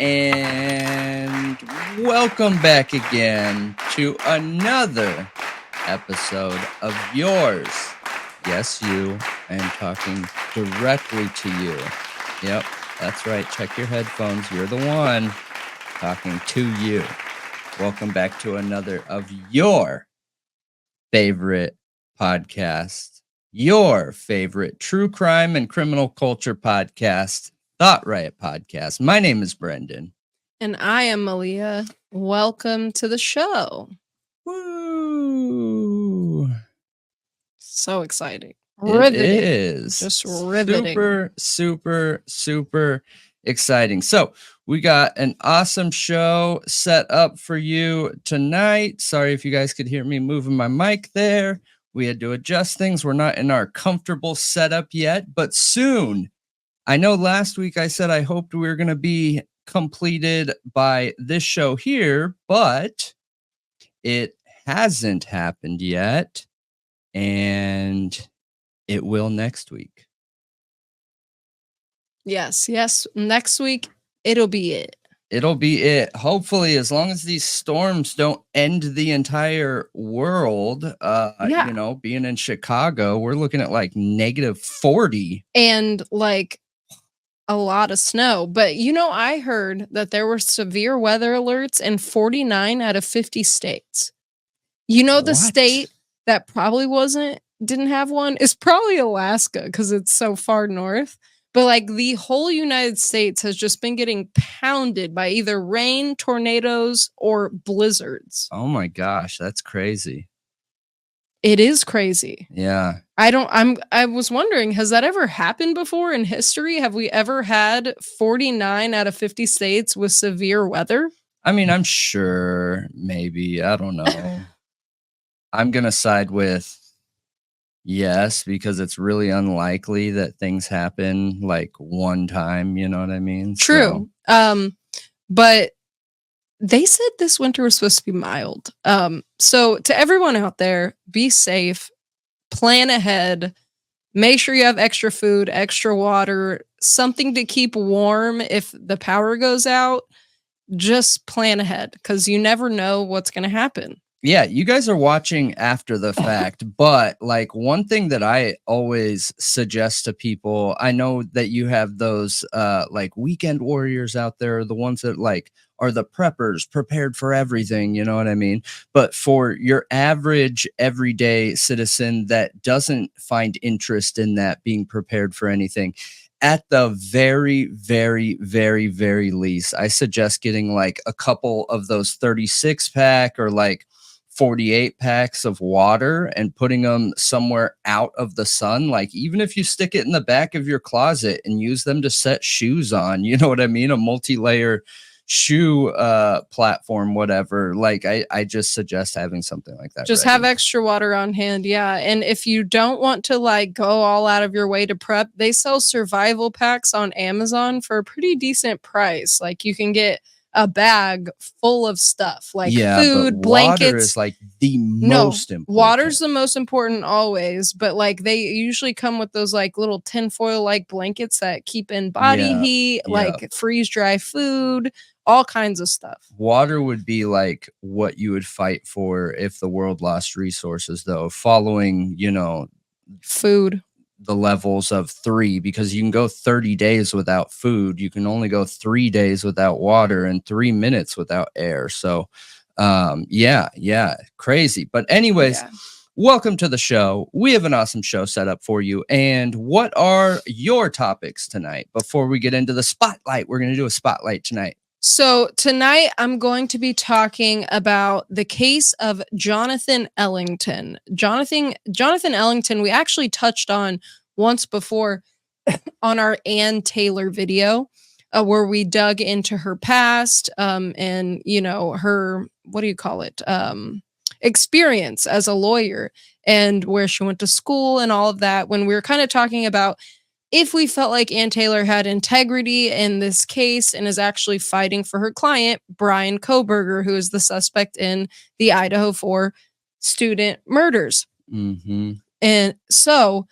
And welcome back again to another episode of yours. Yes, you. I am talking directly to you. Yep, that's right. Check your headphones. You're the one talking to you. Welcome back to another of your favorite podcast, your favorite true crime and criminal culture podcast, Thought Riot Podcast. My name is Brendan. And I am Malia. Welcome to the show. Woo! So exciting. Riveting. It is. Just riveting. Super exciting. So we got an awesome show set up for you tonight. Sorry if you guys could hear me moving my mic there. We had to adjust things. We're not in our comfortable setup yet, but soon. I know last week I said I hoped we were going to be completed by this show here, but it hasn't happened yet, and it will next week. Yes. Next week, it'll be it. It'll be it. Hopefully, as long as these storms don't end the entire world, you know, being in Chicago, we're looking at like -40. And like a lot of snow. But, you know, I heard that there were severe weather alerts in 49 out of 50 states. You know, the state that probably didn't have one is probably Alaska because it's so far north. But like the whole United States has just been getting pounded by either rain, tornadoes, or blizzards. Oh my gosh, that's crazy. It is crazy. Yeah. I was wondering, has that ever happened before in history? Have we ever had 49 out of 50 states with severe weather? I mean, I'm sure, maybe. I don't know. I'm going to side with yes, because it's really unlikely that things happen like one time, you know what I mean? True. So. But they said this winter was supposed to be mild. So to everyone out there, be safe, plan ahead, make sure you have extra food, extra water, something to keep warm if the power goes out. Just plan ahead because you never know what's going to happen. Yeah, you guys are watching after the fact, but like one thing that I always suggest to people, I know that you have those like weekend warriors out there, the ones that like are the preppers, prepared for everything, you know what I mean? But for your average everyday citizen that doesn't find interest in that, being prepared for anything, at the very least, I suggest getting like a couple of those 36-pack or like 48 packs of water and putting them somewhere out of the sun. Like even if you stick it in the back of your closet and use them to set shoes on, you know what I mean? A multi-layer shoe platform, whatever. Like I just suggest having something like that. Just have extra water on hand. Yeah. And if you don't want to like go all out of your way to prep, they sell survival packs on Amazon for a pretty decent price. Like you can get a bag full of stuff like food, blankets. Water is like the most important. Water's the most important always, but like they usually come with those like little tinfoil like blankets that keep in body heat, like freeze dry food, all kinds of stuff. Water would be like what you would fight for if the world lost resources, though, following, you know, food. The levels of 3, because you can go 30 days without food. You can only go 3 days without water and 3 minutes without air. So, yeah, crazy. But anyways, welcome to the show. We have an awesome show set up for you. And what are your topics tonight? Before we get into the spotlight, we're going to do a spotlight tonight. So tonight I'm going to be talking about the case of Jonathan Ellington. Jonathan Ellington, we actually touched on once before on our Ann Taylor video, where we dug into her past and, you know, her, experience as a lawyer and where she went to school and all of that, when we were kind of talking about if we felt like Ann Taylor had integrity in this case and is actually fighting for her client, Bryan Kohberger, who is the suspect in the Idaho 4 student murders. Mm-hmm. And so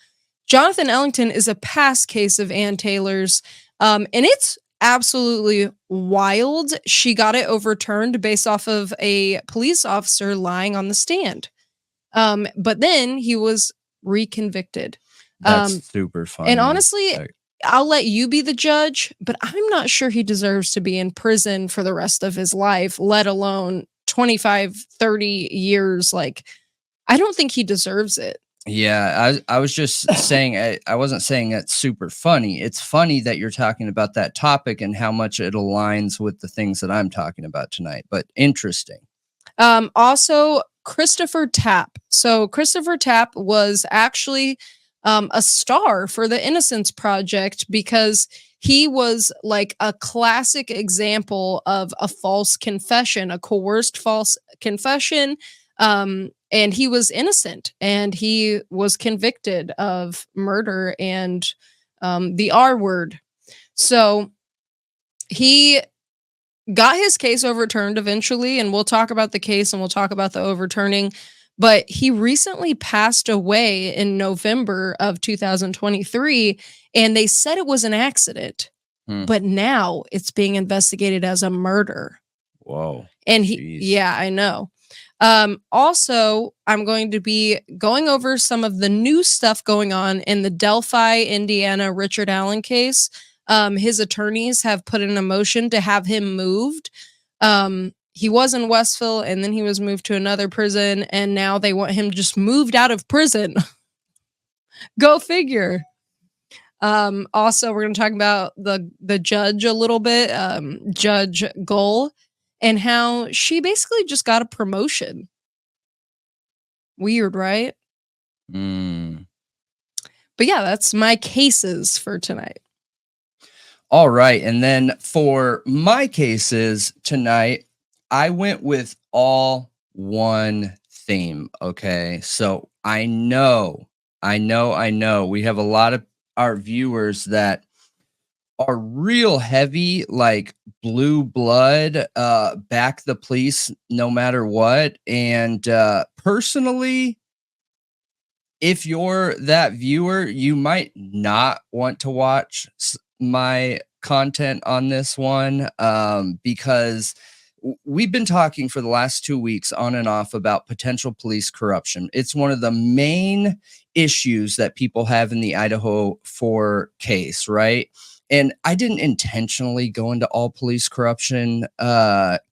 Jonathan Ellington is a past case of Ann Taylor's. And it's absolutely wild. She got it overturned based off of a police officer lying on the stand. But then he was reconvicted. That's super funny. And honestly, I'll let you be the judge, but I'm not sure he deserves to be in prison for the rest of his life, let alone 25, 30 years. Like, I don't think he deserves it. Yeah, I was just saying, I wasn't saying it's super funny. It's funny that you're talking about that topic and how much it aligns with the things that I'm talking about tonight, but interesting. Also, Christopher Tapp. So Christopher Tapp was actually a star for the Innocence Project because he was like a classic example of a false confession, a coerced false confession. And he was innocent, and he was convicted of murder and the R word. So he got his case overturned eventually, and we'll talk about the case and we'll talk about the overturning. But he recently passed away in November of 2023, and they said it was an accident, but now it's being investigated as a murder. Whoa. And yeah, I know. Also, I'm going to be going over some of the new stuff going on in the Delphi, Indiana, Richard Allen case. His attorneys have put in a motion to have him moved. He was in Westville, and then he was moved to another prison, and now they want him just moved out of prison. Go figure. Also, we're going to talk about the judge a little bit, Judge Gull, and how she basically just got a promotion. Weird, right? But yeah, that's my cases for tonight. All right. And then for my cases tonight, I went with all one theme. Okay. So I know we have a lot of our viewers that are real heavy, like blue blood, back the police no matter what. And personally, if you're that viewer, you might not want to watch my content on this one, because we've been talking for the last 2 weeks on and off about potential police corruption. It's one of the main issues that people have in the Idaho 4 case, right? And I didn't intentionally go into all police corruption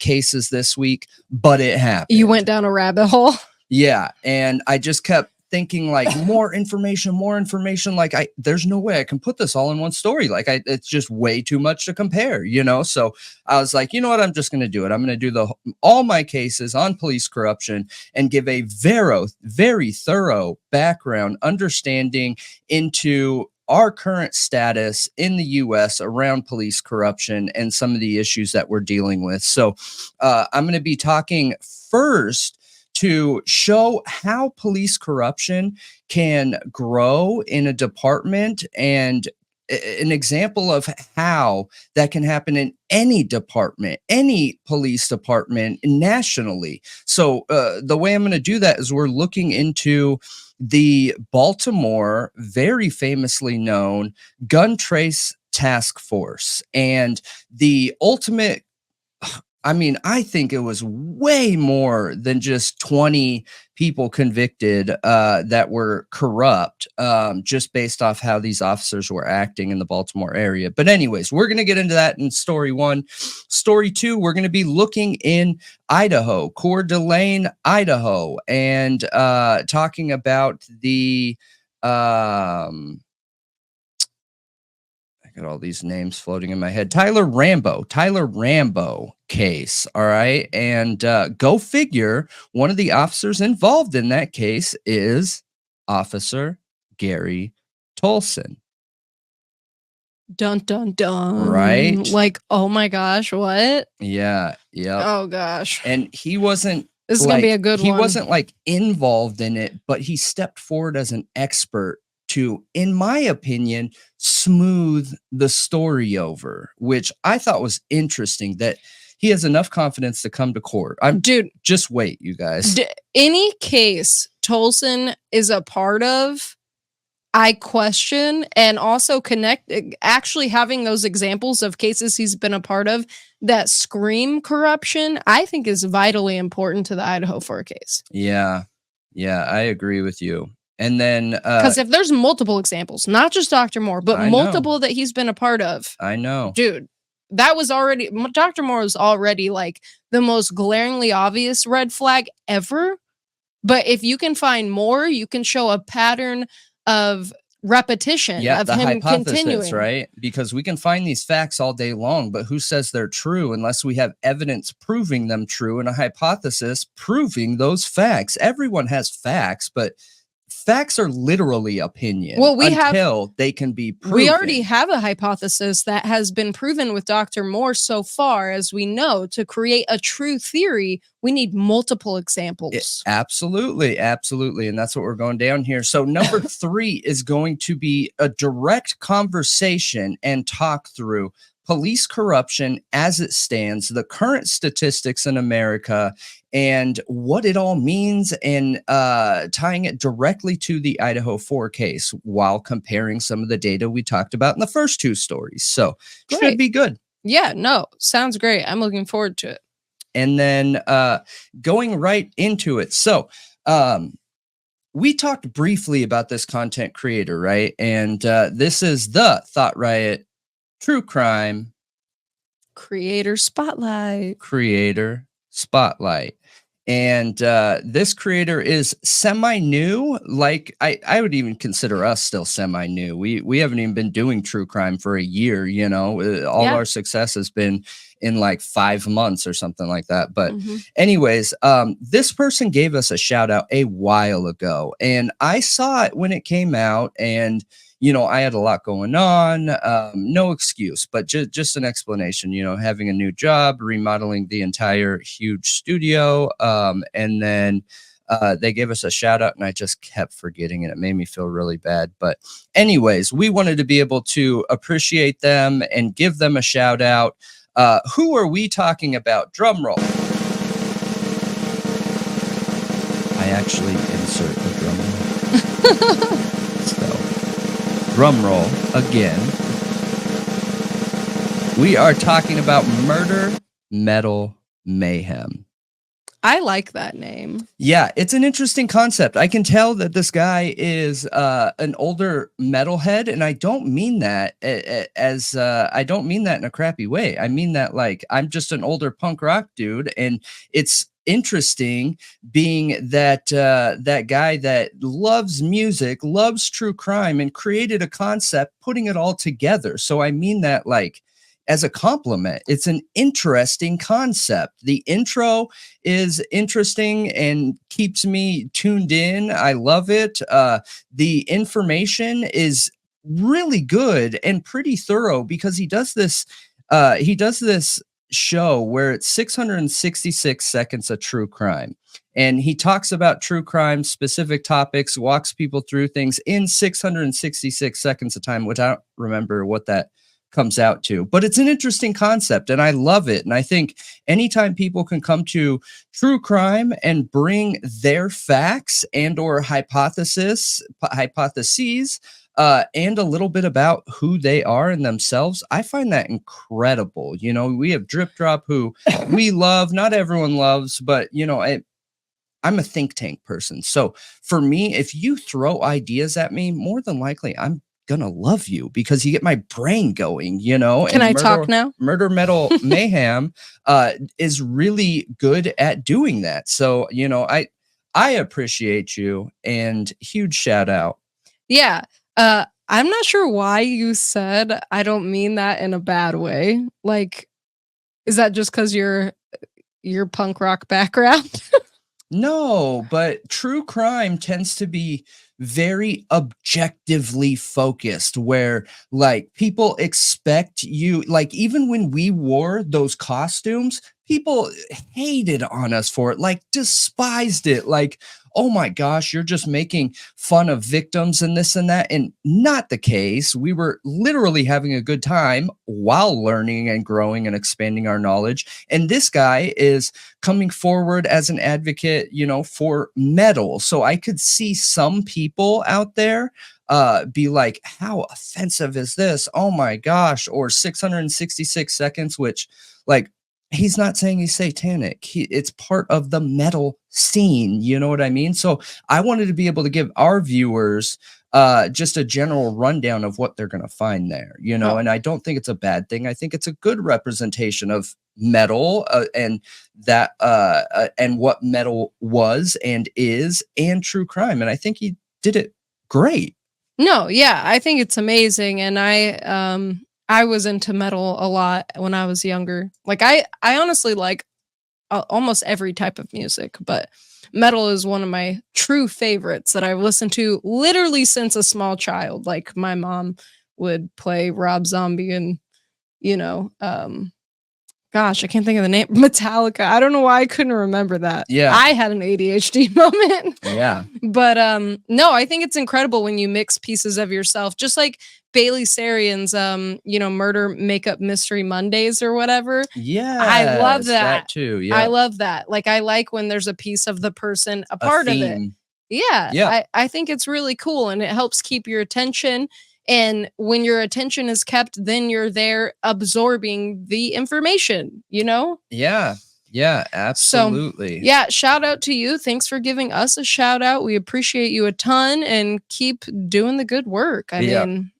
cases this week, but it happened. You went down a rabbit hole? Yeah. And I just kept thinking like more information. Like there's no way I can put this all in one story. Like it's just way too much to compare, you know? So I was like, you know what? I'm just going to do it. I'm going to do all my cases on police corruption and give a very thorough background understanding into our current status in the U.S. around police corruption and some of the issues that we're dealing with. So I'm going to be talking first to show how police corruption can grow in a department and an example of how that can happen in any department, any police department nationally. So the way I'm going to do that is we're looking into the Baltimore, very famously known gun trace task force, and the ultimate, I mean, I think it was way more than just 20 people convicted that were corrupt, just based off how these officers were acting in the Baltimore area. But anyways, we're going to get into that in story 1. Story 2, we're going to be looking in Idaho, Coeur d'Alene, Idaho, and talking about the got all these names floating in my head. Tyler Rambo case. All right. And go figure, one of the officers involved in that case is Officer Gary Tolson. Dun, dun, dun. Right. Like, oh my gosh, what? Yeah. Yeah. Oh gosh. And he wasn't. This is going to be a good one. He wasn't like involved in it, but he stepped forward as an expert to, in my opinion, smooth the story over, which I thought was interesting, that he has enough confidence to come to court. Dude, just wait, you guys. Any case Tolson is a part of, I question, and also connect, actually having those examples of cases he's been a part of that scream corruption, I think is vitally important to the Idaho 4 case. Yeah. Yeah, I agree with you. And then because if there's multiple examples, not just Dr. Moore, but multiple that he's been a part of. I know. Dude, that was already, Dr. Moore was already like the most glaringly obvious red flag ever. But if you can find more, you can show a pattern of repetition of the him hypothesis, continuing. right? Because we can find these facts all day long, but who says they're true unless we have evidence proving them true and a hypothesis proving those facts? Everyone has facts, but facts are literally opinion until they can be proven. We already have a hypothesis that has been proven with Dr. Moore so far, as we know. To create a true theory, we need multiple examples. Absolutely. Absolutely. And that's what we're going down here. So number 3 is going to be a direct conversation and talk through police corruption as it stands, the current statistics in America, and what it all means, and tying it directly to the Idaho 4 case while comparing some of the data we talked about in the first 2 stories. So should be good. Yeah, no, sounds great. I'm looking forward to it. And then going right into it. So we talked briefly about this content creator, right? And this is the Thought Riot True Crime Creator Spotlight. And this creator is semi-new. Like I would even consider us still semi-new. We haven't even been doing true crime for a year, you know. All our success has been in like 5 months or something like that. But anyways, this person gave us a shout out a while ago, and I saw it when it came out, and you know, I had a lot going on, no excuse, but just an explanation, you know, having a new job, remodeling the entire huge studio. And then they gave us a shout out, and I just kept forgetting, and it made me feel really bad. But anyways, we wanted to be able to appreciate them and give them a shout out. Who are we talking about? Drum roll. I actually insert the drum roll. Drum roll again. We are talking about Murder Metal Mayhem. I like that name. Yeah, it's an interesting concept. I can tell that this guy is an older metalhead, and I don't mean that I don't mean that in a crappy way. I mean that like I'm just an older punk rock dude, and it's interesting being that that guy that loves music, loves true crime, and created a concept, putting it all together. So I mean that like as a compliment. It's an interesting concept. The intro is interesting and keeps me tuned in. I love it. The information is really good and pretty thorough, because he does this show where it's 666 seconds of true crime, and he talks about true crime specific topics, walks people through things in 666 seconds of time, which I don't remember what that comes out to, but it's an interesting concept and I love it. And I think anytime people can come to true crime and bring their facts and or hypotheses and a little bit about who they are and themselves, I find that incredible. You know, we have Drip Drop, who we love, not everyone loves, but you know, I'm a think tank person. So for me, if you throw ideas at me, more than likely I'm gonna love you, because you get my brain going, you know. Can I talk now? Murder Metal Mayhem is really good at doing that. So, you know, I appreciate you, and huge shout out. Yeah. I'm not sure why you said I don't mean that in a bad way. Like, is that just because your punk rock background? No, but true crime tends to be very objectively focused, where like people expect you, like even when we wore those costumes, people hated on us for it, like despised it, like, oh my gosh, you're just making fun of victims and this and that. And not the case. We were literally having a good time while learning and growing and expanding our knowledge. And this guy is coming forward as an advocate, you know, for metal. So I could see some people out there be like, how offensive is this? Oh my gosh. Or 666 seconds, which like, he's not saying he's satanic. It's part of the metal scene. You know what I mean? So I wanted to be able to give our viewers just a general rundown of what they're going to find there, you know, and I don't think it's a bad thing. I think it's a good representation of metal and that and what metal was and is and true crime. And I think he did it great. No, yeah, I think it's amazing. And I was into metal a lot when I was younger. Like I honestly like almost every type of music, but metal is one of my true favorites that I've listened to literally since a small child. Like my mom would play Rob Zombie and, you know, gosh, I can't think of the name. Metallica. I don't know why I couldn't remember that. Yeah. I had an ADHD moment. Yeah. But no, I think it's incredible when you mix pieces of yourself, just like Bailey Sarian's you know, Murder Makeup Mystery Mondays or whatever. Yeah. I love that too. Yeah. I love that. Like I like when there's a piece of the person, a part of it. Yeah. Yeah. I think it's really cool and it helps keep your attention. And when your attention is kept, then you're there absorbing the information, you know? Yeah. Yeah, absolutely. So, yeah, shout out to you. Thanks for giving us a shout out. We appreciate you a ton and keep doing the good work. I mean,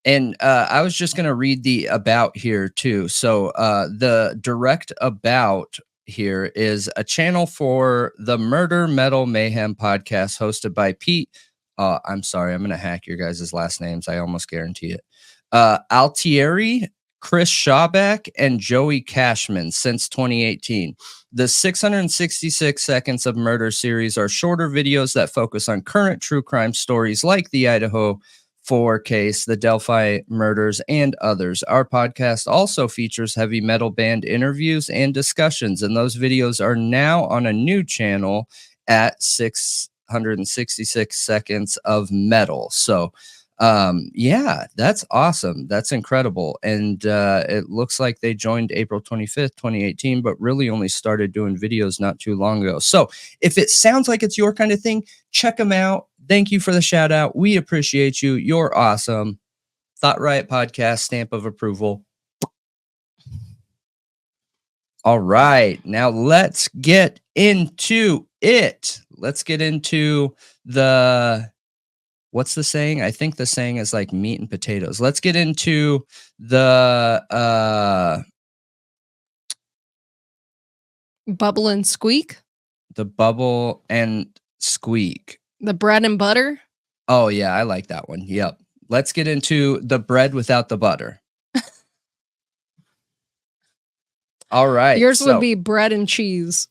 and I was just going to read the about here too. So the direct about here is a channel for the Murder Metal Mayhem podcast hosted by Pete. I'm sorry, I'm going to hack your guys' last names. I almost guarantee it. Altieri, Chris Schaubeck, and Joey Cashman since 2018. The 666 seconds of murder series are shorter videos that focus on current true crime stories like the Idaho 4 case, the Delphi murders, and others. Our podcast also features heavy metal band interviews and discussions, and those videos are now on a new channel at 666 seconds of metal. So yeah, that's awesome. That's incredible. And it looks like they joined April 25th, 2018, but really only started doing videos not too long ago. So if it sounds like it's your kind of thing, check them out. Thank you for the shout out. We appreciate you. You're awesome. Thought Riot Podcast, stamp of approval. All right, now let's get into it. Let's get into the, what's the saying? I think the saying is like meat and potatoes. Let's get into the bubble and squeak. The bubble and squeak. The bread and butter. Oh yeah, I like that one. Yep. Let's get into the bread without the butter. All right. Yours would be bread and cheese.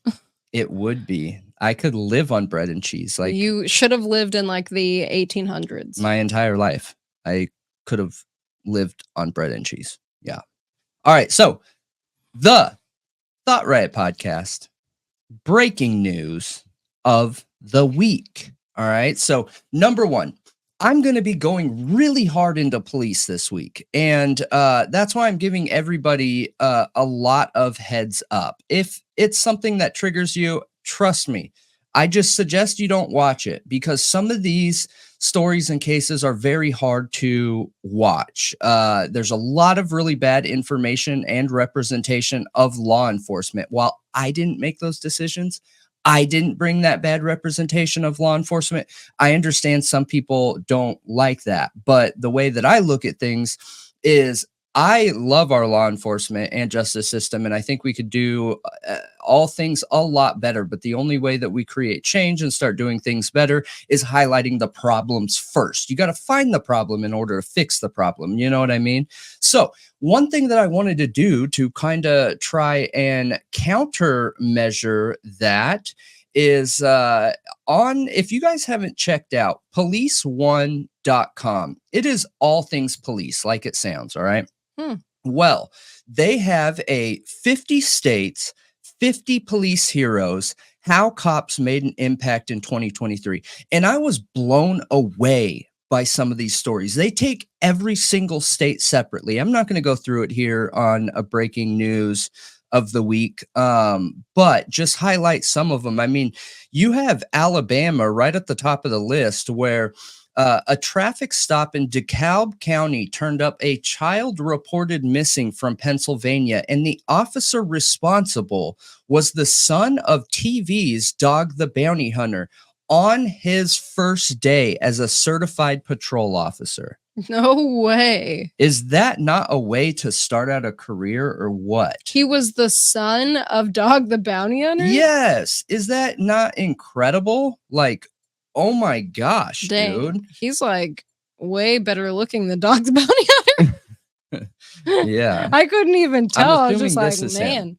It would be. I could live on bread and cheese. Like, you should have lived in like the 1800s. My entire life, I could have lived on bread and cheese. Yeah. All right. So the Thought Riot Podcast, breaking news of the week. All right. So number one, I'm going to be going really hard into police this week. And that's why I'm giving everybody a lot of heads up. If it's something that triggers you, trust me, I just suggest you don't watch it because some of these stories and cases are very hard to watch. There's a lot of really bad information and representation of law enforcement. While I didn't make those decisions, I didn't bring that bad representation of law enforcement. I understand some people don't like that, but the way that I look at things is I love our law enforcement and justice system, and I think we could do all things a lot better. But the only way that we create change and start doing things better is highlighting the problems first. You got to find the problem in order to fix the problem. You know what I mean? So one thing that I wanted to do to kind of try and countermeasure that is if you guys haven't checked out police1.com, it is all things police, like it sounds. All right. Well, they have a 50 states, 50 police heroes, how cops made an impact in 2023. And I was blown away by some of these stories. They take every single state separately. I'm not going to go through it here on a breaking news of the week, but just highlight some of them. I mean, you have Alabama right at the top of the list where A traffic stop in DeKalb County turned up a child reported missing from Pennsylvania, and the officer responsible was the son of TV's Dog the Bounty Hunter on his first day as a certified patrol officer. No way. Is that not a way to start out a career or what? He was the son of Dog the Bounty Hunter? Yes. Is that not incredible? Like, oh my gosh, Dang. dude. He's like way better looking than Dog the Bounty Hunter. Yeah. I couldn't even tell. I was just like, this is man.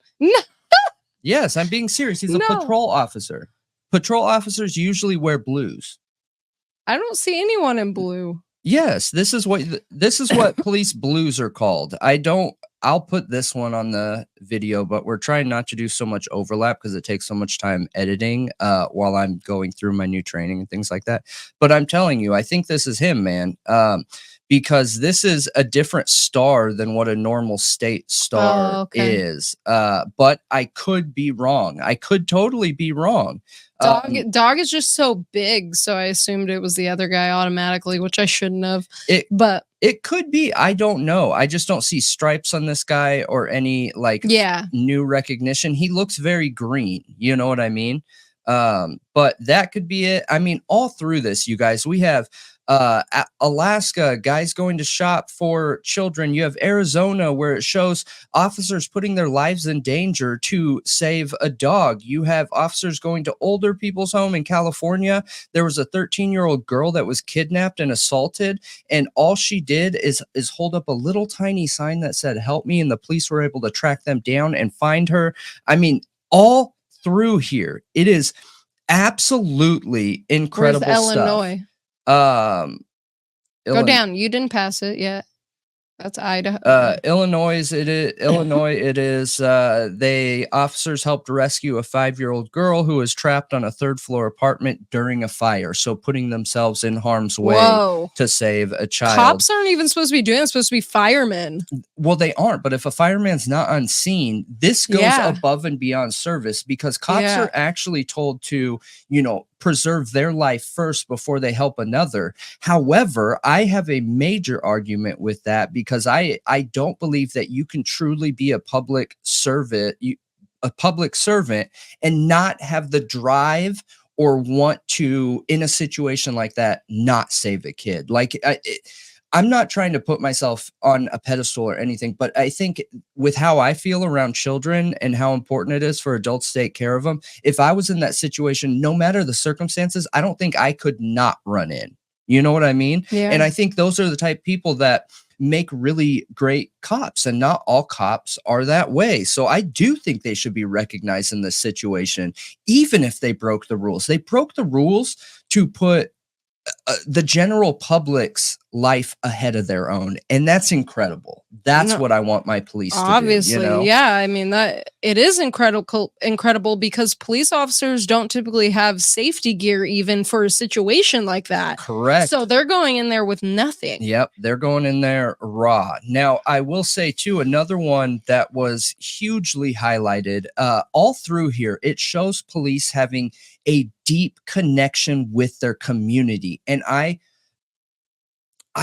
Yes, I'm being serious. He's a patrol officer. Patrol officers usually wear blues. I don't see anyone in blue. Yes, this is what police blues are called. I'll put this one on the video, but we're trying not to do so much overlap because it takes so much time editing while I'm going through my new training and things like that. But I'm telling you, I think this is him, man. Because this is a different star than what a normal state star is. But I could be wrong. I could totally be wrong. Dog is just so big, so I assumed it was the other guy automatically, which I shouldn't have. But it could be. I don't know. I just don't see stripes on this guy or any new recognition. He looks very green. You know what I mean? But that could be it. I mean, all through this, you guys, we have Alaska, guys going to shop for children. You have Arizona, where it shows officers putting their lives in danger to save a dog. You have officers going to older people's home in California. There was a 13-year-old girl that was kidnapped and assaulted, and all she did is hold up a little tiny sign that said, "Help me," and the police were able to track them down and find her. I mean, all through here, it is absolutely incredible stuff. Illinois? Go down. You didn't pass it yet. That's Idaho. Illinois. It is. They officers helped rescue a 5-year-old girl who was trapped on a 3rd floor apartment during a fire. So putting themselves in harm's way to save a child. Cops aren't even supposed to be doing it. It's supposed to be firemen. Well, they aren't. But if a fireman's not on scene, this goes above and beyond service, because cops are actually told to, preserve their life first before they help another. However, I have a major argument with that, because I don't believe that you can truly be a public servant, and not have the drive or want to, in a situation like that, not save a kid. Like, I'm not trying to put myself on a pedestal or anything, but I think with how I feel around children and how important it is for adults to take care of them, if I was in that situation, no matter the circumstances, I don't think I could not run in. You know what I mean? Yeah. And I think those are the type of people that make really great cops, and not all cops are that way. So I do think they should be recognized in this situation, even if they broke the rules. They broke the rules to put the general public's life ahead of their own, and that's incredible. That's what I want my police to do, yeah. I mean, that it is incredible because police officers don't typically have safety gear even for a situation like that. Correct. So they're going in there with nothing. Yep, they're going in there raw. Now, I will say too, another one that was hugely highlighted all through here, it shows police having a deep connection with their community, and I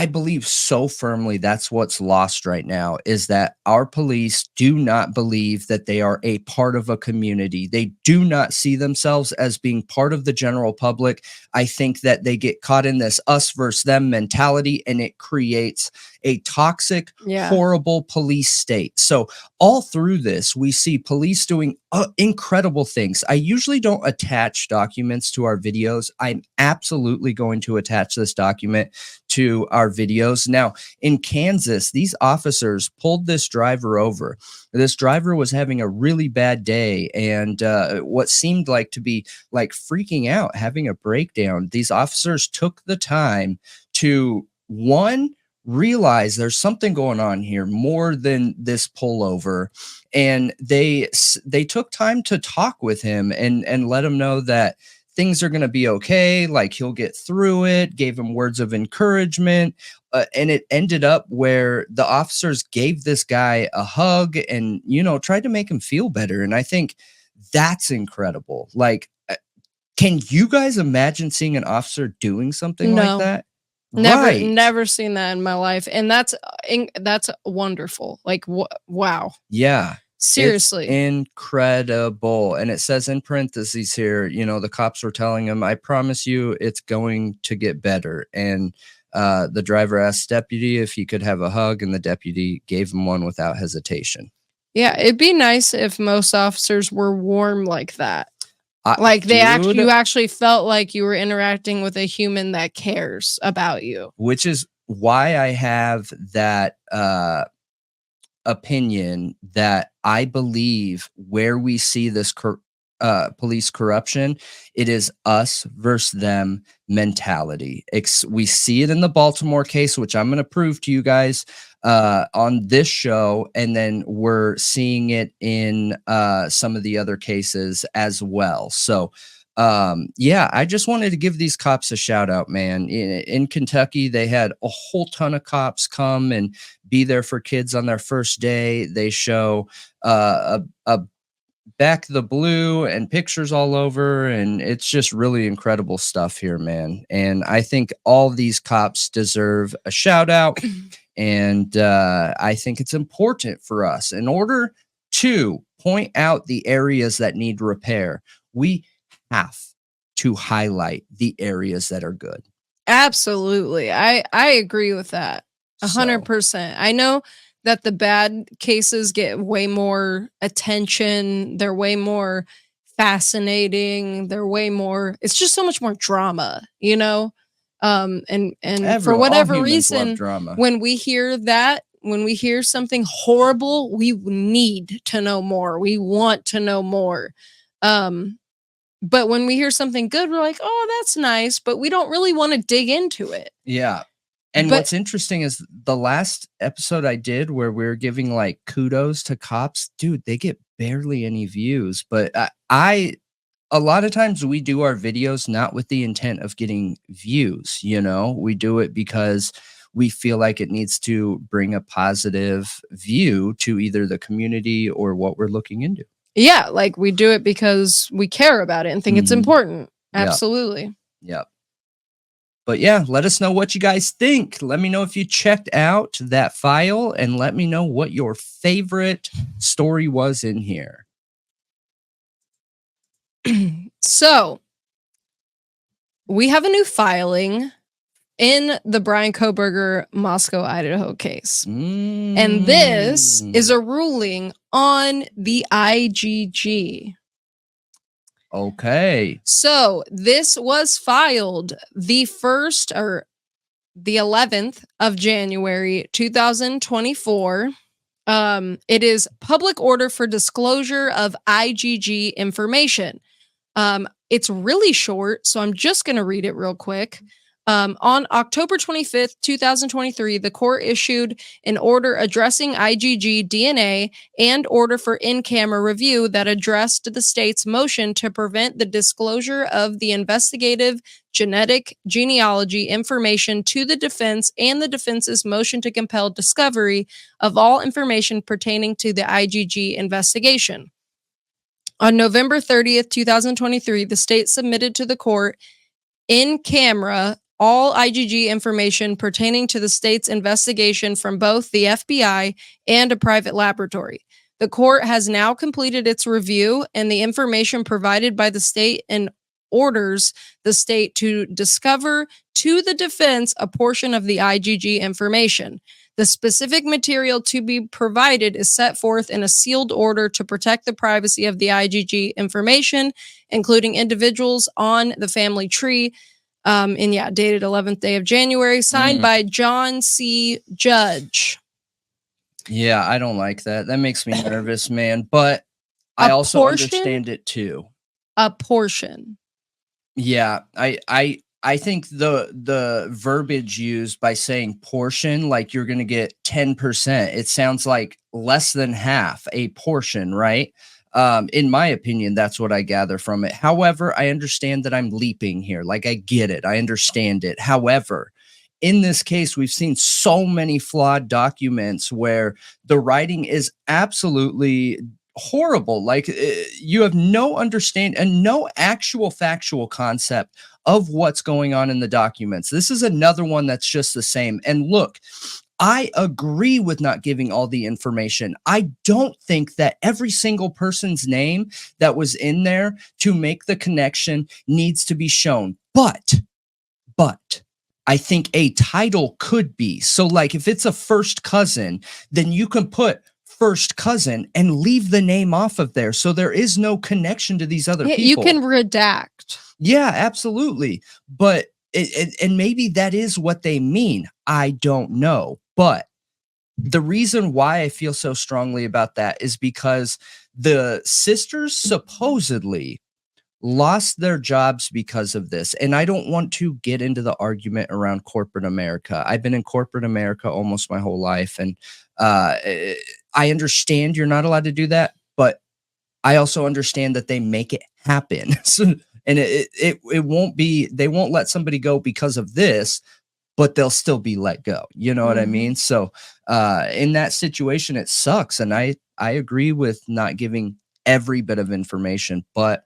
believe so firmly that's what's lost right now, is that our police do not believe that they are a part of a community. They do not see themselves as being part of the general public. I think that they get caught in this us versus them mentality, and it creates a toxic, horrible police state. So all through this, we see police doing incredible things. I usually don't attach documents to our videos. I'm absolutely going to attach this document to our videos. Now, in Kansas, these officers pulled this driver over. This driver was having a really bad day, and what seemed like to be like freaking out, having a breakdown. These officers took the time to, one, realize there's something going on here more than this pullover, and they took time to talk with him and let him know that things are going to be okay, like he'll get through it, gave him words of encouragement, and it ended up where the officers gave this guy a hug and tried to make him feel better. And I think that's incredible. Like, can you guys imagine seeing an officer doing something like that? Never seen that in my life. And that's wonderful. Like, wow. Yeah. Seriously. It's incredible. And it says in parentheses here, you know, the cops were telling him, I promise you it's going to get better. And the driver asked deputy if he could have a hug, and the deputy gave him one without hesitation. Yeah, it'd be nice if most officers were warm like that. Like you actually felt like you were interacting with a human that cares about you. Which is why I have that opinion that I believe where we see this police corruption, it is us versus them mentality. We see it in the Baltimore case, which I'm going to prove to you guys on this show, and then we're seeing it in some of the other cases as well. So yeah, I just wanted to give these cops a shout out, man. In Kentucky, they had a whole ton of cops come and be there for kids on their first day. They show a back the blue and pictures all over, and it's just really incredible stuff here, man. And I think all these cops deserve a shout out. And I think it's important for us, in order to point out the areas that need repair, we have to highlight the areas that are good. Absolutely. I agree with that 100%. I know that the bad cases get way more attention. They're way more fascinating. They're way more, it's just so much more drama, you know? And for whatever reason, when we hear that, when we hear something horrible, we need to know more. We want to know more. But when we hear something good, we're like, oh, that's nice, but we don't really want to dig into it. Yeah. And what's interesting is the last episode I did where we're giving like kudos to cops, dude, they get barely any views. But a lot of times we do our videos not with the intent of getting views, you know, we do it because we feel like it needs to bring a positive view to either the community or what we're looking into. Yeah, like we do it because we care about it and think it's important. Absolutely. Yep. But yeah, let us know what you guys think. Let me know if you checked out that file, and let me know what your favorite story was in here. So, we have a new filing in the Bryan Kohberger Moscow, Idaho case. And this is a ruling on the IGG. Okay. So this was filed the 11th of January, 2024. It is public order for disclosure of IGG information. It's really short, so I'm just going to read it real quick. On October 25th, 2023, the court issued an order addressing IGG DNA and order for in-camera review that addressed the state's motion to prevent the disclosure of the investigative genetic genealogy information to the defense and the defense's motion to compel discovery of all information pertaining to the IGG investigation. On November 30th, 2023, the state submitted to the court in camera all IGG information pertaining to the state's investigation from both the FBI and a private laboratory. The court has now completed its review, and the information provided by the state and orders the state to discover to the defense a portion of the IGG information. The specific material to be provided is set forth in a sealed order to protect the privacy of the IGG information, including individuals on the family tree. Dated 11th day of January, signed by John C. Judge. Yeah, I don't like that. That makes me nervous, man. But I also understand it too. A portion. Yeah, I think the verbiage used by saying portion, like you're going to get 10%, it sounds like less than half a portion, right? In my opinion, that's what I gather from it. However, I understand that I'm leaping here. Like, I get it. I understand it. However, in this case, we've seen so many flawed documents where the writing is absolutely horrible. Like you have no understanding and no actual factual concept of what's going on in the documents. This is another one that's just the same. And look, I agree with not giving all the information. I don't think that every single person's name that was in there to make the connection needs to be shown. But I think a title could be. So like if it's a first cousin, then you can put first cousin and leave the name off of there. So there is no connection to these other people. You can redact. Yeah, absolutely. But and maybe that is what they mean. I don't know. But the reason why I feel so strongly about that is because the sisters supposedly lost their jobs because of this. And I don't want to get into the argument around corporate America. I've been in corporate America almost my whole life. And I understand you're not allowed to do that, but I also understand that they make it happen. So, and it won't be, they won't let somebody go because of this, but they'll still be let go. You know what I mean? So in that situation, it sucks. And I agree with not giving every bit of information, but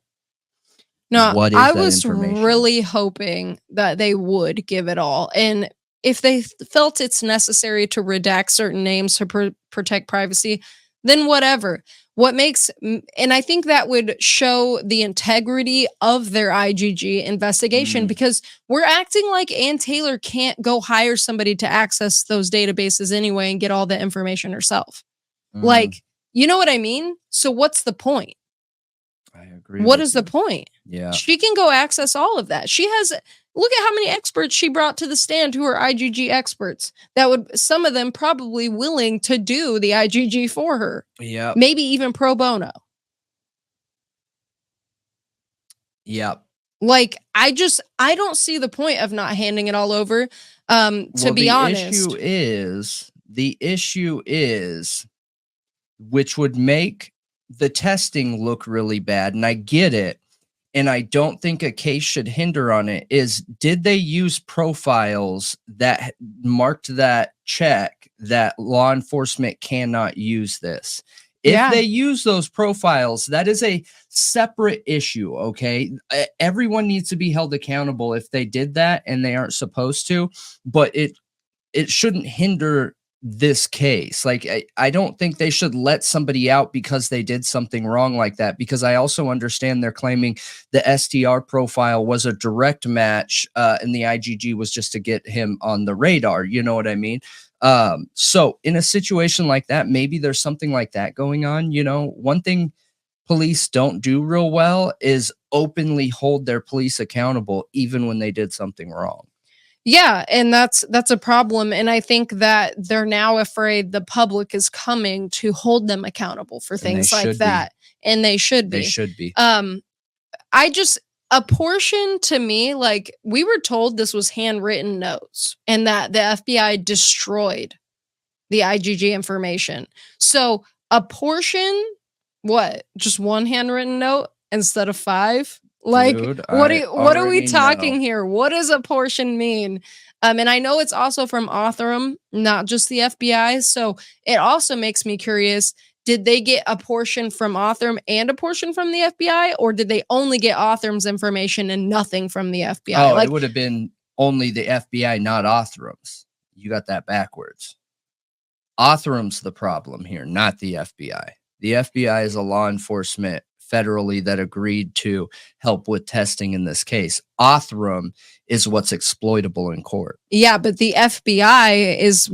no, I was really hoping that they would give it all. And if they felt it's necessary to redact certain names to protect privacy, then whatever. What makes, and I think that would show the integrity of their IGG investigation, because we're acting like Ann Taylor can't go hire somebody to access those databases anyway and get all the information herself. Like, you know what I mean? So what's the point? I agree. What is the point? Yeah. She can go access all of that. She has, look at how many experts she brought to the stand who are IGG experts that would, some of them probably willing to do the IGG for her. Yeah. Maybe even pro bono. Yep. Like, I don't see the point of not handing it all over. To be honest. The issue is, which would make the testing look really bad, and I get it, and I don't think a case should hinder on it, is did they use profiles that marked that check that law enforcement cannot use this? If they use those profiles, that is a separate issue, okay? Everyone needs to be held accountable if they did that, and they aren't supposed to, but it shouldn't hinder this case. Like, I don't think they should let somebody out because they did something wrong like that, because I also understand they're claiming the STR profile was a direct match and the IGG was just to get him on the radar. You know what I mean? So in a situation like that, maybe there's something like that going on. You know, one thing police don't do real well is openly hold their police accountable, even when they did something wrong. Yeah, and that's a problem. And I think that they're now afraid the public is coming to hold them accountable for things like that. And they should be. They should be. A portion to me, like, we were told this was handwritten notes and that the FBI destroyed the IGG information. So a portion, what? Just one handwritten note instead of 5? Like, dude, what are we talking here? What does a portion mean? And I know it's also from Authrum, not just the FBI. So it also makes me curious. Did they get a portion from Authrum and a portion from the FBI? Or did they only get Authrum's information and nothing from the FBI? Oh, like, it would have been only the FBI, not Authrum's. You got that backwards. Authrum's the problem here, not the FBI. The FBI is a law enforcement federally that agreed to help with testing in this case. Authrum is what's exploitable in court. Yeah, but the FBI is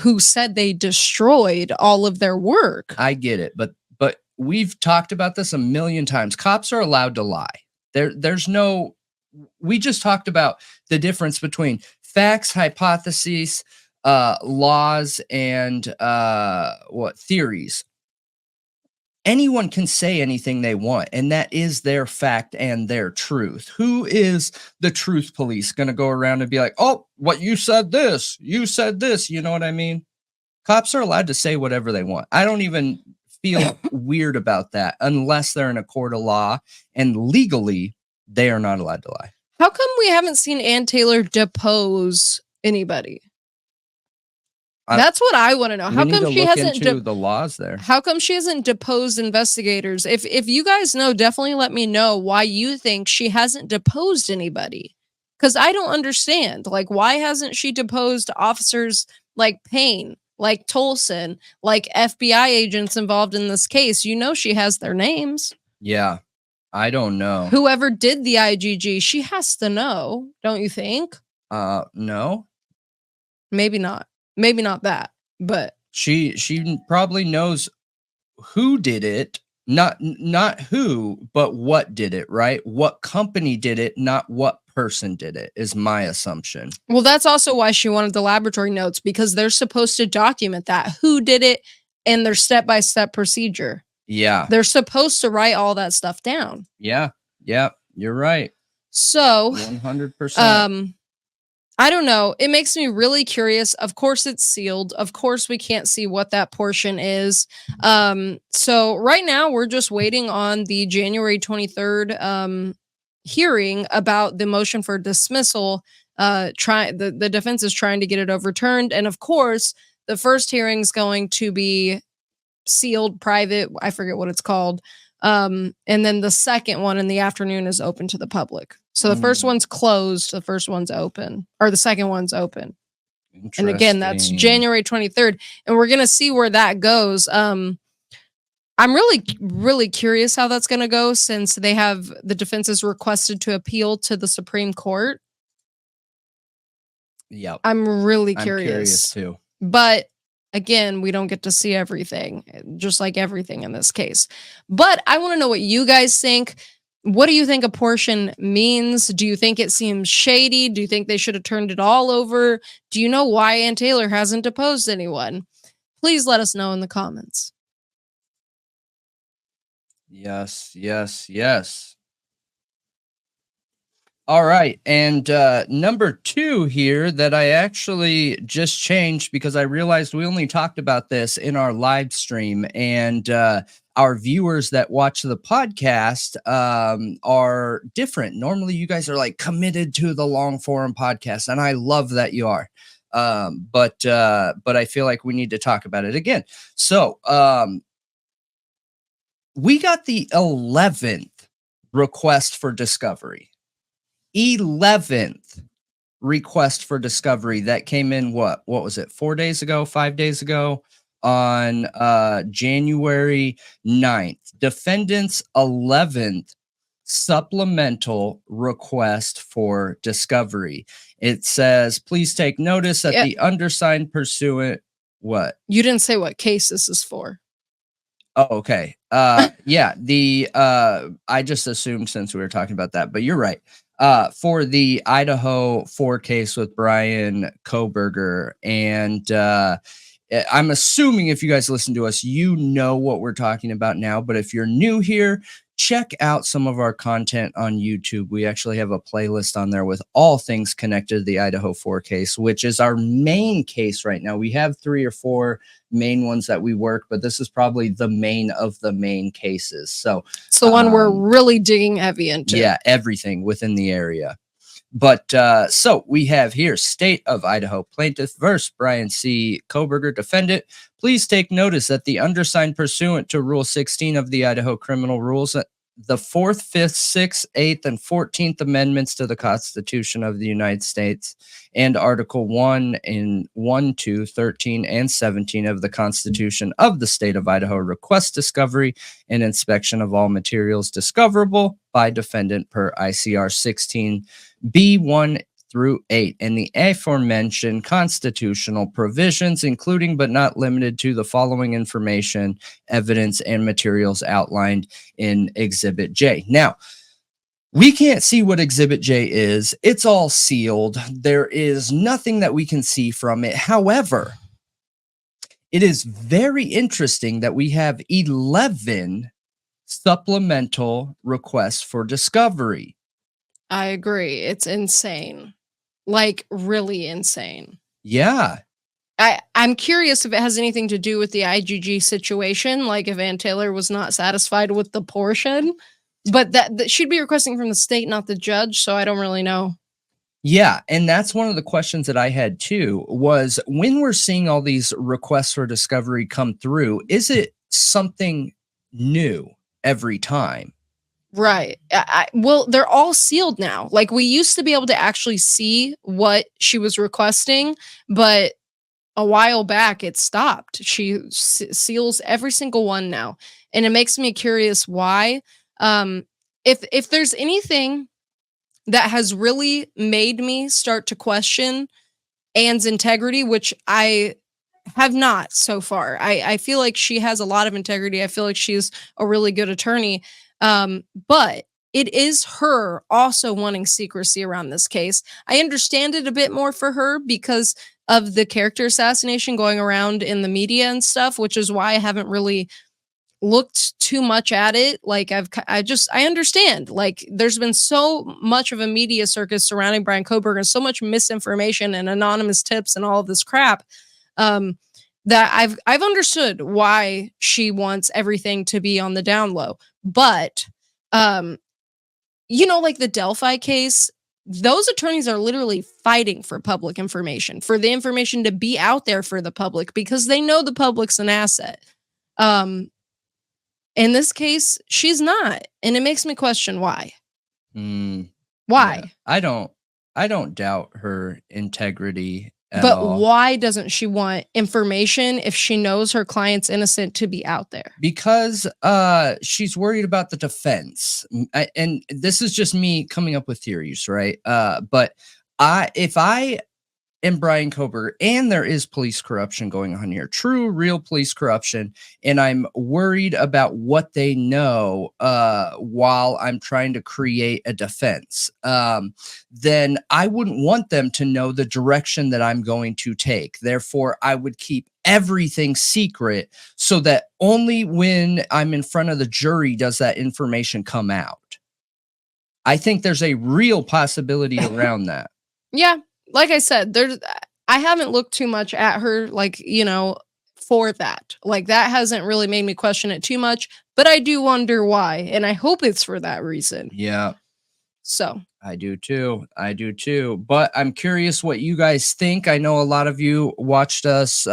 who said they destroyed all of their work. I get it, but we've talked about this a million times. Cops are allowed to lie. There's no, we just talked about the difference between facts, hypotheses, laws, and theories. Anyone can say anything they want, and that is their fact and their truth. Who is the truth police going to go around and be like, oh, what you said this, you know what I mean? Cops are allowed to say whatever they want. I don't even feel weird about that unless they're in a court of law, and legally they are not allowed to lie. How come we haven't seen Ann Taylor depose anybody? That's what I want to know. We How need to come she look hasn't into the laws there. How come she hasn't deposed investigators? If you guys know, definitely let me know why you think she hasn't deposed anybody. Because I don't understand. Like, why hasn't she deposed officers like Payne, like Tolson, like FBI agents involved in this case? You know she has their names. Yeah, I don't know. Whoever did the IGG, she has to know, don't you think? No. Maybe not. Maybe not that, but she probably knows who did it, not who, but what did it, right? What company did it, not what person did it, is my assumption. Well, that's also why she wanted the laboratory notes, because they're supposed to document that, who did it, and their step-by-step procedure. Yeah. They're supposed to write all that stuff down. Yeah. Yeah, you're right. So 100%. I don't know. It makes me really curious. Of course, it's sealed. Of course, we can't see what that portion is. So right now, we're just waiting on the January 23rd hearing about the motion for dismissal. The defense is trying to get it overturned. And of course, the first hearing is going to be sealed, private. I forget what it's called. And then the second one in the afternoon is open to the public. So the first one's closed, the first one's open, or the second one's open. And again, that's January 23rd. And we're going to see where that goes. I'm really, really curious how that's going to go, since they have the defense is requested to appeal to the Supreme Court. Yeah. I'm really curious. I'm curious too. But again, we don't get to see everything, just like everything in this case. But I want to know what you guys think. What do you think a portion means? Do you think it seems shady? Do you think they should have turned it all over? Do you know why Ann Taylor hasn't deposed anyone? Please let us know in the comments. Yes, yes, yes. All right. And number 2 here that I actually just changed, because I realized we only talked about this in our live stream, and our viewers that watch the podcast are different. Normally, you guys are like committed to the long form podcast, and I love that you are. But I feel like we need to talk about it again. So we got the 11th request for discovery. 11th request for discovery that came in, what was it, 4 days ago, 5 days ago, on January 9th. Defendant's 11th supplemental request for discovery. It says, please take notice that the undersigned pursuant, what? You didn't say what case this is for. Oh, okay. Yeah, I just assumed since we were talking about that, but you're right. For the Idaho 4 case with Bryan Kohberger. And I'm assuming if you guys listen to us, you know what we're talking about now. But if you're new here, check out some of our content on YouTube. We actually have a playlist on there with all things connected to the Idaho 4 case, which is our main case right now. We have 3 or 4 main ones that we work, but this is probably the main of the main cases. So it's the one we're really digging heavy into. Yeah, everything within the area. But so we have here State of Idaho plaintiff versus Bryan C. Kohberger defendant. Please take notice that the undersigned pursuant to Rule 16 of the Idaho Criminal Rules, the 4th, 5th, 6th, 8th, and 14th Amendments to the Constitution of the United States and Article 1 and 1, 2, 13, and 17 of the Constitution of the State of Idaho request discovery and inspection of all materials discoverable by defendant per ICR 16B1 through 8 and the aforementioned constitutional provisions, including but not limited to the following information, evidence, and materials outlined in Exhibit J. Now, we can't see what Exhibit J is. It's all sealed. There is nothing that we can see from it. However, it is very interesting that we have 11 supplemental requests for discovery. I agree. It's insane. Like, really insane. Yeah. I'm curious if it has anything to do with the IGG situation, like if Ann Taylor was not satisfied with the portion, but that she'd be requesting from the state, not the judge, so I don't really know. Yeah, and that's one of the questions that I had too, was when we're seeing all these requests for discovery come through, is it something new every time? Right. Well, they're all sealed now. Like, we used to be able to actually see what she was requesting, but a while back it stopped. She seals every single one now, and it makes me curious why. If there's anything that has really made me start to question Anne's integrity, which I have not so far. I feel like she has a lot of integrity. I feel like she's a really good attorney. But it is her also wanting secrecy around this case. I understand it a bit more for her because of the character assassination going around in the media and stuff, which is why I haven't really looked too much at it. Like, I understand, like, there's been so much of a media circus surrounding Bryan Kohberger and so much misinformation and anonymous tips and all of this crap, that I've understood why she wants everything to be on the down low. But like the Delphi case, those attorneys are literally fighting for public information, for the information to be out there for the public, because they know the public's an asset. In this case, she's not, and it makes me question why. Why? Yeah. I don't doubt her integrity at all. Why doesn't she want information if she knows her client's innocent to be out there? Because she's worried about the defense. And this is just me coming up with theories, right? But if I am Bryan Kohberger, and there is police corruption going on here, true, real police corruption, and I'm worried about what they know while I'm trying to create a defense, then I wouldn't want them to know the direction that I'm going to take. Therefore, I would keep everything secret so that only when I'm in front of the jury does that information come out. I think there's a real possibility around that. Yeah. Like I said, I haven't looked too much at her, like, for that. Like, that hasn't really made me question it too much, but I do wonder why, and I hope it's for that reason. Yeah. So. I do too. But I'm curious what you guys think. I know a lot of you watched us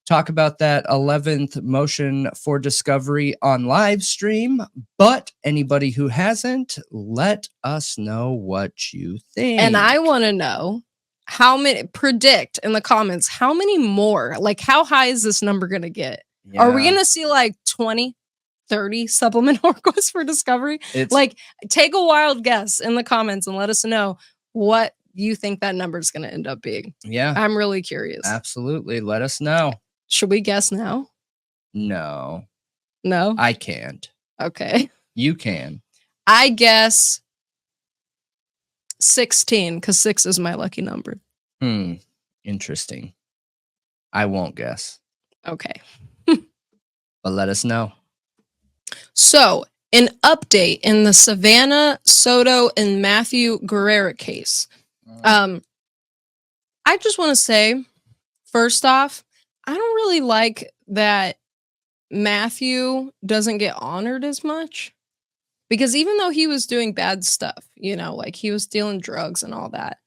talk about that 11th motion for discovery on live stream, but anybody who hasn't, let us know what you think. And I want to know predict in the comments, how many more, like, how high is this number going to get? Yeah. Are we going to see like 20, 30 supplemental requests for discovery? Like, take a wild guess in the comments and let us know what you think that number is going to end up being. Yeah. I'm really curious. Absolutely. Let us know. Should we guess now? No. No? I can't. Okay. You can. I guess 16, because 6 is my lucky number. Interesting. I won't guess. Okay. But let us know. So, an update in the Savannah Soto and Matthew Guerrera case. I just want to say, first off, I don't really like that Matthew doesn't get honored as much, because even though he was doing bad stuff, like he was dealing drugs and all that,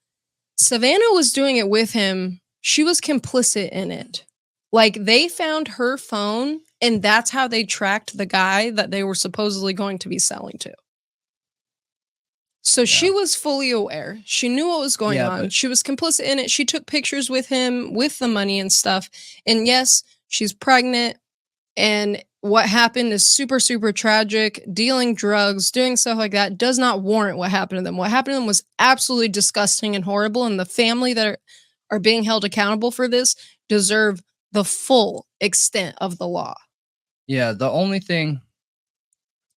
Savannah was doing it with him. She was complicit in it. Like, they found her phone, and that's how they tracked the guy that they were supposedly going to be selling to. So she was fully aware. She knew what was going on. She was complicit in it. She took pictures with him with the money and stuff. And yes, she's pregnant. And what happened is super, super tragic. Dealing drugs, doing stuff like that does not warrant what happened to them. What happened to them was absolutely disgusting and horrible. And the family that are being held accountable for this deserve the full extent of the law. Yeah, the only thing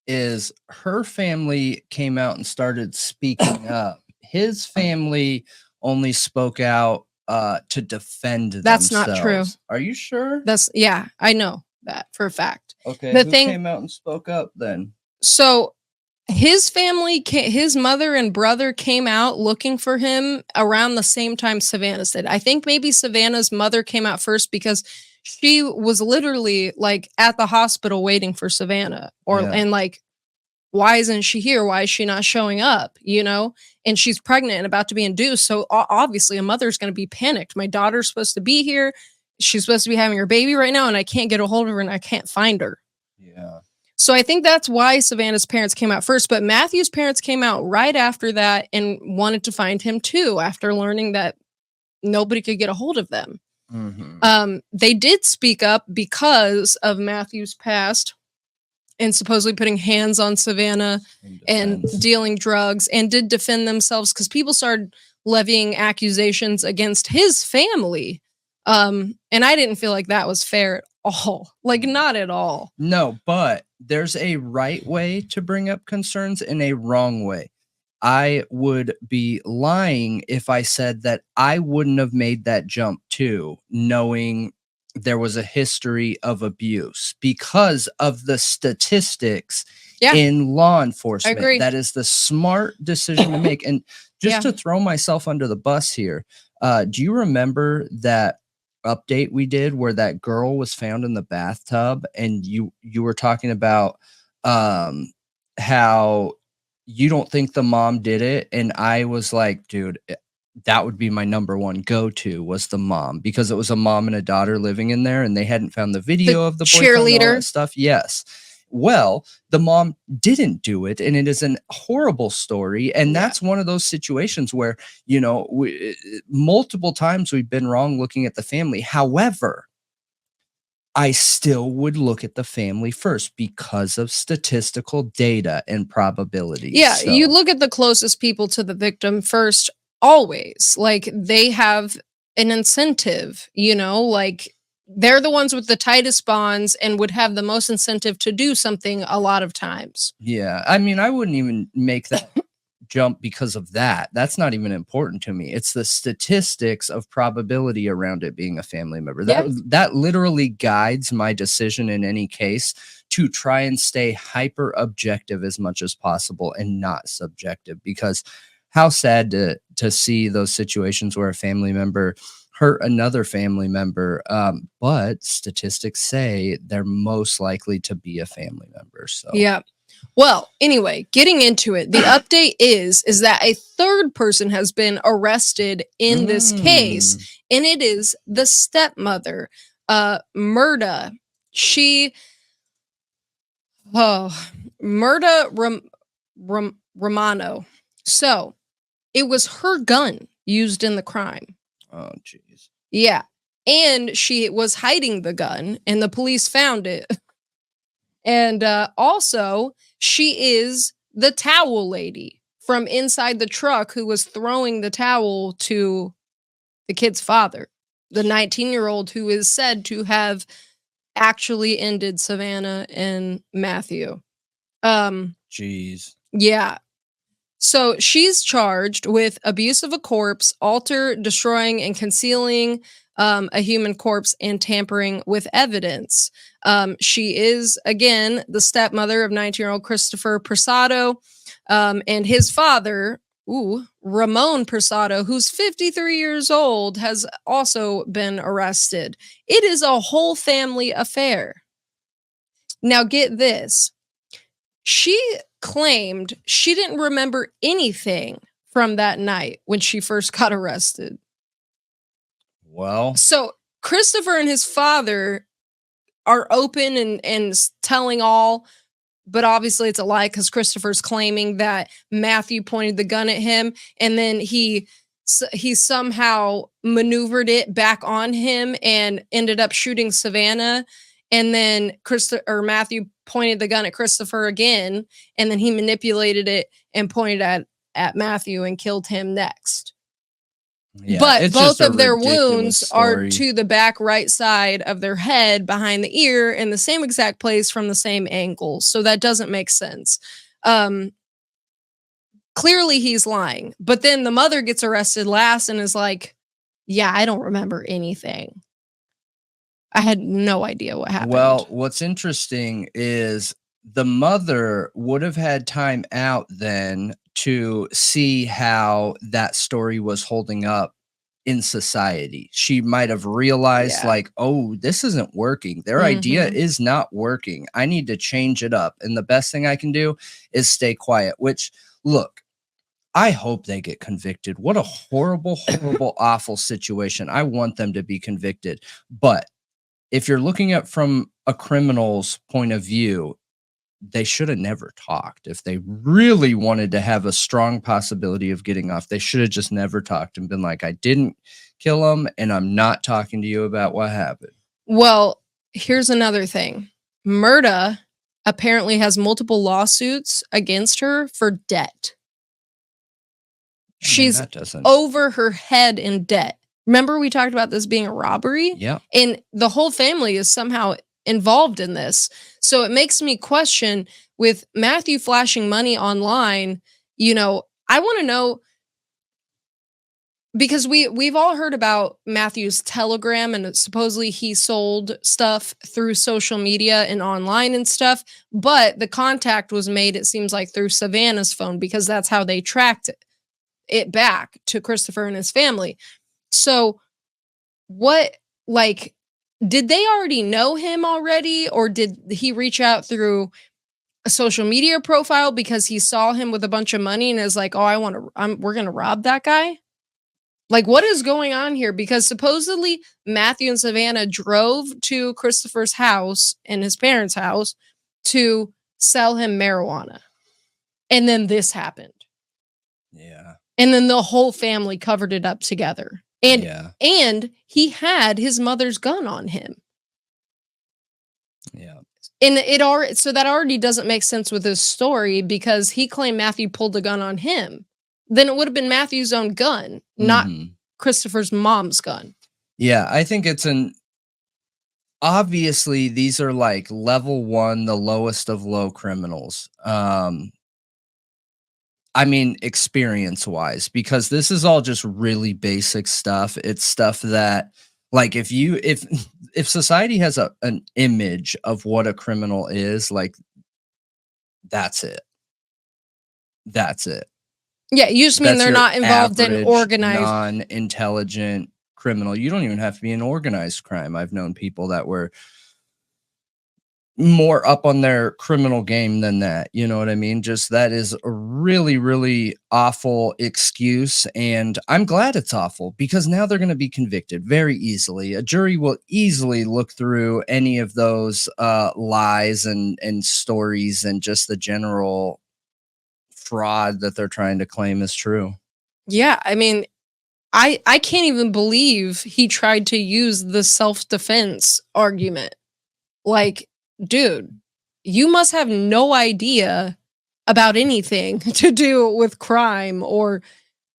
is her family came out and started speaking up. His family only spoke out to defend themselves. That's not true. Are you sure? Yeah, I know that for a fact. Okay, who came out and spoke up then? So his family, his mother and brother came out looking for him around the same time Savannah did. I think maybe Savannah's mother came out first because she was literally like at the hospital waiting for Savannah, and like why isn't she here? Why is she not showing up? You know, and she's pregnant and about to be induced. So obviously a mother's going to be panicked. My daughter's supposed to be here. She's supposed to be having her baby right now, and I can't get a hold of her and I can't find her. Yeah. So I think that's why Savannah's parents came out first, but Matthew's parents came out right after that and wanted to find him too, after learning that nobody could get a hold of them. They did speak up because of Matthew's past and supposedly putting hands on Savannah and dealing drugs, and did defend themselves because people started levying accusations against his family. And I didn't feel like that was fair at all. Like, not at all. No, but there's a right way to bring up concerns and a wrong way. I would be lying if I said that I wouldn't have made that jump too, knowing there was a history of abuse because of the statistics in law enforcement. I agree. That is the smart decision to make. And just to throw myself under the bus here, do you remember that update we did where that girl was found in the bathtub, and you were talking about how you don't think the mom did it, and I was like, dude, that would be my number one go-to, was the mom, because it was a mom and a daughter living in there, and they hadn't found the video of the cheerleader stuff. Yes. Well, the mom didn't do it, and it is a horrible story. And that's one of those situations where, you know, multiple times we've been wrong looking at the family. However, I still would look at the family first because of statistical data and probability. Yeah, so you look at the closest people to the victim first, always. Like, they have an incentive, you know, like, they're the ones with the tightest bonds and would have the most incentive to do something a lot of times. Yeah. I mean, I wouldn't even make that jump because of that. That's not even important to me. It's the statistics of probability around it being a family member. That literally guides my decision in any case, to try and stay hyper objective as much as possible and not subjective, because how sad to see those situations where a family member hurt another family member, but statistics say they're most likely to be a family member. So yeah. Well, anyway, getting into it, the update is that a third person has been arrested in this case, and it is the stepmother, Murda. Murda Romano. So it was her gun used in the crime. Oh, jeez. Yeah. And she was hiding the gun, and the police found it. And also, she is the towel lady from inside the truck who was throwing the towel to the kid's father, the 19-year-old who is said to have actually ended Savannah and Matthew. Jeez. Yeah. So she's charged with abuse of a corpse, alter, destroying, and concealing a human corpse, and tampering with evidence. She is, again, the stepmother of 19-year-old Christopher Prasado, and his father, Ramon Prasado, who's 53 years old, has also been arrested. It is a whole family affair. Now get this. She claimed she didn't remember anything from that night when she first got arrested. Well, so Christopher and his father are open and telling all, but obviously it's a lie, because Christopher's claiming that Matthew pointed the gun at him, and then he somehow maneuvered it back on him and ended up shooting Savannah. And then Matthew pointed the gun at Christopher again, and then he manipulated it and pointed at Matthew and killed him next. Yeah, but both of their wounds are to the back right side of their head, behind the ear, in the same exact place from the same angle. So that doesn't make sense. Clearly he's lying. But then the mother gets arrested last and is like, yeah, I don't remember anything. I had no idea what happened. Well, what's interesting is the mother would have had time out then to see how that story was holding up in society. She might have realized like, oh, this isn't working. Their idea is not working. I need to change it up. And the best thing I can do is stay quiet, which, look, I hope they get convicted. What a horrible, horrible, awful situation. I want them to be convicted. But if you're looking at from a criminal's point of view, they should have never talked. If they really wanted to have a strong possibility of getting off, they should have just never talked and been like, I didn't kill him and I'm not talking to you about what happened. Well, here's another thing. Murda apparently has multiple lawsuits against her for debt. She's over her head in debt. Remember we talked about this being a robbery? Yeah. And the whole family is somehow involved in this. So it makes me question, with Matthew flashing money online, you know, I want to know, because we've all heard about Matthew's Telegram and supposedly he sold stuff through social media and online and stuff, but the contact was made, it seems like, through Savannah's phone, because that's how they tracked it back to Christopher and his family. So what, like, did they already know him already, or did he reach out through a social media profile because he saw him with a bunch of money and is like, oh, we're going to rob that guy? Like, what is going on here? Because supposedly Matthew and Savannah drove to Christopher's house and his parents' house to sell him marijuana. And then this happened. Yeah. And then the whole family covered it up together. And he had his mother's gun on him. Yeah. And so that already doesn't make sense with his story, because he claimed Matthew pulled the gun on him. Then it would have been Matthew's own gun, not Christopher's mom's gun. Yeah, I think it's obviously these are like level 1, the lowest of low criminals. I mean, experience-wise, because this is all just really basic stuff. It's stuff that, like, if society has an image of what a criminal is, like, that's it. That's it. Yeah, you just mean they're not involved in organized, non-intelligent criminal. You don't even have to be an organized crime. I've known people that were more up on their criminal game than that. You know what I mean? Just that is a really, really awful excuse. And I'm glad it's awful, because now they're going to be convicted very easily. A jury will easily look through any of those lies and stories and just the general fraud that they're trying to claim is true. Yeah, I mean, I can't even believe he tried to use the self-defense argument. Like, dude, you must have no idea about anything to do with crime or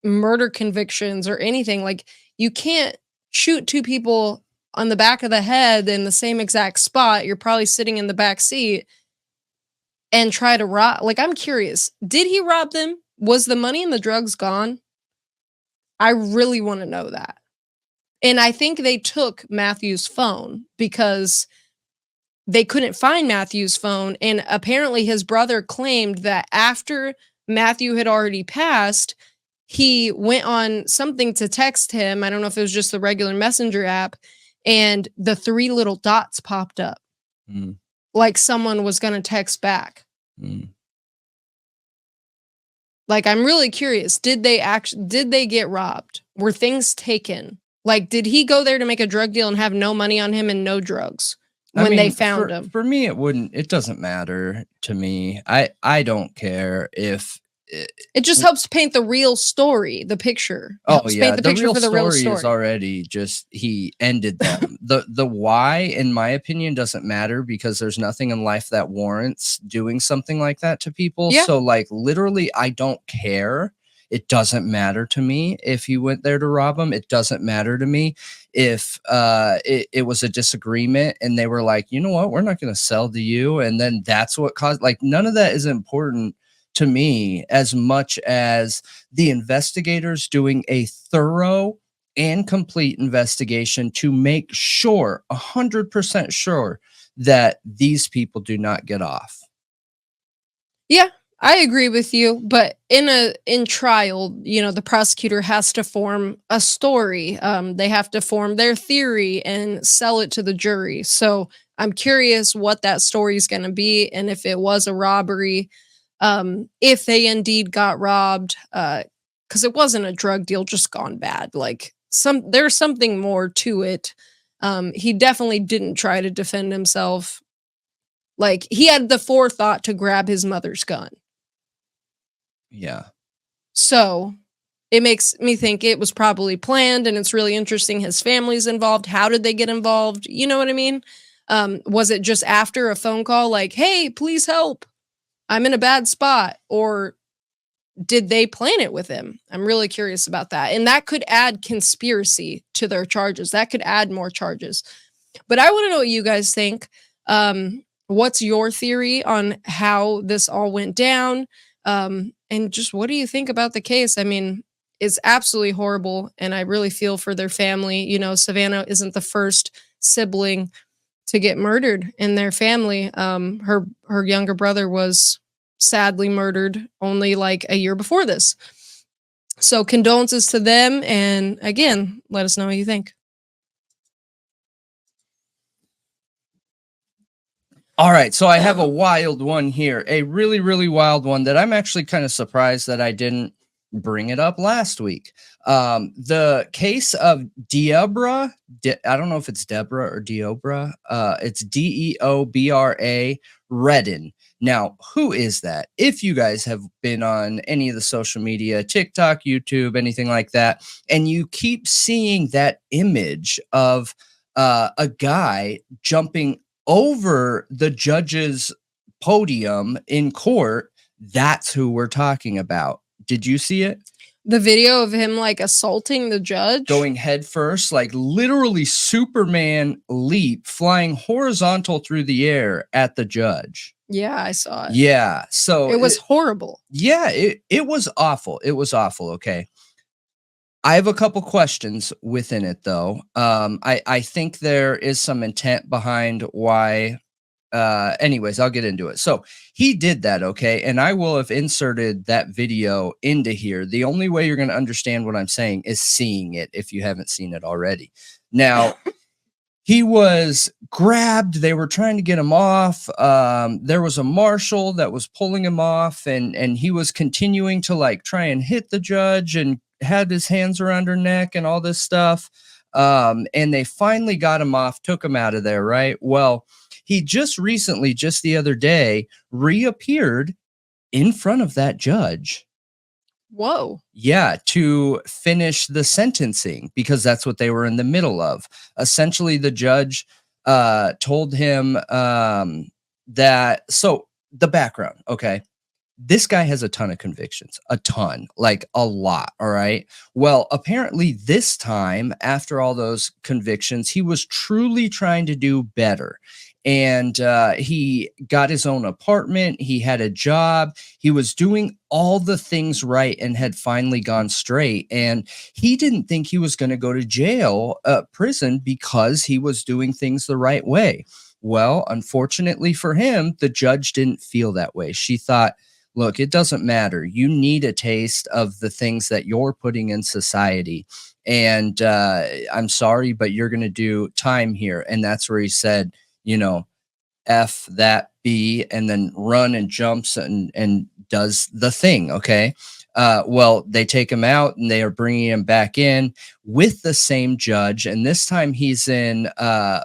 murder convictions or anything. Like, you can't shoot 2 people on the back of the head in the same exact spot. You're probably sitting in the back seat and try to rob. Like, I'm curious, did he rob them? Was the money and the drugs gone? I really want to know that. And I think they took Matthew's phone because they couldn't find Matthew's phone. And apparently his brother claimed that after Matthew had already passed, he went on something to text him. I don't know if it was just the regular messenger app, and the 3 little dots popped up. Like someone was going to text back. Like, I'm really curious. Did they get robbed? Were things taken? Like, did he go there to make a drug deal and have no money on him and no drugs when they found him? For me, it doesn't matter to me. I don't care if it just helps paint the real story, the picture. Paint the picture for the real story is already just, he ended them. The why, in my opinion, doesn't matter, because there's nothing in life that warrants doing something like that to people. So, like, literally, I don't care. It doesn't matter to me if he went there to rob him. It doesn't matter to me if it was a disagreement and they were like, you know what, we're not going to sell to you. And then that's what caused, like, none of that is important to me as much as the investigators doing a thorough and complete investigation to make sure, 100% sure, that these people do not get off. Yeah, I agree with you, but in trial, you know, the prosecutor has to form a story. They have to form their theory and sell it to the jury. So I'm curious what that story is going to be, and if it was a robbery, if they indeed got robbed, because it wasn't a drug deal just gone bad. Like there's something more to it. He definitely didn't try to defend himself. Like he had the forethought to grab his mother's gun. Yeah. So it makes me think it was probably planned, and it's really interesting his family's involved. How did they get involved? You know what I mean? Was it just after a phone call like, hey, please help, I'm in a bad spot? Or did they plan it with him? I'm really curious about that. And that could add conspiracy to their charges. That could add more charges. But I want to know what you guys think. What's your theory on how this all went down? And just what do you think about the case? I mean, it's absolutely horrible, and I really feel for their family. You know, Savannah isn't the first sibling to get murdered in their family. Her younger brother was sadly murdered only like a year before this. So condolences to them, and again, let us know what you think. All right, so I have a wild one here, a really, really wild one that I'm actually kind of surprised that I didn't bring it up last week. The case of Deobra, I don't know if it's Deborah or Deobra. It's Deobra Redden. Now, who is that? If you guys have been on any of the social media, TikTok, YouTube, anything like that, and you keep seeing that image of a guy jumping over the judge's podium in court, that's who we're talking about. Did you see it? The video of him like assaulting the judge? Going head first, like literally Superman leap, flying horizontal through the air at the judge. Yeah, I saw it. Yeah. So it was horrible. Yeah, it was awful. It was awful. Okay. I have a couple questions within it, though. I think there is some intent behind why. Anyways, I'll get into it. So he did that, okay? And I will have inserted that video into here. The only way you're going to understand what I'm saying is seeing it if you haven't seen it already. Now, he was grabbed. They were trying to get him off. There was a marshal that was pulling him off, and he was continuing to like try and hit the judge and had his hands around her neck and all this stuff. And they finally got him off, took him out of there, right? Well, he just recently, just the other day, reappeared in front of that judge. Whoa. Yeah, to finish the sentencing, because that's what they were in the middle of. Essentially, the judge told him that, so the background, okay? This guy has a ton of convictions, a ton, like a lot. All right. Well, apparently this time, after all those convictions, he was truly trying to do better. And he got his own apartment. He had a job. He was doing all the things right and had finally gone straight. And he didn't think he was going to go to jail, prison, because he was doing things the right way. Well, unfortunately for him, the judge didn't feel that way. She thought, look, it doesn't matter. You need a taste of the things that you're putting in society. And I'm sorry, but you're going to do time here. And that's where he said, you know, F that B, and then run and jumps and does the thing. Okay. Well, they take him out and they are bringing him back in with the same judge. And this time he's in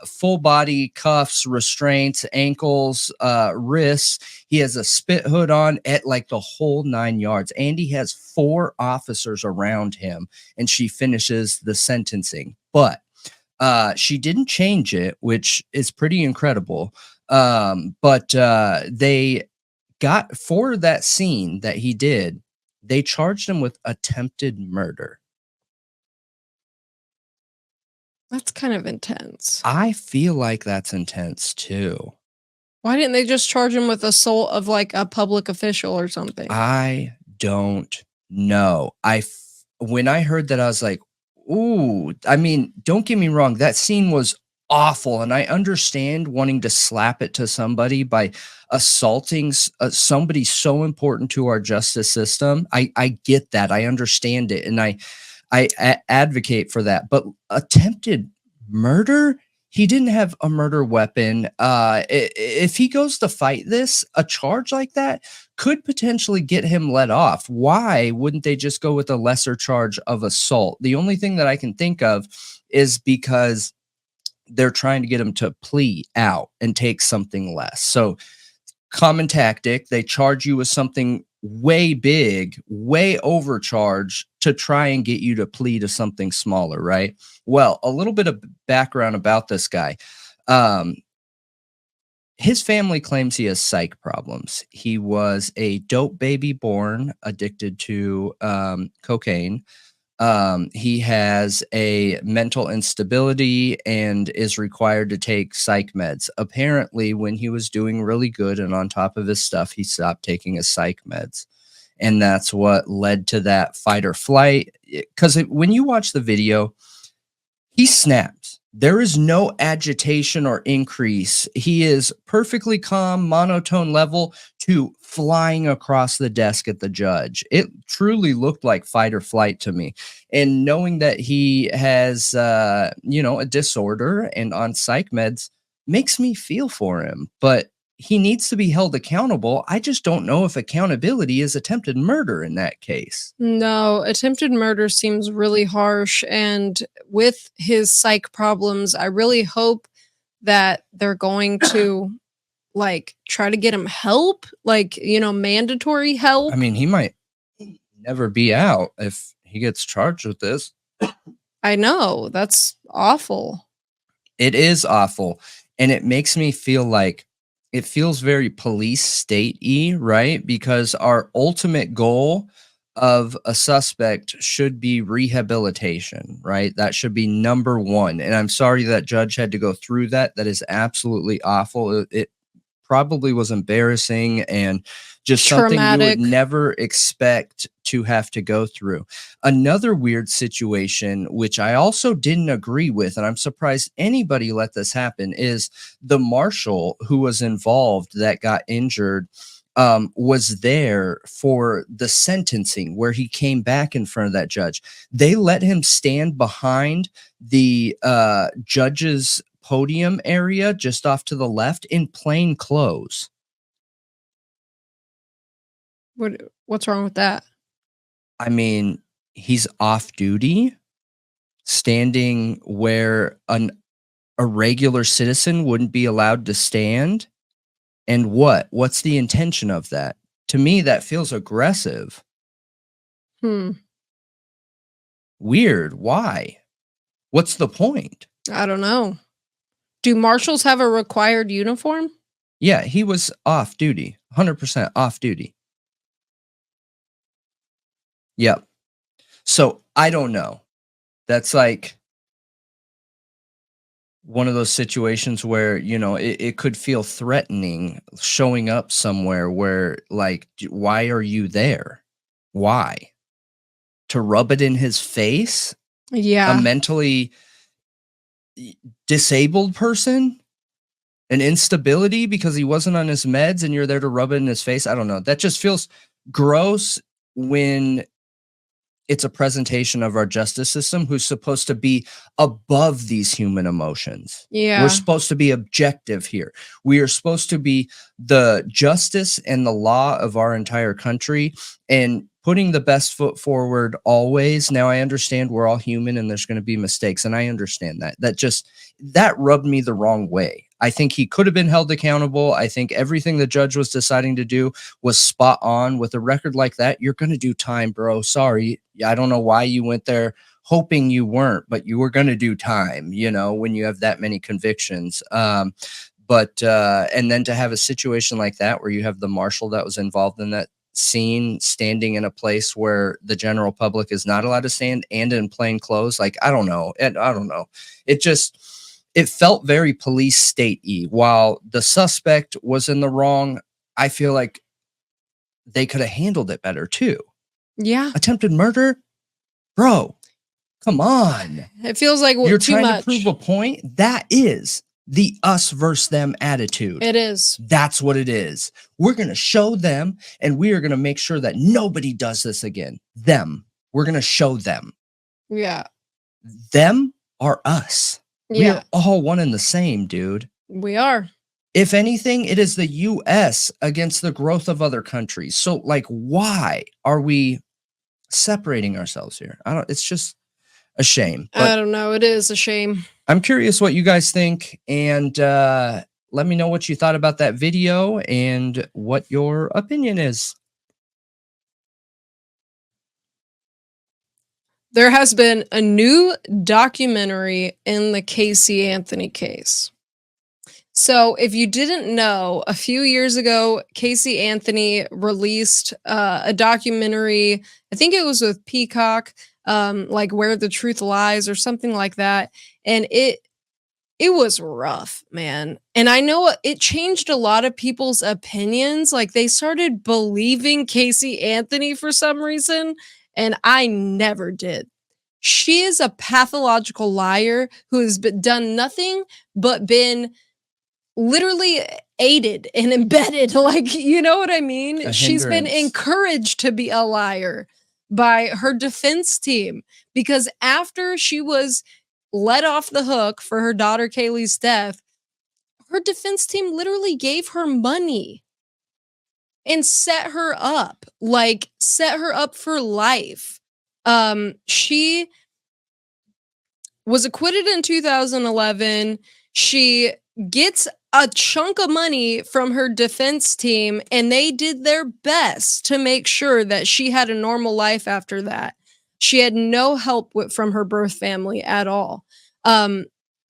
full body cuffs, restraints, ankles, wrists. He has a spit hood on at like the whole 9 yards. And he has 4 officers around him, and she finishes the sentencing. But she didn't change it, which is pretty incredible. But they got, for that scene that he did, they charged him with attempted murder. That's kind of intense. I feel like that's intense too. Why didn't they just charge him with assault of like a public official or something? I don't know. When I heard that, I was like, ooh, I mean, don't get me wrong. That scene was awful. And I understand wanting to slap it to somebody by assaulting somebody so important to our justice system. I get that. I understand it. And I advocate for that. But attempted murder? He didn't have a murder weapon. If he goes to fight this, a charge like that could potentially get him let off. Why wouldn't they just go with a lesser charge of assault? The only thing that I can think of is because they're trying to get him to plea out and take something less. So common tactic, they charge you with something way big, way overcharged to try and get you to plead to something smaller, right? Well, a little bit of background about this guy. His family claims he has psych problems. He was a dope baby born, addicted to cocaine. He has a mental instability and is required to take psych meds. Apparently, when he was doing really good and on top of his stuff, he stopped taking his psych meds. And that's what led to that fight or flight. Because when you watch the video, he snaps. There is no agitation or increase. He is perfectly calm, monotone level to flying across the desk at the judge. It truly looked like fight or flight to me. And knowing that he has, a disorder and on psych meds makes me feel for him. But he needs to be held accountable. I just don't know if accountability is attempted murder in that case. No, attempted murder seems really harsh. And with his psych problems, I really hope that they're going to try to get him help, mandatory help. I mean, he might never be out if he gets charged with this. I know. That's awful. It is awful. And it makes me feel like it feels very police state-y, right? Because our ultimate goal of a suspect should be rehabilitation, right? That should be number one. And I'm sorry that judge had to go through that. That is absolutely awful. It probably was embarrassing and just something you would never expect to have to go through. Another weird situation, which I also didn't agree with, and I'm surprised anybody let this happen, is the marshal who was involved that got injured was there for the sentencing where he came back in front of that judge. They let him stand behind the judge's podium area just off to the left in plain clothes. What's wrong with that? I mean, he's off duty, standing where a regular citizen wouldn't be allowed to stand. And what's the intention of that? To me, that feels aggressive. Weird. Why? What's the point? I don't know. Do marshals have a required uniform? Yeah, he was off duty, 100% off duty. Yep. So I don't know. That's like one of those situations where, it could feel threatening showing up somewhere where, why are you there? Why? To rub it in his face? Yeah. A mentally disabled person? An instability because he wasn't on his meds and you're there to rub it in his face? I don't know. That just feels gross when it's a presentation of our justice system who's supposed to be above these human emotions. Yeah. We're supposed to be objective here. We are supposed to be the justice and the law of our entire country and putting the best foot forward always. Now, I understand we're all human and there's going to be mistakes, and I understand that. That rubbed me the wrong way. I think he could have been held accountable. I think everything the judge was deciding to do was spot on. With a record like that, you're going to do time, bro. Sorry. I don't know why you went there hoping you weren't, but you were going to do time, when you have that many convictions. And then to have a situation like that where you have the marshal that was involved in that scene standing in a place where the general public is not allowed to stand and in plain clothes, I don't know. It felt very police state-y. While the suspect was in the wrong, I feel like they could have handled it better too. Yeah. Attempted murder? Bro, Come on. It feels like You're too trying much. to prove a point? That is the us versus them attitude. It is. That's what it is. We're going to show them, and we are going to make sure that nobody does this again. Them. We're going to show them. Yeah. Them are us. Yeah. We are all one and the same, dude. We are. If anything, it is the US against the growth of other countries. So, like, why are we separating ourselves here? It's just a shame. I don't know. It is a shame. I'm curious what you guys think, and let me know what you thought about that video and what your opinion is. There has been a new documentary in the Casey Anthony case. So if you didn't know, a few years ago, Casey Anthony released a documentary. I think it was with Peacock, like Where the Truth Lies or something like that. And it was rough, man. And I know it changed a lot of people's opinions. Like they started believing Casey Anthony for some reason. And I never did. She is a pathological liar who has done nothing but been literally aided and embedded. Like, you know what I mean? She's been encouraged to be a liar by her defense team, because after she was let off the hook for her daughter Kaylee's death, her defense team literally gave her money and set her up for life. She was acquitted in 2011. She gets a chunk of money from her defense team, and they did their best to make sure that she had a normal life after that. She had no help from her birth family at all.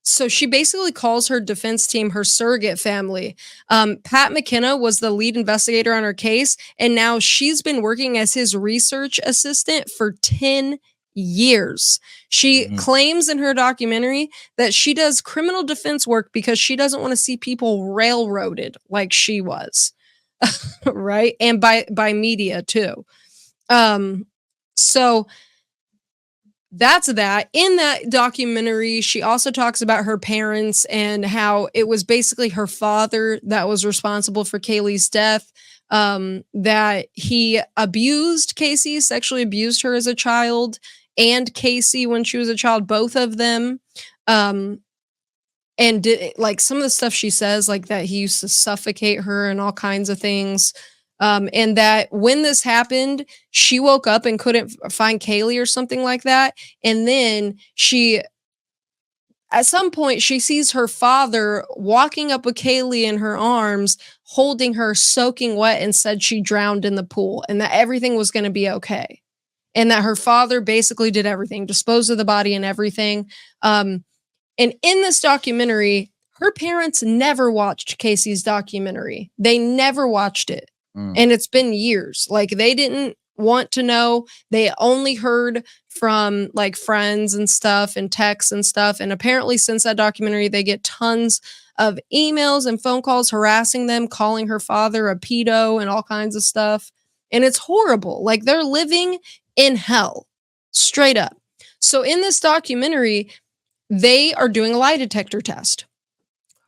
So she basically calls her defense team her surrogate family. Pat McKenna was the lead investigator on her case, and now she's been working as his research assistant for 10 years. She claims in her documentary that she does criminal defense work because she doesn't want to see people railroaded like she was. Right? And by media too. So that's that. In that documentary, she also talks about her parents and how it was basically her father that was responsible for Kaylee's death, that he abused Casey, sexually abused her as a child, and Casey when she was a child, both of them. And like some of the stuff she says, like that he used to suffocate her and all kinds of things. And that when this happened, she woke up and couldn't find Kaylee or something like that. And then at some point, she sees her father walking up with Kaylee in her arms, holding her soaking wet, and said she drowned in the pool and that everything was going to be okay. And that her father basically did everything, disposed of the body and everything. And in this documentary, her parents never watched Casey's documentary. They never watched it. And it's been years. Like they didn't want to know. They only heard from like friends and stuff and texts and stuff. And apparently since that documentary, they get tons of emails and phone calls harassing them, calling her father a pedo and all kinds of stuff. And it's horrible. Like they're living in hell, straight up. So in this documentary, they are doing a lie detector test.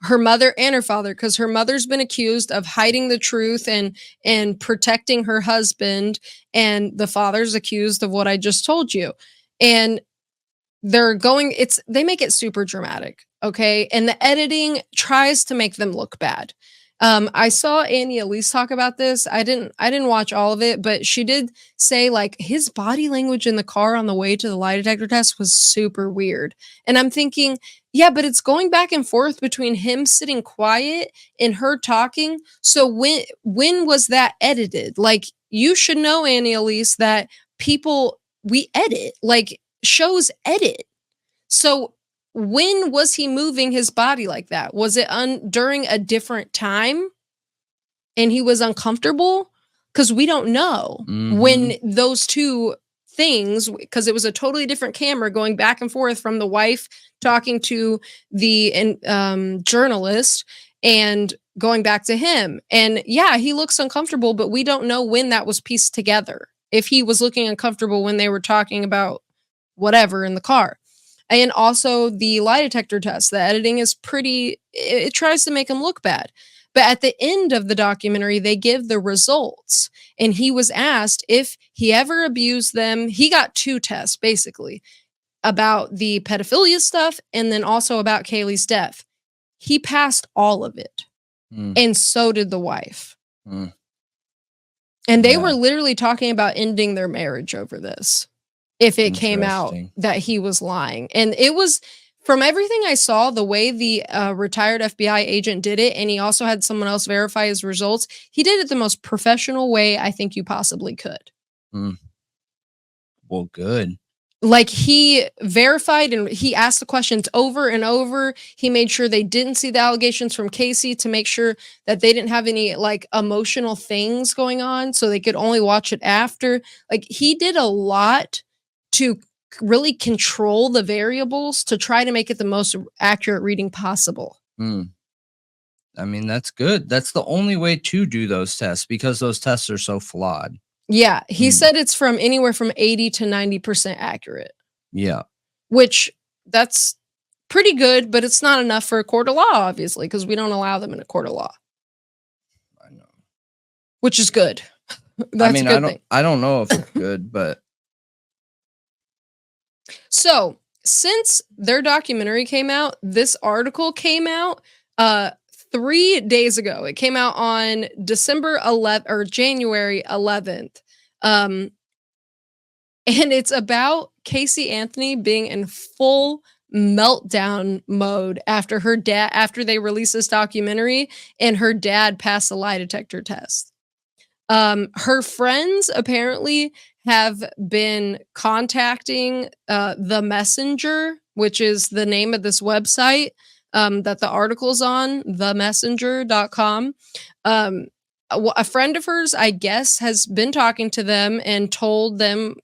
Her mother and her father, because her mother's been accused of hiding the truth and protecting her husband, and the father's accused of what I just told you. And they make it super dramatic, okay? And the editing tries to make them look bad. I saw Annie Elise talk about this. I didn't watch all of it, but she did say like his body language in the car on the way to the lie detector test was super weird. And I'm thinking, yeah, but it's going back and forth between him sitting quiet and her talking. So when was that edited? Like you should know, Annie Elise, that we edit, like shows edit. So when was he moving his body like that? Was it during a different time and he was uncomfortable? Because we don't know when those two things, because it was a totally different camera going back and forth from the wife talking to the journalist and going back to him. And yeah, he looks uncomfortable, but we don't know when that was pieced together. If he was looking uncomfortable when they were talking about whatever in the car. And also the lie detector test. The editing is pretty, it tries to make him look bad. But at the end of the documentary, they give the results. And he was asked if he ever abused them. He got 2 tests, basically, about the pedophilia stuff and then also about Kaylee's death. He passed all of it. And so did the wife. And they were literally talking about ending their marriage over this if it came out that he was lying. And it was, from everything I saw, the way the retired FBI agent did it, and he also had someone else verify his results, he did it the most professional way I think you possibly could. Well, good. Like, he verified and he asked the questions over and over. He made sure they didn't see the allegations from Casey to make sure that they didn't have any like emotional things going on so they could only watch it after. Like, he did a lot to really control the variables to try to make it the most accurate reading possible. I mean, that's good. That's the only way to do those tests because those tests are so flawed. Yeah, he said it's from anywhere from 80 to 90% accurate. Yeah. Which, that's pretty good, but it's not enough for a court of law, obviously, because we don't allow them in a court of law. I know. Which is good. That's a good thing. I don't know if it's good, but... So, since their documentary came out, this article came out 3 days ago. It came out on December 11th or January 11th. And it's about Casey Anthony being in full meltdown mode after they released this documentary and her dad passed the lie detector test. Her friends apparently have been contacting the Messenger, which is the name of this website that the article's on, themessenger.com. A friend of hers, I guess, has been talking to them and told them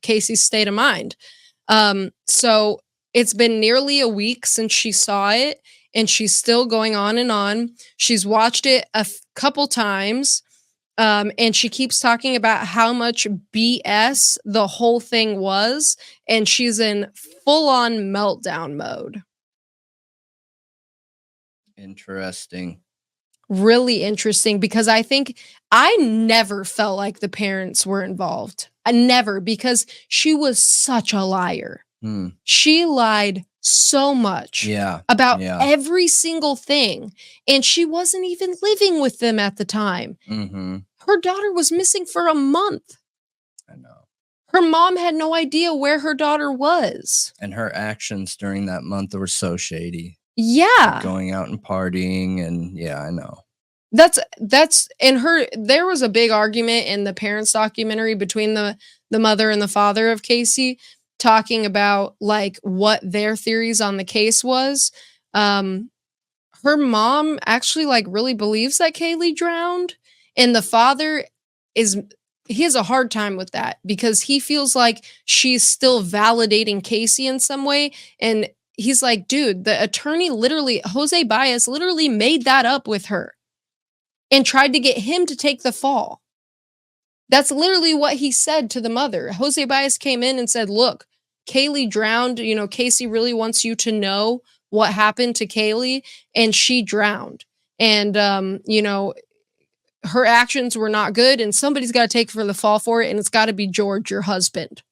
Casey's state of mind. So it's been nearly a week since she saw it, and she's still going on and on. She's watched it a couple times, and she keeps talking about how much BS the whole thing was, and she's in full-on meltdown mode. Interesting. Really interesting, because I think I never felt like the parents were involved. I never, because she was such a liar. She lied so much about every single thing. And she wasn't even living with them at the time. Her daughter was missing for a month. I know. Her mom had no idea where her daughter was. And her actions during that month were so shady. Yeah. Like going out and partying, and I know. That's in her. There was a big argument in the parents documentary between the mother and the father of Casey, talking about like what their theories on the case was. Her mom actually like really believes that Kaylee drowned, and the father he has a hard time with that because he feels like she's still validating Casey in some way. And he's like, dude, the attorney Jose Baez literally made that up with her and tried to get him to take the fall. That's literally what he said to the mother. Jose Baez came in and said, look, Kaylee drowned. You know, Casey really wants you to know what happened to Kaylee, and she drowned. And, you know, her actions were not good, and somebody's got to take for the fall for it, and it's got to be George, your husband.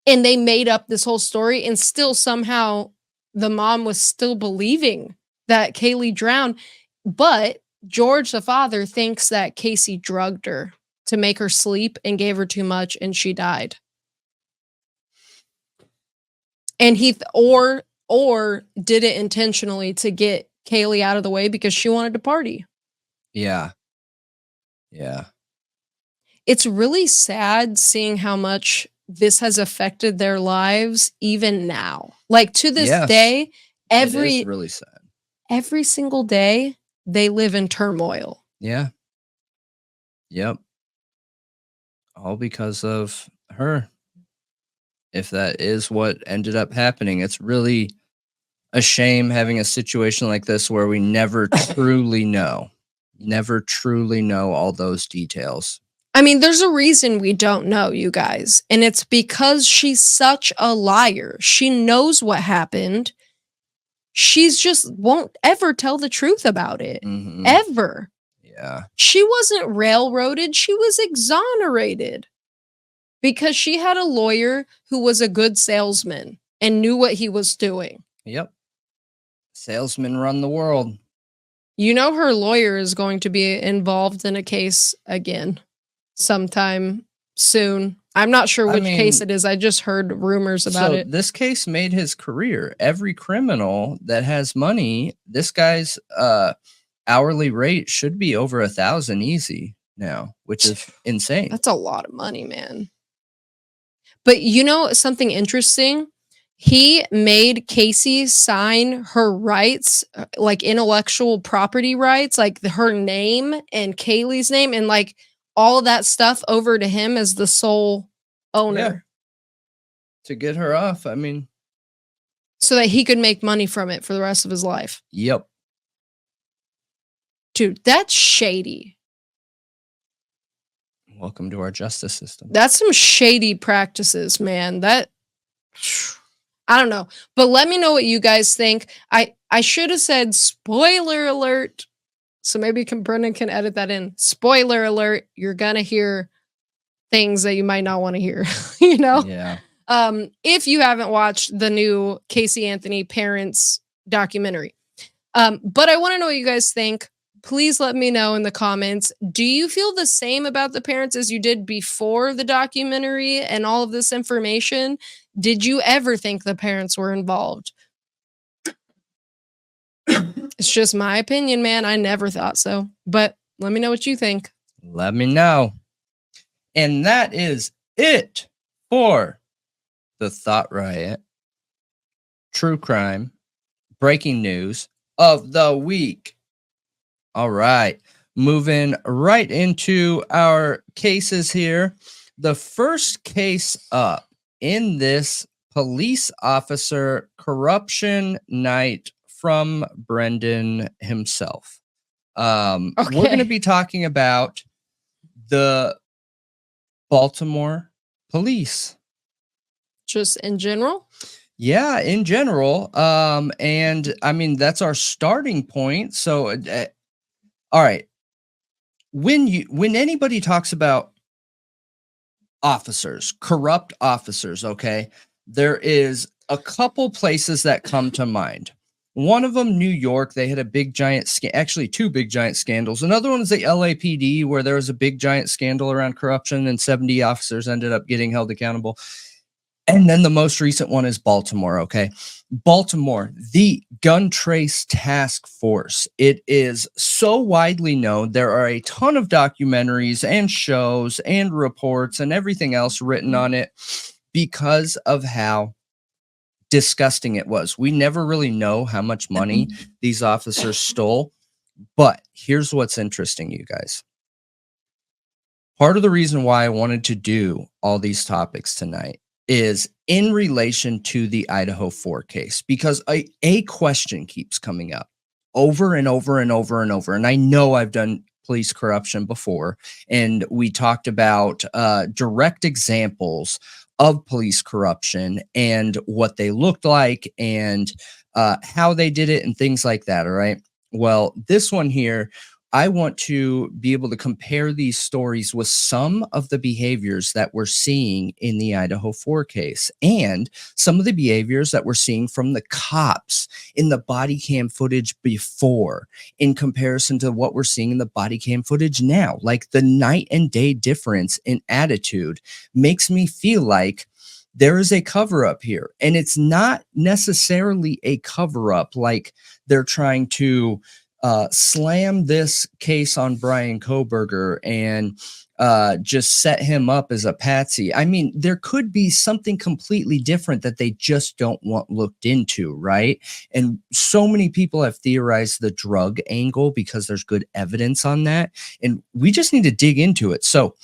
And they made up this whole story, and still somehow the mom was still believing that Kaylee drowned. But George, the father, thinks that Casey drugged her to make her sleep and gave her too much, and she died. And he or did it intentionally to get Kaylee out of the way because she wanted to party. Yeah. It's really sad seeing how much this has affected their lives even now. Like to this day, it is really sad. Every single day they live in turmoil. Yeah. Yep. All because of her. If that is what ended up happening, it's really a shame having a situation like this where we never truly know all those details. I mean, there's a reason we don't know, you guys. And it's because she's such a liar. She knows what happened. She's just won't ever tell the truth about it. Ever. Yeah. She wasn't railroaded. She was exonerated because she had a lawyer who was a good salesman and knew what he was doing. Yep. Salesmen run the world. You know, her lawyer is going to be involved in a case again sometime soon. I'm not sure which case it is. I just heard rumors about it. This case made his career. Every criminal that has money, this guy's hourly rate should be over 1,000 easy now, which is insane. That's a lot of money, man. But you know something interesting? He made Casey sign her rights, like intellectual property rights, like her name and Kaylee's name, and like all of that stuff over to him as the sole owner. Yeah. To get her off, I mean. So that he could make money from it for the rest of his life. Yep. Dude, that's shady. Welcome to our justice system. That's some shady practices, man. That, I don't know. But let me know what you guys think. I should have said spoiler alert. So maybe Brennan can edit that in. Spoiler alert. You're going to hear things that you might not want to hear, you know? Yeah. If you haven't watched the new Casey Anthony Parents documentary. But I want to know what you guys think. Please let me know in the comments. Do you feel the same about the parents as you did before the documentary and all of this information? Did you ever think the parents were involved? It's just my opinion, man. I never thought so. But let me know what you think. Let me know. And that is it for the Thought Riot True Crime Breaking News of the Week. All right. Moving right into our cases here. The first case up in this police officer corruption night from Brendan himself. We're going to be talking about the Baltimore police. Just in general? Yeah, in general. And I mean, that's our starting point. So, all right. When anybody talks about officers, corrupt officers, okay, there is a couple places that come to mind. One of them, New York, they had a big giant, actually two big giant scandals. Another one is the LAPD, where there was a big giant scandal around corruption and 70 officers ended up getting held accountable. And then the most recent one is Baltimore, okay? Baltimore, the Gun Trace Task Force. It is so widely known. There are a ton of documentaries and shows and reports and everything else written on it because of how disgusting it was. We never really know how much money these officers stole, but here's what's interesting, you guys. Part of the reason why I wanted to do all these topics tonight is in relation to the Idaho 4 case, because a question keeps coming up over and over and over and over. And I know I've done police corruption before, and we talked about direct examples of police corruption and what they looked like and how they did it and things like that. All right. Well, this one here, I want to be able to compare these stories with some of the behaviors that we're seeing in the Idaho 4 case and some of the behaviors that we're seeing from the cops in the body cam footage before in comparison to what we're seeing in the body cam footage now. Like the night and day difference in attitude makes me feel like there is a cover up here, and it's not necessarily a cover up like they're trying to slam this case on Bryan Kohberger and just set him up as a patsy. I mean, there could be something completely different that they just don't want looked into, right? And so many people have theorized the drug angle because there's good evidence on that, and we just need to dig into it. So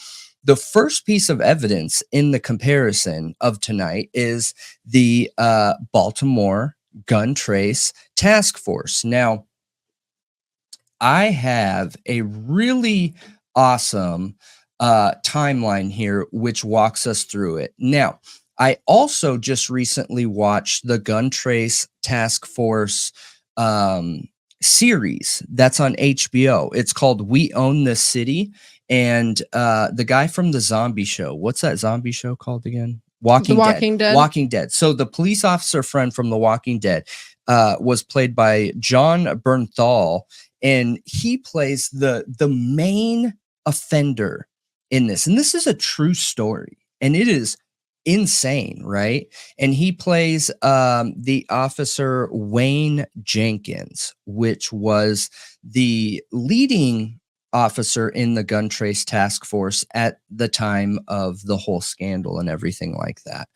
the first piece of evidence in the comparison of tonight is the Baltimore Gun Trace Task Force. Now, I have a really awesome timeline here, which walks us through it. Now, I also just recently watched the Gun Trace Task Force series that's on HBO. It's called We Own This City. And the guy from the zombie show, what's that zombie show called again? The Walking Dead. Walking Dead. So the police officer friend from The Walking Dead was played by John Bernthal, and he plays the main offender in this. And this is a true story, and it is insane, right? And he plays the officer Wayne Jenkins, which was the leading officer in the Gun Trace Task Force at the time of the whole scandal and everything like that.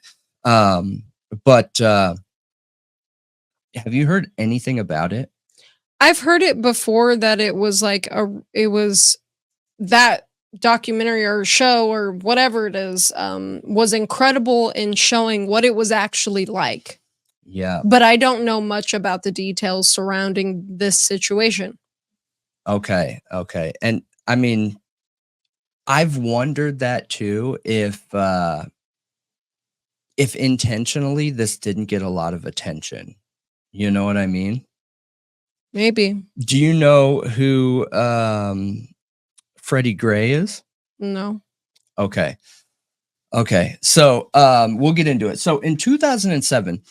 But have you heard anything about it? I've heard it before, that it was like it was that documentary or show or whatever it is, was incredible in showing what it was actually like. Yeah. But I don't know much about the details surrounding this situation. Okay. And I mean, I've wondered that too, if intentionally this didn't get a lot of attention. You know what I mean? Maybe. Do you know who Freddie Gray is? No. Okay. So we'll get into it. So in 2007,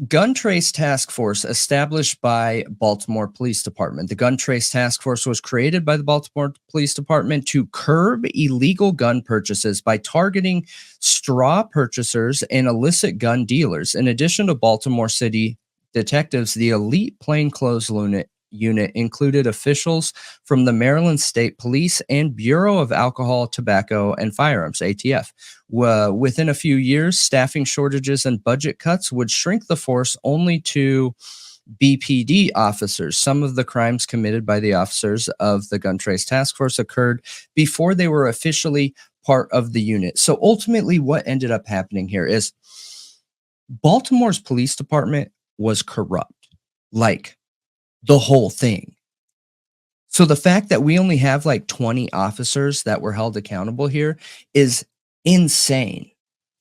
Gun Trace Task Force established by Baltimore Police Department. The Gun Trace Task Force was created by the Baltimore Police Department to curb illegal gun purchases by targeting straw purchasers and illicit gun dealers. In addition to Baltimore City detectives, the elite plainclothes unit included officials from the Maryland State Police and Bureau of Alcohol, Tobacco, and Firearms, ATF. Within a few years, staffing shortages and budget cuts would shrink the force only to BPD officers. Some of the crimes committed by the officers of the Gun Trace Task Force occurred before they were officially part of the unit. So ultimately, what ended up happening here is Baltimore's police department was corrupt. Like, the whole thing. So the fact that we only have like 20 officers that were held accountable here is insane.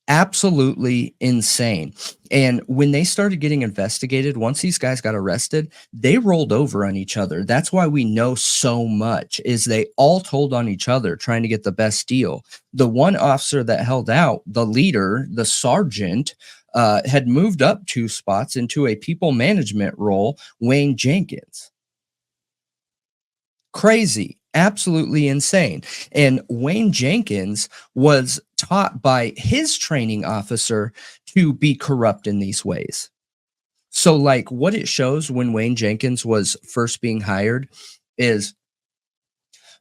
Absolutely insane. And when they started getting investigated, once these guys got arrested, they rolled over on each other. That's why we know so much, is they all told on each other trying to get the best deal. The one officer that held out, the leader, the sergeant, had moved up 2 spots into a people management role, Wayne Jenkins. Crazy, absolutely insane. And Wayne Jenkins was taught by his training officer to be corrupt in these ways. So like what it shows when Wayne Jenkins was first being hired is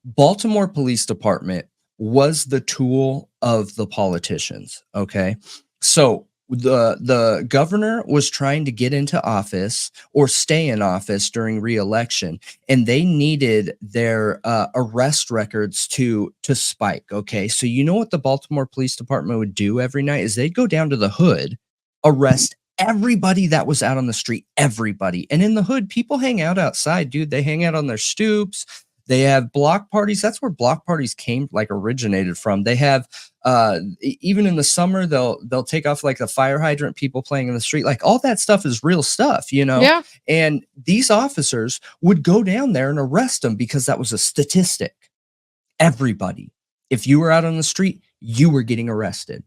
Baltimore Police Department was the tool of the politicians. Okay. So the governor was trying to get into office or stay in office during re-election, and they needed their arrest records to spike. Okay, so you know what the Baltimore Police Department would do every night is they'd go down to the hood, arrest everybody that was out on the street, everybody. And in the hood, people hang out outside, dude. They hang out on their stoops. They have block parties. That's where block parties originated from. They have even in the summer, they'll take off like the fire hydrant, people playing in the street. Like all that stuff is real stuff, you know? Yeah. And these officers would go down there and arrest them because that was a statistic. Everybody. If you were out on the street, you were getting arrested.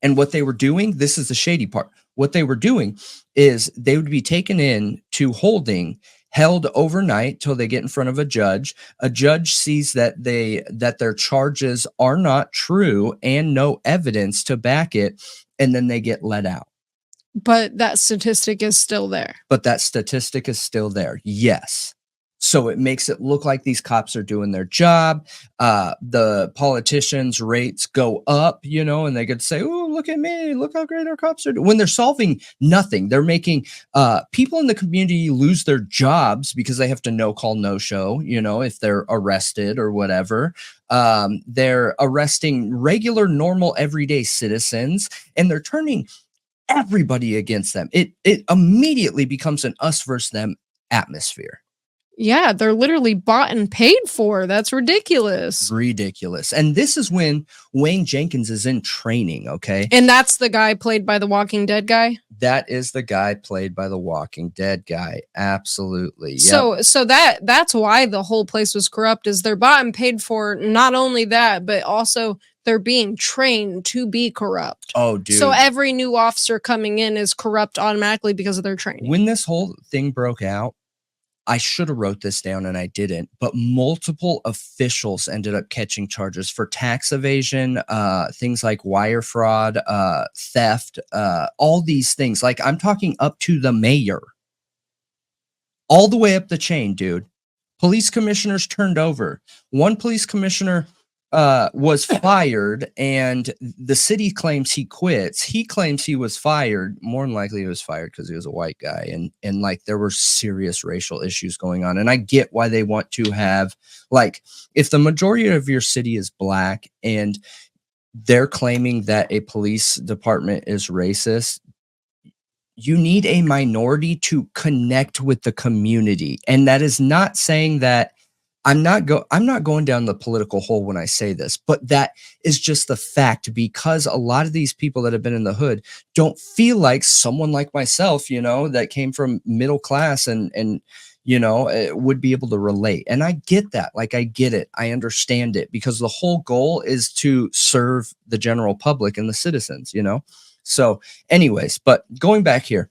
And what they were doing, this is the shady part. What they were doing is they would be taken in to holding, held overnight till they get in front of a judge. A judge sees that their charges are not true and no evidence to back it, and then they get let out. But that statistic is still there. Yes. So it makes it look like these cops are doing their job. The politicians' rates go up, you know, and they could say, oh, look at me. Look how great our cops are doing. When they're solving nothing, they're making people in the community lose their jobs because they have to no call, no show, you know, if they're arrested or whatever. They're arresting regular, normal, everyday citizens, and they're turning everybody against them. It immediately becomes an us versus them atmosphere. Yeah, they're literally bought and paid for. That's ridiculous. Ridiculous. And this is when Wayne Jenkins is in training, okay? And that's the guy played by the Walking Dead guy? That is the guy played by the Walking Dead guy. Absolutely. So that's why the whole place was corrupt, is they're bought and paid for. Not only that, but also they're being trained to be corrupt. Oh, dude. So every new officer coming in is corrupt automatically because of their training. When this whole thing broke out, I should have wrote this down and I didn't, but multiple officials ended up catching charges for tax evasion, things like wire fraud, theft, all these things. Like, I'm talking up to the mayor, all the way up the chain, dude. Police commissioners turned over. One police commissioner was fired, and the city claims he quits. He claims he was fired. More than likely he was fired because he was a white guy, and like, there were serious racial issues going on. And I get why they want to have, like, if the majority of your city is black and they're claiming that a police department is racist, you need a minority to connect with the community. And that is not saying that I'm not going down the political hole when I say this, but that is just the fact, because a lot of these people that have been in the hood don't feel like someone like myself, you know, that came from middle class and you know, would be able to relate. And I get that. Like, I get it. I understand it, because the whole goal is to serve the general public and the citizens, you know? So anyways, but going back here.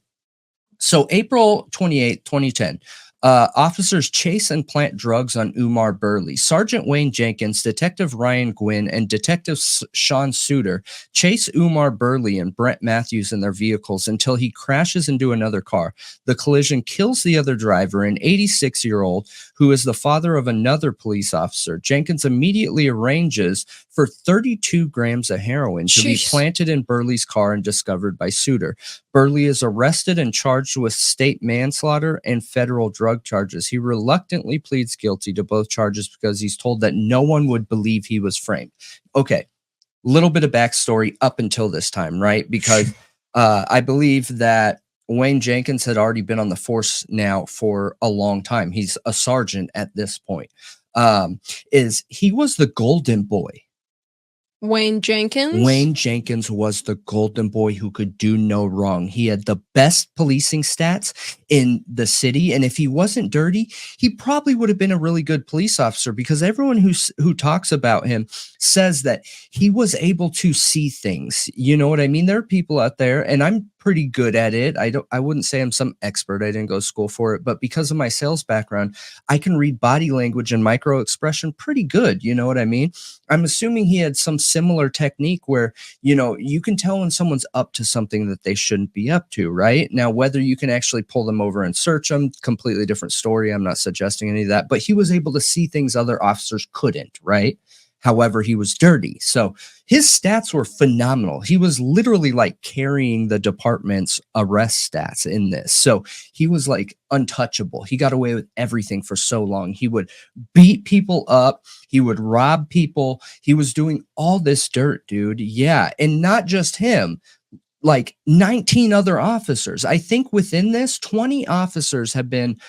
So April 28, 2010, officers chase and plant drugs on Umar Burley. Sergeant Wayne Jenkins, Detective Ryan Gwynn, and Detective Sean Suter chase Umar Burley and Brent Matthews in their vehicles until he crashes into another car. The collision kills the other driver, an 86-year-old who is the father of another police officer. Jenkins immediately arranges for 32 grams of heroin to be planted in Burley's car and discovered by Suter. Burley is arrested and charged with state manslaughter and federal drug charges. He reluctantly pleads guilty to both charges because he's told that no one would believe he was framed. Okay, little bit of backstory up until this time, right? Because I believe that Wayne Jenkins had already been on the force now for a long time. He's a sergeant at this point. He was the golden boy. Wayne Jenkins? Wayne Jenkins was the golden boy who could do no wrong. He had the best policing stats in the city, and if he wasn't dirty, he probably would have been a really good police officer, because everyone who talks about him says that he was able to see things. You know what I mean? There are people out there, and I'm pretty good at it. I wouldn't say I'm some expert. I didn't go to school for it, but because of my sales background, I can read body language and micro expression pretty good. You know what I mean? I'm assuming he had some similar technique where, you know, you can tell when someone's up to something that they shouldn't be up to, right? Now, whether you can actually pull them over and search them, completely different story. I'm not suggesting any of that, but he was able to see things other officers couldn't, right? However, he was dirty. So his stats were phenomenal. He was literally like carrying the department's arrest stats in this. So he was like untouchable. He got away with everything for so long. He would beat people up. He would rob people. He was doing all this dirt, dude. Yeah. And not just him, like 19 other officers. I think within this, 20 officers have been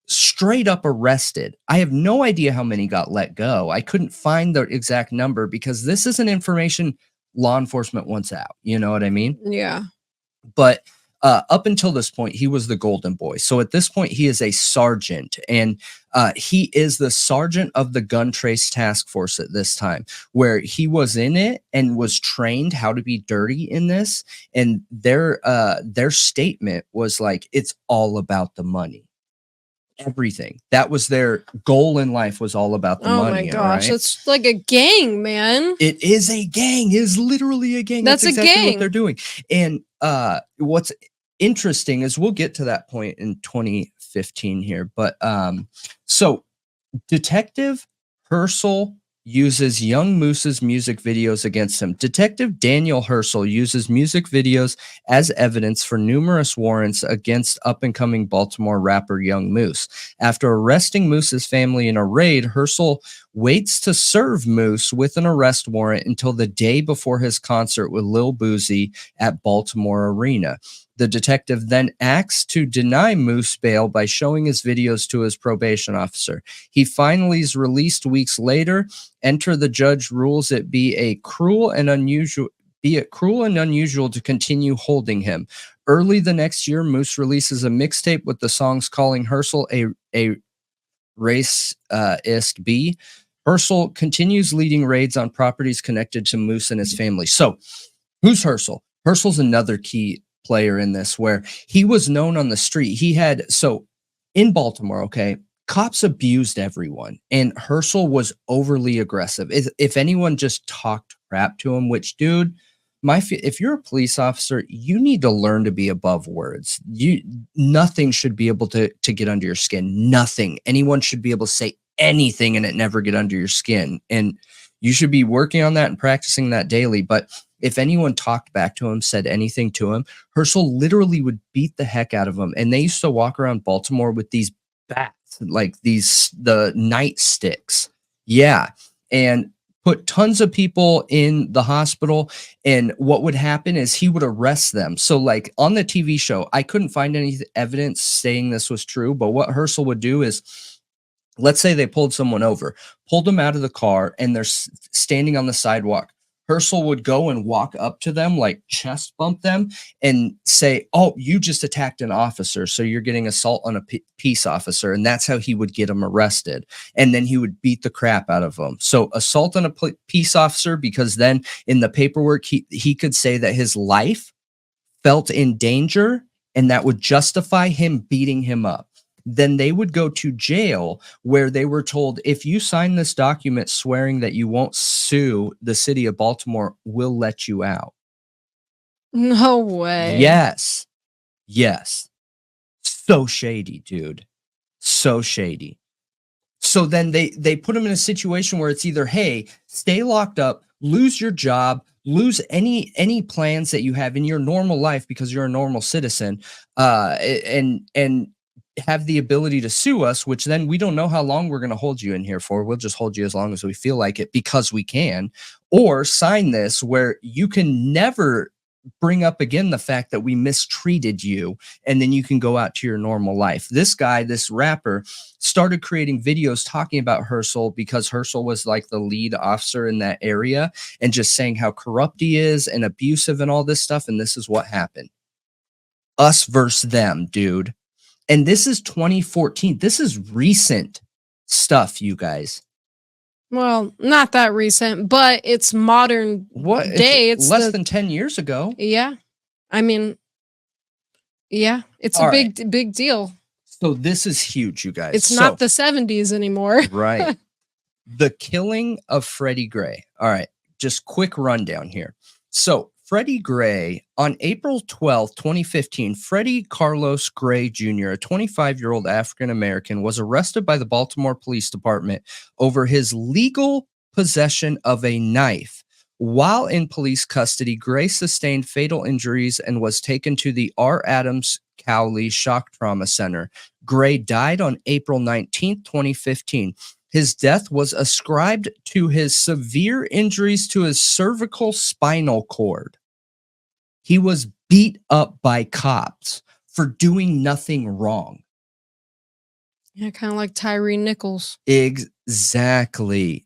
straight up arrested. I have no idea how many got let go. I couldn't find the exact number because this isn't information law enforcement wants out. You know what I mean? Yeah. But up until this point, he was the golden boy. So at this point, he is a sergeant, and he is the sergeant of the gun trace task force at this time, where he was in it and was trained how to be dirty in this. And their statement was like, it's all about the money. Everything that was their goal in life was all about the money. Oh my gosh, right? It's like a gang, man. It is a gang. It is literally a gang. That's exactly a gang. What they're doing. And what's interesting is we'll get to that point in 2015 here. But so Detective Herschel uses Young Moose's music videos against him. Detective Daniel Herschel uses music videos as evidence for numerous warrants against up-and-coming Baltimore rapper Young Moose. After arresting Moose's family in a raid, Herschel waits to serve Moose with an arrest warrant until the day before his concert with Lil Boozy at Baltimore Arena. The detective then acts to deny Moose bail by showing his videos to his probation officer. He finally is released weeks later. Enter the judge rules it be cruel and unusual to continue holding him. Early the next year, Moose releases a mixtape with the songs calling Herschel a racist B. Herschel continues leading raids on properties connected to Moose and his family. So, who's Herschel? Herschel's another key player in this, where he was known on the street. In Baltimore, okay, cops abused everyone, and Herschel was overly aggressive. If anyone just talked crap to him, which, dude, if you're a police officer, you need to learn to be above words. Nothing should be able to get under your skin. Nothing. Anyone should be able to say anything and it never get under your skin. And you should be working on that and practicing that daily. But if anyone talked back to him, said anything to him, Herschel literally would beat the heck out of him. And they used to walk around Baltimore with these bats, like the nightsticks. Yeah. And put tons of people in the hospital. And what would happen is he would arrest them. So like on the TV show, I couldn't find any evidence saying this was true. But what Herschel would do is, let's say they pulled someone over, pulled them out of the car, and they're standing on the sidewalk. Herschel would go and walk up to them, like chest bump them, and say, "Oh, you just attacked an officer, so you're getting assault on a peace officer." And that's how he would get them arrested. And then he would beat the crap out of them. So assault on a peace officer, because then in the paperwork, he could say that his life felt in danger, and that would justify him beating him up. Then they would go to jail, where they were told, if you sign this document swearing that you won't sue the city of Baltimore, we'll let you out. No way. Yes. So shady, dude. So shady. So then they put him in a situation where it's either, hey, stay locked up, lose your job, lose any plans that you have in your normal life because you're a normal citizen, and have the ability to sue us, which then we don't know how long we're going to hold you in here for. We'll just hold you as long as we feel like it because we can. Or sign this where you can never bring up again the fact that we mistreated you, and then you can go out to your normal life. This guy, this rapper, started creating videos talking about Herschel because Herschel was like the lead officer in that area, and just saying how corrupt he is and abusive and all this stuff. And this is what happened. Us versus them, dude. And this is 2014. This is recent stuff, you guys. Well, not that recent, but it's modern day. It's less than 10 years ago. Yeah. I mean, yeah, it's a big deal. So this is huge, you guys. It's not the 70s anymore. Right. The killing of Freddie Gray. All right. Just quick rundown here. So Freddie Gray, on April 12, 2015, Freddie Carlos Gray Jr., a 25-year-old African-American, was arrested by the Baltimore Police Department over his legal possession of a knife. While in police custody, Gray sustained fatal injuries and was taken to the R. Adams Cowley Shock Trauma Center. Gray died on April 19, 2015. His death was ascribed to his severe injuries to his cervical spinal cord. He was beat up by cops for doing nothing wrong. Yeah, kind of like Tyree Nichols. Exactly.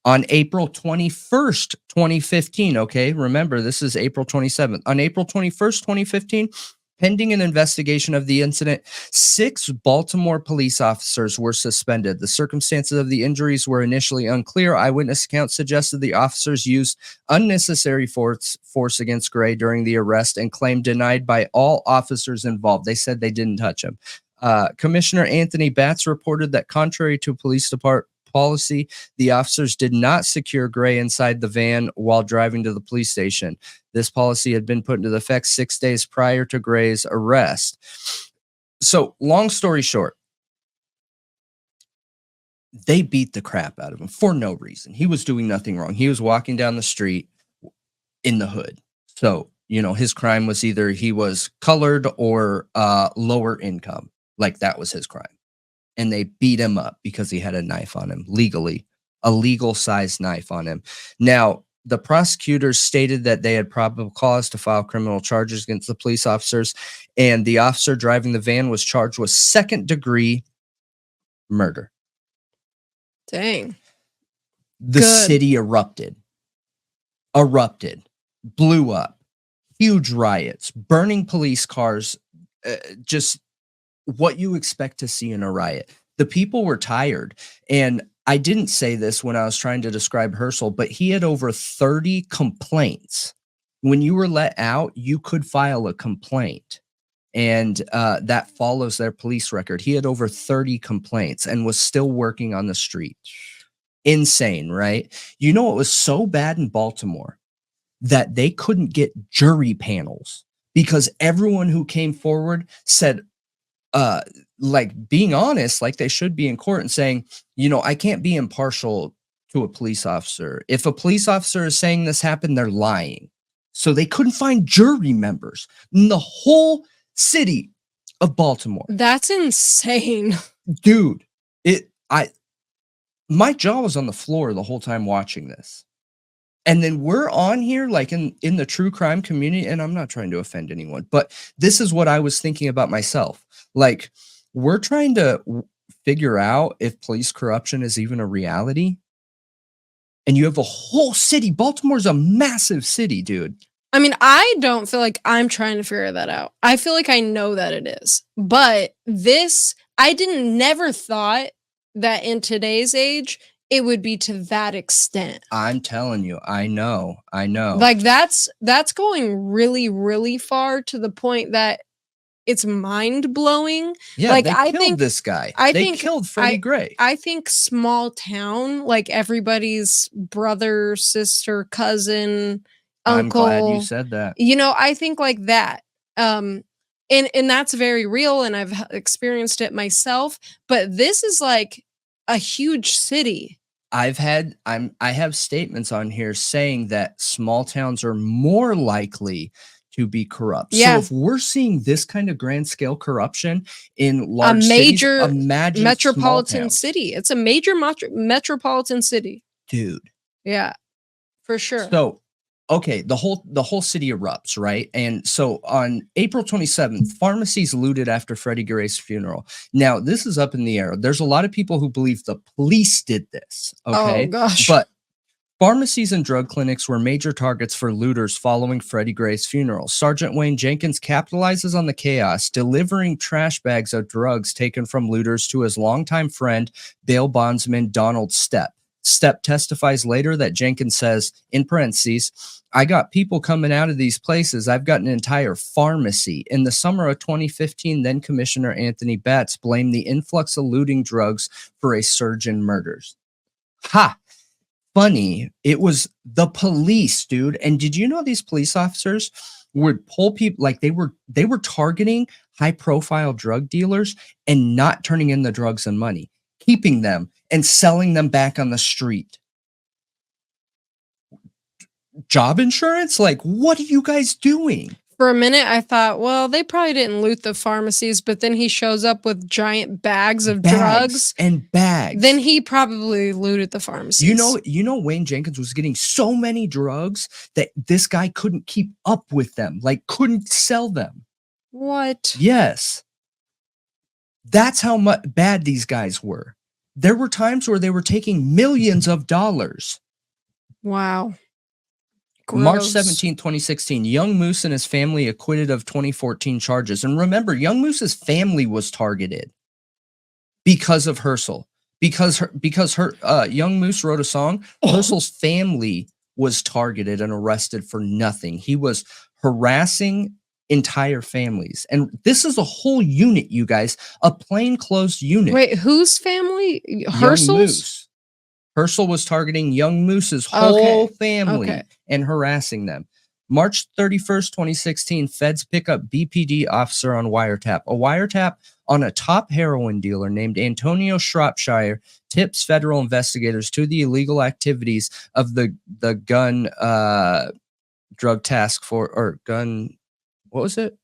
On April 21st, 2015, okay, remember, this is April 27th. On April 21st, 2015, pending an investigation of the incident, 6 Baltimore police officers were suspended. The circumstances of the injuries were initially unclear. Eyewitness accounts suggested the officers used unnecessary force against Gray during the arrest, and claim denied by all officers involved. They said they didn't touch him. Commissioner Anthony Batts reported that contrary to police department policy, the officers did not secure Gray inside the van while driving to the police station. This policy had been put into effect 6 days prior to Gray's arrest. So, long story short, they beat the crap out of him for no reason. He was doing nothing wrong. He was walking down the street in the hood. So, his crime was either he was colored or lower income. Like, that was his crime. and they beat him up because he had a knife on him legally, a legal sized knife on him. Now, the prosecutors stated that they had probable cause to file criminal charges against the police officers, and the officer driving the van was charged with second-degree murder. Dang. The city erupted, blew up, huge riots, burning police cars, just what you expect to see in a riot. The people were tired, and I didn't say this when I was trying to describe Herschel, but he had over 30 complaints. When you were let out, you could file a complaint, and that follows their police record. He had over 30 complaints and was still working on the street. Insane, right? You know, it was so bad in Baltimore that they couldn't get jury panels because everyone who came forward said, like being honest, like they should be in court and saying, you know, I can't be impartial to a police officer. If a police officer is saying this happened, they're lying. So they couldn't find jury members in the whole city of Baltimore. That's insane. Dude, my jaw was on the floor the whole time watching this. And then we're on here like in the true crime community, and I'm not trying to offend anyone, but this is what I was thinking about myself. Like, we're trying to figure out if police corruption is even a reality. And you have a whole city. Baltimore's a massive city, dude. I mean, I don't feel like I'm trying to figure that out. I feel like I know that it is. But I never thought that in today's age, it would be to that extent. I'm telling you, I know. Like that's going really, really far to the point that it's mind blowing. Yeah, like they killed this guy. They killed Freddie Gray. I think small town, like everybody's brother, sister, cousin, uncle. I'm glad you said that. You know, I think like that. And that's very real, and I've experienced it myself. But this is like a huge city. I have statements on here saying that small towns are more likely to be corrupt. Yeah. So if we're seeing this kind of grand scale corruption in large major cities, imagine metropolitan city. It's a major metropolitan city. Dude. Yeah, for sure. So, okay, the whole city erupts, right? And so on April 27th, pharmacies looted after Freddie Gray's funeral. Now, this is up in the air. There's a lot of people who believe the police did this, okay? Oh, gosh. But pharmacies and drug clinics were major targets for looters following Freddie Gray's funeral. Sergeant Wayne Jenkins capitalizes on the chaos, delivering trash bags of drugs taken from looters to his longtime friend, bail bondsman Donald Stepp. Stepp testifies later that Jenkins says, in parentheses, I got people coming out of these places. I've got an entire pharmacy. In the summer of 2015, then Commissioner Anthony Batts blamed the influx of looting drugs for a surge in murders. Ha! Funny. It was the police, dude. And did you know these police officers would pull people, like they were targeting high-profile drug dealers and not turning in the drugs and money, keeping them and selling them back on the street. Job insurance? Like, what are you guys doing? For a minute, I thought, well, they probably didn't loot the pharmacies, but then he shows up with giant bags of drugs. And bags. Then he probably looted the pharmacies. You know, Wayne Jenkins was getting so many drugs that this guy couldn't keep up with them, like couldn't sell them. What? Yes. That's how bad these guys were. There were times where they were taking millions of dollars. Wow. Gross. March 17, 2016, Young Moose and his family acquitted of 2014 charges. And remember, Young Moose's family was targeted because of Herschel. Because Young Moose wrote a song, Herschel's family was targeted and arrested for nothing. He was harassing entire families. And this is a whole unit, you guys, a plainclothes unit. Wait, whose family? Herschel's? Herschel was targeting Young Moose's whole family and harassing them. March 31st, 2016, feds pick up BPD officer on wiretap. A wiretap on a top heroin dealer named Antonio Shropshire tips federal investigators to the illegal activities of the gun drug task force, or gun, what was it?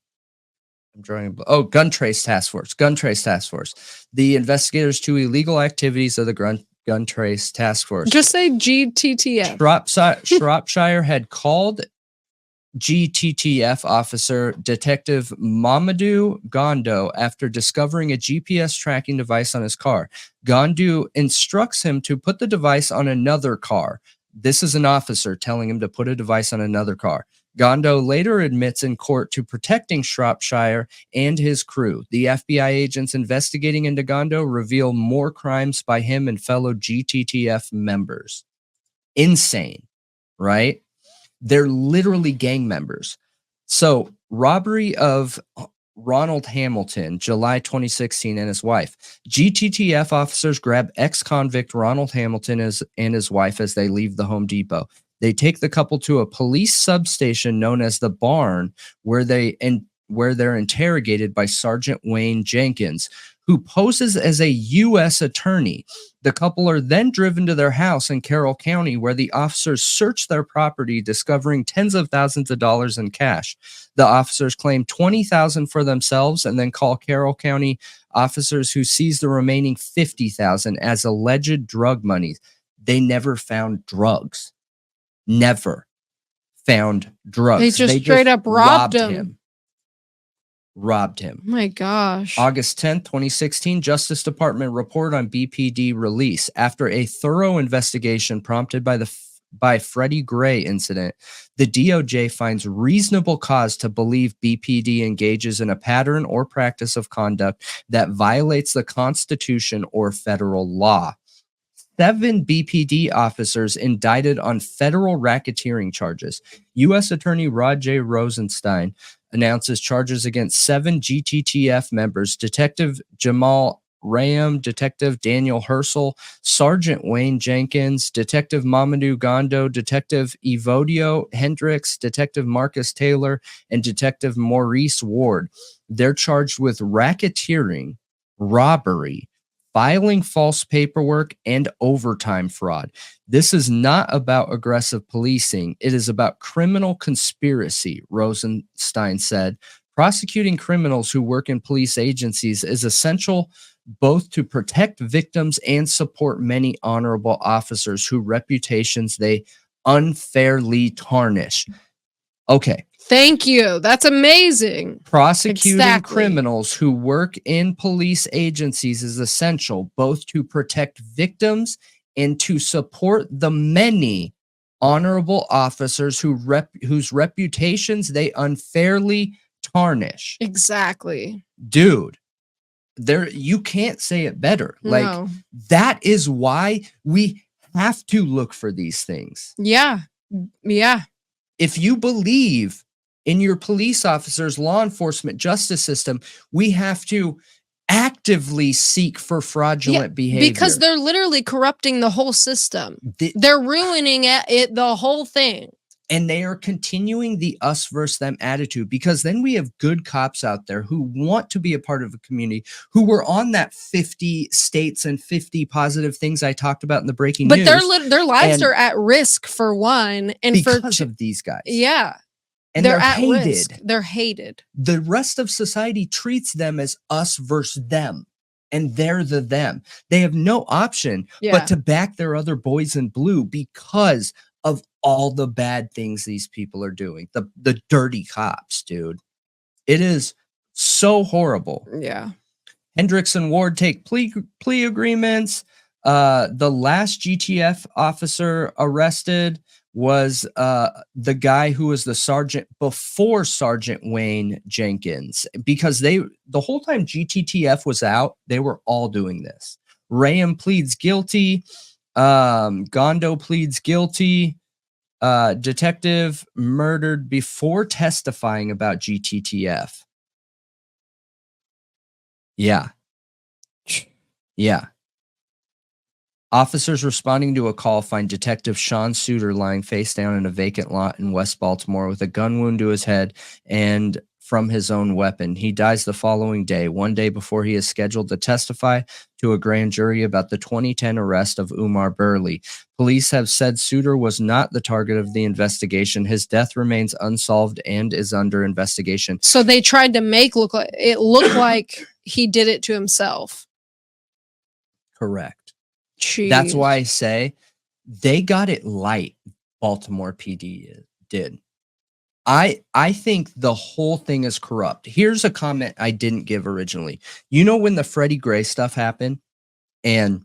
I'm drawing. Gun Trace Task Force. Gun Trace Task Force. The investigators to illegal activities of the Gun Trace Task Force. Just say GTTF. Shropshire had called GTTF officer Detective Mamadou Gondo after discovering a GPS tracking device on his car. Gondo instructs him to put the device on another car. This is an officer telling him to put a device on another car. Gondo later admits in court to protecting Shropshire and his crew. The FBI agents investigating into Gondo reveal more crimes by him and fellow GTTF members. Insane, right? They're literally gang members. So, robbery of Ronald Hamilton, July 2016, and his wife. GTTF officers grab ex-convict Ronald Hamilton and his wife as they leave the Home Depot. They take the couple to a police substation known as the Barn, where they're interrogated by Sergeant Wayne Jenkins, who poses as a U.S. attorney. The couple are then driven to their house in Carroll County, where the officers search their property, discovering tens of thousands of dollars in cash. The officers claim $20,000 for themselves and then call Carroll County officers, who seize the remaining $50,000 as alleged drug money. They never found drugs. Never found drugs. They just straight up robbed him. Robbed him. Oh my gosh. August 10th, 2016, Justice Department report on BPD release. After a thorough investigation prompted by Freddie Gray incident, the DOJ finds reasonable cause to believe BPD engages in a pattern or practice of conduct that violates the Constitution or federal law. 7 BPD officers indicted on federal racketeering charges. U.S. Attorney Rod J. Rosenstein announces charges against 7 GTTF members: Detective Jamal Ram, Detective Daniel Herschel, Sergeant Wayne Jenkins, Detective Mamadou Gondo, Detective Evodio Hendricks, Detective Marcus Taylor, and Detective Maurice Ward. They're charged with racketeering, robbery, filing false paperwork, and overtime fraud. This is not about aggressive policing. It is about criminal conspiracy, Rosenstein said. Prosecuting criminals who work in police agencies is essential both to protect victims and support many honorable officers whose reputations they unfairly tarnish. Okay. Thank you. That's amazing. Prosecuting criminals who work in police agencies is essential both to protect victims and to support the many honorable officers whose reputations they unfairly tarnish. Exactly. Dude, you can't say it better. No. Like, that is why we have to look for these things. Yeah. Yeah. If you believe in your police officers, law enforcement, justice system, we have to actively seek for fraudulent behavior. Because they're literally corrupting the whole system. They're ruining it, the whole thing. And they are continuing the us versus them attitude, because then we have good cops out there who want to be a part of a community, who were on that 50 states and 50 positive things I talked about in the breaking news. But their lives are at risk, for one. And because of these guys. Yeah. And they're at hated. Risk. They're hated. The rest of society treats them as us versus them. And they're the them. They have no option but to back their other boys in blue because of all the bad things these people are doing. The dirty cops, dude. It is so horrible. Yeah. Hendricks and Ward take plea agreements. The last GTF officer arrested was the guy who was the sergeant before Sergeant Wayne Jenkins, because the whole time GTTF was out, they were all doing this. Ram pleads guilty. Gondo pleads guilty. Detective murdered before testifying about GTTF. Yeah. Yeah. Officers responding to a call find Detective Sean Suter lying face down in a vacant lot in West Baltimore with a gun wound to his head and from his own weapon. He dies the following day, one day before he is scheduled to testify to a grand jury about the 2010 arrest of Umar Burley. Police have said Suter was not the target of the investigation. His death remains unsolved and is under investigation. So they tried to make look like he did it to himself. Correct. Jeez. That's why I say they got it light. Baltimore PD did. I think the whole thing is corrupt. Here's a comment I didn't give originally. You know when the Freddie Gray stuff happened and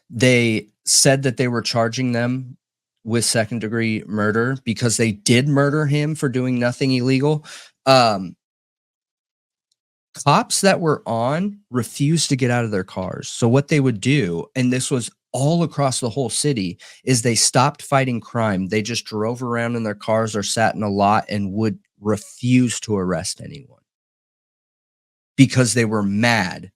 they said that they were charging them with second-degree murder because they did murder him for doing nothing illegal. Cops that were on refused to get out of their cars. So what they would do, and this was all across the whole city, is they stopped fighting crime. They just drove around in their cars or sat in a lot and would refuse to arrest anyone because they were mad,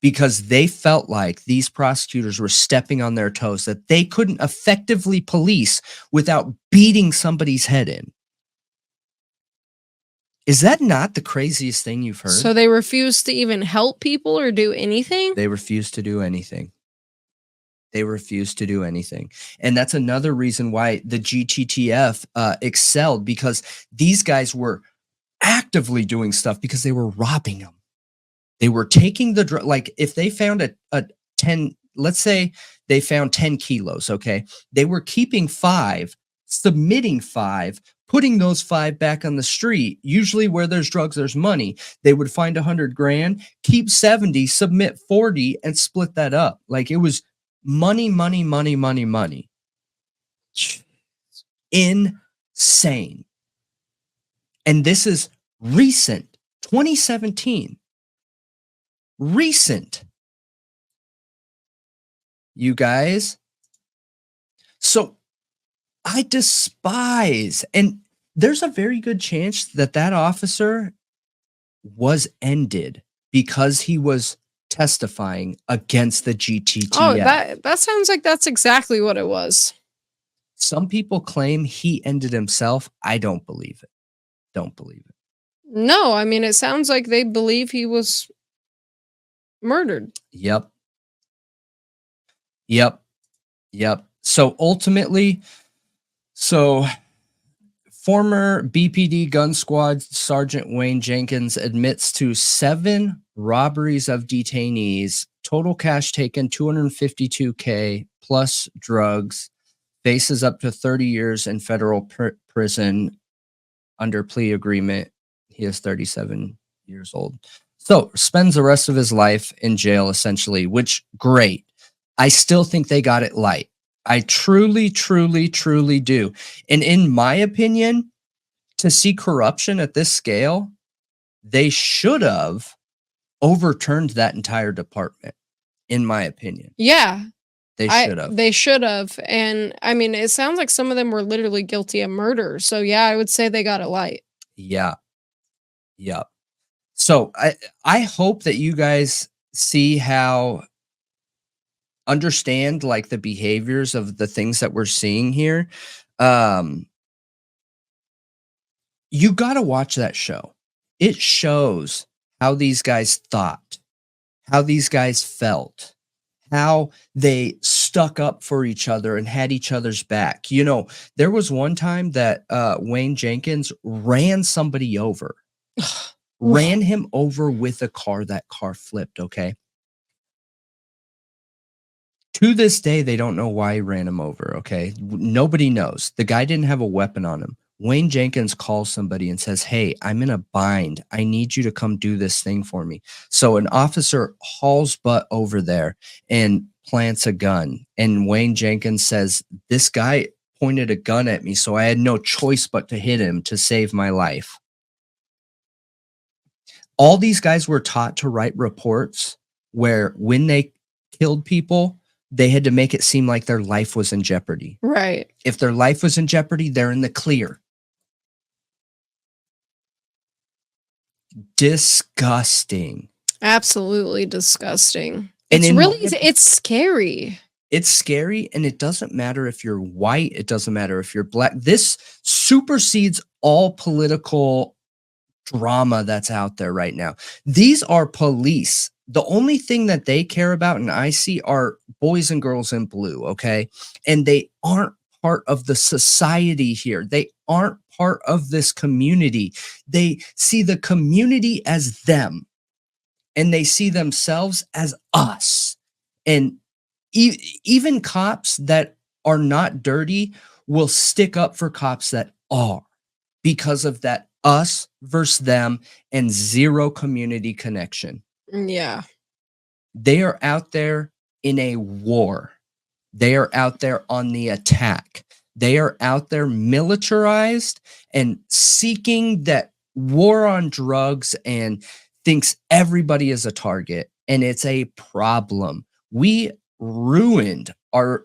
because they felt like these prosecutors were stepping on their toes, that they couldn't effectively police without beating somebody's head in. Is that not the craziest thing you've heard? So they refused to even help people or do anything? They refused to do anything. They refused to do anything. And that's another reason why the GTTF excelled, because these guys were actively doing stuff because they were robbing them. They were taking the drug. Like if they found a 10, let's say they found 10 kilos, okay? They were keeping 5, submitting 5, putting those 5 back on the street. Usually where there's drugs, there's money. They would find 100 grand, keep 70, submit 40, and split that up. Like it was money, money, money, money, money. Insane. And this is recent, 2017. Recent. You guys. So I despise, and there's a very good chance that that officer was ended because he was testifying against the GTTF. Oh, that sounds like that's exactly what it was. Some people claim he ended himself. I don't believe it. Don't believe it. No, I mean, it sounds like they believe he was murdered. Yep. So ultimately, former BPD gun squad Sergeant Wayne Jenkins admits to 7 robberies of detainees, total cash taken $252K plus drugs, faces up to 30 years in federal prison under plea agreement. He is 37 years old. So spends the rest of his life in jail, essentially, which great. I still think they got it light. I truly, truly, truly do. And in my opinion, to see corruption at this scale, they should have overturned that entire department, in my opinion. Yeah. They should have. They should have. And I mean, it sounds like some of them were literally guilty of murder. So yeah, I would say they got it light. Yeah. Yep. So I hope that you guys see how, understand like the behaviors of the things that we're seeing here. You got to watch that show. It shows how these guys thought, how these guys felt, how they stuck up for each other and had each other's back. You know, there was one time that Wayne Jenkins ran somebody over. Ran him over with a car. That car flipped, okay? To this day, they don't know why he ran him over, okay? Nobody knows. The guy didn't have a weapon on him. Wayne Jenkins calls somebody and says, hey, I'm in a bind. I need you to come do this thing for me. So an officer hauls butt over there and plants a gun. And Wayne Jenkins says, this guy pointed a gun at me, so I had no choice but to hit him to save my life. All these guys were taught to write reports where when they killed people, they had to make it seem like their life was in jeopardy. Right. If their life was in jeopardy, they're in the clear. Disgusting. Absolutely disgusting. And it's scary. It's scary, and it doesn't matter if you're white. It doesn't matter if you're black. This supersedes all political drama that's out there right now. These are police. The only thing that they care about, and I see, are boys and girls in blue, okay? And they aren't part of the society here. They aren't part of this community. They see the community as them, and they see themselves as us. And even cops that are not dirty will stick up for cops that are, because of that us versus them and zero community connection. Yeah. They are out there in a war. They are out there on the attack. They are out there militarized and seeking that war on drugs and thinks everybody is a target. And it's a problem. We ruined our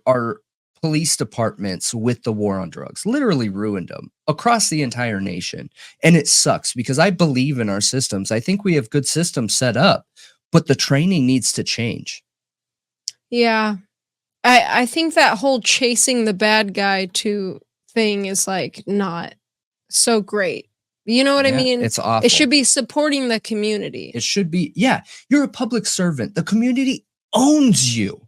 police departments with the war on drugs, literally ruined them across the entire nation. And it sucks because I believe in our systems. I think we have good systems set up, but the training needs to change. Yeah. I think that whole chasing the bad guy to thing is like not so great. You know what I mean? It's awful. It should be supporting the community. It should be, you're a public servant. The community owns you.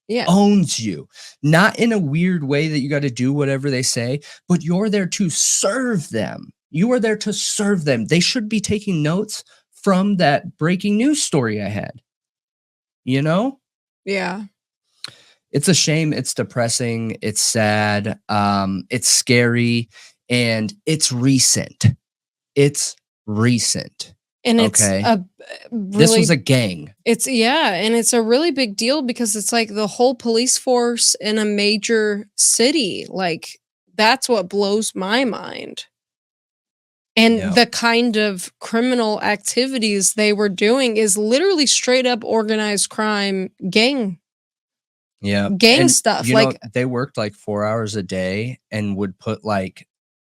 Yeah. Owns you. Not in a weird way that you got to do whatever they say, but you're there to serve them. You are there to serve them. They should be taking notes from that breaking news story I had. You know? Yeah. It's a shame. It's depressing. It's sad. It's scary. And it's recent. It's recent. And it's this was a gang. And it's a really big deal because it's like the whole police force in a major city. Like, that's what blows my mind. And the kind of criminal activities they were doing is literally straight up organized crime, gang stuff. Like, they worked like 4 hours a day and would put like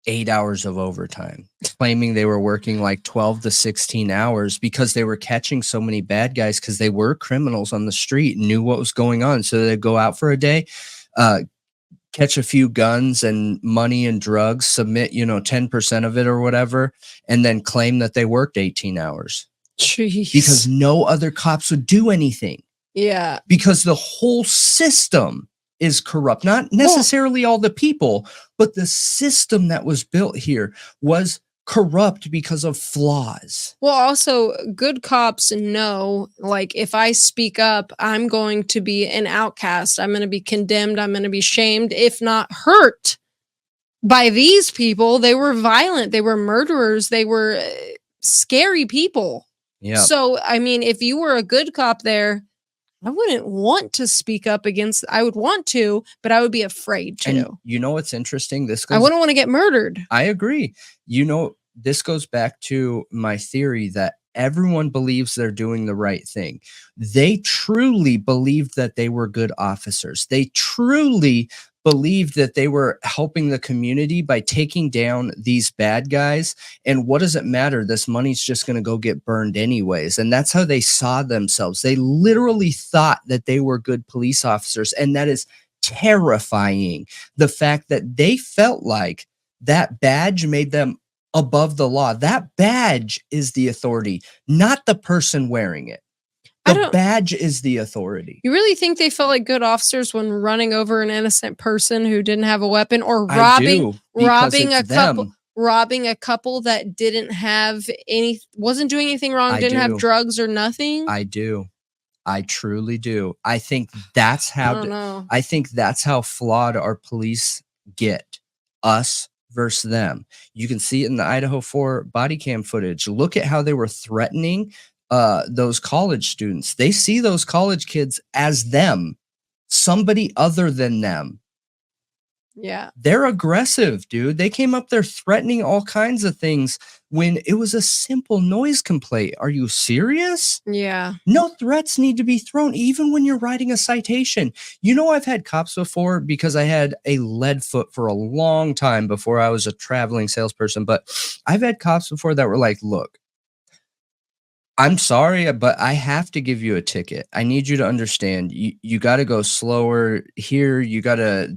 8 hours of overtime, claiming they were working like 12 to 16 hours because they were catching so many bad guys, because they were criminals on the street and knew what was going on. So they'd go out for a day, catch a few guns and money and drugs, submit, 10% of it or whatever, and then claim that they worked 18 hours. Jeez. Because no other cops would do anything. Yeah. Because the whole system is corrupt. Not necessarily all the people, but the system that was built here was corrupt because of flaws. Well, also, good cops know, like, if I speak up, I'm going to be an outcast. I'm going to be condemned. I'm going to be shamed, if not hurt by these people. They were violent. They were murderers. They were scary people. Yeah. So, I mean, if you were a good cop there, I wouldn't want to speak up against. I would want to, but I would be afraid to. And you know what's interesting? I wouldn't want to get murdered. I agree. This goes back to my theory that everyone believes they're doing the right thing. They truly believed that they were good officers. They truly believed that they were helping the community by taking down these bad guys. And what does it matter? This money's just going to go get burned anyways. And that's how they saw themselves. They literally thought that they were good police officers. And that is terrifying. The fact that they felt like that badge made them above the law. That badge is the authority, not the person wearing it. The badge is the authority. You really think they felt like good officers when running over an innocent person who didn't have a weapon, or robbing a couple that didn't have wasn't doing anything wrong, didn't have drugs or nothing? I do. I truly do. I think that's how flawed our police get. Us versus them. You can see it in the Idaho 4 body cam footage. Look at how they were threatening those college students. They see those college kids as them, somebody other than them. Yeah. They're aggressive, dude. They came up there threatening all kinds of things when it was a simple noise complaint. Are you serious? Yeah. No threats need to be thrown, even when you're writing a citation. I've had cops before, because I had a lead foot for a long time before I was a traveling salesperson, but I've had cops before that were like, look, I'm sorry, but I have to give you a ticket. I need you to understand. You got to go slower here. You got to,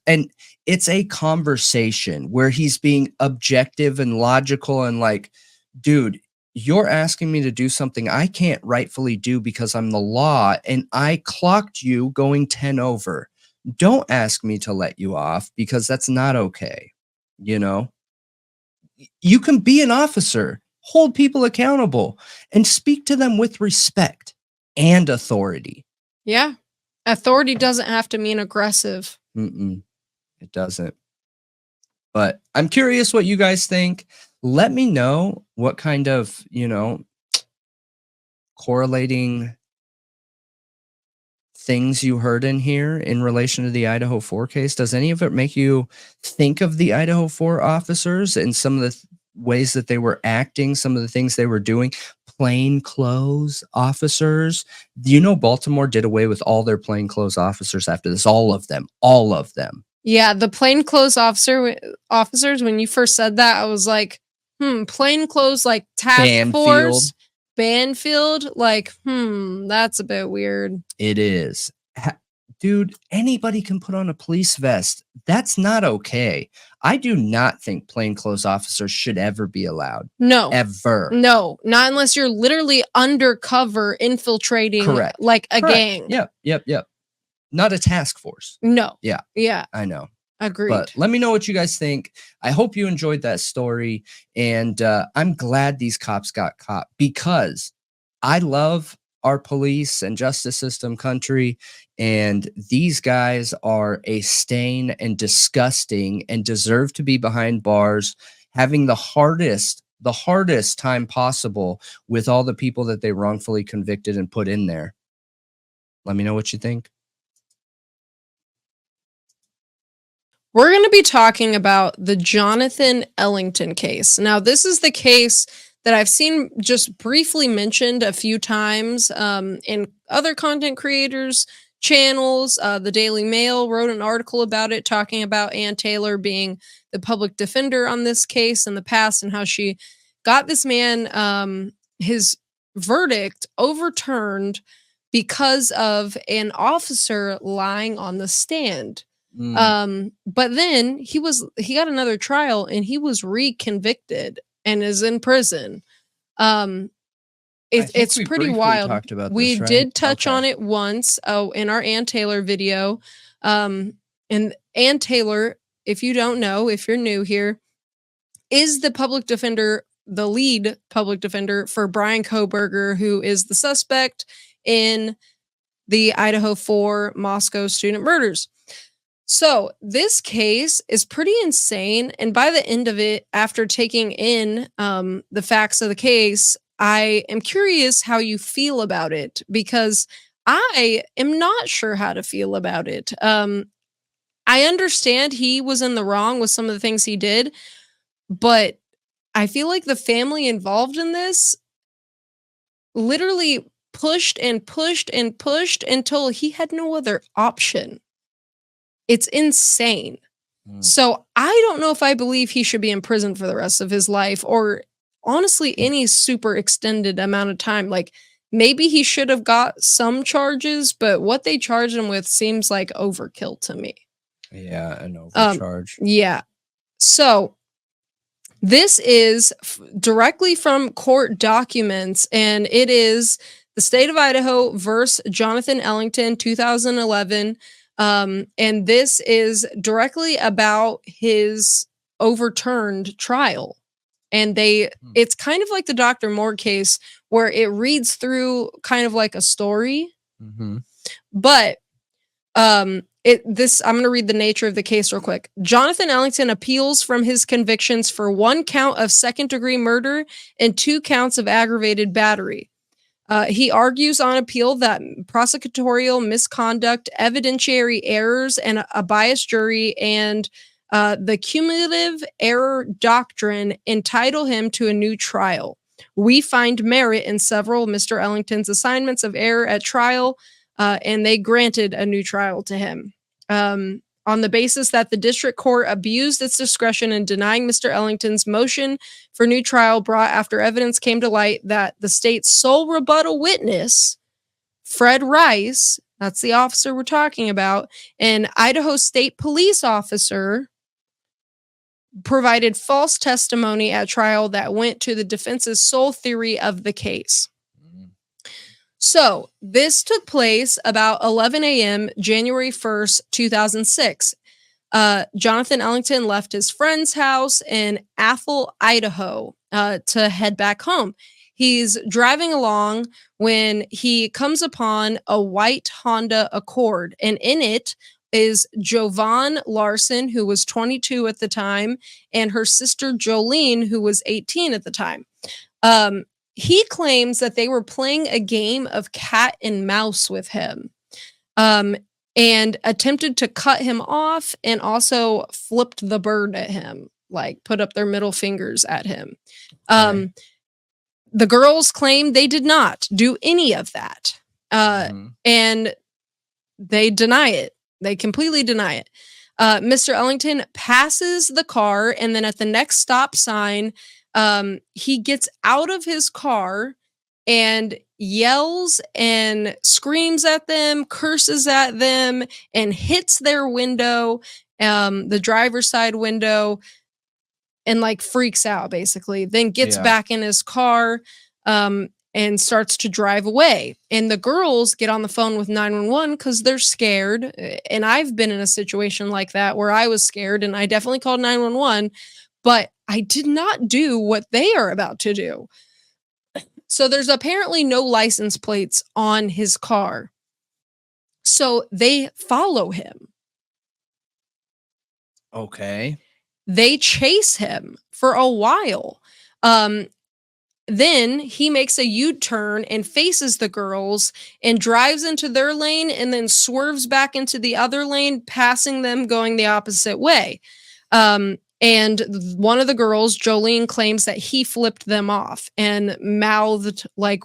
and it's a conversation where he's being objective and logical and like, dude, you're asking me to do something I can't rightfully do because I'm the law, and I clocked you going 10 over. Don't ask me to let you off because that's not okay. You know, you can be an officer, hold people accountable, and speak to them with respect and authority. Yeah. Authority doesn't have to mean aggressive. It doesn't. But I'm curious what you guys think. Let me know what kind of, correlating things you heard in here in relation to the Idaho 4 case. Does any of it make you think of the Idaho 4 officers and some of the ways that they were acting, some of the things they were doing? Plainclothes officers. Baltimore did away with all their plainclothes officers after this. All of them. Yeah, the plainclothes officers, when you first said that, I was like, plainclothes like task force, Banfield, like, that's a bit weird. It is. Dude, anybody can put on a police vest. That's not okay. I do not think plainclothes officers should ever be allowed. No. Ever. No, not unless you're literally undercover infiltrating like a gang. Yep. Not a task force. No. Yeah. I know. Agreed. But let me know what you guys think. I hope you enjoyed that story. And I'm glad these cops got caught because I love our police and justice system country. And these guys are a stain and disgusting and deserve to be behind bars, having the hardest time possible with all the people that they wrongfully convicted and put in there. Let me know what you think. We're going to be talking about the Jonathan Ellington case. Now, this is the case that I've seen just briefly mentioned a few times in other content creators' channels. The Daily Mail wrote an article about it, talking about Ann Taylor being the public defender on this case in the past and how she got this man his verdict overturned because of an officer lying on the stand. But then he got another trial and he was reconvicted and is in prison. It's pretty wild. Talked about we this, right? did touch on it once in our Ann Taylor video. And Ann Taylor, if you don't know, if you're new here, is the public defender, the lead public defender for Bryan Kohberger, who is the suspect in the Idaho 4 Moscow student murders. So this case is pretty insane. And by the end of it, after taking in the facts of the case, I am curious how you feel about it because I am not sure how to feel about it. I understand he was in the wrong with some of the things he did, but I feel like the family involved in this literally pushed and pushed and pushed until he had no other option. It's insane. So I don't know if I believe he should be in prison for the rest of his life or honestly any super extended amount of time. Like maybe he should have got some charges, but what they charged him with seems like overkill to me. Yeah, an overcharge. Yeah. So this is directly from court documents, and it is the state of Idaho versus Jonathan Ellington, 2011. And this is directly about his overturned trial. And it's kind of like the Dr. Moore case where it reads through kind of like a story. But I'm going to read the nature of the case real quick. Jonathan Ellington appeals from his convictions for 1 count of second-degree murder and 2 counts of aggravated battery. He argues on appeal that prosecutorial misconduct, evidentiary errors, and a biased jury and the cumulative error doctrine entitle him to a new trial. We find merit in several of Mr. Ellington's assignments of error at trial, and they granted a new trial to him. on the basis that the district court abused its discretion in denying Mr. Ellington's motion for new trial brought after evidence came to light that the state's sole rebuttal witness, Fred Rice, that's the officer we're talking about, an Idaho State police officer, provided false testimony at trial that went to the defense's sole theory of the case. So this took place about 11 a.m., January 1st, 2006. Jonathan Ellington left his friend's house in Athol, Idaho, to head back home. He's driving along when he comes upon a white Honda Accord, and in it is Jovan Larson, who was 22 at the time, and her sister Jolene, who was 18 at the time. He claims that they were playing a game of cat and mouse with him, and attempted to cut him off and also flipped the bird at him, like put up their middle fingers at him. Okay. The girls claim they did not do any of that, and they deny it. They completely deny it. Mr. Ellington passes the car, and then at the next stop sign, he gets out of his car and yells and screams at them, curses at them, and hits their window, the driver's side window, and like freaks out basically. Then gets back in his car, and starts to drive away. And the girls get on the phone with 911 because they're scared. And I've been in a situation like that where I was scared, and I definitely called 911, but I did not do what they are about to do. So there's apparently no license plates on his car. So they follow him. Okay. They chase him for a while. Then he makes a U-turn and faces the girls and drives into their lane and then swerves back into the other lane, passing them going the opposite way. And one of the girls, Jolene, claims that he flipped them off and mouthed like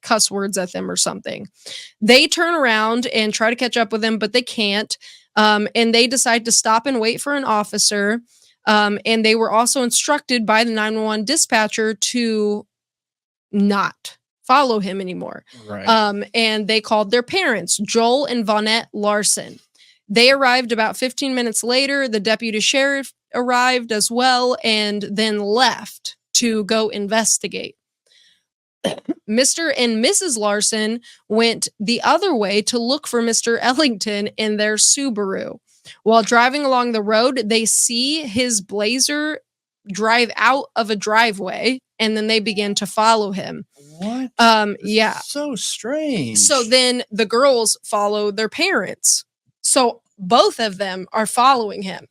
cuss words at them or something. They turn around and try to catch up with him, but they can't. And they decide to stop and wait for an officer. And they were also instructed by the 911 dispatcher to not follow him anymore. Right. And they called their parents, Joel and Vonette Larson. They arrived about 15 minutes later. The deputy sheriff arrived as well and then left to go investigate. Mr. and Mrs. Larson went the other way to look for Mr. Ellington in their Subaru. While driving along the road, they see his Blazer drive out of a driveway, and then they begin to follow him. What? Yeah. So strange. So then the girls follow their parents. So both of them are following him.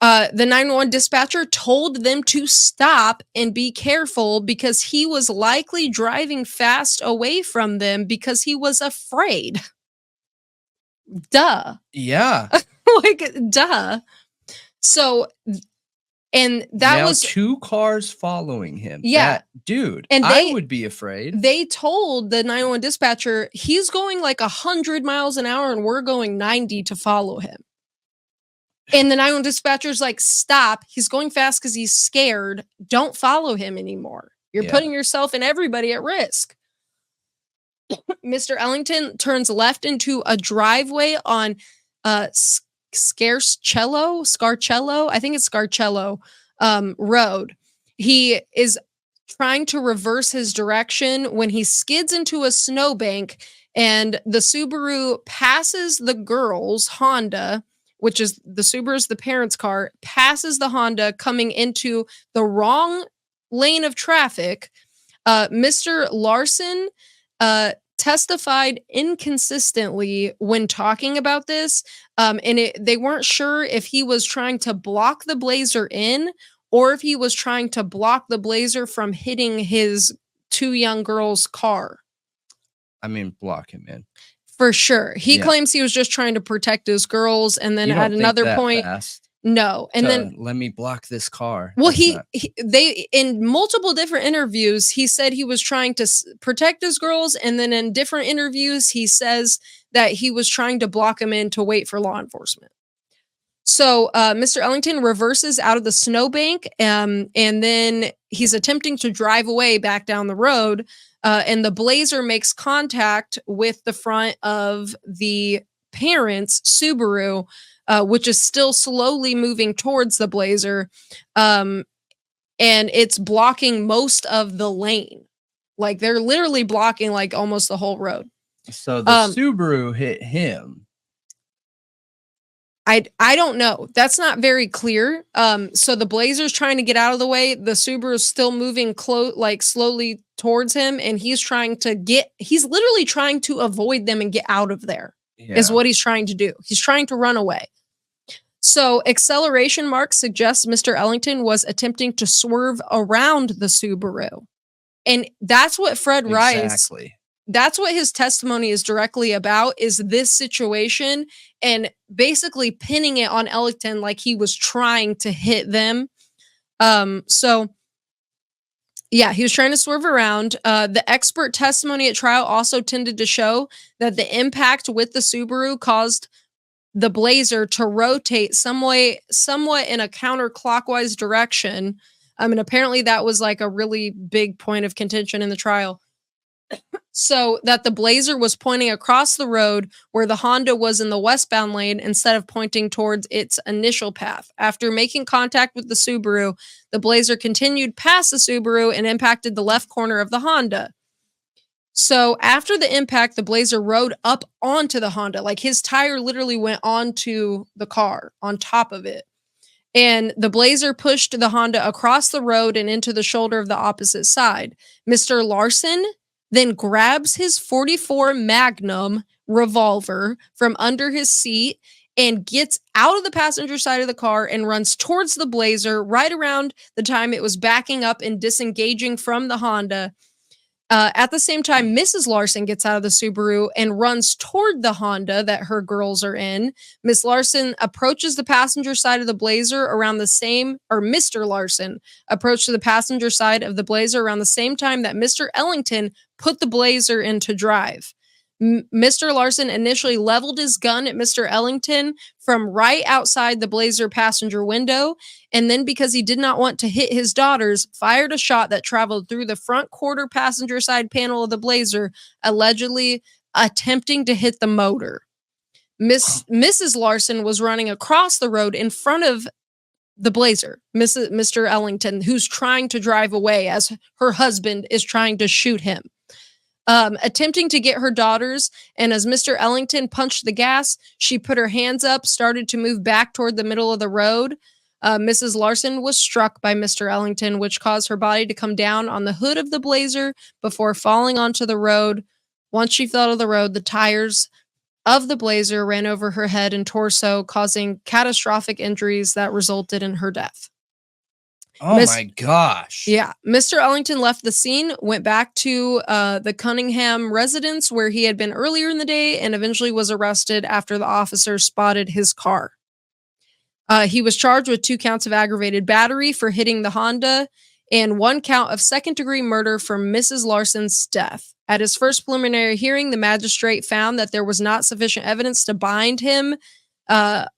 The 911 dispatcher told them to stop and be careful because he was likely driving fast away from them because he was afraid. Duh. Yeah. Like, duh. So, and that now was 2 cars following him. Yeah. Dude, and I would be afraid. They told the 911 dispatcher, he's going like 100 miles an hour and we're going 90 to follow him. And the 911 dispatcher's like, stop. He's going fast because he's scared. Don't follow him anymore. You're putting yourself and everybody at risk. Mr. Ellington turns left into a driveway on Scarcello, I think it's Scarcello Road. He is trying to reverse his direction when he skids into a snowbank, and the Subaru passes the girls' Honda, which is the Subaru's the parents' car, passes the Honda coming into the wrong lane of traffic. Mr. Larson testified inconsistently when talking about this, and they weren't sure if he was trying to block the Blazer in or if he was trying to block the Blazer from hitting his 2 young girls' car. I mean, block him in. For sure. He claims he was just trying to protect his girls, and then at another point, no. And then let me block this car. Well, they in multiple different interviews, he said he was trying to protect his girls, and then in different interviews, he says that he was trying to block him in to wait for law enforcement. So Mr. Ellington reverses out of the snowbank, and then he's attempting to drive away back down the road, and the Blazer makes contact with the front of the parents' Subaru, which is still slowly moving towards the Blazer, and it's blocking most of the lane. Like, they're literally blocking like almost the whole road. So the Subaru hit him. I don't know. That's not very clear. So the Blazer's trying to get out of the way. The Subaru's still moving slowly towards him, and he's literally trying to avoid them and get out of there. Yeah. Is what he's trying to do. He's trying to run away. So acceleration marks suggest Mr. Ellington was attempting to swerve around the Subaru. And that's what Fred Rice, that's what his testimony is directly about, is this situation, and basically pinning it on Ellington like he was trying to hit them. So yeah, he was trying to swerve around. The expert testimony at trial also tended to show that the impact with the Subaru caused the Blazer to rotate somewhat in a counterclockwise direction. And apparently that was like a really big point of contention in the trial. So that the Blazer was pointing across the road where the Honda was in the westbound lane instead of pointing towards its initial path. After making contact with the Subaru, the Blazer continued past the Subaru and impacted the left corner of the Honda. So after the impact, the Blazer rode up onto the Honda. Like, his tire literally went onto the car, on top of it. And the Blazer pushed the Honda across the road and into the shoulder of the opposite side. Mr. Larson then grabs his .44 Magnum revolver from under his seat and gets out of the passenger side of the car and runs towards the Blazer right around the time it was backing up and disengaging from the Honda. At the same time, Mrs. Larson gets out of the Subaru and runs toward the Honda that her girls are in. Miss Larson approaches the passenger side of the Blazer around the same, or Mr. Larson approached the passenger side of the Blazer around the same time that Mr. Ellington put the Blazer into drive. Mr. Larson initially leveled his gun at Mr. Ellington from right outside the Blazer passenger window, and then, because he did not want to hit his daughters, fired a shot that traveled through the front quarter passenger side panel of the Blazer, allegedly attempting to hit the motor. Mrs. Larson was running across the road in front of the Blazer, Mr. Ellington, who's trying to drive away as her husband is trying to shoot him. Attempting to get her daughters, and as Mr. Ellington punched the gas, she put her hands up, started to move back toward the middle of the road. Mrs. Larson was struck by Mr. Ellington, which caused her body to come down on the hood of the Blazer before falling onto the road. Once she fell to the road, the tires of the Blazer ran over her head and torso, causing catastrophic injuries that resulted in her death. Oh my gosh. Yeah. Mr. Ellington left the scene, went back to the Cunningham residence where he had been earlier in the day, and eventually was arrested after the officer spotted his car. He was charged with 2 counts of aggravated battery for hitting the Honda and 1 count of second-degree murder for Mrs. Larson's death. At his first preliminary hearing, the magistrate found that there was not sufficient evidence to bind him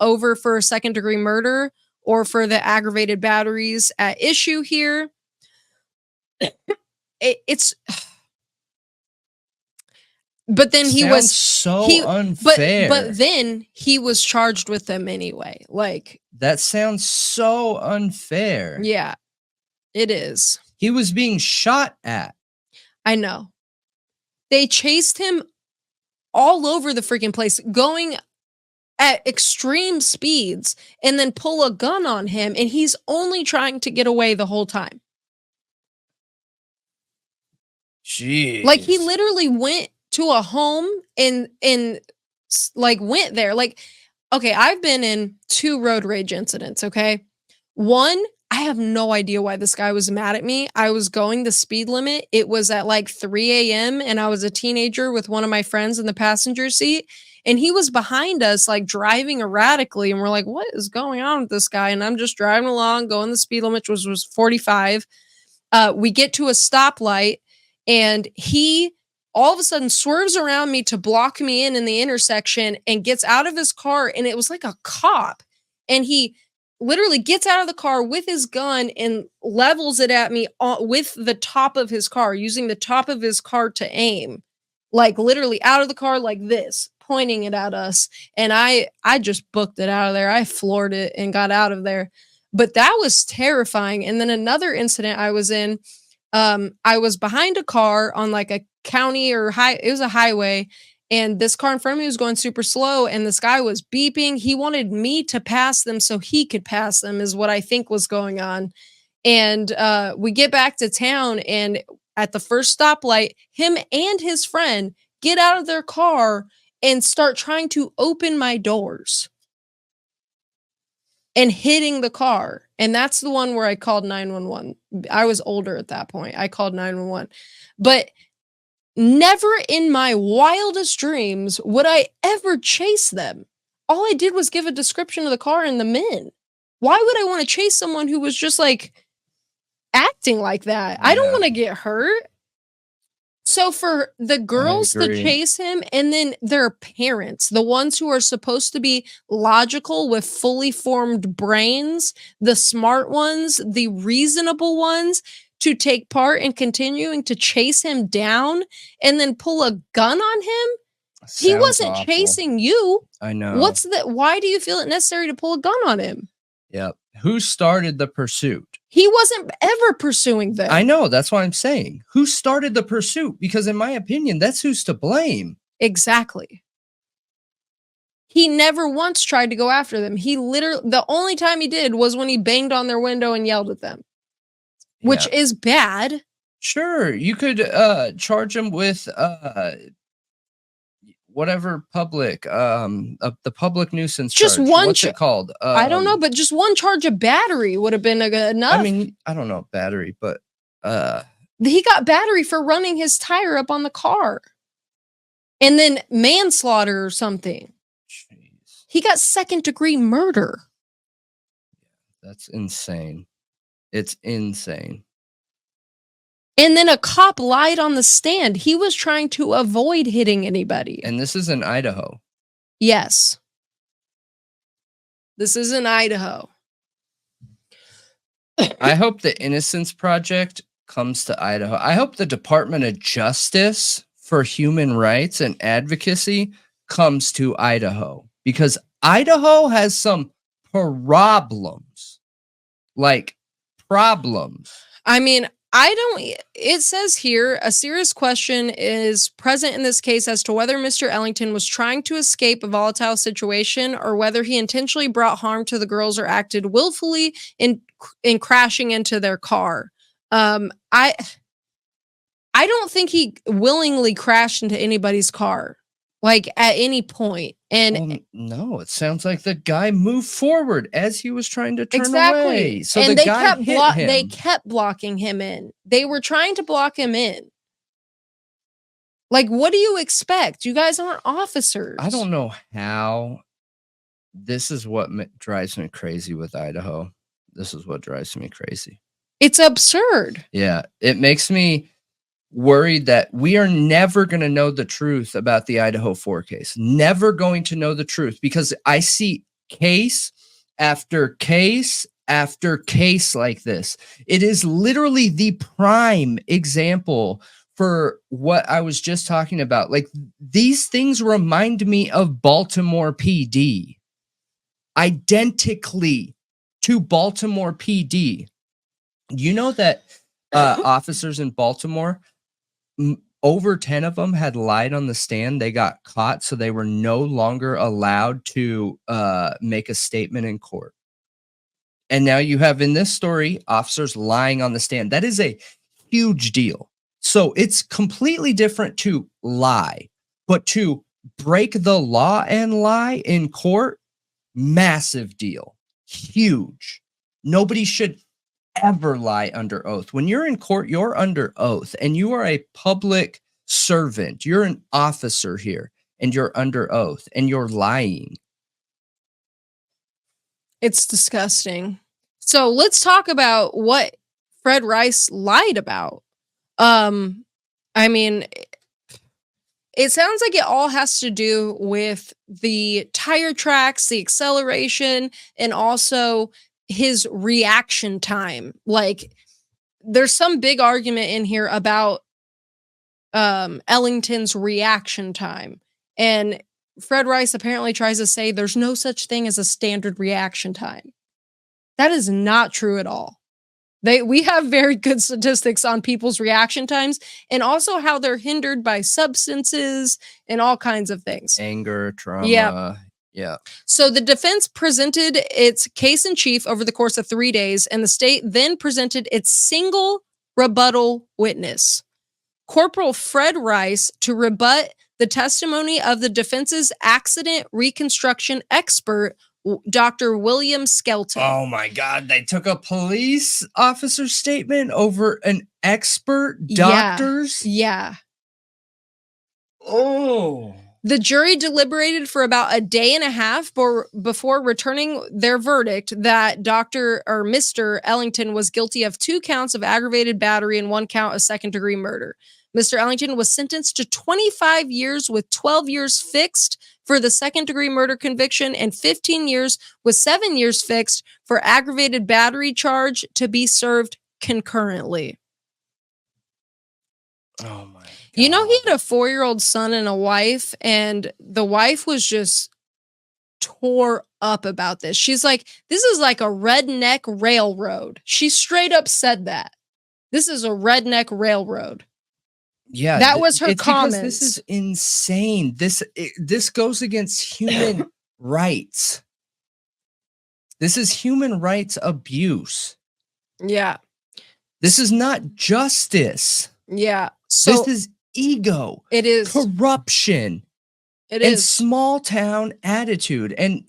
over for second-degree murder or for the aggravated batteries at issue here. But then he was so unfair. But then he was charged with them anyway. Like, that sounds so unfair. Yeah, it is. He was being shot at. I know. They chased him all over the freaking place, going at extreme speeds, and then pull a gun on him, and he's only trying to get away the whole time. Jeez. Like, he literally went to a home and like went there. Like, okay, I've been in 2 road rage incidents, okay? One, I have no idea why this guy was mad at me. I was going the speed limit. It was at like 3 a.m. and I was a teenager with one of my friends in the passenger seat. And he was behind us, like, driving erratically. And we're like, what is going on with this guy? And I'm just driving along, going the speed limit, which was 45. We get to a stoplight, and he all of a sudden swerves around me to block me in the intersection and gets out of his car. And it was like a cop. And he literally gets out of the car with his gun and levels it at me with the top of his car, using the top of his car to aim, like literally out of the car like this, pointing it at us. And I just booked it out of there. I floored it and got out of there. But that was terrifying. And then another incident I was in, I was behind a car on like a county or it was a highway, and this car in front of me was going super slow, and this guy was beeping. He wanted me to pass them so he could pass them, is what I think was going on. And we get back to town, and at the first stoplight, him and his friend get out of their car and start trying to open my doors and hitting the car. And that's the one where I called 911. I was older at that point. I called 911. But never in my wildest dreams would I ever chase them. All I did was give a description of the car and the men. Why would I want to chase someone who was just like acting like that? I don't want to get hurt. So for the girls to chase him, and then their parents, the ones who are supposed to be logical with fully formed brains, the smart ones, the reasonable ones, to take part in continuing to chase him down and then pull a gun on him. He wasn't chasing you. I know. Why do you feel it necessary to pull a gun on him? Yep. Who started the pursuit? He wasn't ever pursuing them. I know. That's what I'm saying. Who started the pursuit? Because in my opinion, that's who's to blame. Exactly. He never once tried to go after them. He literally, the only time he did was when he banged on their window and yelled at them, which is bad. Sure. You could charge him with whatever public, the public nuisance just charge. One. What's it called? I don't know, but just one charge of battery would have been enough. I mean, I don't know battery, but he got battery for running his tire up on the car, and then manslaughter or something. Jeez. He got second-degree murder. That's insane. It's insane. And then a cop lied on the stand. He was trying to avoid hitting anybody. And this is in Idaho. Yes. This is in Idaho. I hope the Innocence Project comes to Idaho. I hope the Department of Justice for Human Rights and Advocacy comes to Idaho, because Idaho has some problems. Like problems. I mean, it says here, a serious question is present in this case as to whether Mr. Ellington was trying to escape a volatile situation or whether he intentionally brought harm to the girls or acted willfully in crashing into their car. I don't think he willingly crashed into anybody's car, like at any point. And no, it sounds like the guy moved forward as he was trying to turn away. So and the guy hit him. They kept blocking him in. They were trying to block him in. Like, what do you expect? You guys aren't officers. I don't know how. This is what drives me crazy with Idaho. This is what drives me crazy. It's absurd. Yeah, it makes me worried that we are never going to know the truth about the Idaho 4 case. Never going to know the truth, because I see case after case after case like this. It is literally the prime example for what I was just talking about. Like, these things remind me of Baltimore PD. Identically to Baltimore PD. You know that officers in Baltimore, over 10 of them had lied on the stand. They got caught, so they were no longer allowed to make a statement in court. And now you have in this story, officers lying on the stand. That is a huge deal. So it's completely different to lie, but to break the law and lie in court, massive deal. Huge. Nobody should ever lie under oath. When you're in court, you're under oath, and you are a public servant. You're an officer here, and you're under oath, and you're lying. It's disgusting. So let's talk about what Fred Rice lied about. I mean, It sounds like it all has to do with the tire tracks, the acceleration, and also his reaction time. Like, there's some big argument in here about Ellington's reaction time. And Fred Rice apparently tries to say there's no such thing as a standard reaction time. That is not true at all. We have very good statistics on people's reaction times and also how they're hindered by substances and all kinds of things. Anger, trauma. Yeah. So the defense presented its case in chief over the course of 3 days, and the state then presented its single rebuttal witness, Corporal Fred Rice, to rebut the testimony of the defense's accident reconstruction expert, Dr. William Skelton. Oh my God. They took a police officer's statement over an expert doctor's? Yeah. Oh. The jury deliberated for about a day and a half before returning their verdict that Mr. Ellington was guilty of 2 counts of aggravated battery and 1 count of second-degree murder. Mr. Ellington was sentenced to 25 years with 12 years fixed for the second-degree murder conviction and 15 years with 7 years fixed for aggravated battery charge to be served concurrently. Oh my God. You know, he had a 4-year-old son and a wife, and the wife was just tore up about this. She's like, this is like a redneck railroad. She straight up said that. This is a redneck railroad. Yeah, that was her comment. This is insane. This goes against human rights. This is human rights abuse. Yeah. This is not justice. Yeah. So this is ego. It is corruption. It and is small town attitude. And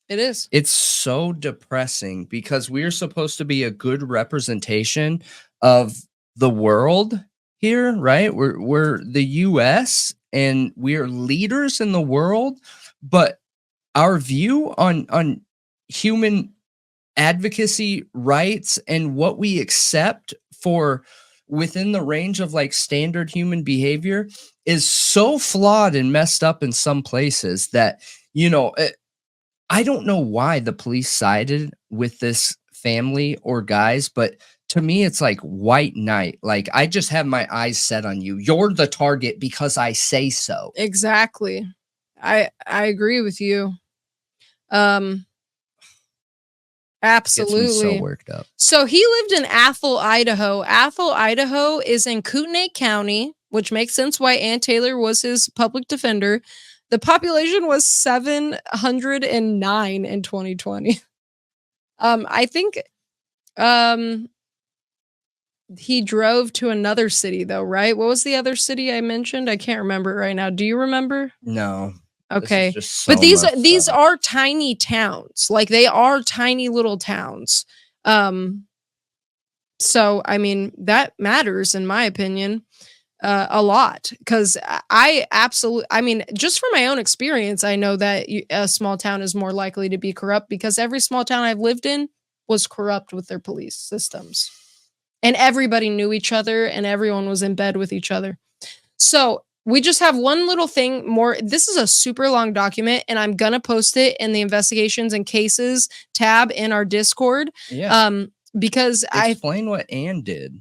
it is. It's so depressing because we're supposed to be a good representation of the world here, right? We're the US and we're leaders in the world, but our view on human advocacy rights and what we accept for within the range of like standard human behavior is so flawed and messed up in some places that, you know, I don't know why the police sided with this family or guys, but to me, it's like white knight. Like, I just have my eyes set on you. You're the target because I say so. Exactly. I agree with you. Absolutely. Gets me so worked up. So he lived in Athol, Idaho. Athol, Idaho is in Kootenai County, which makes sense why Ann Taylor was his public defender. The population was 709 in 2020. I think he drove to another city though, right? What was the other city I mentioned? I can't remember right now. Do you remember? No. Okay. So but these are tiny towns. Like, they are tiny little towns. So I mean, that matters in my opinion a lot, because I mean, just from my own experience, I know that a small town is more likely to be corrupt because every small town I've lived in was corrupt with their police systems. And everybody knew each other and everyone was in bed with each other. So we just have one little thing more. This is a super long document, and I'm going to post it in the investigations and cases tab in our Discord. Yeah. Because explain what Ann did.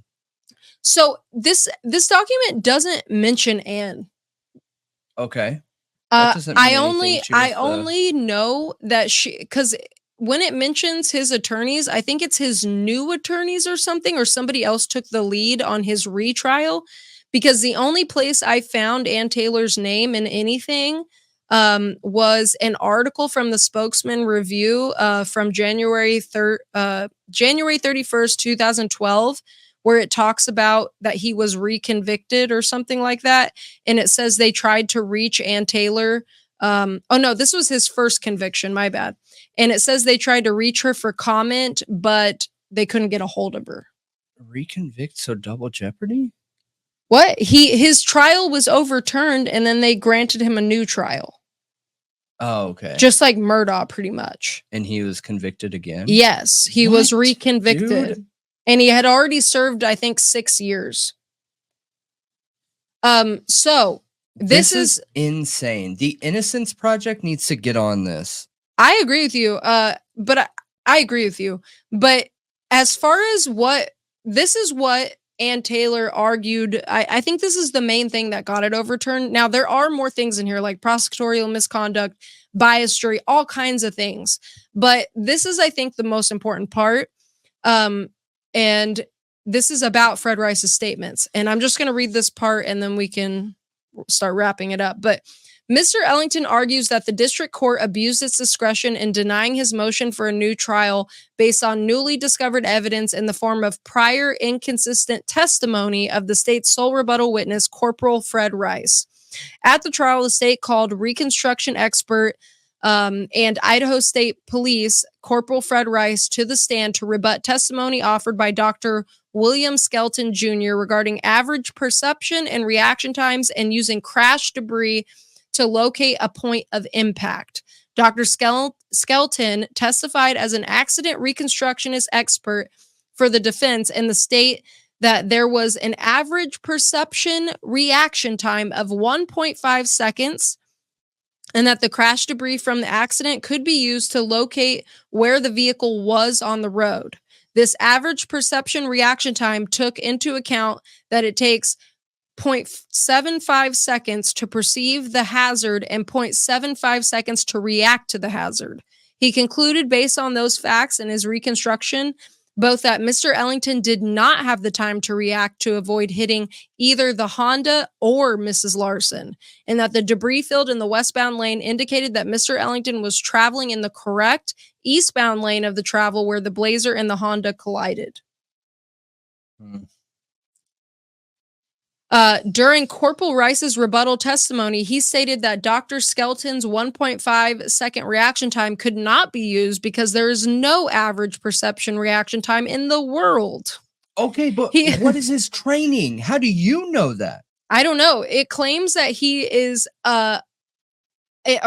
So this document doesn't mention Ann. Okay. I only know that because when it mentions his attorneys, I think it's his new attorneys or something, or somebody else took the lead on his retrial, because the only place I found Ann Taylor's name in anything was an article from the Spokesman Review from January 31st, 2012, where it talks about that he was reconvicted or something like that. And it says they tried to reach Ann Taylor. Oh no, this was his first conviction, my bad. And it says they tried to reach her for comment, but they couldn't get a hold of her. Reconvict, so double jeopardy? What? His trial was overturned and then they granted him a new trial. Oh, okay. Just like Murdaugh, pretty much. And he was convicted again? Yes, he was reconvicted. Dude. And he had already served, I think, 6 years. So this is insane. The Innocence Project needs to get on this. I agree with you. But I agree with you. But as far as what Ann Taylor argued, I think this is the main thing that got it overturned. Now, there are more things in here like prosecutorial misconduct, bias jury, all kinds of things. But this is, I think, the most important part. And this is about Fred Rice's statements. And I'm just going to read this part and then we can start wrapping it up. But Mr. Ellington argues that the district court abused its discretion in denying his motion for a new trial based on newly discovered evidence in the form of prior inconsistent testimony of the state's sole rebuttal witness, Corporal Fred Rice. At the trial, the state called reconstruction expert and Idaho State Police Corporal Fred Rice to the stand to rebut testimony offered by Dr. William Skelton Jr. regarding average perception and reaction times and using crash debris to locate a point of impact. Dr. Skelton testified as an accident reconstructionist expert for the defense in the state that there was an average perception reaction time of 1.5 seconds and that the crash debris from the accident could be used to locate where the vehicle was on the road. This average perception reaction time took into account that it takes 0.75 seconds to perceive the hazard and 0.75 seconds to react to the hazard. He concluded based on those facts in his reconstruction, both that Mr. Ellington did not have the time to react to avoid hitting either the Honda or Mrs. Larson, and that the debris field in the westbound lane indicated that Mr. Ellington was traveling in the correct eastbound lane of the travel where the Blazer and the Honda collided. During Corporal Rice's rebuttal testimony, he stated that Dr. Skelton's 1.5 second reaction time could not be used because there is no average perception reaction time in the world. Okay, but what is his training? How do you know that? I don't know. It claims that he is a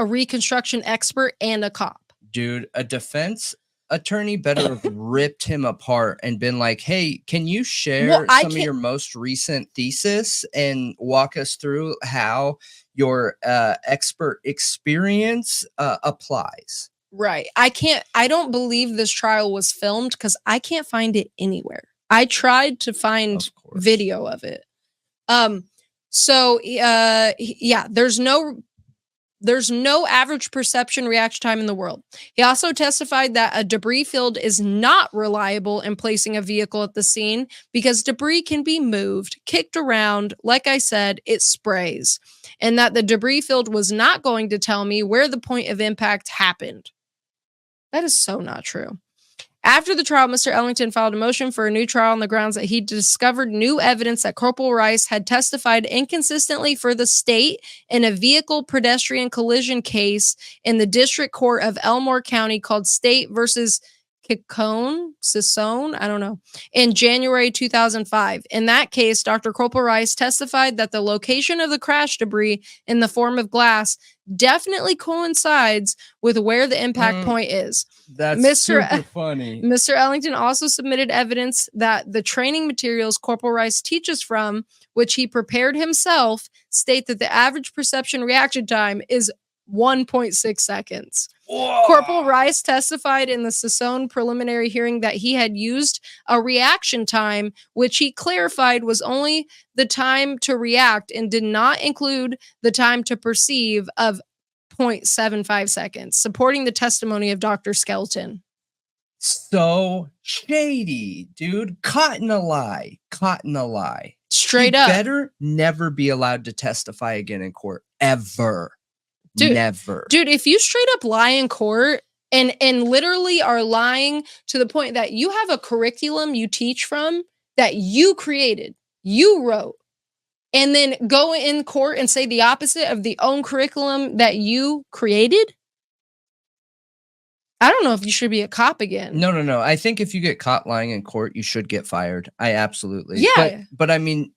reconstruction expert and a cop. Dude, a defense attorney better have ripped him apart and been like, hey, can you share some of your most recent thesis and walk us through how your expert experience applies? Right. I don't believe this trial was filmed because I can't find it anywhere. I tried to find video of it. There's no average perception reaction time in the world. He also testified that a debris field is not reliable in placing a vehicle at the scene because debris can be moved, kicked around. Like I said, it sprays. And that the debris field was not going to tell me where the point of impact happened. That is so not true. After the trial, Mr. Ellington filed a motion for a new trial on the grounds that he discovered new evidence that Corporal Rice had testified inconsistently for the state in a vehicle pedestrian collision case in the District Court of Elmore County called State versus Cicone, I don't know, in January 2005. In that case, Dr. Corporal Rice testified that the location of the crash debris in the form of glass definitely coincides with where the impact point is. That's super funny. Mr. Ellington also submitted evidence that the training materials Corporal Rice teaches from, which he prepared himself, state that the average perception reaction time is 1.6 seconds. Whoa. Corporal Rice testified in the Cicone preliminary hearing that he had used a reaction time, which he clarified was only the time to react and did not include the time to perceive of 0.75 seconds, supporting the testimony of Dr. Skelton. So shady, dude. Caught in a lie. Straight up. Better never be allowed to testify again in court. Ever. Never. Dude, if you straight up lie in court and literally are lying to the point that you have a curriculum you teach from that you created, you wrote, and then go in court and say the opposite of the own curriculum that you created, I don't know if you should be a cop again. No. I think if you get caught lying in court, you should get fired. I absolutely. Yeah. But I mean,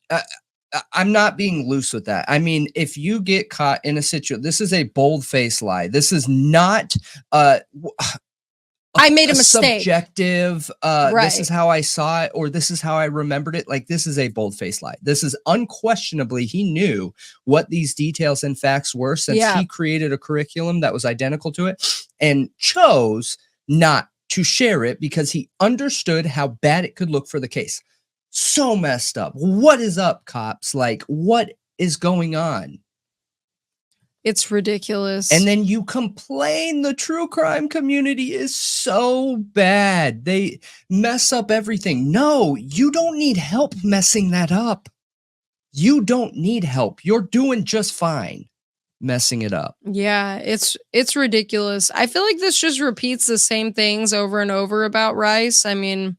I'm not being loose with that. I mean, if you get caught in a situation, this is a bold-faced lie. This is not I made a mistake. Subjective, Right. this is how I saw it, or this is how I remembered it. Like, this is a bold-faced lie. This is unquestionably, he knew what these details and facts were, since he created a curriculum that was identical to it, and chose not to share it because he understood how bad it could look for the case. So messed up. What is up, cops? Like, what is going on? It's ridiculous. And then you complain the true crime community is so bad. They mess up everything. No, you don't need help messing that up. You don't need help. You're doing just fine messing it up. Yeah, it's ridiculous. I feel like this just repeats the same things over and over about Rice. I mean,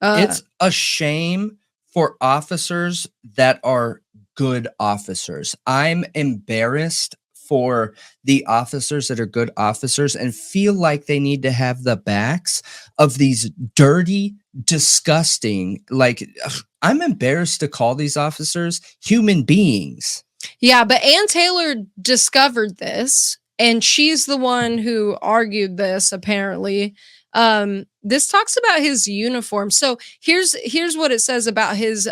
it's a shame for officers that are good officers. I'm embarrassed for the officers that are good officers and feel like they need to have the backs of these dirty, disgusting, like, I'm embarrassed to call these officers human beings. Yeah, but Ann Taylor discovered this, and she's the one who argued this, apparently. This talks about his uniform. So here's what it says about his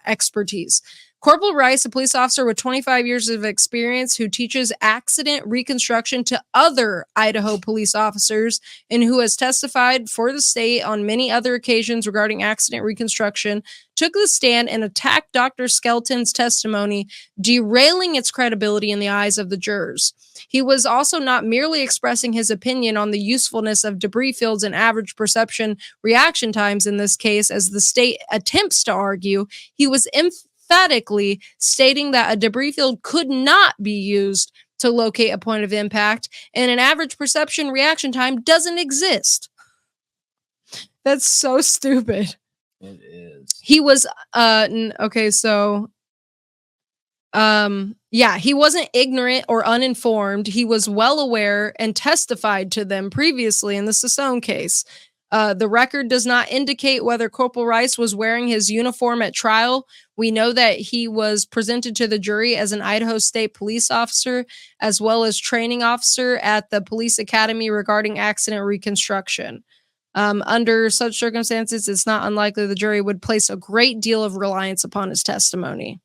expertise. Corporal Rice, a police officer with 25 years of experience who teaches accident reconstruction to other Idaho police officers and who has testified for the state on many other occasions regarding accident reconstruction, took the stand and attacked Dr. Skelton's testimony, derailing its credibility in the eyes of the jurors. He was also not merely expressing his opinion on the usefulness of debris fields and average perception reaction times in this case, as the state attempts to argue. He was emphatically stating that a debris field could not be used to locate a point of impact, and an average perception reaction time doesn't exist. That's so stupid. It is. He was okay, so yeah, he wasn't ignorant or uninformed. He was well aware and testified to them previously in the Sassone case. The record does not indicate whether Corporal Rice was wearing his uniform at trial. We know that he was presented to the jury as an Idaho State police officer, as well as training officer at the police academy regarding accident reconstruction. Under such circumstances, it's not unlikely the jury would place a great deal of reliance upon his testimony.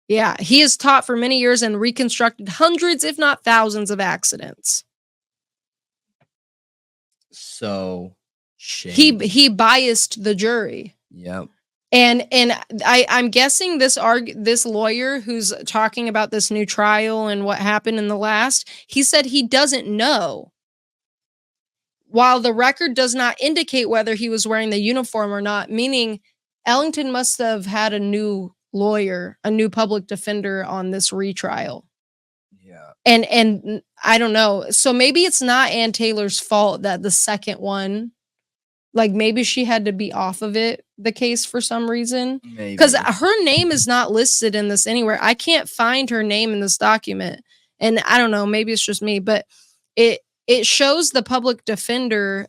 Yeah, he has taught for many years and reconstructed hundreds, if not thousands, of accidents. So shame. He biased the jury. Yep. And I'm guessing this lawyer who's talking about this new trial and what happened in the last, he said he doesn't know. While the record does not indicate whether he was wearing the uniform or not, meaning Ellington must have had a new lawyer, a new public defender on this retrial. Yeah. And I don't know. So maybe it's not Ann Taylor's fault that the second one, like maybe she had to be off of the case for some reason. Because her name is not listed in this anywhere. I can't find her name in this document. And I don't know, maybe it's just me, but it shows the public defender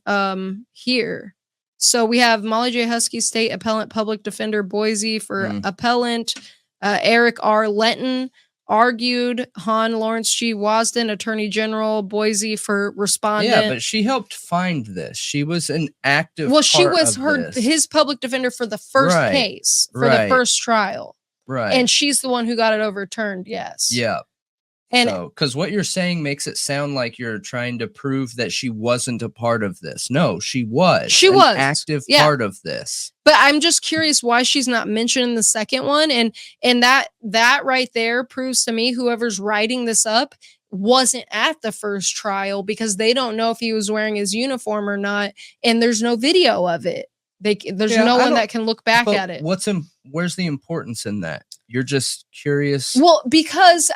here. So we have Molly J. Husky, State Appellant Public Defender, Boise for appellant. Eric R. Lenton argued. Han Lawrence G. Wasden, Attorney General, Boise for respondent. Yeah, but she helped find this. She was an active. Well, she was his public defender for the first case, for the first trial. Right. And she's the one who got it overturned. Yes. Yeah. And because what you're saying makes it sound like you're trying to prove that she wasn't a part of this. No, she was. She was an active part of this. But I'm just curious why she's not mentioned in the second one. And that right there proves to me whoever's writing this up wasn't at the first trial, because they don't know if he was wearing his uniform or not. And there's no video of it. There's no one that can look back at it. Where's the importance in that? You're just curious. Well, because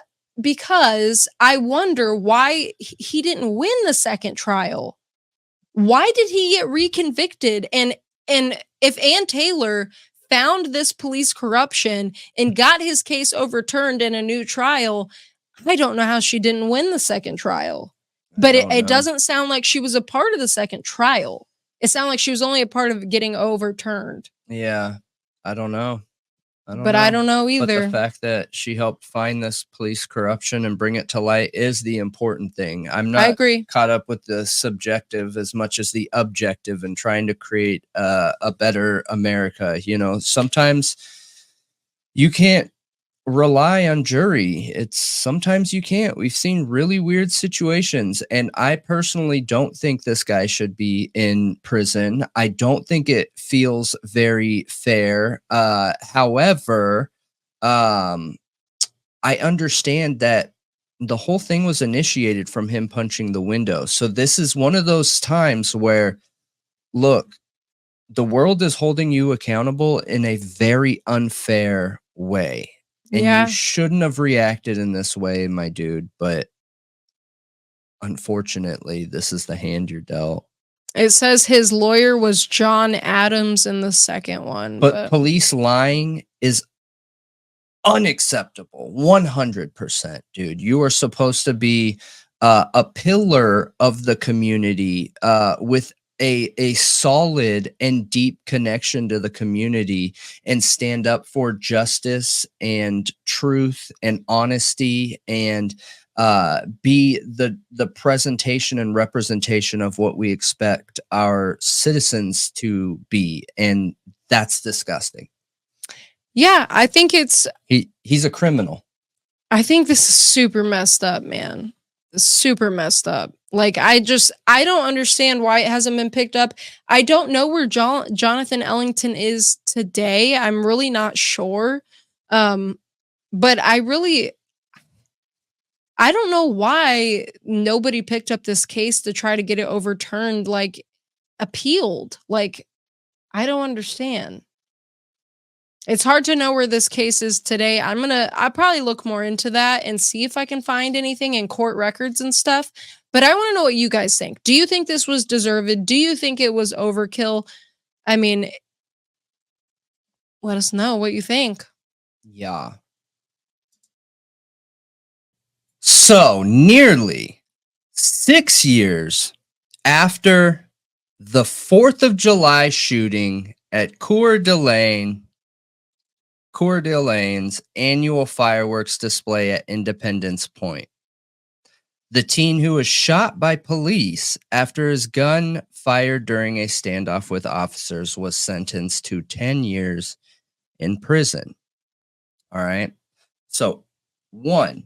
I wonder why he didn't win the second trial. Why did he get reconvicted? And if Ann Taylor found this police corruption and got his case overturned in a new trial, I don't know how she didn't win the second trial. But it doesn't sound like she was a part of the second trial. It sounded like she was only a part of getting overturned. Yeah, I don't know. But I don't know But the either. fact that she helped find this police corruption and bring it to light is the important thing. I'm I not agree. caught up with the subjective as much as the objective and trying to create a better America. You know, sometimes you can't rely on jury. Sometimes you can't. We've seen really weird situations, and I personally don't think this guy should be in prison. I don't think it feels very fair. However, I understand that the whole thing was initiated from him punching the window. So this is one of those times where, look, the world is holding you accountable in a very unfair way. And you shouldn't have reacted in this way, my dude. But unfortunately, this is the hand you're dealt. It says his lawyer was John Adams in the second one. But police lying is unacceptable. 100%, dude. You are supposed to be a pillar of the community with a solid and deep connection to the community and stand up for justice and truth and honesty and be the presentation and representation of what we expect our citizens to be. And that's disgusting. Yeah, I think he's a criminal. I think this is super messed up, man. Super messed up. Like, I don't understand why it hasn't been picked up. I don't know where Jonathan Ellington is today. I'm really not sure. But I don't know why nobody picked up this case to try to get it overturned, like appealed. Like, I don't understand. It's hard to know where this case is today. I'll probably look more into that and see if I can find anything in court records and stuff. But I want to know what you guys think. Do you think this was deserved? Do you think it was overkill? I mean, let us know what you think. Yeah. So, nearly 6 years after the 4th of July shooting at Coeur d'Alene's annual fireworks display at Independence Point, the teen who was shot by police after his gun fired during a standoff with officers was sentenced to 10 years in prison. All right. So, one,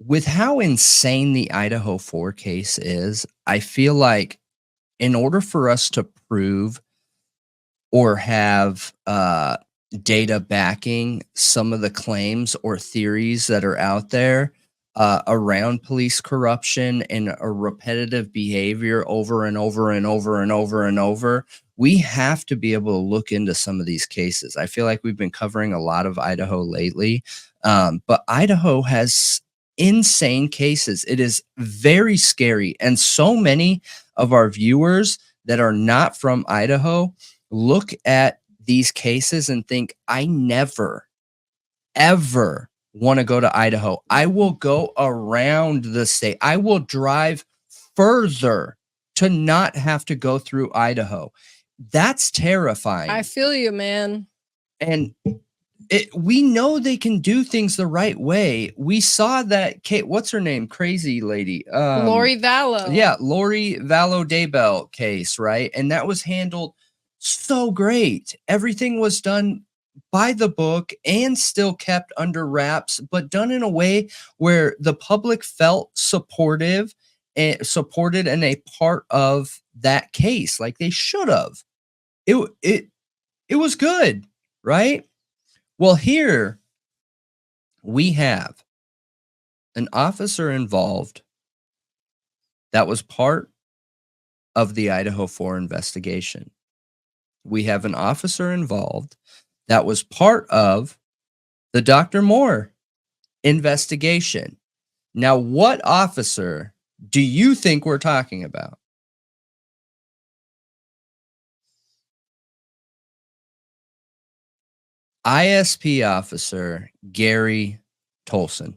with how insane the Idaho 4 case is, I feel like in order for us to prove or have data backing some of the claims or theories that are out there around police corruption and a repetitive behavior over and over and over and over and over, we have to be able to look into some of these cases. I feel like we've been covering a lot of Idaho lately, but Idaho has insane cases. It is very scary. And so many of our viewers that are not from Idaho look at these cases and think, I never, ever want to go to Idaho. I will go around the state. I will drive further to not have to go through Idaho. That's terrifying. I feel you, man. And we know they can do things the right way. We saw that what's her name? Crazy lady. Lori Vallow. Yeah, Lori Vallow Daybell case, right? And that was handled so great. Everything was done by the book and still kept under wraps, but done in a way where the public felt supported and a part of that case, like they should have. It was good, right? Well, here we have an officer involved that was part of the Idaho 4 investigation. We have an officer involved that was part of the Dr. Moore investigation. Now, what officer do you think we're talking about? ISP officer Gary Tolson.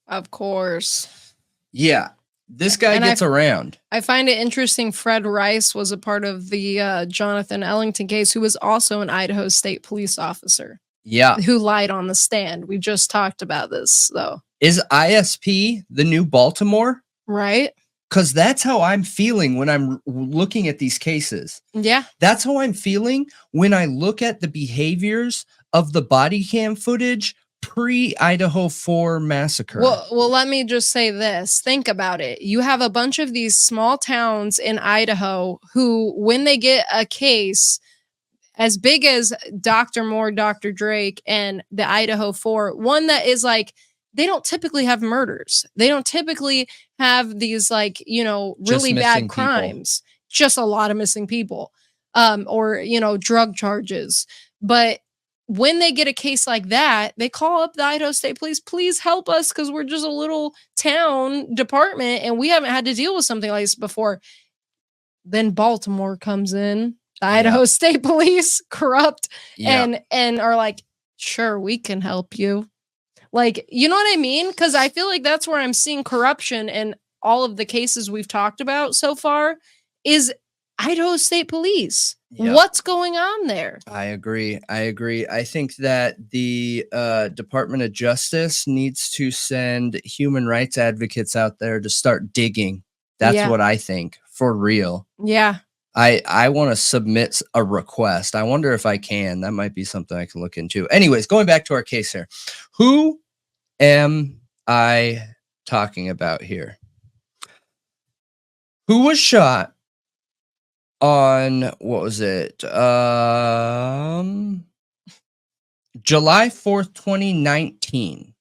Of course. Yeah. This guy And gets around. I find it interesting. Fred Rice was a part of the Jonathan Ellington case, who was also an Idaho State police officer. Yeah. Who lied on the stand. We just talked about this, though. Is ISP the new Baltimore? Right. Because that's how I'm feeling when I'm looking at these cases. Yeah. That's how I'm feeling when I look at the behaviors of the body cam footage pre-Idaho 4 massacre. Well, let me just say this. Think about it. You have a bunch of these small towns in Idaho who, when they get a case as big as Dr. Moore, Dr. Drake, and the Idaho 4, one that is like, they don't typically have murders. They don't typically have these, like, you know, really bad crimes. Just a lot of missing people, or, you know, drug charges. But when they get a case like that, they call up the Idaho State Police, please help us, because we're just a little town department and we haven't had to deal with something like this before. Then Baltimore comes in, the Idaho State Police, corrupt, and are like, sure, we can help you. Like, you know what I mean? Because I feel like that's where I'm seeing corruption in all of the cases we've talked about so far is Idaho State Police. Yep. What's going on there? I agree. I think that the Department of Justice needs to send human rights advocates out there to start digging. That's what I think, for real. Yeah. I want to submit a request. I wonder if I can. That might be something I can look into. Anyways, going back to our case here. Who am I talking about here? Who was shot on, what was it? July 4th, 2019.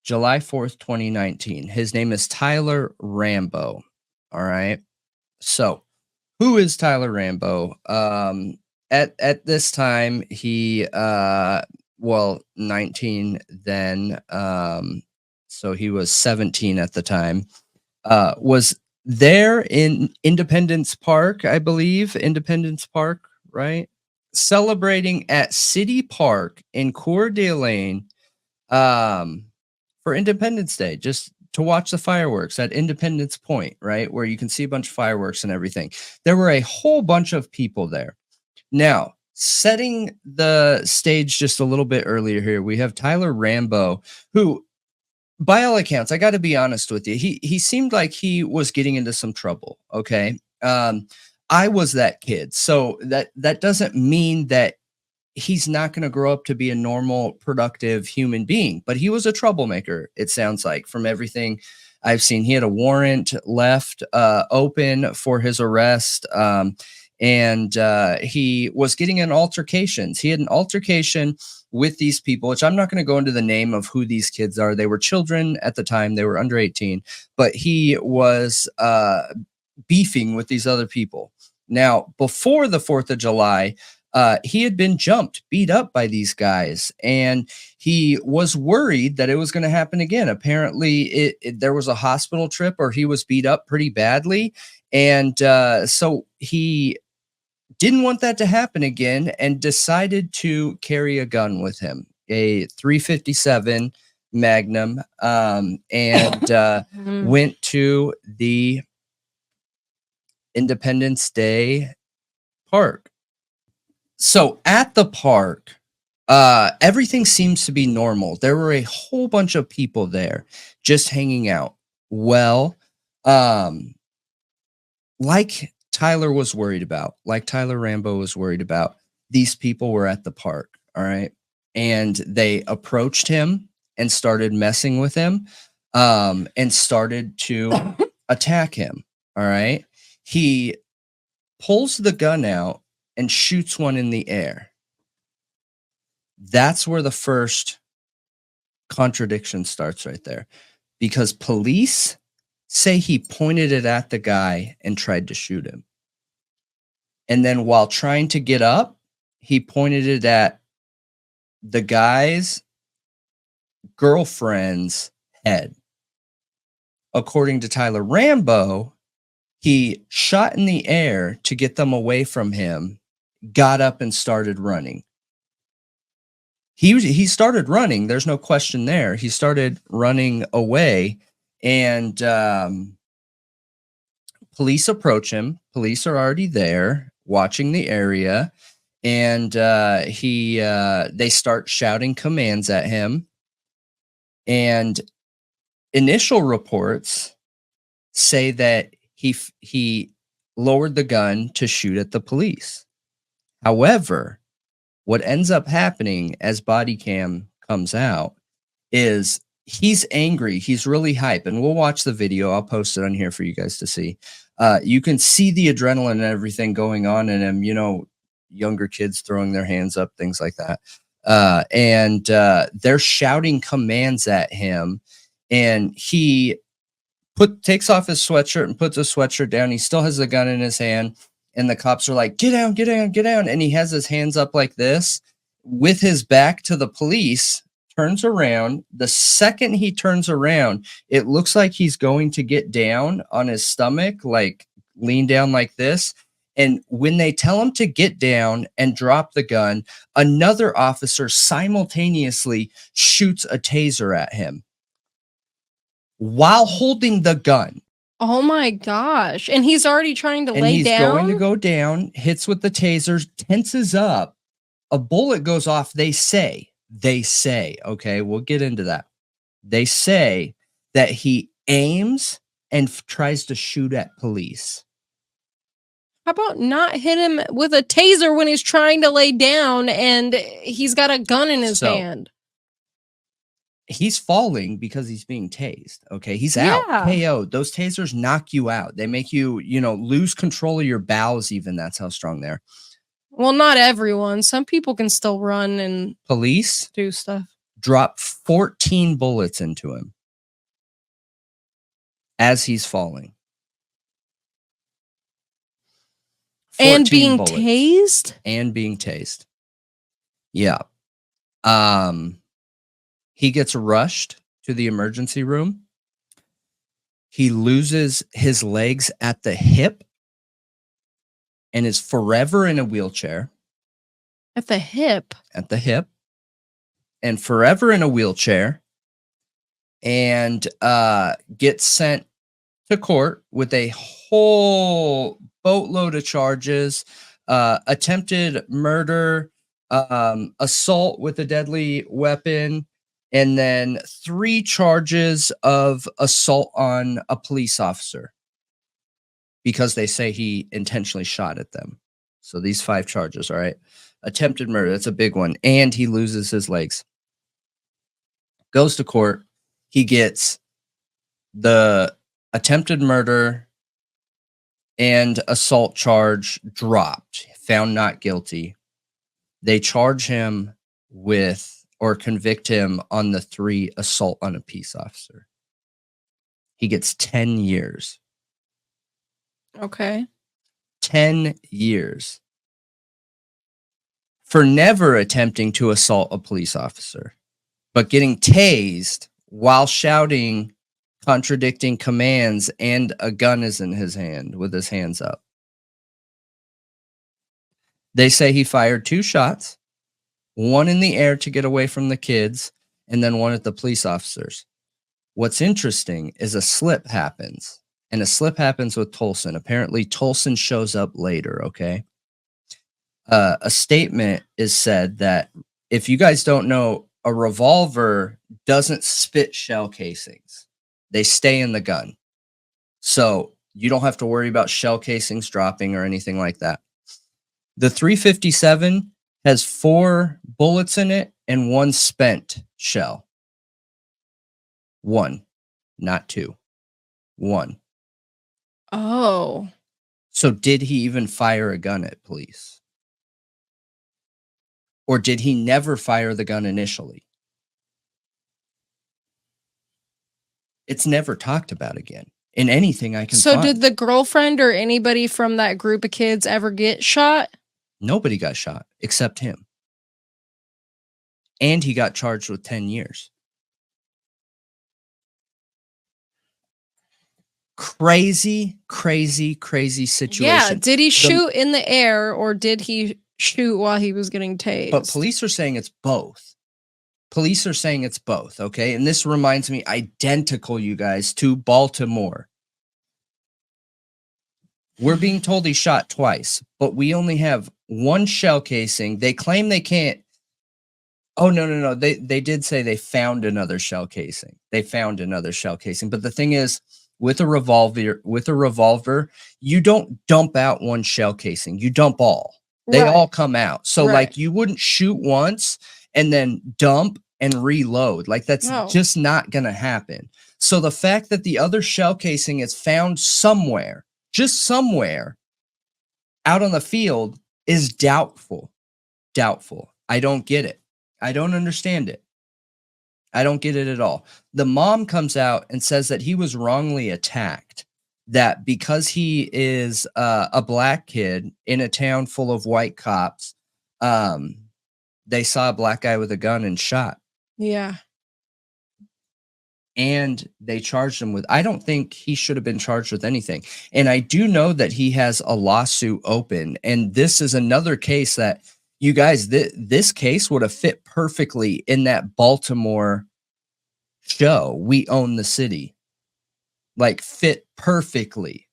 July 4th, 2019. His name is Tyler Rambo. All right. So, who is Tyler Rambo? At this time, he 19 then. So he was 17 at the time. Was there in Independence Park, I believe. Independence Park, right? Celebrating at City Park in Coeur d'Alene for Independence Day, just to watch the fireworks at Independence Point, right? Where you can see a bunch of fireworks and everything. There were a whole bunch of people there. Now, setting the stage just a little bit earlier here, we have Tyler Rambo, who, by all accounts, I got to be honest with you, he seemed like he was getting into some trouble, okay? I was that kid, so that doesn't mean that he's not going to grow up to be a normal, productive human being, but he was a troublemaker, it sounds like, from everything I've seen. He had a warrant left open for his arrest, and he was getting in altercations. He had an altercation with these people, which I'm not going to go into the name of who these kids are. They were children at the time. They were under 18, but he was beefing with these other people. Now, before the 4th of July, he had been beat up by these guys, and he was worried that it was going to happen again. Apparently, there was a hospital trip, or he was beat up pretty badly, and so he didn't want that to happen again and decided to carry a gun with him, a .357 Magnum, and went to the Independence Day Park. So at the park, everything seems to be normal. There were a whole bunch of people there just hanging out. Well, like Tyler was worried about, like Tyler Rambo was worried about, these people were at the park, all right? And they approached him and started messing with him, and started to attack him, all right? He pulls the gun out and shoots one in the air. That's where the first contradiction starts right there, because police say he pointed it at the guy and tried to shoot him. And then while trying to get up, he pointed it at the guy's girlfriend's head. According to Tyler Rambo, he shot in the air to get them away from him, got up and started running. He started running. There's no question there. He started running away, and Police approach him. Police are already there watching the area. And they start shouting commands at him. And initial reports say that he lowered the gun to shoot at the police. However, what ends up happening as body cam comes out is he's angry. He's really hype. And we'll watch the video. I'll post it on here for you guys to see. You can see the adrenaline and everything going on in him, you know, younger kids throwing their hands up, things like that. And they're shouting commands at him. And he takes off his sweatshirt and puts his sweatshirt down. He still has the gun in his hand. And the cops are like, get down, get down, get down. And he has his hands up like this with his back to the police, turns around. The second he turns around, it looks like he's going to get down on his stomach, like lean down like this. And when they tell him to get down and drop the gun, another officer simultaneously shoots a taser at him while holding the gun. Oh my gosh. And he's already trying to And lay he's down. going to go down, hits with the taser, tenses up. A bullet goes off. They say, okay, we'll get into that. They say that he aims and tries to shoot at police. How about not hit him with a taser when he's trying to lay down and he's got a gun in his hand? He's falling because he's being tased. Okay. He's out. KO. Those tasers knock you out. They make you, you know, lose control of your bowels. Even that's how strong they're. Well, not everyone. Some people can still run and police do stuff. Drop 14 bullets into him as he's falling. And being tased? And being tased. Yeah. He gets rushed to the emergency room. He loses his legs at the hip and is forever in a wheelchair. At the hip? At the hip. And forever in a wheelchair. And gets sent to court with a whole boatload of charges. Attempted murder, assault with a deadly weapon, and then 3 charges of assault on a police officer because they say he intentionally shot at them. So these 5 charges, all right? Attempted murder, that's a big one. And he loses his legs. Goes to court. He gets the attempted murder and assault charge dropped, found not guilty. They charge him with or convict him on the 3 assault on a peace officer. He gets 10 years. Okay. 10 years. For never attempting to assault a police officer, but getting tased while shouting contradicting commands and a gun is in his hand with his hands up. They say he fired 2 shots. 1 in the air to get away from the kids, and then 1 at the police officers. What's interesting is a slip happens, and a slip happens with Tolson. Apparently, Tolson shows up later, okay? A statement is said that, if you guys don't know, a revolver doesn't spit shell casings. They stay in the gun. So you don't have to worry about shell casings dropping or anything like that. The .357 has 4 bullets in it and 1 spent shell. 1, not 2. 1. Oh. So did he even fire a gun at police? Or did he never fire the gun initially? It's never talked about again in anything I can find. So did the girlfriend or anybody from that group of kids ever get shot? Nobody got shot except him. And he got charged with 10 years. Crazy, crazy, crazy situation. Yeah, did he shoot in the air or did he shoot while he was getting tased? But police are saying it's both. Police are saying it's both, okay? And this reminds me identical, you guys, to Baltimore. We're being told he shot twice, but we only have one shell casing. They claim they can't. Oh, no. They did say they found another shell casing. They found another shell casing. But the thing is, with a revolver, you don't dump out one shell casing. You dump all. They all come out. So like you wouldn't shoot once and then dump and reload. Like that's just not going to happen. So the fact that the other shell casing is found somewhere, just somewhere out on the field is doubtful. Doubtful. I don't get it. I don't understand it. I don't get it at all. The mom comes out and says that he was wrongly attacked, that because he is a black kid in a town full of white cops, they saw a black guy with a gun and shot. Yeah. And they charged him with, I don't think he should have been charged with anything. And I do know that he has a lawsuit open. And this is another case that, you guys, this case would have fit perfectly in that Baltimore show, We Own the City. Like, fit perfectly.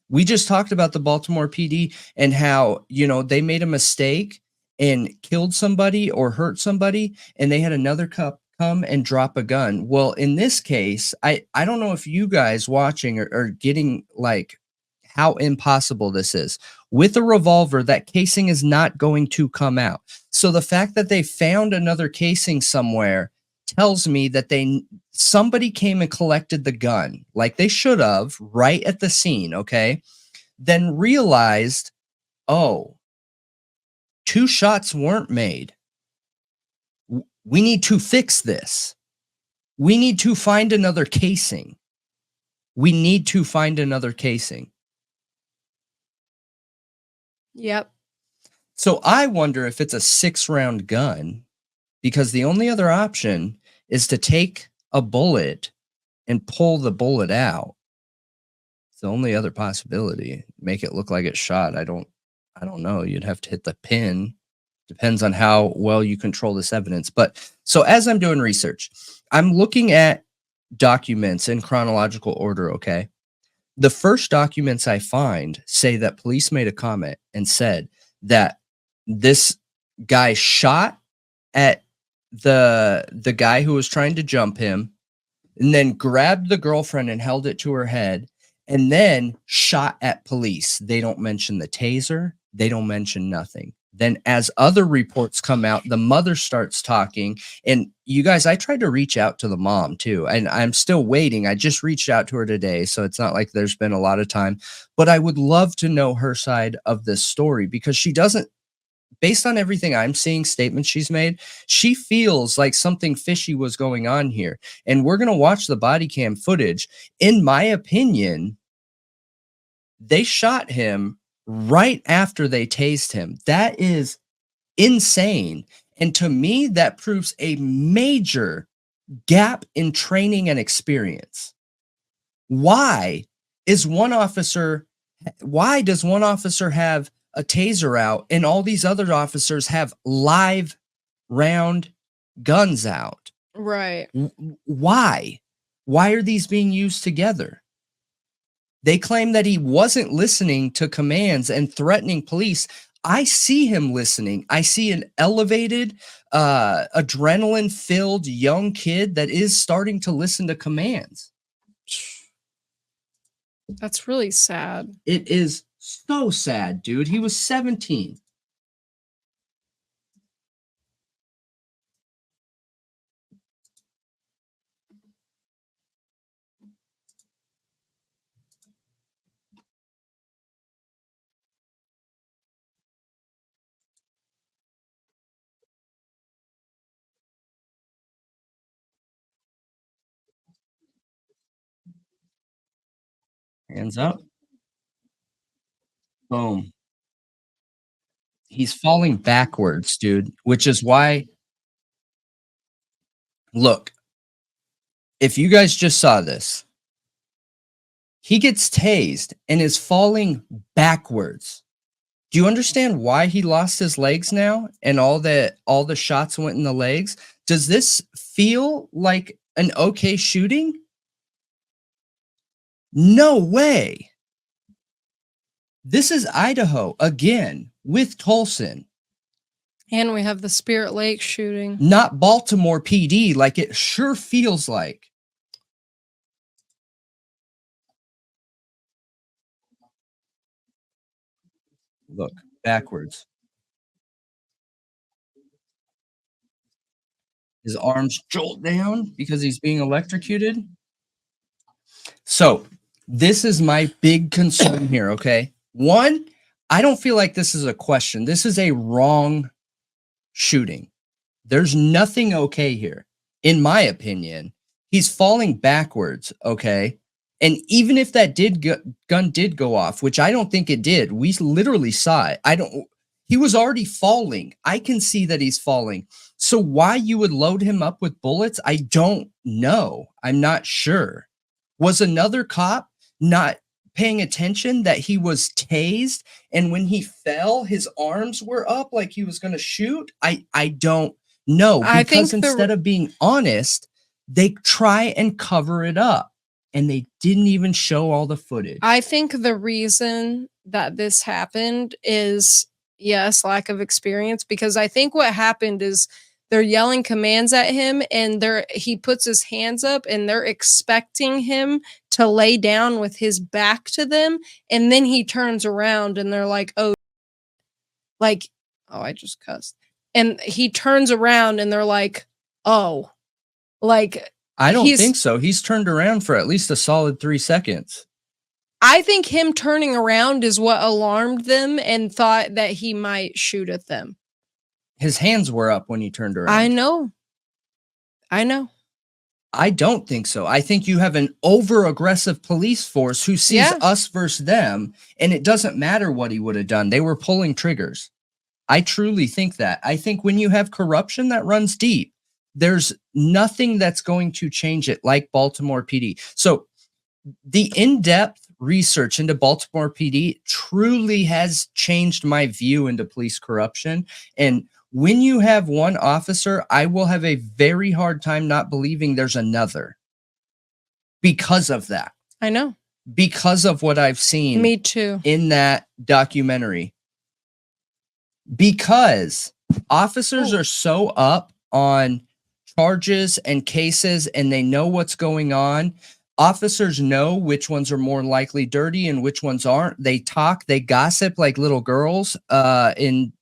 We just talked about the Baltimore PD and how, you know, they made a mistake and killed somebody or hurt somebody, and they had another cop come and drop a gun. Well, in this case, I don't know if you guys watching are getting like how impossible this is. With a revolver, that casing is not going to come out. So the fact that they found another casing somewhere tells me that somebody came and collected the gun like they should have right at the scene, okay? Then realized, oh, 2 shots weren't made. We need to fix this. We need to find another casing. We need to find another casing. Yep. So I wonder if it's a 6-round gun, because the only other option is to take a bullet and pull the bullet out. It's the only other possibility. Make it look like it's shot. I don't know. You'd have to hit the pin. Depends on how well you control this evidence. But so as I'm doing research, I'm looking at documents in chronological order, okay? The first documents I find say that police made a comment and said that this guy shot at the guy who was trying to jump him, and then grabbed the girlfriend and held it to her head, and then shot at police. They don't mention the taser. They don't mention nothing. Then as other reports come out, the mother starts talking. And you guys, I tried to reach out to the mom too, and I'm still waiting. I just reached out to her today, so it's not like there's been a lot of time. But I would love to know her side of this story, because she doesn't, based on everything I'm seeing, statements she's made, she feels like something fishy was going on here. And we're going to watch the body cam footage. In my opinion, they shot him right after they tased him. That is insane. And to me, that proves a major gap in training and experience. Why does one officer have a taser out and all these other officers have live round guns out? Right. Why are these being used together? They claim that he wasn't listening to commands and threatening police. I see him listening. I see an elevated, adrenaline-filled young kid that is starting to listen to commands. That's really sad. It is so sad, dude. He was 17. Hands up. Boom. He's falling backwards, dude, which is why, look, if you guys just saw this, he gets tased and is falling backwards. Do you understand why he lost his legs now and all the shots went in the legs? Does this feel like an okay shooting? No way. This is Idaho again with Tolson. And we have the Spirit Lake shooting. Not Baltimore PD like it sure feels like. Look, backwards. His arms jolt down because he's being electrocuted. So this is my big concern here, okay? One, I don't feel like this is a question. This is a wrong shooting. There's nothing okay here, in my opinion. He's falling backwards, okay? And even if that gun did go off, which I don't think it did, we literally saw it. He was already falling. I can see that he's falling. So why you would load him up with bullets, I don't know. I'm not sure. Was another cop not paying attention that he was tased, and when he fell, his arms were up like he was going to shoot? I don't know, because instead of being honest, they try and cover it up, and they didn't even show all the footage. I think the reason that this happened is, yes, lack of experience, because I think what happened is they're yelling commands at him, and he puts his hands up, and they're expecting him to lay down with his back to them, and then he turns around and they're like, oh, I just cussed. And he turns around and they're like, oh, like, I don't think so. He's turned around for at least a solid 3 seconds. I think him turning around is what alarmed them and thought that he might shoot at them. His hands were up when he turned around. I know. I don't think so. I think you have an over-aggressive police force who sees us versus them, and it doesn't matter what he would have done. They were pulling triggers. I truly think that. I think when you have corruption that runs deep, there's nothing that's going to change it like Baltimore PD. So the in-depth research into Baltimore PD truly has changed my view into police corruption. And when you have one officer, I will have a very hard time not believing there's another because of that. I know. Because of what I've seen. Me too. In that documentary. Because officers are so up on charges and cases, and they know what's going on. Officers know which ones are more likely dirty and which ones aren't. They talk, they gossip like little girls in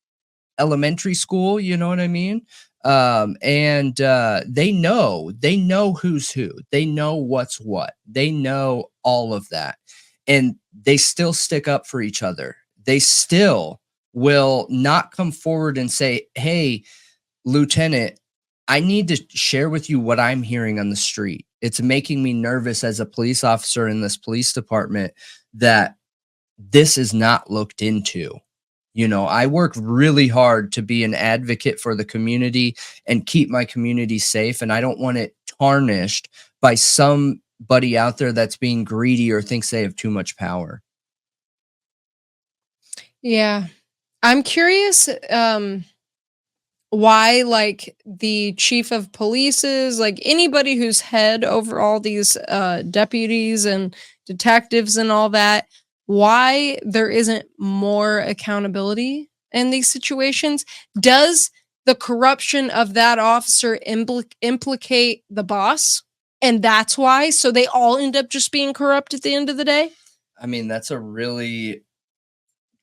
elementary school, you know what I mean? They know who's who. They know what's what. They know all of that. And they still stick up for each other. They still will not come forward and say, hey, Lieutenant, I need to share with you what I'm hearing on the street. It's making me nervous as a police officer in this police department that this is not looked into. You know, I work really hard to be an advocate for the community and keep my community safe. And I don't want it tarnished by somebody out there that's being greedy or thinks they have too much power. Yeah. I'm curious why, like, the chief of police's, like, anybody who's head over all these deputies and detectives and all that, why there isn't more accountability in these situations. Does the corruption of that officer implicate the boss? And that's why? So they all end up just being corrupt at the end of the day? I mean, that's a really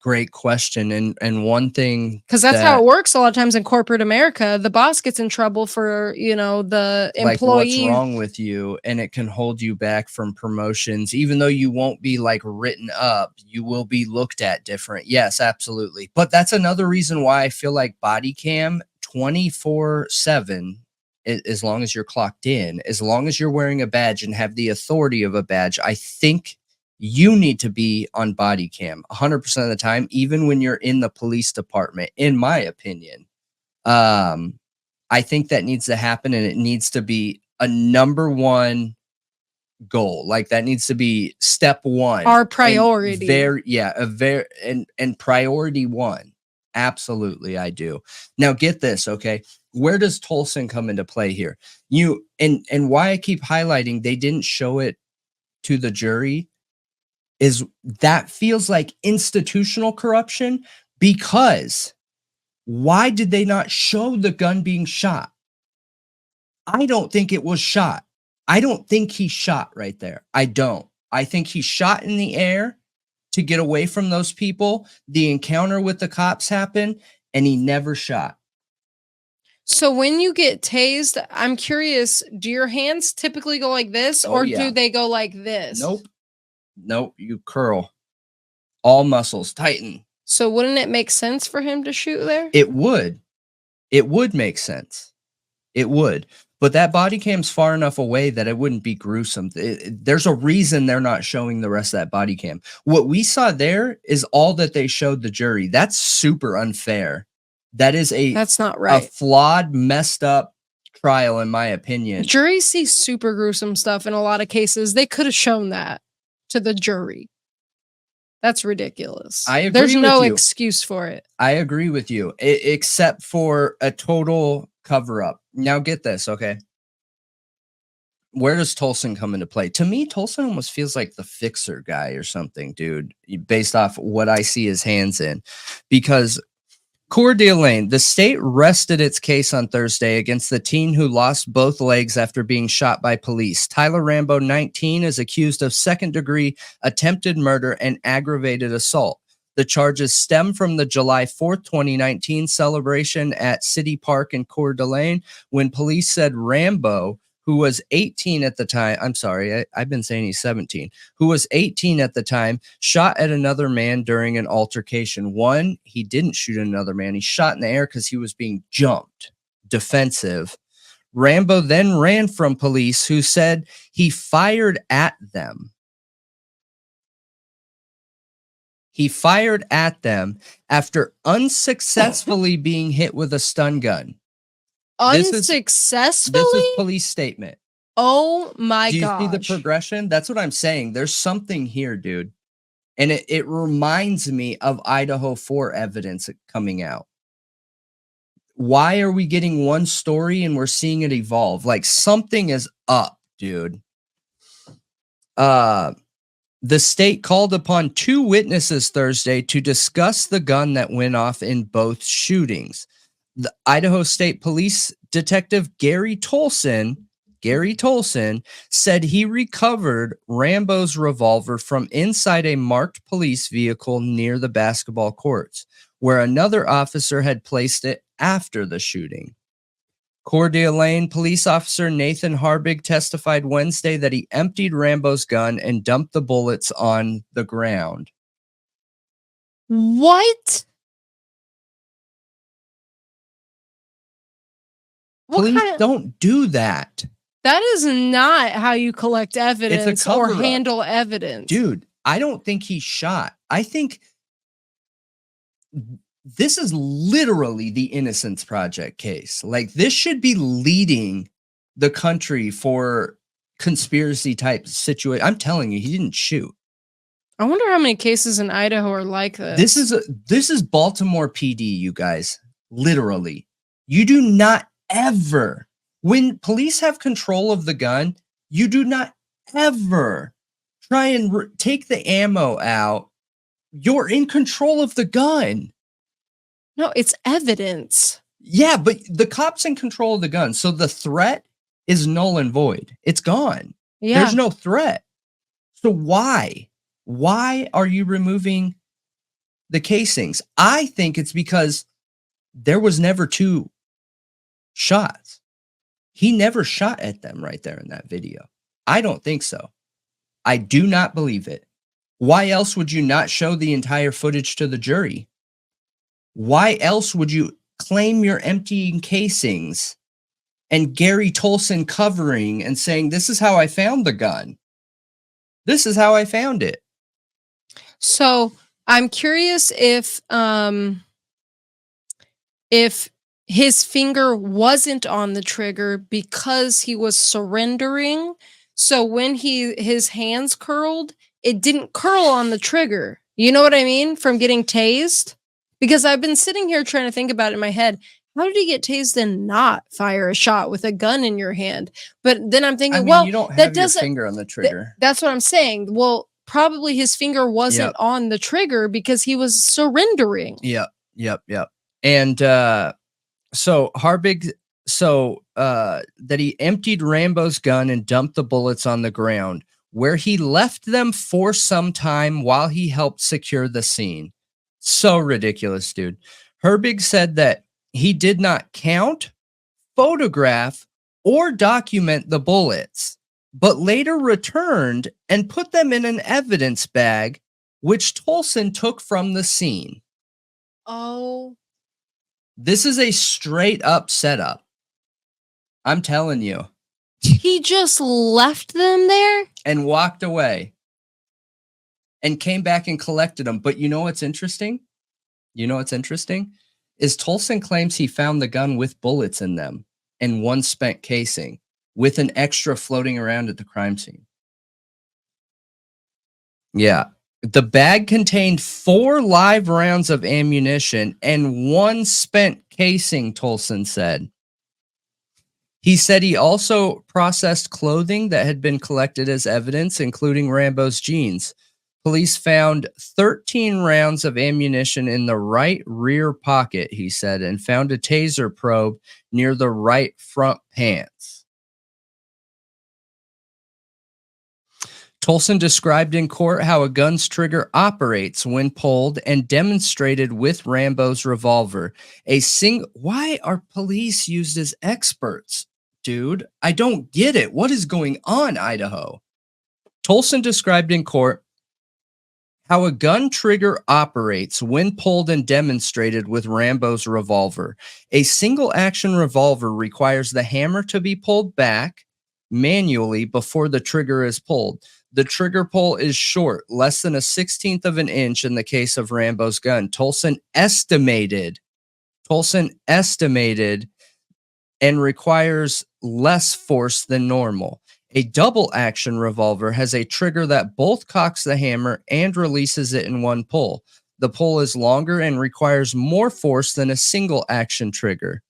great question. And one thing, because that's how it works a lot of times in corporate America. The boss gets in trouble for, you know, the employee. Like, what's wrong with you? And it can hold you back from promotions, even though you won't be like written up, you will be looked at different. Yes, absolutely. But that's another reason why I feel like body cam 24/7, as long as you're clocked in, as long as you're wearing a badge and have the authority of a badge, I think you need to be on body cam 100% of the time, even when you're in the police department, in my opinion. I think that needs to happen, and it needs to be a number one goal. Like, that needs to be step one. Our priority. And priority one. Absolutely, I do. Now, get this, okay? Where does Tolson come into play here? And why I keep highlighting they didn't show it to the jury. is that feels like institutional corruption, because why did they not show the gun being shot? I don't think it was shot. I don't think he shot right there. I don't. I think he shot in the air to get away from those people. The encounter with the cops happened, and he never shot. So when you get tased, I'm curious, do your hands typically go like this, or do they go like this? Nope. You curl. All muscles tighten. So wouldn't it make sense for him to shoot there? It would. It would make sense. It would. But that body cam's far enough away that it wouldn't be gruesome. There's a reason they're not showing the rest of that body cam. What we saw there is all that they showed the jury. That's super unfair. That's not right. A flawed, messed up trial, in my opinion. Juries see super gruesome stuff in a lot of cases. They could have shown that to the jury. That's ridiculous. I agree. There's no excuse for it. I agree with you, except for a total cover up. Now get this, okay? Where does Tolson come into play? To me, Tolson almost feels like the fixer guy or something, dude, based off what I see his hands in. Because Coeur d'Alene, the state rested its case on Thursday against the teen who lost both legs after being shot by police. Tyler Rambo, 19, is accused of second-degree attempted murder and aggravated assault. The charges stem from the July 4th, 2019 celebration at City Park in Coeur d'Alene, when police said Rambo, who was 18 at the time, I've been saying he's 17, who was 18 at the time, shot at another man during an altercation. One, he didn't shoot another man. He shot in the air because he was being jumped. Defensive. Rambo then ran from police, who said he fired at them. He fired at them after unsuccessfully being hit with a stun gun. Unsuccessfully? This is police statement. Oh my god. Do you see the progression? That's what I'm saying. There's something here, dude. And it reminds me of Idaho 4 evidence coming out. Why are we getting one story and we're seeing it evolve? Like, something is up, dude. The state called upon 2 witnesses Thursday to discuss the gun that went off in both shootings. The Idaho State Police Detective Gary Tolson said he recovered Rambo's revolver from inside a marked police vehicle near the basketball courts, where another officer had placed it after the shooting. Coeur d'Alene police officer Nathan Harbig testified Wednesday that he emptied Rambo's gun and dumped the bullets on the ground. What? Police don't do that. That is not how you collect evidence or handle evidence. Dude, I don't think he shot. I think this is literally the Innocence Project case. Like, this should be leading the country for conspiracy type situation. I'm telling you, he didn't shoot. I wonder how many cases in Idaho are like this. This is Baltimore PD, you guys. Literally. You do not ever, when police have control of the gun, you do not ever try and take the ammo out. You're in control of the gun. No, it's evidence. Yeah, but the cop's in control of the gun. So the threat is null and void. It's gone. Yeah. There's no threat. So why? Why are you removing the casings? I think it's because there was never 2 shots. He never shot at them right there in that video. I don't think so. I do not believe it. Why else would you not show the entire footage to the jury? Why else would you claim you're emptying casings and Gary Tolson covering and saying, this is how I found the gun? This is how I found it. So I'm curious if his finger wasn't on the trigger because he was surrendering. So when his hands curled, it didn't curl on the trigger. You know what I mean? From getting tased. Because I've been sitting here trying to think about it in my head. How did he get tased and not fire a shot with a gun in your hand? But then I'm thinking, you don't have your finger on the trigger. That's what I'm saying. Well, probably his finger wasn't on the trigger because he was surrendering. Yep. And so Harbig, that he emptied Rambo's gun and dumped the bullets on the ground, where he left them for some time while he helped secure the scene. So ridiculous, dude. Herbig said that he did not count, photograph, or document the bullets, but later returned and put them in an evidence bag, which Tolson took from the scene. Oh. This is a straight up setup. I'm telling you. He just left them there? And walked away. And came back and collected them. But you know what's interesting? Is Tolson claims he found the gun with bullets in them and one spent casing, with an extra floating around at the crime scene. Yeah. The bag contained 4 live rounds of ammunition and 1 spent casing, Tolson said. He said he also processed clothing that had been collected as evidence, including Rambo's jeans. Police found 13 rounds of ammunition in the right rear pocket, he said, and found a taser probe near the right front pants. Tolson described in court how a gun's trigger operates when pulled and demonstrated with Rambo's revolver. Why are police used as experts, dude? I don't get it. What is going on, Idaho? Tolson described in court how a gun trigger operates when pulled and demonstrated with Rambo's revolver. A single action revolver requires the hammer to be pulled back manually before the trigger is pulled. The trigger pull is short, less than a 1/16 of an inch in the case of Rambo's gun. Tolson estimated and requires less force than normal. A double action revolver has a trigger that both cocks the hammer and releases it in one pull. The pull is longer and requires more force than a single action trigger.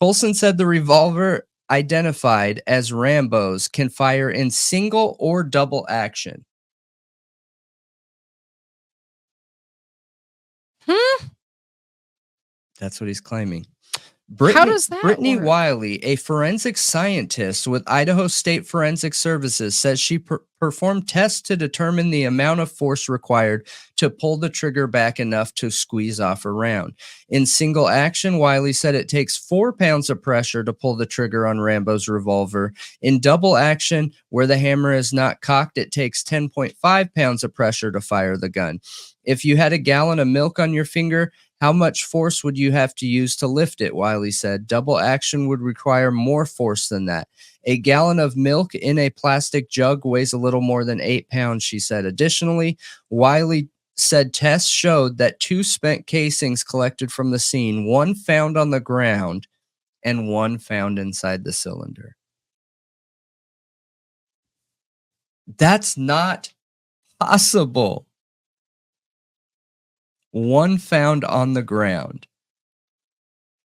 Tolson said the revolver identified as Rambo's can fire in single or double action. That's what he's claiming. How does that Brittany work? Wiley, a forensic scientist with Idaho State Forensic Services, says she performed tests to determine the amount of force required to pull the trigger back enough to squeeze off a round. In single action, Wiley said it takes 4 pounds of pressure to pull the trigger on Rambo's revolver. In double action, where the hammer is not cocked, it takes 10.5 pounds of pressure to fire the gun. If you had a gallon of milk on your finger, how much force would you have to use to lift it? Wiley said. Double action would require more force than that. A gallon of milk in a plastic jug weighs a little more than 8 pounds, she said. Additionally, Wiley said tests showed that 2 spent casings collected from the scene, 1 found on the ground and 1 found inside the cylinder. That's not possible. 1 found on the ground.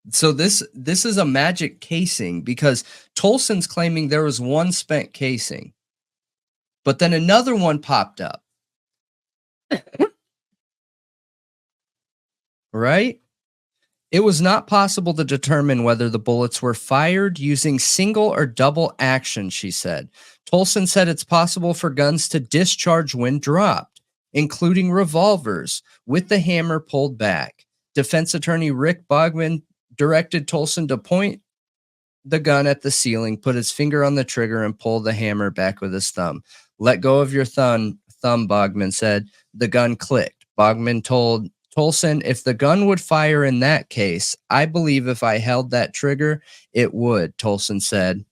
So this is a magic casing, because Tolson's claiming there was 1 spent casing, but then another one popped up. Right? It was not possible to determine whether the bullets were fired using single or double action, she said. Tolson said it's possible for guns to discharge when dropped, including revolvers, with the hammer pulled back. Defense attorney Rick Bogman directed Tolson to point the gun at the ceiling, put his finger on the trigger, and pull the hammer back with his thumb. Let go of your thumb, Bogman said. The gun clicked. Bogman told Tolson, if the gun would fire in that case, I believe if I held that trigger, it would, Tolson said.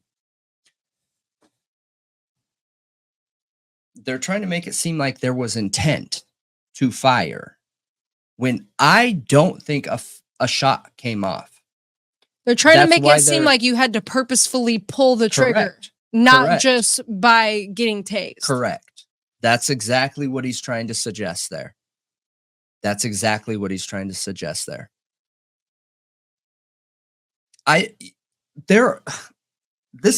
They're trying to make it seem like there was intent to fire, when I don't think a shot came off. They're trying to make it seem like you had to purposefully pull the trigger, not just by getting tased. Correct. That's exactly what he's trying to suggest there. This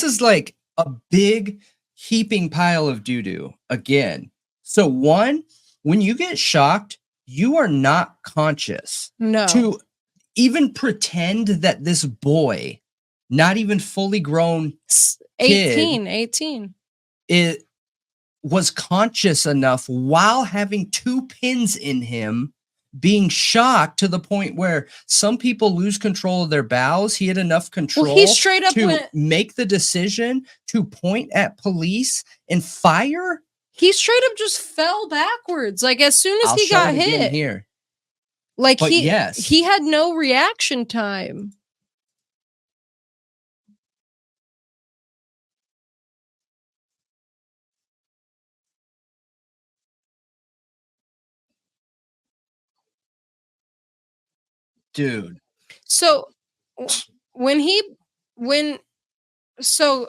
is like a big heaping pile of doo-doo again. So one, when you get shocked, you are not conscious. No. To even pretend that this boy, not even fully grown 18. It was conscious enough while having 2 pins in him, being shocked to the point where some people lose control of their bowels. He had enough control he straight up to went, make the decision to point at police and fire. He straight up just fell backwards. Like as soon as I'll he show got it again hit, here. like But yes. he had no reaction time. Dude. So so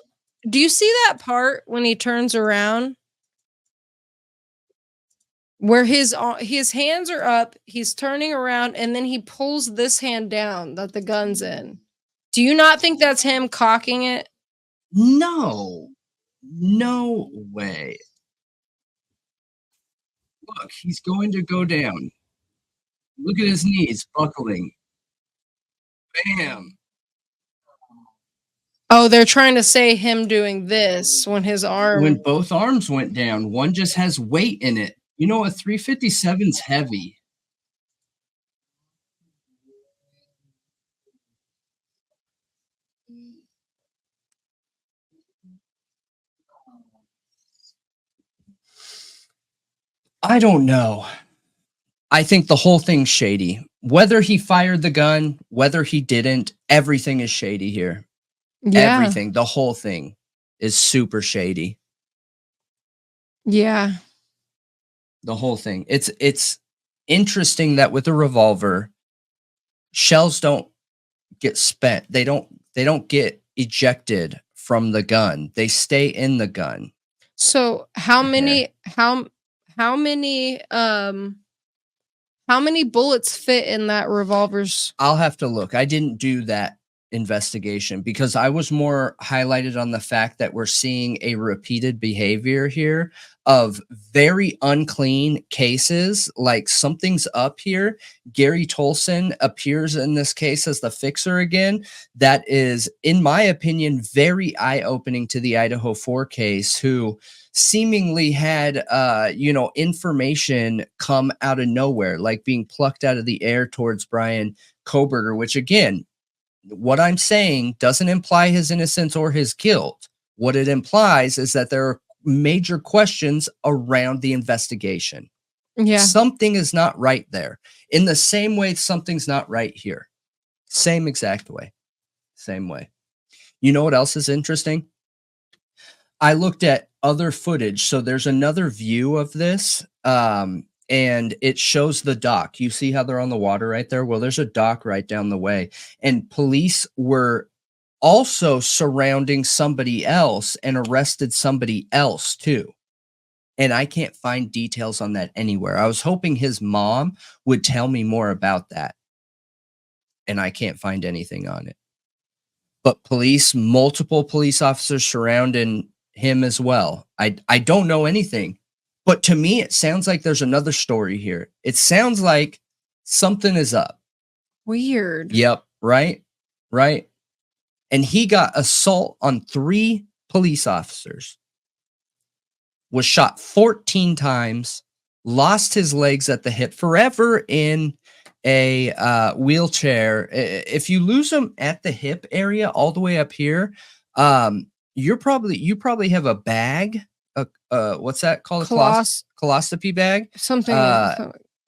do you see that part when he turns around where his hands are up, he's turning around, and then he pulls this hand down that the gun's in? Do you not think that's him cocking it? No. No way. Look, he's going to go down. Look at his knees buckling. Bam. Oh, they're trying to say him doing this when his arm. When both arms went down, one just has weight in it. You know, a 357's heavy. I don't know. I think the whole thing's shady. Whether he fired the gun, whether he didn't, everything is shady here. Yeah. Everything, the whole thing is super shady. Yeah. The whole thing. It's interesting that with a revolver, shells don't get spent. They don't get ejected from the gun. They stay in the gun. So how many bullets fit in that revolver's? I'll have to look. I didn't do that investigation because I was more highlighted on the fact that we're seeing a repeated behavior here of very unclean cases. Like something's up here. Gary Tolson appears in this case as the fixer again. That is, in my opinion, very eye-opening to the Idaho 4 case, who seemingly had information come out of nowhere, like being plucked out of the air towards Bryan Kohberger, which again, what I'm saying doesn't imply his innocence or his guilt. What it implies is that there are major questions around the investigation. Yeah. Something is not right there. In the same way, something's not right here. Same exact way. Same way. You know what else is interesting? I looked at other footage. So there's another view of this. And it shows the dock. You see how they're on the water right there? Well, there's a dock right down the way. And police were also surrounding somebody else and arrested somebody else too. And I can't find details on that anywhere. I was hoping his mom would tell me more about that. And I can't find anything on it. But multiple police officers surrounding him as well. I don't know anything. But to me, it sounds like there's another story here. It sounds like something is up. Weird. Yep. Right. And he got assault on 3 police officers, was shot 14 times, lost his legs at the hip, forever in a wheelchair. If you lose them at the hip area all the way up here, you probably have a bag. What's that called? A coloscopy bag, something.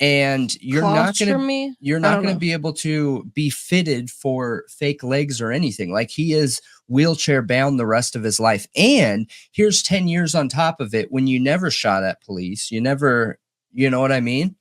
And you're not going to be able to be fitted for fake legs or anything. Like, he is wheelchair bound the rest of his life. And here's 10 years on top of it when you never shot at police. You never, you know what I mean?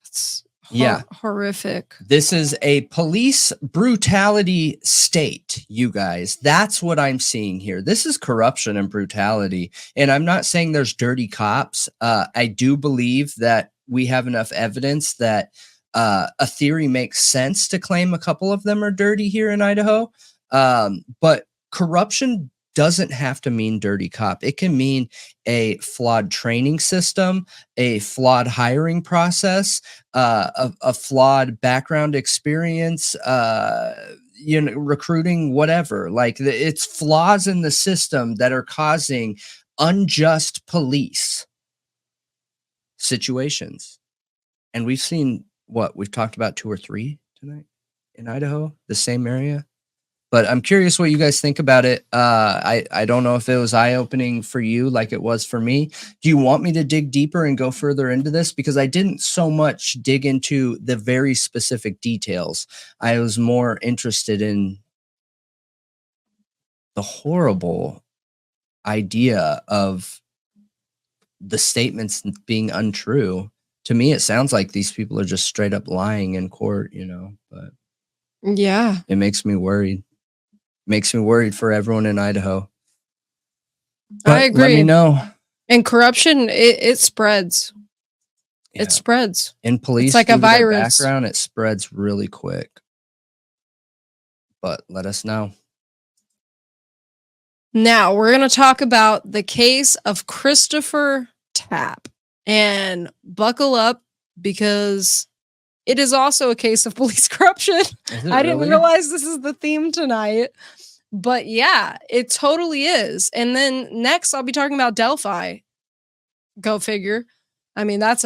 It's yeah, horrific. This is a police brutality state, you guys. That's what I'm seeing here. This is corruption and brutality. And I'm not saying there's dirty cops. I do believe that we have enough evidence that a theory makes sense to claim a couple of them are dirty here in Idaho. But corruption doesn't have to mean dirty cop. It can mean a flawed training system, a flawed hiring process, a flawed background experience, recruiting, whatever. Like it's flaws in the system that are causing unjust police situations. And we've seen we've talked about 2 or 3 tonight in Idaho, the same area. But I'm curious what you guys think about it. I don't know if it was eye-opening for you like it was for me. Do you want me to dig deeper and go further into this? Because I didn't so much dig into the very specific details. I was more interested in the horrible idea of the statements being untrue. To me, it sounds like these people are just straight up lying in court, but yeah, it makes me worried. Makes me worried for everyone in Idaho. But I agree. Let me know. And corruption, it spreads. Yeah. It spreads. In police, it's like a virus. Background, it spreads really quick. But let us know. Now we're going to talk about the case of Christopher Tapp. And buckle up, because it is also a case of police corruption. I didn't realize this is the theme tonight. But yeah, it totally is. And then next I'll be talking about Delphi. Go figure. I mean, that's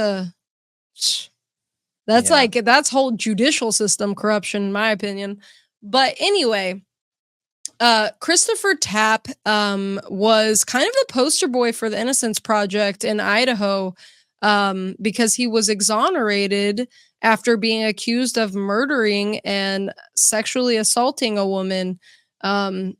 whole judicial system corruption, in my opinion. But anyway, Christopher Tapp was kind of the poster boy for the Innocence Project in Idaho, because he was exonerated after being accused of murdering and sexually assaulting a woman. And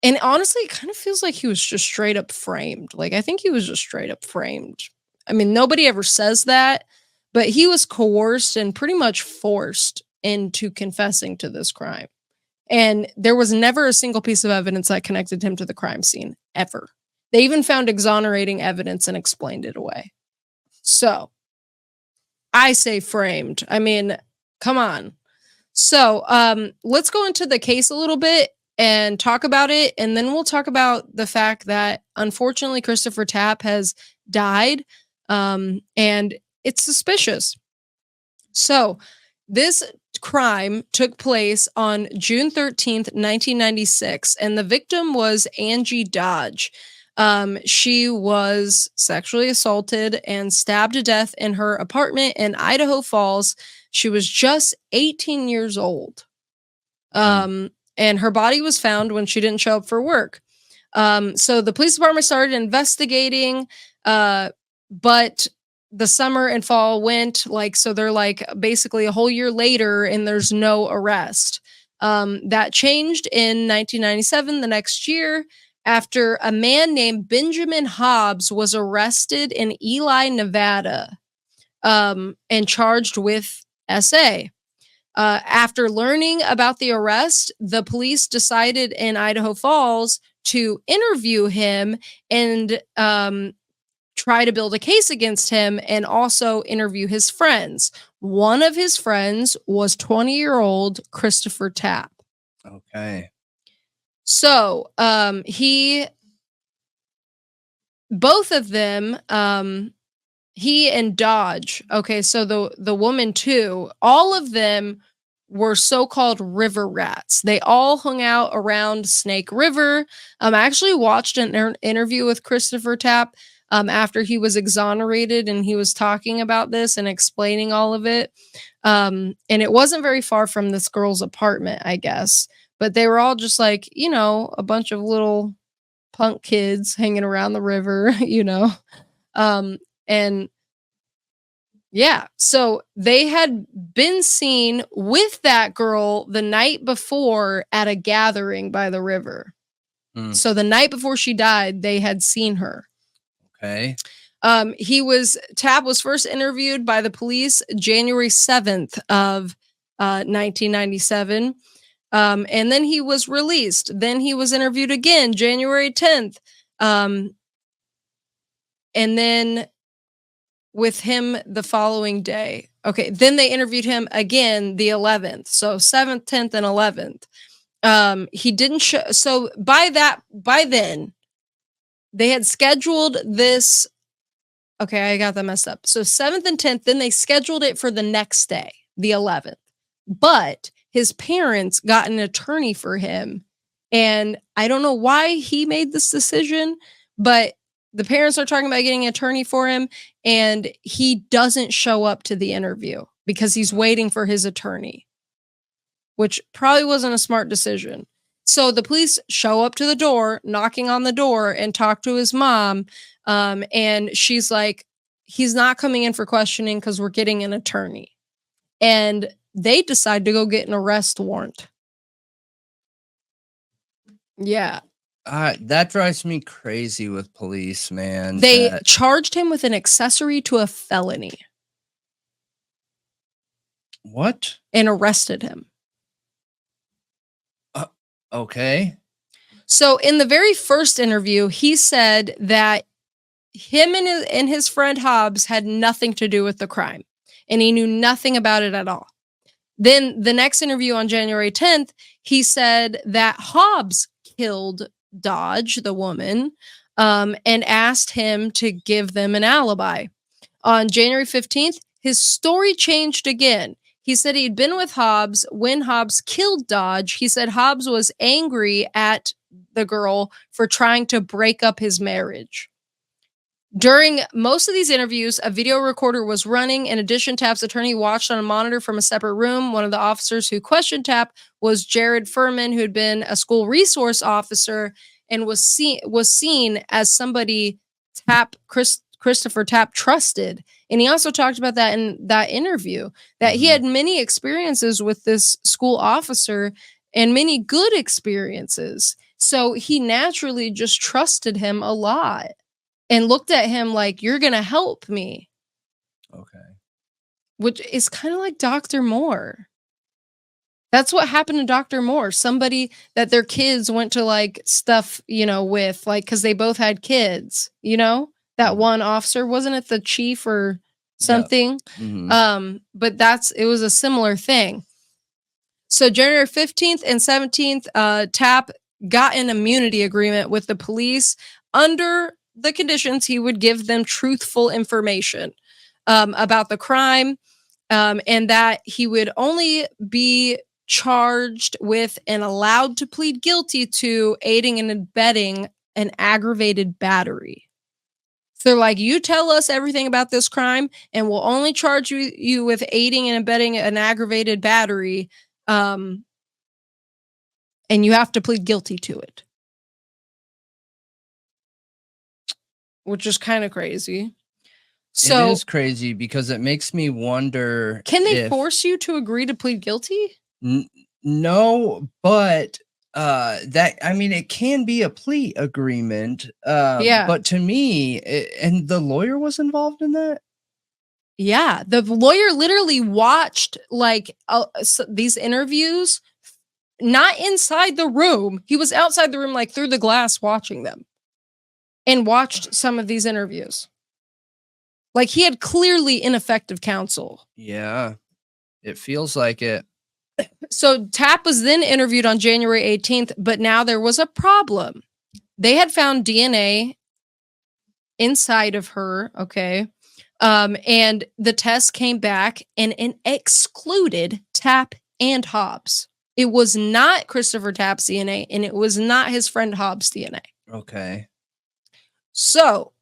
honestly, it kind of feels like he was just straight up framed. Like, I think he was just straight up framed. I mean, nobody ever says that, but he was coerced and pretty much forced into confessing to this crime. And there was never a single piece of evidence that connected him to the crime scene, ever. They even found exonerating evidence and explained it away. So, I say framed. I mean, come on. So, let's go into the case a little bit and talk about it. And then we'll talk about the fact that, unfortunately, Christopher Tapp has died. And it's suspicious. So, this crime took place on June 13th, 1996, and the victim was Angie Dodge. She was sexually assaulted and stabbed to death in her apartment in Idaho Falls. She was just 18 years old. And her body was found when she didn't show up for work. So the police department started investigating, but the summer and fall went, so they're basically a whole year later and there's no arrest. That changed in 1997, the next year, after a man named Benjamin Hobbs was arrested in Ely, Nevada, and charged with SA. After learning about the arrest, the police decided in Idaho Falls to interview him and try to build a case against him, and also interview his friends. One of his friends was 20-year-old Christopher Tapp. Okay. So, both of them, he and Dodge, okay, so the woman too, all of them were so-called river rats. They all hung out around Snake River. I actually watched an interview with Christopher Tapp after he was exonerated, and he was talking about this and explaining all of it. And it wasn't very far from this girl's apartment, I guess. But they were all just a bunch of little punk kids hanging around the river, and yeah, so they had been seen with that girl the night before at a gathering by the river. So the night before she died, they had seen her. Okay. Tapp was first interviewed by the police January 7th of 1997. And then he was released. Then he was interviewed again January 10th. And then with him the following day. Okay, then they interviewed him again the 11th. So 7th, 10th, and 11th. He didn't show. So by then, they had scheduled this. Okay, I got that messed up. So 7th and 10th, then they scheduled it for the next day, the 11th. But his parents got an attorney for him. And I don't know why he made this decision, but the parents are talking about getting an attorney for him, and he doesn't show up to the interview because he's waiting for his attorney, which probably wasn't a smart decision. So the police show up to the door, knocking on the door, and talk to his mom. And she's like, he's not coming in for questioning because we're getting an attorney. And they decide to go get an arrest warrant. Yeah. That drives me crazy with police, man. They charged him with an accessory to a felony. What? And arrested him. Okay. So in the very first interview, he said that him and his friend Hobbs had nothing to do with the crime, and he knew nothing about it at all. Then the next interview on January 10th, he said that Hobbs killed Dodge, the woman, and asked him to give them an alibi. On January 15th, his story changed again. He said he'd been with Hobbs when Hobbs killed Dodge. He said Hobbs was angry at the girl for trying to break up his marriage. During most of these interviews, a video recorder was running. In addition, Tapp's attorney watched on a monitor from a separate room. One of the officers who questioned Tapp was Jared Furman, who had been a school resource officer and was seen as somebody Christopher Tapp trusted. And he also talked about that in that interview, that he had many experiences with this school officer and many good experiences. So he naturally just trusted him a lot and looked at him like, you're going to help me. Okay. Which is kind of like Dr. Moore. That's what happened to Dr. Moore. Somebody that their kids went to like stuff, with, like, because they both had kids, that one officer, wasn't it the chief or something? Yep. Mm-hmm. But it was a similar thing. So January 15th and 17th, Tapp got an immunity agreement with the police under the conditions he would give them truthful information about the crime, and that he would only be charged with and allowed to plead guilty to aiding and abetting an aggravated battery. So they're like, you tell us everything about this crime and we'll only charge you with aiding and abetting an aggravated battery, and you have to plead guilty to it. Which is kind of crazy. So it is crazy because it makes me wonder. Can they force you to agree to plead guilty? No, but it can be a plea agreement. Yeah. But to me, and the lawyer was involved in that. Yeah, the lawyer literally watched these interviews, not inside the room. He was outside the room, like through the glass, watching them. And watched some of these interviews. Like, he had clearly ineffective counsel. Yeah, it feels like it. So Tapp was then interviewed on January 18th, but now there was a problem. They had found DNA inside of her, okay? And the test came back and excluded Tapp and Hobbs. It was not Christopher Tapp's DNA, and it was not his friend Hobbs' DNA. Okay. So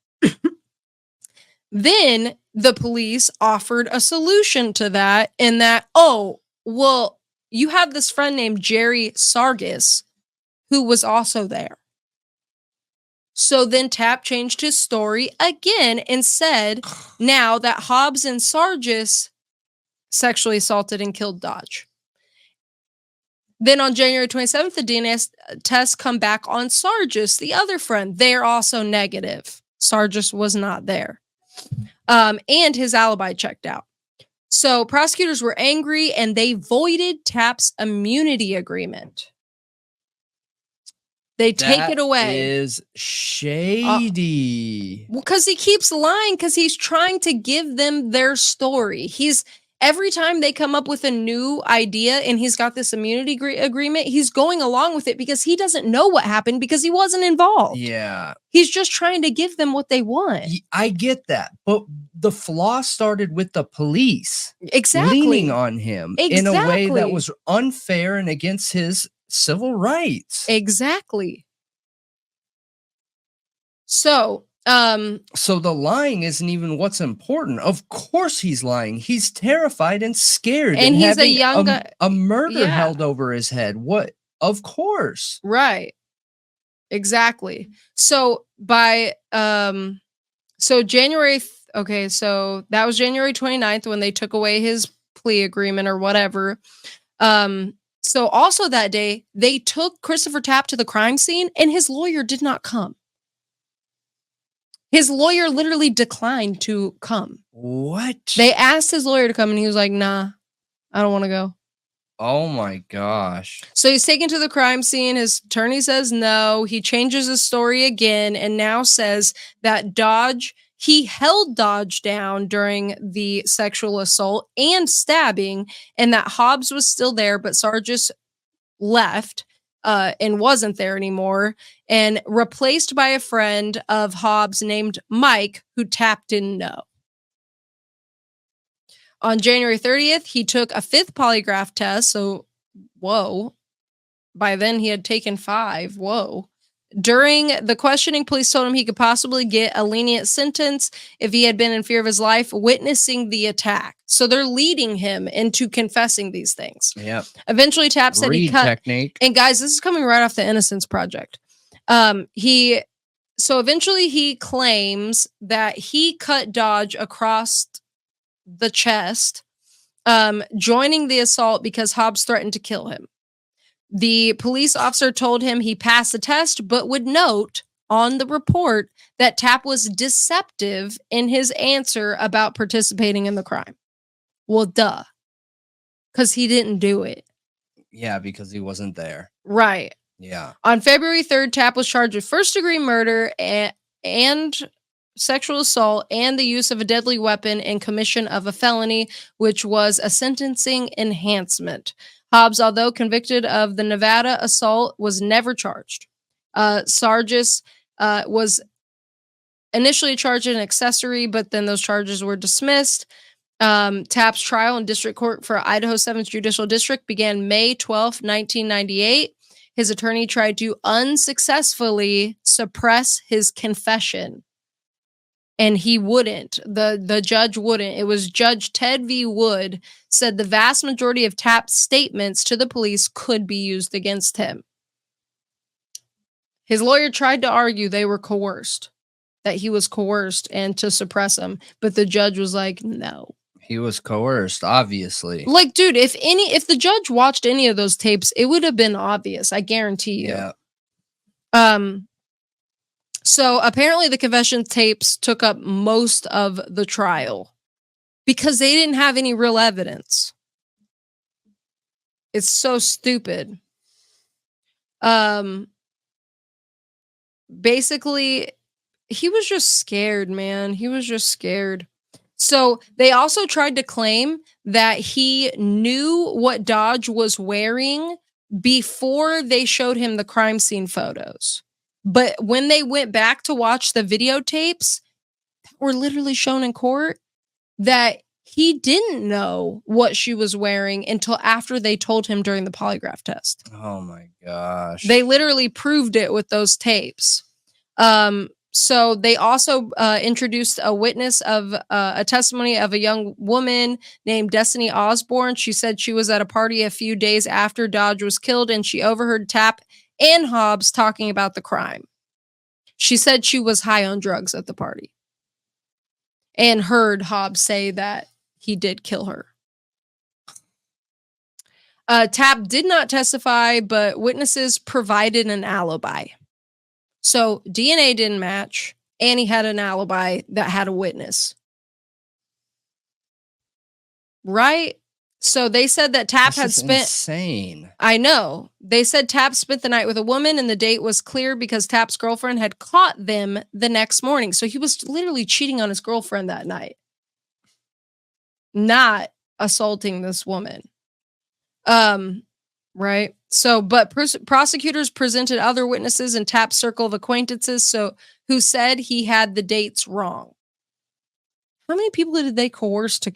then the police offered a solution to that, in that, you have this friend named Jerry Sargis who was also there. So then Tapp changed his story again and said now that Hobbs and Sargis sexually assaulted and killed Dodge. Then on January 27th, the DNA tests come back on Sargis, the other friend. They're also negative. Sargis was not there. And his alibi checked out. So prosecutors were angry and they voided Tapp's immunity agreement. They take it away. That is shady. Because he keeps lying, because he's trying to give them their story. Every time they come up with a new idea and he's got this immunity agreement, he's going along with it because he doesn't know what happened because he wasn't involved. Yeah. He's just trying to give them what they want. I get that. But the flaw started with the police Exactly. leaning on him in a way that was unfair and against his civil rights. Exactly. So the lying isn't even what's important. Of course he's lying. He's terrified and scared. And he's a young guy. A murder held over his head. What? Of course. Right. Exactly. So by January so that was January 29th when they took away his plea agreement or whatever. So also that day they took Christopher Tapp to the crime scene and his lawyer did not come. His lawyer literally declined to come. What? They asked his lawyer to come and he was like, nah, I don't want to go. Oh my gosh. So he's taken to the crime scene. His attorney says no. He changes his story again and now says that he held Dodge down during the sexual assault and stabbing and that Hobbs was still there, but Sargis left. And wasn't there anymore, and replaced by a friend of Hobbs named Mike, who Tapp didn't know. On January 30th, he took a 5th polygraph test. So, whoa. By then, he had taken 5. Whoa. During the questioning, police told him he could possibly get a lenient sentence if he had been in fear of his life witnessing the attack. So they're leading him into confessing these things. Yeah. Eventually, Tapp said he cut. Technique. And guys, this is coming right off the Innocence Project. Eventually he claims that he cut Dodge across the chest, joining the assault because Hobbs threatened to kill him. The police officer told him he passed the test, but would note on the report that Tapp was deceptive in his answer about participating in the crime. Well, duh. Because he didn't do it. Yeah, because he wasn't there. Right. Yeah. On February 3rd, Tapp was charged with first-degree murder and sexual assault and the use of a deadly weapon and commission of a felony, which was a sentencing enhancement. Hobbs, although convicted of the Nevada assault, was never charged. Sargis was initially charged an accessory, but then those charges were dismissed. Tapp's trial in district court for Idaho 7th Judicial District began May 12, 1998. His attorney tried to unsuccessfully suppress his confession. And he wouldn't. The judge wouldn't. It was Judge Ted V. Wood said the vast majority of Tapp's statements to the police could be used against him. His lawyer tried to argue they were coerced, that he was coerced and to suppress him. But the judge was like, no. He was coerced, obviously. Like, dude, if the judge watched any of those tapes, it would have been obvious. I guarantee you. Yeah. So apparently the confession tapes took up most of the trial because they didn't have any real evidence. It's so stupid. Basically, he was just scared, man. He was just scared. So they also tried to claim that he knew what Dodge was wearing before they showed him the crime scene photos. But when they went back to watch the videotapes that were literally shown in court, that he didn't know what she was wearing until after they told him during the polygraph test. Oh my gosh. They literally proved it with those tapes. So they also introduced a witness of a testimony of a young woman named Destiny Osborne. She said she was at a party a few days after Dodge was killed and she overheard Tapp and Hobbs talking about the crime. She said she was high on drugs at the party and heard Hobbs say that he did kill her. Tapp did not testify, but witnesses provided an alibi. So DNA didn't match, and he had an alibi that had a witness. Right? So they said that Tapp had spent... insane. I know. They said Tapp spent the night with a woman, and the date was clear because Tapp's girlfriend had caught them the next morning. So he was literally cheating on his girlfriend that night. Not assaulting this woman. Right. So, but prosecutors presented other witnesses in Tapp's circle of acquaintances, who said he had the dates wrong. How many people did they coerce to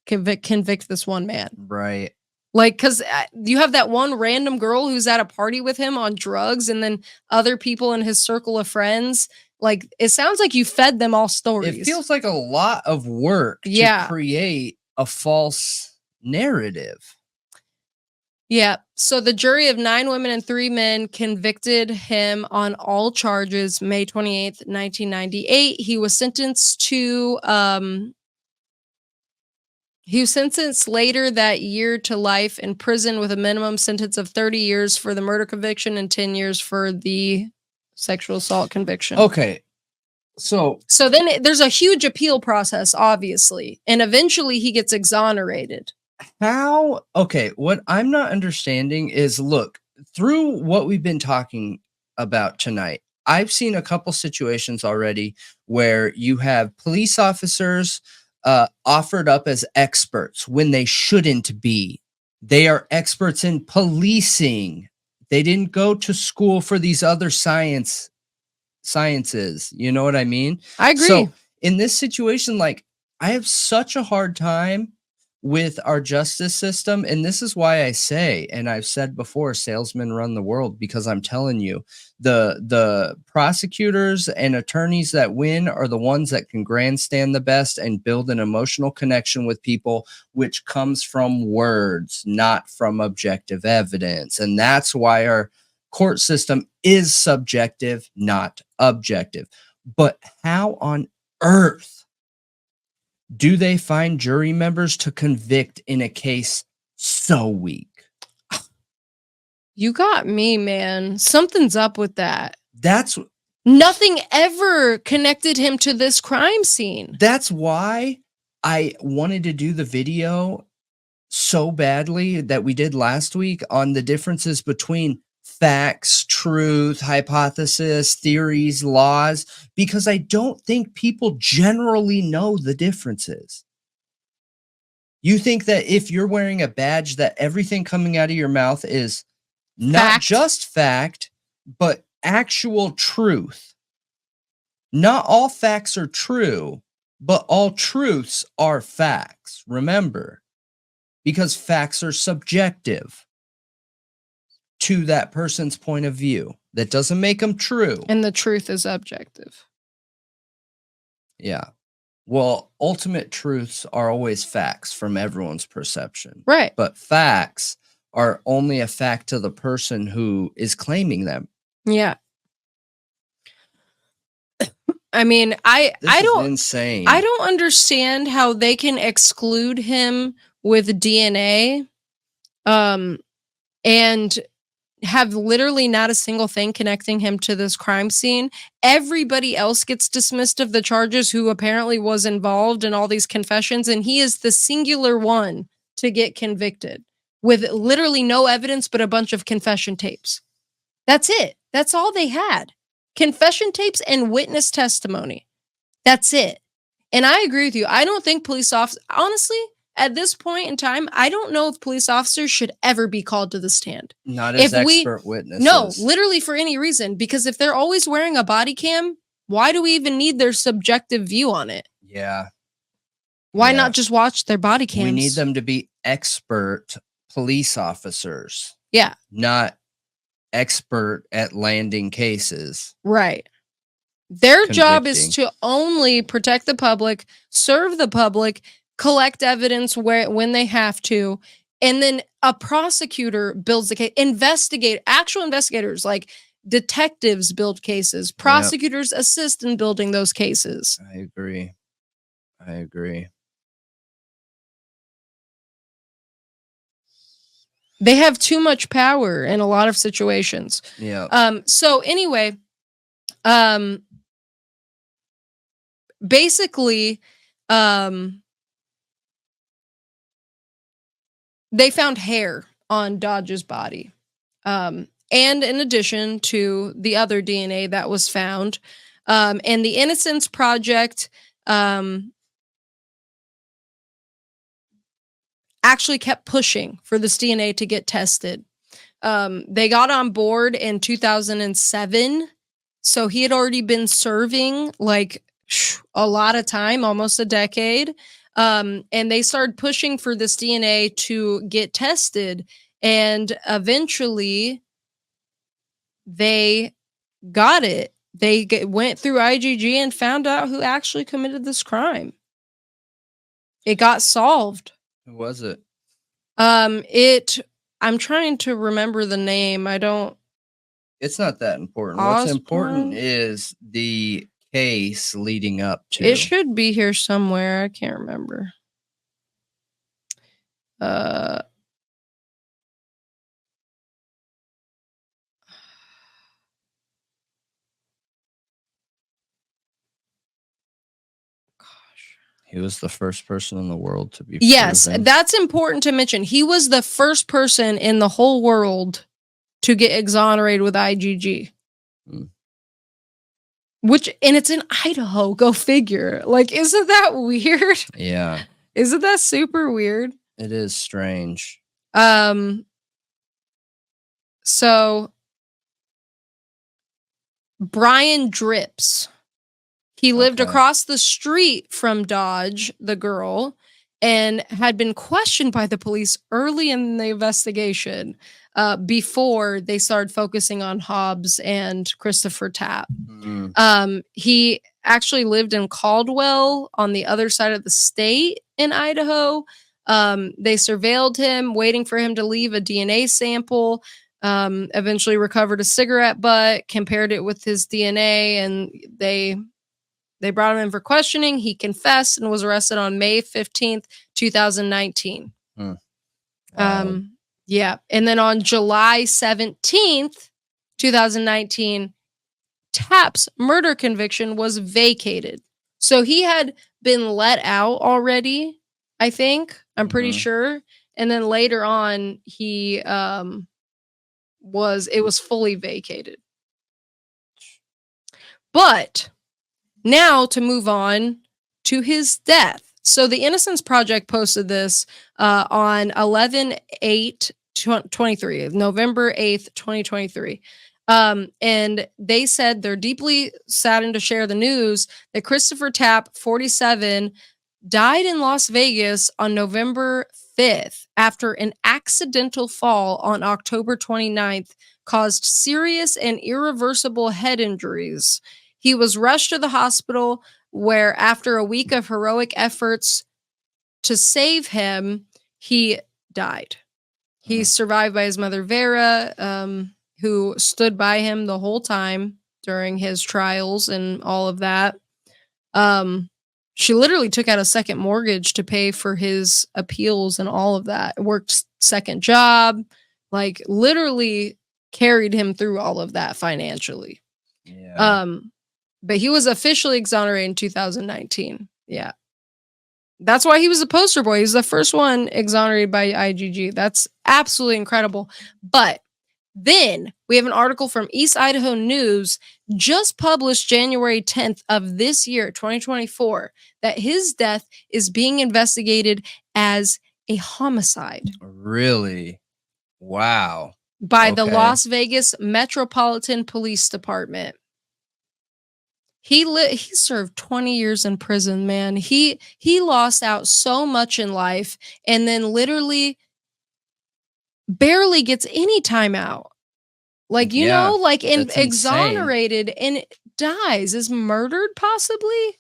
convict this one man? Right. Like, because you have that one random girl who's at a party with him on drugs, and then other people in his circle of friends. Like, it sounds like you fed them all stories. It feels like a lot of work to create a false narrative. Yeah. So the jury of 9 women and 3 men convicted him on all charges May 28th, 1998. He was sentenced later that year to life in prison with a minimum sentence of 30 years for the murder conviction and 10 years for the sexual assault conviction. Okay. So then there's a huge appeal process, obviously, and eventually he gets exonerated. How? Okay, what I'm not understanding is, look, through what we've been talking about tonight, I've seen a couple situations already where you have police officers offered up as experts when they shouldn't be. They are experts in policing. They didn't go to school for these other sciences. You know what I mean? I agree. So in this situation, like, I have such a hard time with our justice system. And this is why I say, and I've said before, salesmen run the world, because I'm telling you, the prosecutors and attorneys that win are the ones that can grandstand the best and build an emotional connection with people, which comes from words, not from objective evidence. And that's why our court system is subjective, not objective. But how on earth do they find jury members to convict in a case so weak? You got me, man. Something's up with that. That's nothing ever connected him to this crime scene. That's why I wanted to do the video so badly that we did last week on the differences between facts, truth, hypothesis, theories, laws, because I don't think people generally know the differences. You think that if you're wearing a badge that everything coming out of your mouth is not just fact, but actual truth. Not all facts are true, but all truths are facts. Remember, because facts are subjective to that person's point of view. That doesn't make them true. And the truth is objective. Yeah. Well, ultimate truths are always facts from everyone's perception. Right. But facts are only a fact to the person who is claiming them. Yeah. I mean, I don't insane. I don't understand how they can exclude him with DNA and have literally not a single thing connecting him to this crime scene. Everybody else gets dismissed of the charges who apparently was involved in all these confessions, and he is the singular one to get convicted with literally no evidence but a bunch of confession tapes. That's it. That's all they had. Confession tapes and witness testimony. That's it. And I agree with you. I don't think police officers, honestly, at this point in time, I don't know if police officers should ever be called to the stand. Not as expert witnesses. No, literally for any reason. Because if they're always wearing a body cam, why do we even need their subjective view on it? Yeah. Why not just watch their body cams? We need them to be expert police officers. Yeah. Not expert at landing cases. Right. Their job is to only protect the public, serve the public, collect evidence when they have to, and then a prosecutor builds the case. Actual investigators like detectives build cases. Prosecutors assist in building those cases. I agree. They have too much power in a lot of situations. Yeah. So anyway, basically, they found hair on Dodge's body. And in addition to the other DNA that was found, and the Innocence Project actually kept pushing for this DNA to get tested. They got on board in 2007. So he had already been serving like a lot of time, almost a decade. And they started pushing for this DNA to get tested. And eventually they got it. They went through IGG and found out who actually committed this crime. It got solved. Who was it? I'm trying to remember the name. It's not that important. Osborne? What's important is the case leading up to. It should be here somewhere. I can't remember. He was the first person in the world to be proven. That's important to mention. He was the first person in the whole world to get exonerated with IGG. And it's in Idaho. Go figure. Like, isn't that weird? Yeah. Isn't that super weird? It is strange. So Bryan Drips. He lived across the street from Dodge, the girl, and had been questioned by the police early in the investigation before they started focusing on Hobbs and Christopher Tapp. He actually lived in Caldwell on the other side of the state in Idaho. They surveilled him, waiting for him to leave a DNA sample. Eventually recovered a cigarette butt, compared it with his DNA, and they brought him in for questioning. He confessed and was arrested on May 15th, 2019. Yeah. And then on July 17th, 2019, Tapp's murder conviction was vacated. So he had been let out already, I think. I'm pretty sure. And then later on, it was fully vacated. But now to move on to his death. So the Innocence Project posted this on 11/8/23, November 8th, 2023. And they said they're deeply saddened to share the news that Christopher Tapp, 47, died in Las Vegas on November 5th after an accidental fall on October 29th caused serious and irreversible head injuries. He was rushed to the hospital where, after a week of heroic efforts to save him, he died. He's survived by his mother, Vera, who stood by him the whole time during his trials and all of that. She literally took out a second mortgage to pay for his appeals and all of that. Worked second job, like literally carried him through all of that financially. Yeah. But he was officially exonerated in 2019. Yeah. That's why he was a poster boy. He was the first one exonerated by IGG. That's absolutely incredible. But then we have an article from East Idaho News, just published January 10th of this year, 2024, that his death is being investigated as a homicide. Really? Wow. By the Las Vegas Metropolitan Police Department. He served 20 years in prison, man. He lost out so much in life and then literally barely gets any time out. Like, you know, like exonerated and dies, is murdered possibly.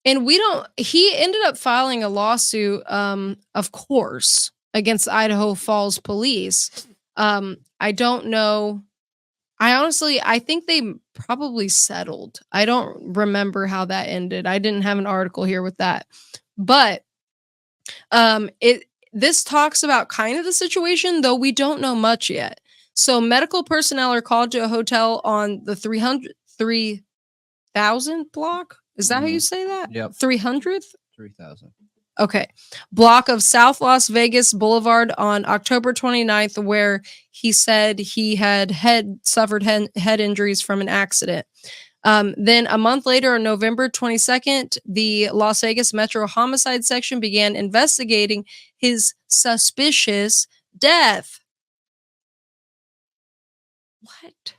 And he ended up filing a lawsuit, of course, against Idaho Falls Police. I don't know. I think they probably settled. I don't remember how that ended. I didn't have an article here with that. But this talks about kind of the situation, though we don't know much yet. So medical personnel are called to a hotel on the 3,000 block. Is that how you say that? Yep. 300th? 3,000. Okay. Block of South Las Vegas Boulevard on October 29th, where he said he had suffered head injuries from an accident. Then a month later, on November 22nd, the Las Vegas Metro Homicide Section began investigating his suspicious death. What?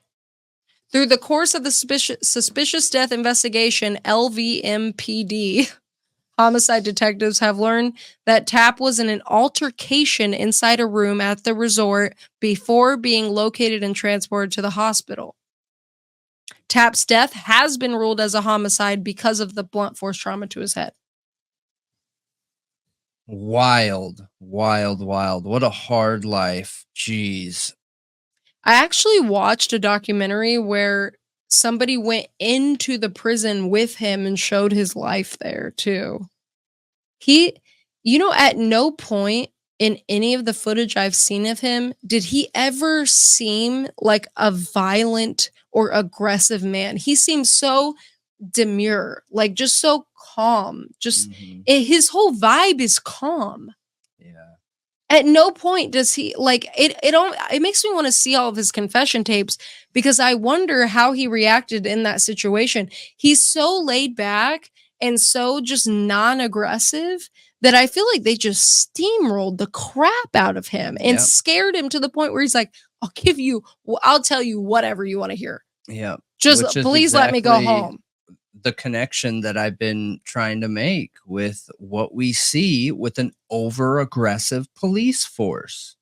Through the course of the suspicious death investigation, LVMPD homicide detectives have learned that Tapp was in an altercation inside a room at the resort before being located and transported to the hospital. Tapp's death has been ruled as a homicide because of the blunt force trauma to his head. Wild. What a hard life. Jeez. I actually watched a documentary where somebody went into the prison with him and showed his life there too. At no point in any of the footage I've seen of him, did he ever seem like a violent or aggressive man. He seems so demure, like just so calm. Just his whole vibe is calm. Yeah. At no point does he it makes me want to see all of his confession tapes because I wonder how he reacted in that situation. He's so laid back and so just non-aggressive that I feel like they just steamrolled the crap out of him and scared him to the point where he's like, I'll tell you whatever you want to hear. Yeah. Just please let me go home. The connection that I've been trying to make with what we see with an over-aggressive police force.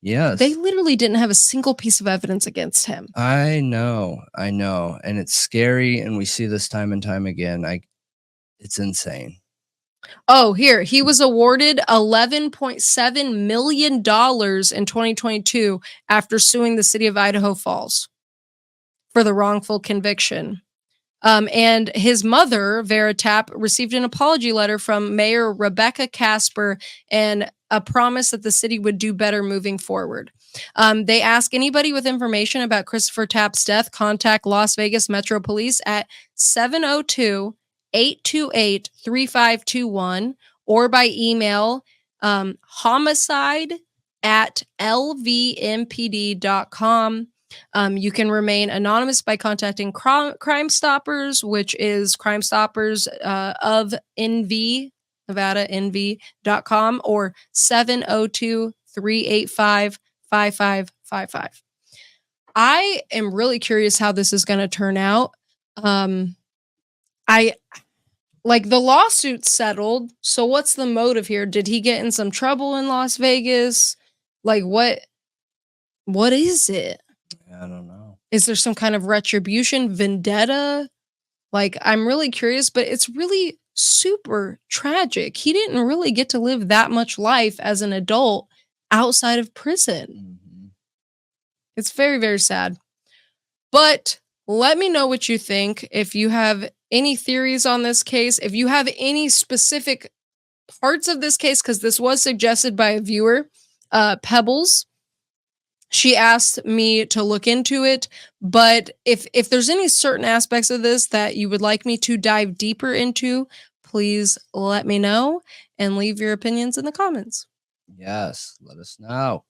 Yes. They literally didn't have a single piece of evidence against him. I know. And it's scary. And we see this time and time again. It's insane. Oh, here. He was awarded $11.7 million in 2022 after suing the city of Idaho Falls for the wrongful conviction. And his mother, Vera Tapp, received an apology letter from Mayor Rebecca Casper and a promise that the city would do better moving forward. They ask anybody with information about Christopher Tapp's death, contact Las Vegas Metro Police at 702-828-3521 or by email homicide@lvmpd.com. You can remain anonymous by contacting Crime Stoppers, which is Crime Stoppers of NV, Nevada, NV.com, or 702-385-5555. I am really curious how this is going to turn out. The lawsuit settled. So what's the motive here? Did he get in some trouble in Las Vegas? What is it? I don't know. Is there some kind of retribution, vendetta? I'm really curious, but it's really super tragic. He didn't really get to live that much life as an adult outside of prison. It's very, very sad. But let me know what you think. If you have any theories on this case, if you have any specific parts of this case, because this was suggested by a viewer, Pebbles. She asked me to look into it, but if there's any certain aspects of this that you would like me to dive deeper into, please let me know and leave your opinions in the comments. Yes, let us know.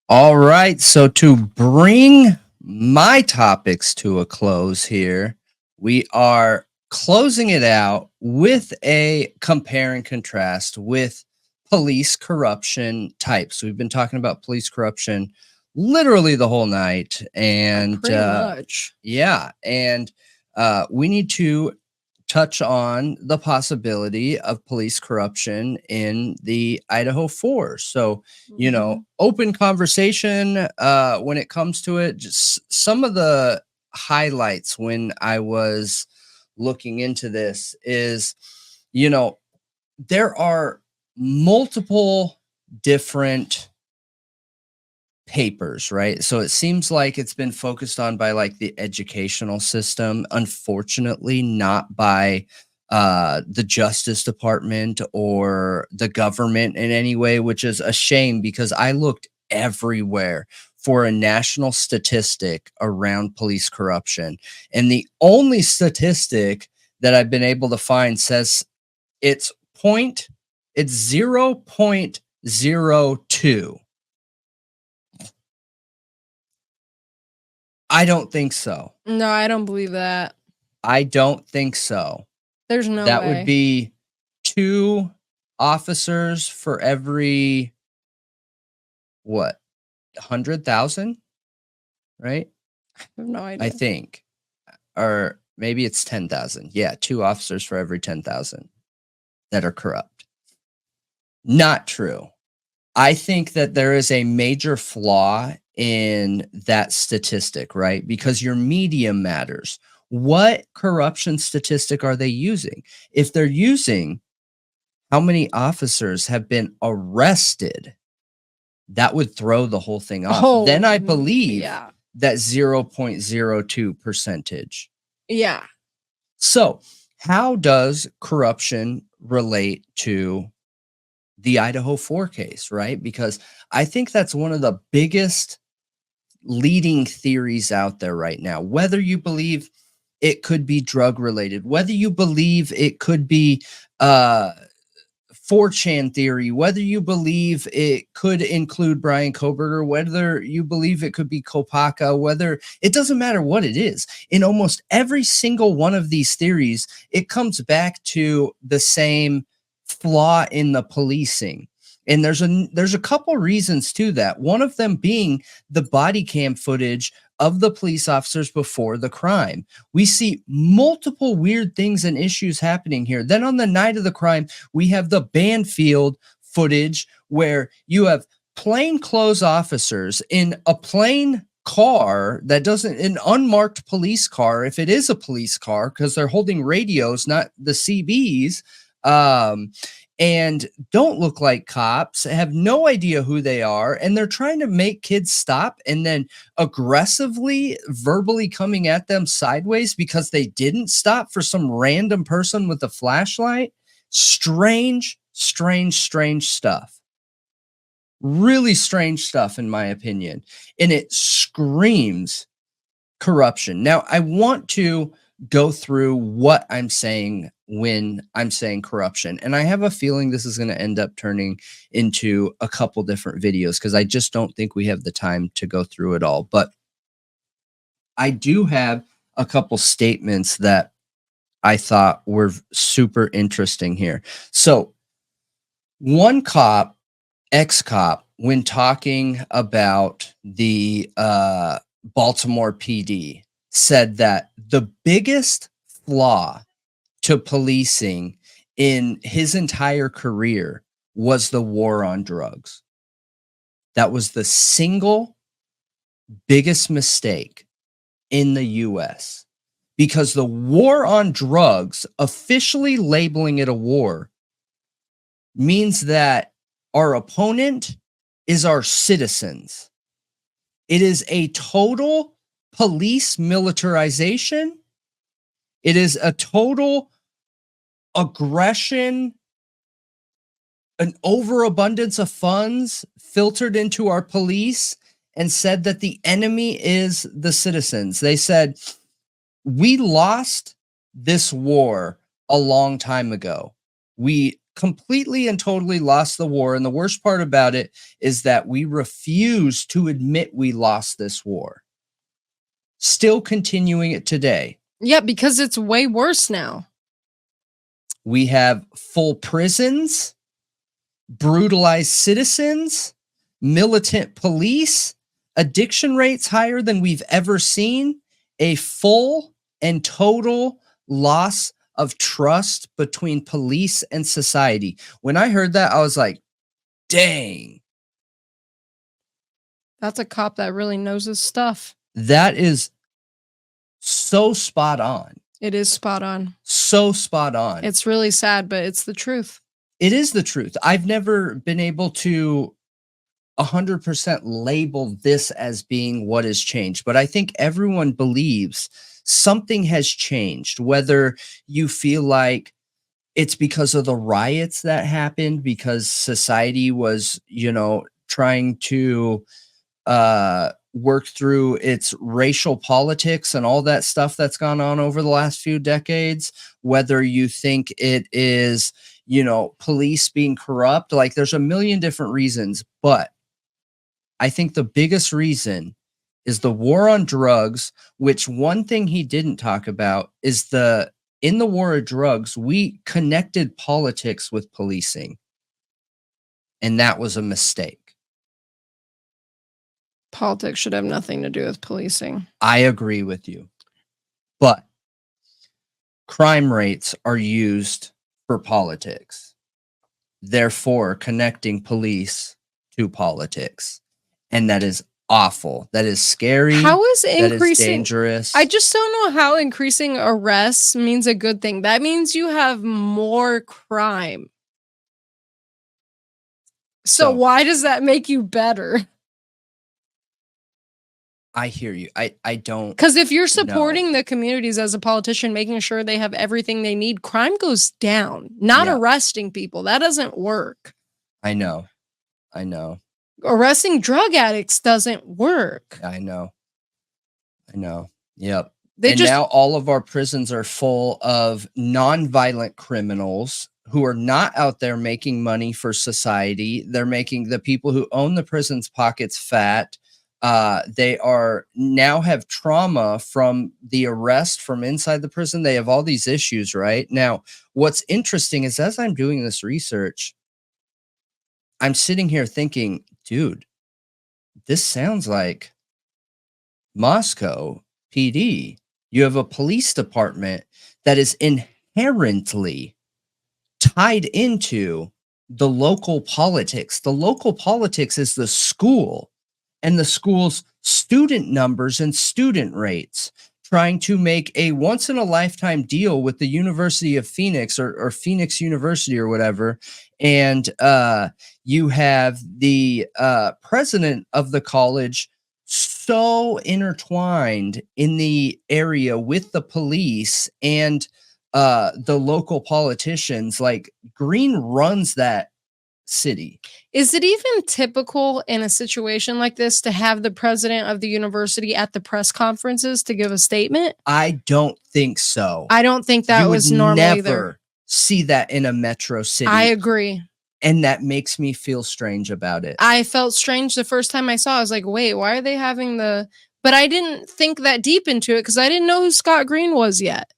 All right, so to bring my topics to a close here, we are closing it out with a compare and contrast with police corruption types. We've been talking about police corruption literally the whole night, and pretty much. Yeah, and we need to touch on the possibility of police corruption in the Idaho 4. So, open conversation when it comes to it. Just some of the highlights when I was looking into this is, there are multiple different papers, right? So it seems like it's been focused on by the educational system, unfortunately, not by the Justice Department or the government in any way, which is a shame because I looked everywhere for a national statistic around police corruption. And the only statistic that I've been able to find says it's 0.02. I don't think so. No, I don't believe that. I don't think so. There's no That way. would be 2 officers for every, what, 100,000? Right? I have no idea. I think. Or maybe it's 10,000. Yeah, 2 officers for every 10,000 that are corrupt. Not true. I think that there is a major flaw in that statistic, right? Because your medium matters. What corruption statistic are they using? If they're using how many officers have been arrested, that would throw the whole thing off. Then I believe that 0.02 percentage. Yeah. So how does corruption relate to the Idaho 4 case, right? Because I think that's one of the biggest leading theories out there right now. Whether you believe it could be drug related, whether you believe it could be 4chan theory, whether you believe it could include Bryan Kohberger, whether you believe it could be Kopaka, whether it doesn't matter what it is. In almost every single one of these theories, it comes back to the same flaw in the policing. And there's a couple reasons to that. One of them being the body cam footage of the police officers before the crime. We see multiple weird things and issues happening here. Then on the night of the crime, we have the Banfield footage where you have plainclothes officers in a plain car that doesn't, an unmarked police car, if it is a police car, because they're holding radios, not the CBs, and don't look like cops, have no idea who they are, and they're trying to make kids stop and then aggressively, verbally coming at them sideways because they didn't stop for some random person with a flashlight. Strange, strange, strange stuff. Really strange stuff, in my opinion. And it screams corruption. Now, I want to go through what I'm saying when I'm saying corruption. And I have a feeling this is going to end up turning into a couple different videos because I just don't think we have the time to go through it all. But I do have a couple statements that I thought were super interesting here. So one cop, ex-cop, when talking about the Baltimore PD, said that the biggest flaw to policing in his entire career was the war on drugs. That was the single biggest mistake in the US, because the war on drugs, officially labeling it a war, means that our opponent is our citizens. It is a total police militarization. It is a total aggression, an overabundance of funds filtered into our police, and said that the enemy is the citizens. They said, we lost this war a long time ago. We completely and totally lost the war. And the worst part about it is that we refuse to admit we lost this war. Still continuing it today. Yeah, because it's way worse now. We have full prisons, brutalized citizens, militant police, addiction rates higher than we've ever seen, a full and total loss of trust between police and society. When I heard that, I was like, dang. That's a cop that really knows his stuff. That is so spot on. It is spot on. So spot on. It's really sad, but it's the truth. It is the truth. I've never been able to 100% label this as being what has changed, but I think everyone believes something has changed, whether you feel like it's because of the riots that happened, because society was, trying to work through its racial politics and all that stuff that's gone on over the last few decades, whether you think it is, police being corrupt. Like, there's a million different reasons, but I think the biggest reason is the war on drugs, which one thing he didn't talk about is in the war of drugs, we connected politics with policing. And that was a mistake. Politics should have nothing to do with policing. I agree with you. But crime rates are used for politics. Therefore, connecting police to politics. And that is awful. That is scary. How is increasing? That is dangerous. I just don't know how increasing arrests means a good thing. That means you have more crime. So why does that make you better? I hear you. I don't. Because if you're supporting the communities as a politician, making sure they have everything they need, crime goes down. Not arresting people. That doesn't work. I know. Arresting drug addicts doesn't work. I know. Yep. And now all of our prisons are full of non-violent criminals who are not out there making money for society. They're making the people who own the prisons' pockets fat. They are now have trauma from the arrest from inside the prison. They have all these issues right now. What's interesting is as I'm doing this research, I'm sitting here thinking, dude, this sounds like Moscow PD. You have a police department that is inherently tied into the local politics. The local politics is the school and the school's student numbers and student rates, trying to make a once-in-a-lifetime deal with the University of Phoenix or Phoenix University or whatever. And you have the president of the college so intertwined in the area with the police and the local politicians. Like Green runs that city. Is it even typical in a situation like this to have the president of the university at the press conferences to give a statement? I don't think so. I don't think that was normal either. Never see that in a metro city. I agree. And that makes me feel strange about it. I felt strange the first time I saw it. I was like, wait, why are they having the... But I didn't think that deep into it because I didn't know who Scott Green was yet.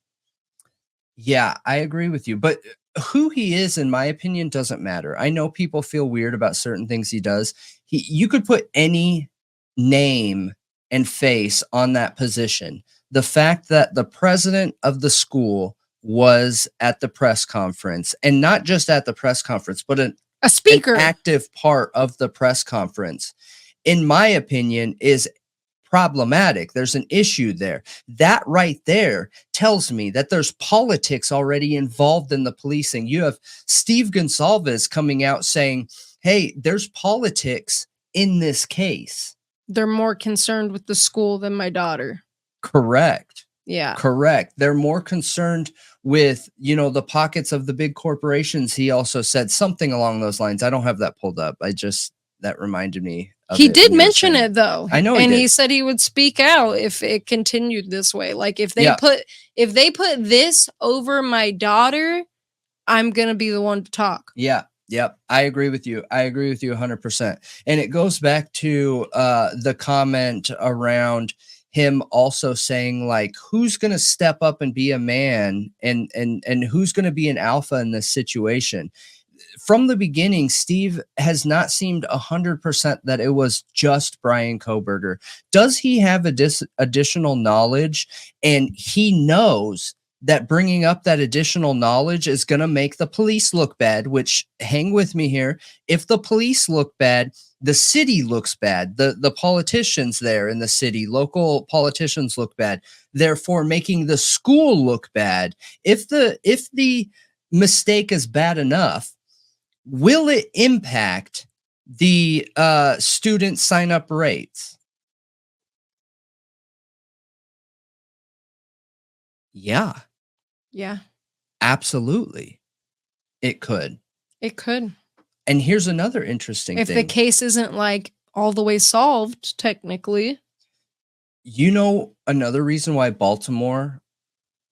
Yeah, I agree with you. But who he is, in my opinion, doesn't matter. I know people feel weird about certain things he does. You could put any name and face on that position. The fact that the president of the school was at the press conference, and not just at the press conference, but a speaker, an active part of the press conference, in my opinion, is problematic. There's an issue there. That right there tells me that there's politics already involved in the policing. You have Steve Gonsalves coming out saying, hey, there's politics in this case. They're more concerned with the school than my daughter. Correct. Yeah. Correct. They're more concerned with, the pockets of the big corporations. He also said something along those lines. I don't have that pulled up. That reminded me. He did mention it though. I know. And he said he would speak out if it continued this way. Like if they put this over my daughter, I'm going to be the one to talk. Yeah. Yep. I agree with you. 100%. And it goes back to the comment around him also saying like, who's going to step up and be a man and who's going to be an alpha in this situation. From the beginning, Steve has not seemed 100% that it was just Bryan Kohberger. Does he have additional knowledge? And he knows that bringing up that additional knowledge is going to make the police look bad, which, hang with me here, if the police look bad, the city looks bad. The politicians there in the city, local politicians look bad, therefore making the school look bad. If the mistake is bad enough, will it impact the student sign-up rates? Yeah. Yeah. Absolutely. It could. It could. And here's another interesting thing. If the case isn't like all the way solved, technically. Another reason why Baltimore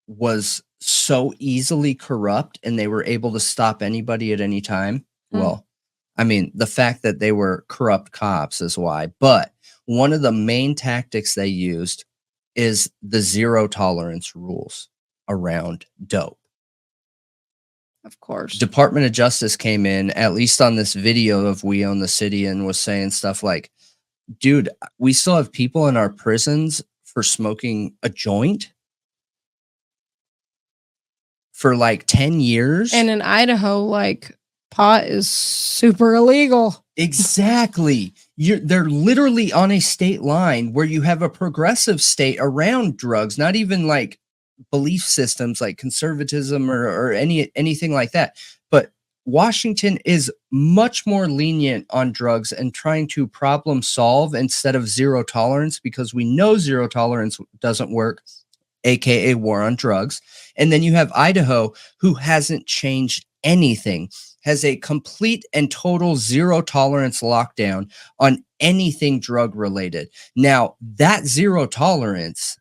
was so easily corrupt and they were able to stop anybody at any time. Well, I mean, the fact that they were corrupt cops is why. But one of the main tactics they used is the zero tolerance rules around dope. Of course. Department of Justice came in, at least on this video of We Own the City, and was saying stuff like, dude, we still have people in our prisons for smoking a joint for like 10 years. And in Idaho, like, pot is super illegal. Exactly. They're literally on a state line where you have a progressive state around drugs, not even like belief systems like conservatism or anything like that. But Washington is much more lenient on drugs and trying to problem solve instead of zero tolerance, because we know zero tolerance doesn't work, aka war on drugs. And then you have Idaho, who hasn't changed anything, has a complete and total zero tolerance lockdown on anything drug related. Now, that zero tolerance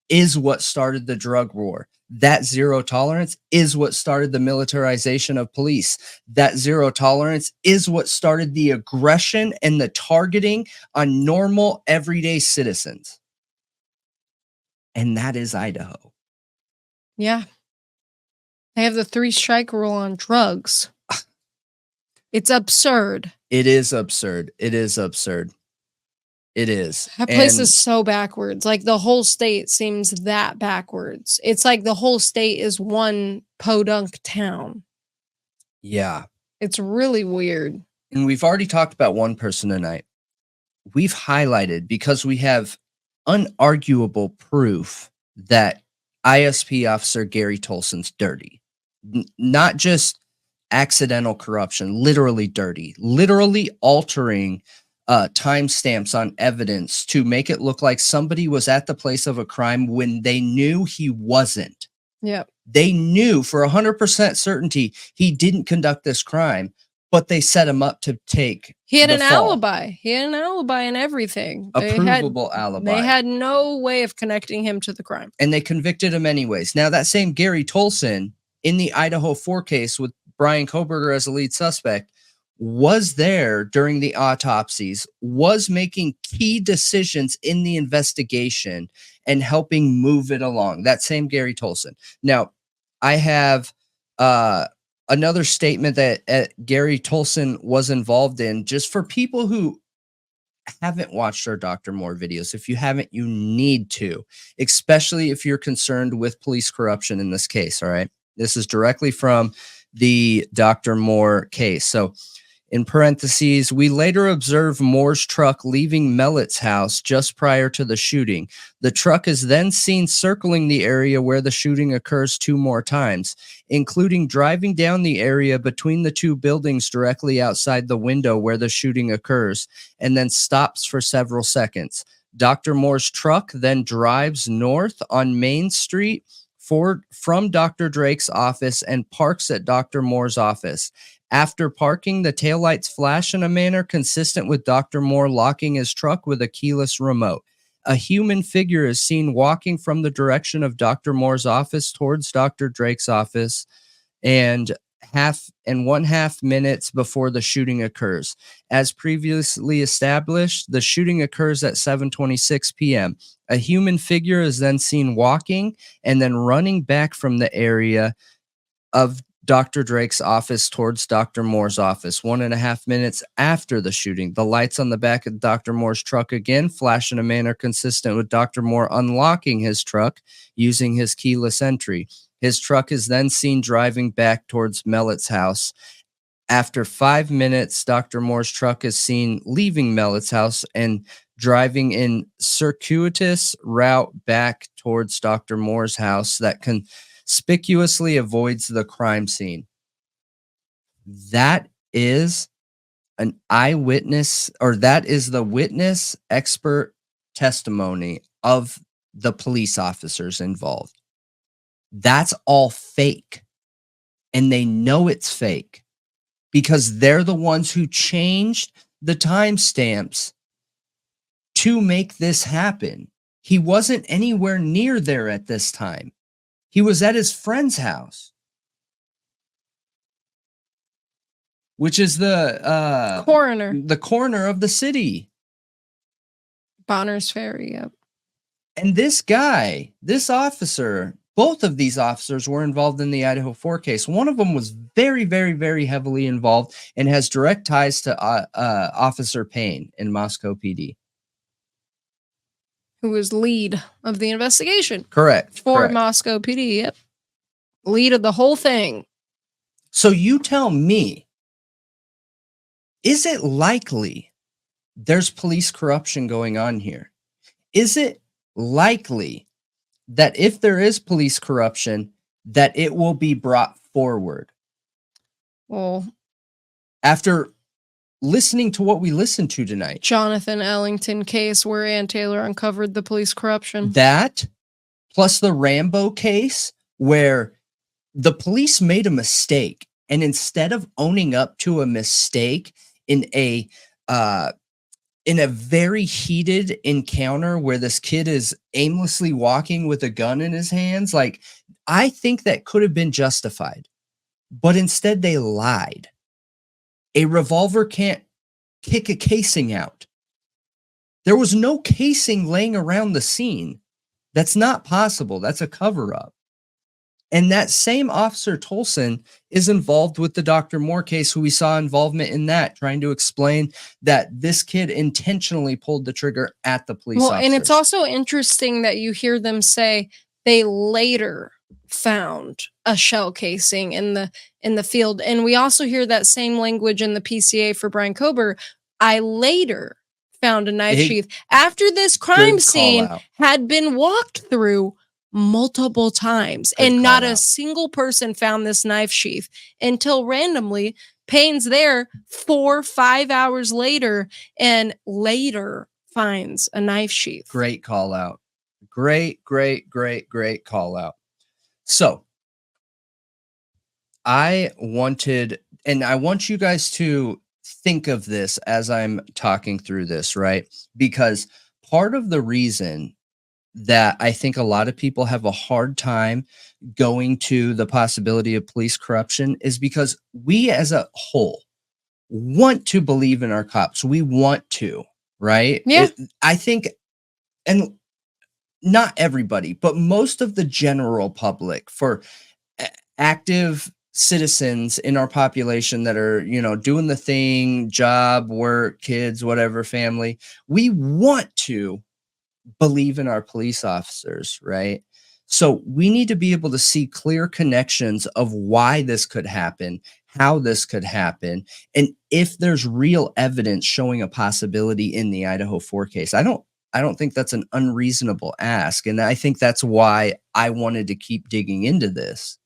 is what started the drug war. That zero tolerance is what started the militarization of police. That zero tolerance is what started the aggression and the targeting on normal, everyday citizens. And that is Idaho. Yeah. They have the 3-strike rule on drugs. It's absurd. It is absurd. It is absurd. It is. That place is so backwards. Like, the whole state seems that backwards. It's like the whole state is one podunk town. Yeah. It's really weird. And we've already talked about one person tonight. We've highlighted, because we have unarguable proof that ISP officer Gary Tolson's dirty. Not just accidental corruption, literally dirty, literally altering timestamps on evidence to make it look like somebody was at the place of a crime when they knew he wasn't. Yep. They knew for 100% certainty he didn't conduct this crime, but they set him up to take. He had an alibi. He had an alibi and everything. A provable alibi. They had no way of connecting him to the crime. And they convicted him anyways. Now, that same Gary Tolson in the Idaho 4 case with Bryan Kohberger as a lead suspect was there during the autopsies, was making key decisions in the investigation and helping move it along. That same Gary Tolson. Now, I have another statement that Gary Tolson was involved in, just for people who haven't watched our Dr. Moore videos. If you haven't, you need to, especially if you're concerned with police corruption in this case. All right. This is directly from the Dr. Moore case. So, in parentheses, we later observe Moore's truck leaving Mellett's house just prior to the shooting. The truck is then seen circling the area where the shooting occurs 2 more times, including driving down the area between the 2 buildings directly outside the window where the shooting occurs, and then stops for several seconds. Dr. Moore's truck then drives north on Main Street from Dr. Drake's office and parks at Dr. Moore's office. After parking, the taillights flash in a manner consistent with Dr. Moore locking his truck with a keyless remote. A human figure is seen walking from the direction of Dr. Moore's office towards Dr. Drake's office, and 1/2 minutes before the shooting occurs. As previously established, the shooting occurs at 7:26 p.m. A human figure is then seen walking and then running back from the area of Dr. Drake's office towards Dr. Moore's office. 1.5 minutes after the shooting, the lights on the back of Dr. Moore's truck again flash in a manner consistent with Dr. Moore unlocking his truck using his keyless entry. His truck is then seen driving back towards Mellett's house. After 5 minutes, Dr. Moore's truck is seen leaving Mellett's house and driving in circuitous route back towards Dr. Moore's house that conspicuously avoids the crime scene. That is an eyewitness, or that is the witness expert testimony of the police officers involved. That's all fake. And they know it's fake because they're the ones who changed the timestamps to make this happen. He wasn't anywhere near there at this time. He was at his friend's house, which is the coroner of the city. Bonner's Ferry, yep. And this guy, this officer, both of these officers were involved in the Idaho 4 case. One of them was very, very, very heavily involved and has direct ties to Officer Payne in Moscow PD. Who was lead of the investigation. Correct. For Moscow PD, yep. Lead of the whole thing. So you tell me, is it likely there's police corruption going on here? Is it likely that if there is police corruption, that it will be brought forward? Well, after listening to what we listened to tonight, Jonathan Ellington case where Ann Taylor uncovered the police corruption. That, plus the Rambo case where the police made a mistake, and instead of owning up to a mistake in a very heated encounter where this kid is aimlessly walking with a gun in his hands, like, I think that could have been justified, but instead they lied. A revolver can't kick a casing out. There was no casing laying around the scene. That's not possible. That's a cover-up. And that same Officer Tolson is involved with the Dr. Moore case, who we saw involvement in that, trying to explain that this kid intentionally pulled the trigger at the police officer. And it's also interesting that you hear them say they later found a shell casing in the field. And we also hear that same language in the PCA for Bryan Kohberger. I later found a knife sheath after this crime scene had been walked through multiple times, and not a single person found this knife sheath until randomly Payne's there 4 or 5 hours later and later finds a knife sheath. Great call out. Great call out. So I want you guys to think of this as I'm talking through this, right? Because part of the reason that I think a lot of people have a hard time going to the possibility of police corruption is because we as a whole want to believe in our cops. We want to, right? Yeah. I think, and not everybody, but most of the general public, for active citizens in our population that are, doing the thing, job, work, kids, whatever, family, we want to believe in our police officers, right? So we need to be able to see clear connections of why this could happen, how this could happen, and if there's real evidence showing a possibility in the Idaho 4 case. I don't think that's an unreasonable ask, and I think that's why I wanted to keep digging into this.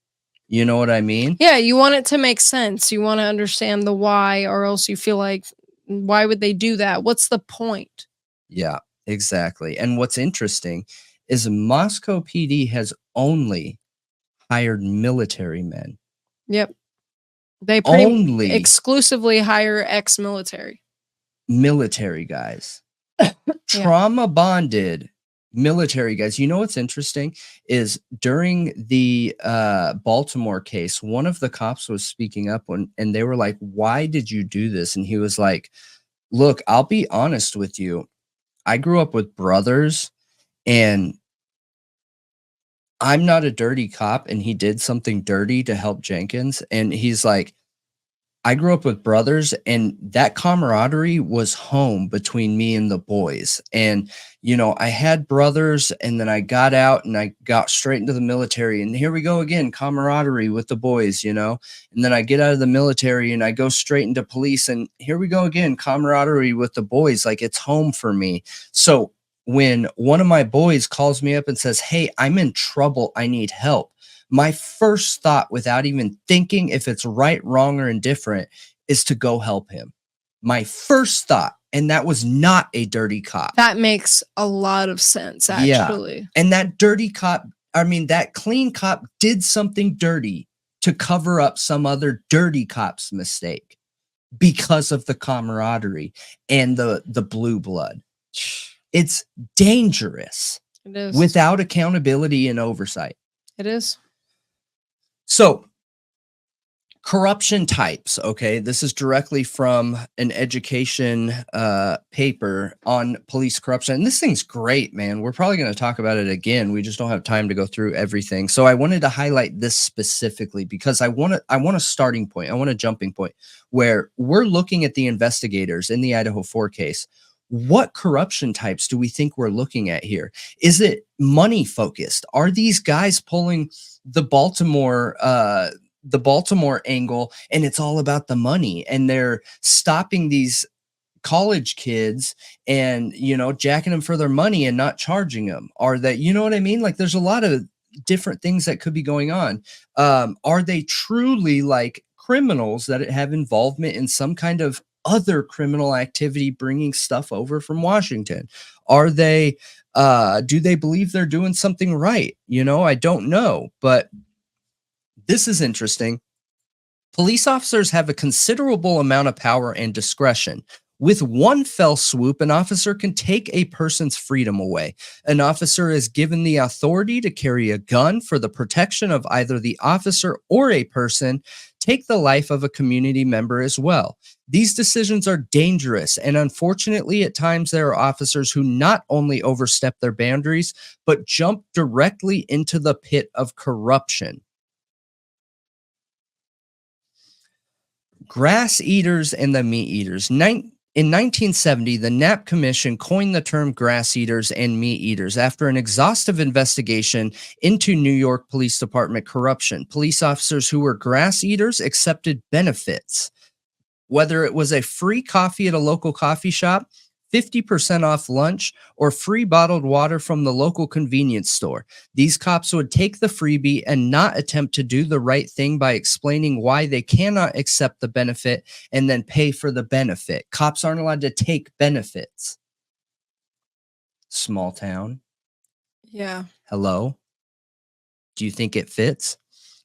You know what I mean? Yeah, you want it to make sense. You want to understand the why, or else you feel like, why would they do that? What's the point? Yeah. Exactly. And what's interesting is Moscow PD has only hired military men. Yep. They only exclusively hire ex-military. Military guys. Trauma bonded military guys. You know what's interesting is during the Baltimore case, one of the cops was speaking up and they were like, why did you do this? And he was like, look, I'll be honest with you. I grew up with brothers, and I'm not a dirty cop, and he did something dirty to help Jenkins. And he's like, I grew up with brothers, and that camaraderie was home between me and the boys. And, I had brothers, and then I got out and I got straight into the military, and here we go again, camaraderie with the boys, and then I get out of the military and I go straight into police, and here we go again, camaraderie with the boys. Like, it's home for me. So when one of my boys calls me up and says, hey, I'm in trouble, I need help, my first thought, without even thinking if it's right, wrong, or indifferent, is to go help him. My first thought. And that was not a dirty cop. That makes a lot of sense, actually. Yeah. And that dirty cop, that clean cop did something dirty to cover up some other dirty cop's mistake because of the camaraderie and the blue blood. It's dangerous. It is. Without accountability and oversight. It is. So, Corruption types. Okay, this is directly from an education paper on police corruption. And this thing's great, man. We're probably going to talk about it again. We just don't have time to go through everything. So I wanted to highlight this specifically because I want a starting point. I want a jumping point where we're looking at the investigators in the Idaho 4 case. What corruption types do we think we're looking at here? Is it money focused? Are these guys pulling the Baltimore angle and it's all about the money, and they're stopping these college kids and, jacking them for their money and not charging them? Are that, you know what I mean? Like, there's a lot of different things that could be going on. Are they truly like criminals that have involvement in some kind of other criminal activity, bringing stuff over from Washington? Are they, do they believe they're doing something right? I don't know, but this is interesting. Police officers have a considerable amount of power and discretion. With one fell swoop, an officer can take a person's freedom away. An officer is given the authority to carry a gun for the protection of either the officer or a person, take the life of a community member as well. These decisions are dangerous, and unfortunately, at times there are officers who not only overstep their boundaries, but jump directly into the pit of corruption. Grass eaters and the meat eaters. In 1970, the Knapp Commission coined the term grass eaters and meat eaters after an exhaustive investigation into New York Police Department corruption. Police officers who were grass eaters accepted benefits, whether it was a free coffee at a local coffee shop, 50% off lunch, or free bottled water from the local convenience store. These cops would take the freebie and not attempt to do the right thing by explaining why they cannot accept the benefit and then pay for the benefit. Cops aren't allowed to take benefits. Small town. Yeah. Hello? Do you think it fits?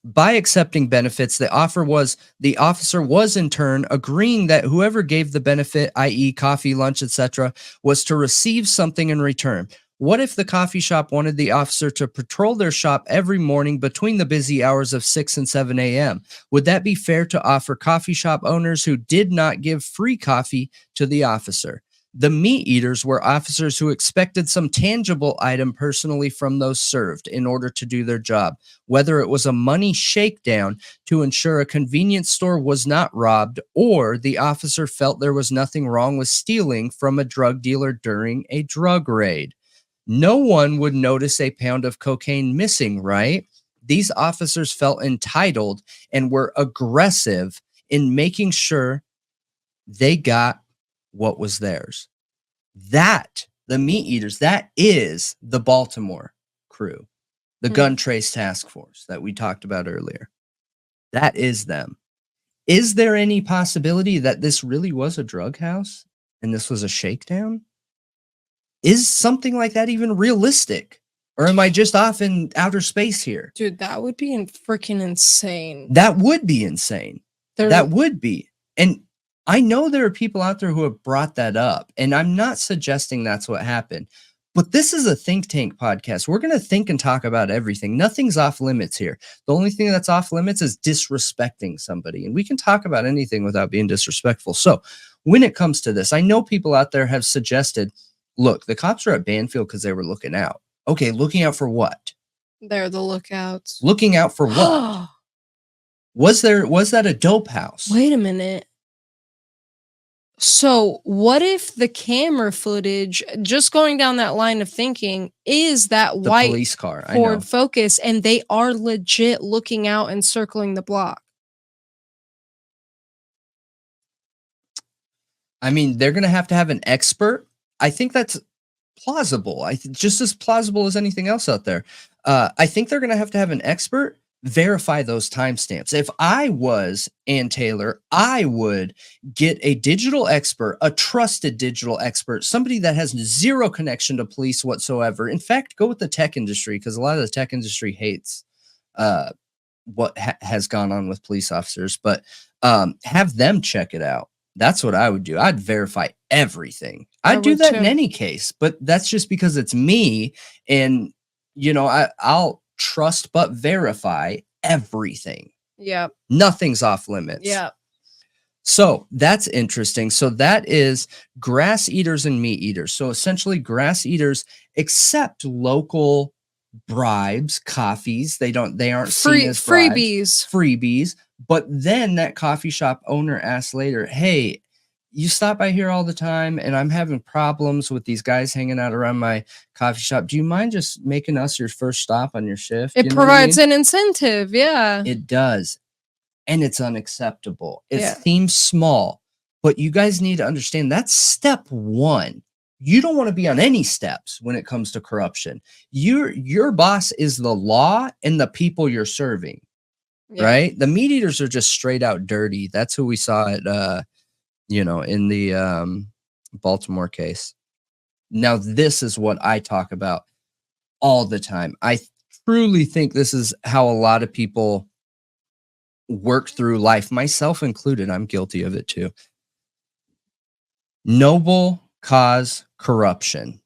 By accepting benefits, the officer was in turn agreeing that whoever gave the benefit, i.e. coffee, lunch, etc., was to receive something in return. What if the coffee shop wanted the officer to patrol their shop every morning between the busy hours of 6 and 7 a.m.? Would that be fair to offer coffee shop owners who did not give free coffee to the officer? The meat eaters were officers who expected some tangible item personally from those served in order to do their job, whether it was a money shakedown to ensure a convenience store was not robbed, or the officer felt there was nothing wrong with stealing from a drug dealer during a drug raid. No one would notice a pound of cocaine missing, right? These officers felt entitled and were aggressive in making sure they got what was theirs. That, the meat eaters, that is the Baltimore crew, the gun trace task force that we talked about earlier. That is them. Is there any possibility that this really was a drug house and this was a shakedown? Is something like that even realistic? Or am I just off in outer space here? Dude, that would be freaking insane. That would be insane. That would be. And I know there are people out there who have brought that up, and I'm not suggesting that's what happened, but this is a think tank podcast. We're going to think and talk about everything. Nothing's off limits here. The only thing that's off limits is disrespecting somebody, and we can talk about anything without being disrespectful. So when it comes to this, I know people out there have suggested, look, the cops are at Banfield because they were looking out. Okay, looking out for what? They're the lookouts. Looking out for what? Was that a dope house? Wait a minute. So what if the camera footage, just going down that line of thinking, is that the white police car, Ford Focus, and they are legit looking out and circling the block? I mean, they're going to have an expert. I think that's plausible. Just as plausible as anything else out there. I think they're going to have an expert verify those timestamps. If I was Ann Taylor, I would get a digital expert, a trusted digital expert, somebody that has zero connection to police whatsoever. In fact, go with the tech industry, because a lot of the tech industry hates what has gone on with police officers, but have them check it out. That's what I would do. I'd verify everything. I'd do that in any case, but that's just because it's me. And, I'll trust but verify everything. Yeah. Nothing's off limits. Yeah. So that's interesting. So that is grass eaters and meat eaters. So essentially grass eaters accept local bribes, coffees. They aren't seen as freebies. But then that coffee shop owner asks later, hey, you stop by here all the time and I'm having problems with these guys hanging out around my coffee shop. Do you mind just making us your first stop on your shift? It provides an incentive. Yeah. It does. And it's unacceptable. It seems small, but you guys need to understand that's step one. You don't want to be on any steps when it comes to corruption. Your boss is the law and the people you're serving, right? The meat eaters are just straight out dirty. That's who we saw at, in the Baltimore case. Now, this is what I talk about all the time. I truly think this is how a lot of people work through life, myself included. I'm guilty of it too. Noble cause corruption.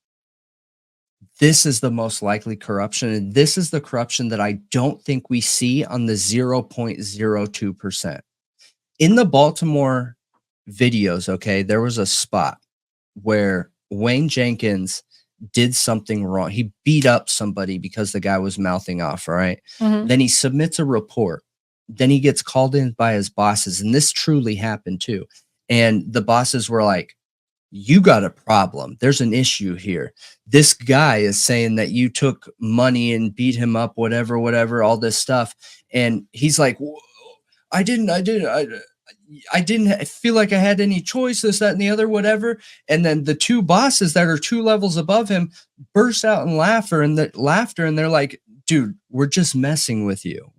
This is the most likely corruption, and this is the corruption that I don't think we see on the 0.02%. In the Baltimore videos, okay, there was a spot where Wayne Jenkins did something wrong. He beat up somebody because the guy was mouthing off, all right? Then he submits a report. Then he gets called in by his bosses, and this truly happened too. And the bosses were like, you got a problem. There's an issue here. This guy is saying that you took money and beat him up, whatever, all this stuff. And he's like, I didn't feel like I had any choice, this, that, and the other, whatever. And then the two bosses that are 2 levels above him burst out in laughter, and they're like, dude, we're just messing with you.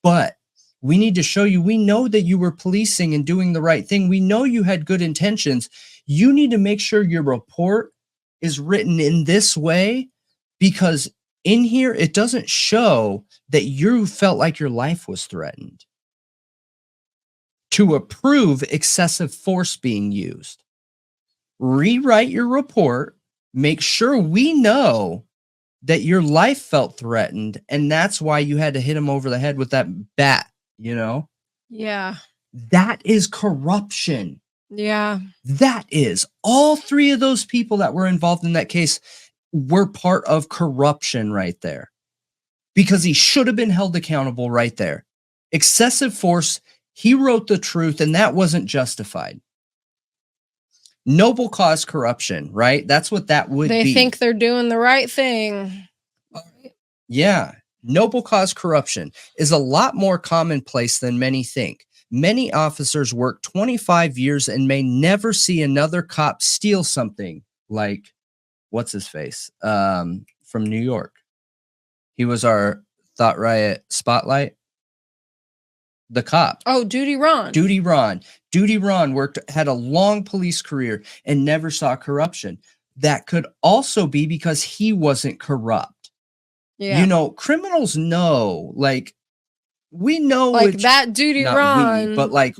But we need to show you, we know that you were policing and doing the right thing. We know you had good intentions. You need to make sure your report is written in this way, because in here, it doesn't show that you felt like your life was threatened to approve excessive force being used. Rewrite your report. Make sure we know that your life felt threatened, and that's why you had to hit him over the head with that bat, Yeah. That is corruption. Yeah. That is. All 3 of those people that were involved in that case were part of corruption right there, because he should have been held accountable right there. Excessive force, he wrote the truth, and that wasn't justified. Noble cause corruption, right? That's what that would be. They think they're doing the right thing. Yeah. Noble cause corruption is a lot more commonplace than many think. Many officers work 25 years and may never see another cop steal something, like, what's his face? From New York. He was our Thought Riot spotlight. The cop. Oh, Duty Ron. Duty Ron had a long police career and never saw corruption. That could also be because he wasn't corrupt. Yeah. Criminals know, like, we know, like that Duty Ron, but like,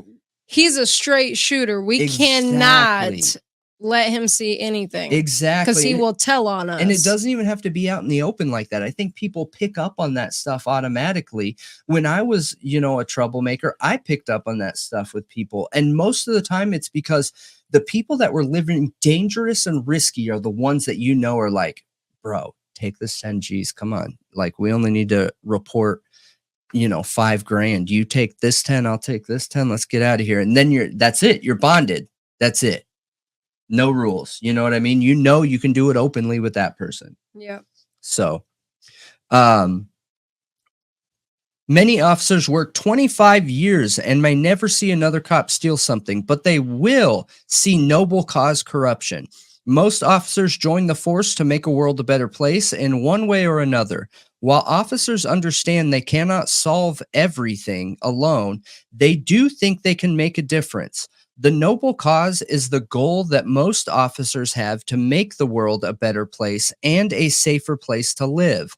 he's a straight shooter. We cannot let him see anything. Exactly. Because he will tell on us. And it doesn't even have to be out in the open like that. I think people pick up on that stuff automatically. When I was, a troublemaker, I picked up on that stuff with people. And most of the time it's because the people that were living dangerous and risky are the ones that are like, bro, take this 10 G's. Come on. Like, we only need to report, $5,000. You take this 10, I'll take this 10. Let's get out of here. And then that's it. You're bonded. That's it. No rules. You know what I mean? You can do it openly with that person. Yeah. So, many officers work 25 years and may never see another cop steal something, but they will see noble cause corruption. Most officers join the force to make a world a better place in one way or another. While officers understand they cannot solve everything alone, they do think they can make a difference. The noble cause is the goal that most officers have to make the world a better place and a safer place to live.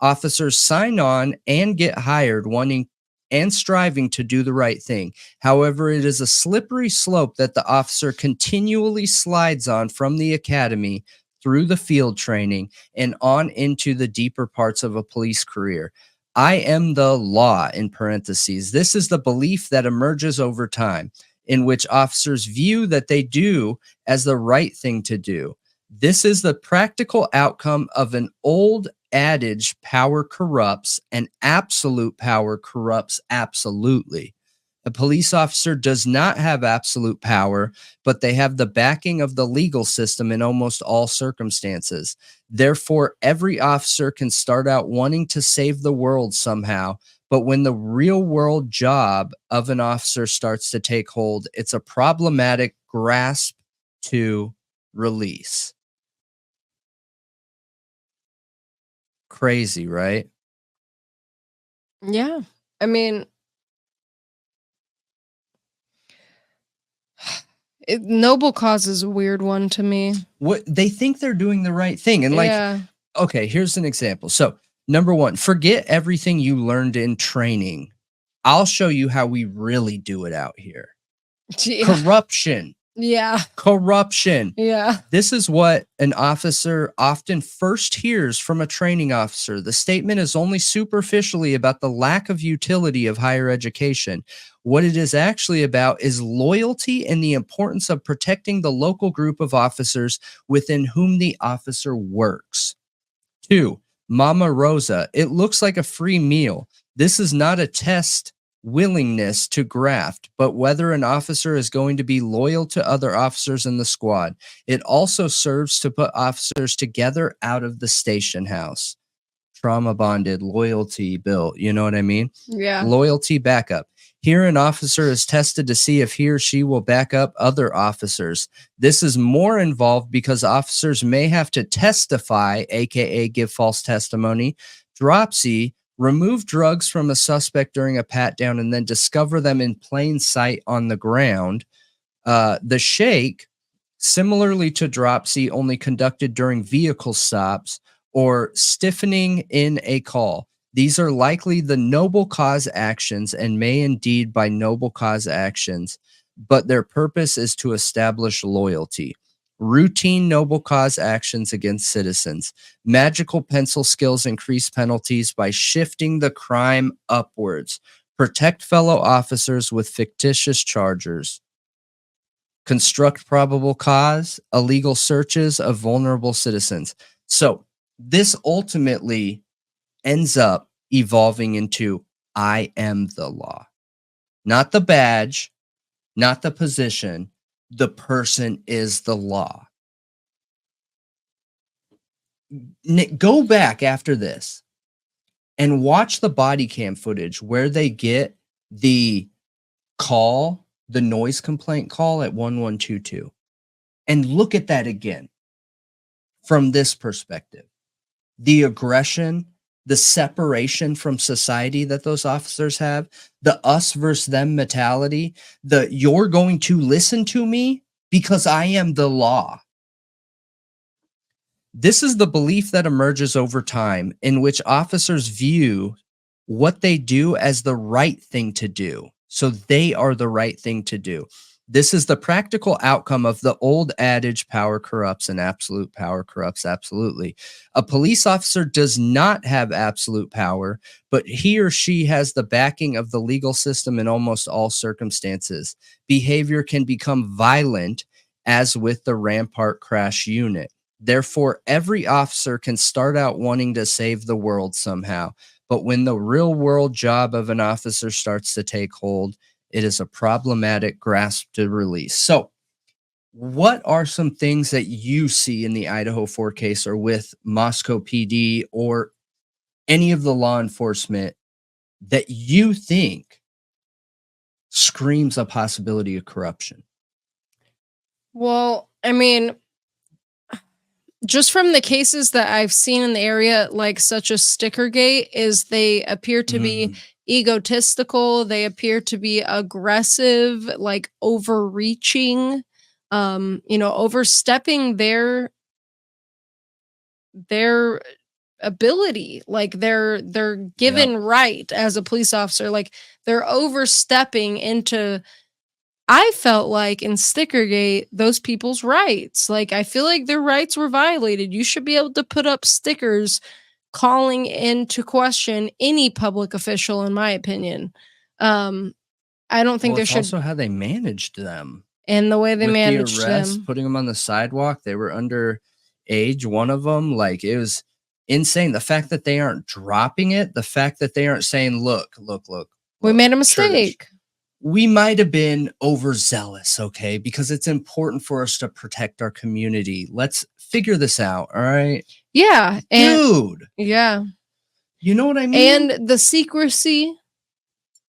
Officers sign on and get hired wanting and striving to do the right thing. However, it is a slippery slope that the officer continually slides on from the academy through the field training and on into the deeper parts of a police career. I am the law, in parentheses. This is the belief that emerges over time, in which officers view that they do as the right thing to do. This is the practical outcome of an old adage, power corrupts, and absolute power corrupts absolutely. A police officer does not have absolute power, but they have the backing of the legal system in almost all circumstances. Therefore, every officer can start out wanting to save the world somehow, but when the real world job of an officer starts to take hold, it's a problematic grasp to release. Crazy, right? Yeah. I mean, noble cause is a weird one to me. What they think they're doing the right thing. And like, Yeah. okay, here's an example. So, number one, forget everything you learned in training. I'll show you how we really do it out here. Yeah. Corruption. Yeah. Corruption. Yeah. This is what an officer often first hears from a training officer. The statement is only superficially about the lack of utility of higher education. What it is actually about is loyalty and the importance of protecting the local group of officers within whom the officer works. 2, Mama Rosa. It looks like a free meal. This is not a test willingness to graft, but whether an officer is going to be loyal to other officers in the squad. It also serves to put officers together out of the station house. Trauma bonded, loyalty built. You know what I mean? Yeah. Loyalty backup. Here, an officer is tested to see if he or she will back up other officers. This is more involved because officers may have to testify, aka give false testimony, dropsy, remove drugs from a suspect during a pat-down, and then discover them in plain sight on the ground. The shake, similarly to dropsy, only conducted during vehicle stops, or stiffening in a call. These are likely the noble cause actions and may indeed by noble cause actions, but their purpose is to establish loyalty. Routine noble cause actions against citizens. Magical pencil skills increase penalties by shifting the crime upwards. Protect fellow officers with fictitious charges. Construct probable cause. Illegal searches of vulnerable citizens. So this ultimately ends up evolving into I am the law. Not the badge, not the position. The person is the law. Go back after this and watch the body cam footage where they get the call, the noise complaint call at 1122, and look at that again from this perspective. The aggression, the separation from society that those officers have, the us versus them mentality, the you're going to listen to me because I am the law. This is the belief that emerges over time in which officers view what they do as the right thing to do. So they are the right thing to do. This is the practical outcome of the old adage, power corrupts and absolute power corrupts absolutely. A police officer does not have absolute power, but he or she has the backing of the legal system in almost all circumstances. Behavior can become violent, as with the Rampart crash unit. Therefore, every officer can start out wanting to save the world somehow, but when the real world job of an officer starts to take hold, it is a problematic grasp to release. So, what are some things that you see in the Idaho 4 case or with Moscow PD or any of the law enforcement that you think screams a possibility of corruption? Well, I mean, just from the cases that I've seen in the area, like such as Stickergate, is they appear to be egotistical. They appear to be aggressive, like overreaching, overstepping their ability, like their given right as a police officer. Like they're overstepping into, I felt like in Stickergate, those people's rights. Like, I feel like their rights were violated. You should be able to put up stickers calling into question any public official, in my opinion. I don't think there it's should. also how they managed them. And the way they With managed the arrest, them. putting them on the sidewalk, they were underage. One of them, like, it was insane. The fact that they aren't dropping it, the fact that they aren't saying, look, We made a church, mistake. we might have been overzealous, okay? Because it's important for us to protect our community. Let's figure this out, all right? Yeah. And Dude. yeah. You know what I mean? And the secrecy.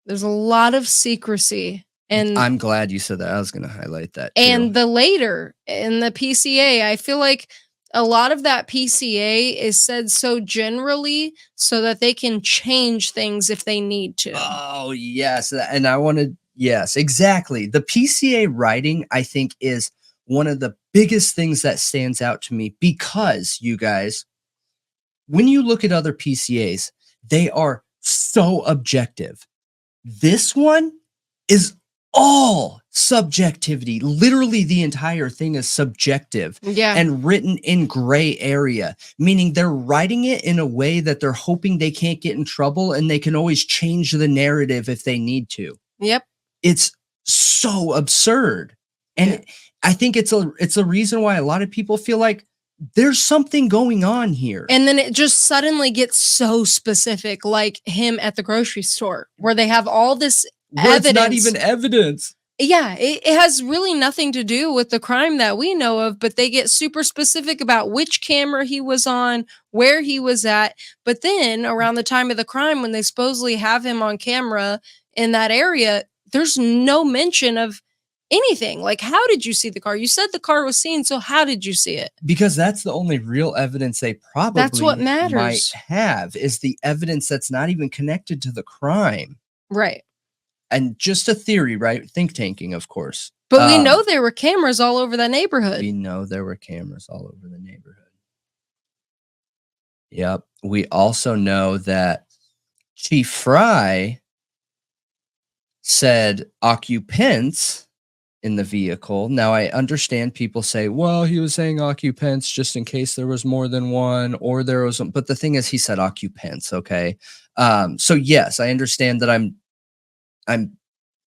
There's a lot of secrecy. And I'm glad you said that. I was going to highlight that too. And the later in the PCA, I feel like a lot of that PCA is said so generally so that they can change things if they need to. Oh, yes. And I wanted, yes, exactly. The PCA writing, I think, is one of the biggest things that stands out to me because, you guys, when you look at other PCAs, they are so objective. This one is all subjectivity. Literally, the entire thing is subjective and written in gray area, meaning they're writing it in a way that they're hoping they can't get in trouble and they can always change the narrative if they need to. Yep. It's so absurd. And I think it's a reason why a lot of people feel like there's something going on here. And then it just suddenly gets so specific, like him at the grocery store, where they have all this evidence. It's not even evidence. Yeah, it has really nothing to do with the crime that we know of, but they get super specific about which camera he was on, where he was at. But then around the time of the crime, when they supposedly have him on camera in that area, there's no mention of anything. Like, how did you see the car? You said the car was seen, so how did you see it? Because that's the only real evidence they probably that's what matters. Might have is the evidence that's not even connected to the crime. Right. And just a theory, right? Think tanking, of course. But we know there were cameras all over that neighborhood. We know there were cameras all over the neighborhood. Yep. We also know that Chief Fry said occupants in the vehicle. Now, I understand people say, well, he was saying occupants just in case there was more than one or there was, but the thing is, he said occupants, okay? So yes, I understand that I'm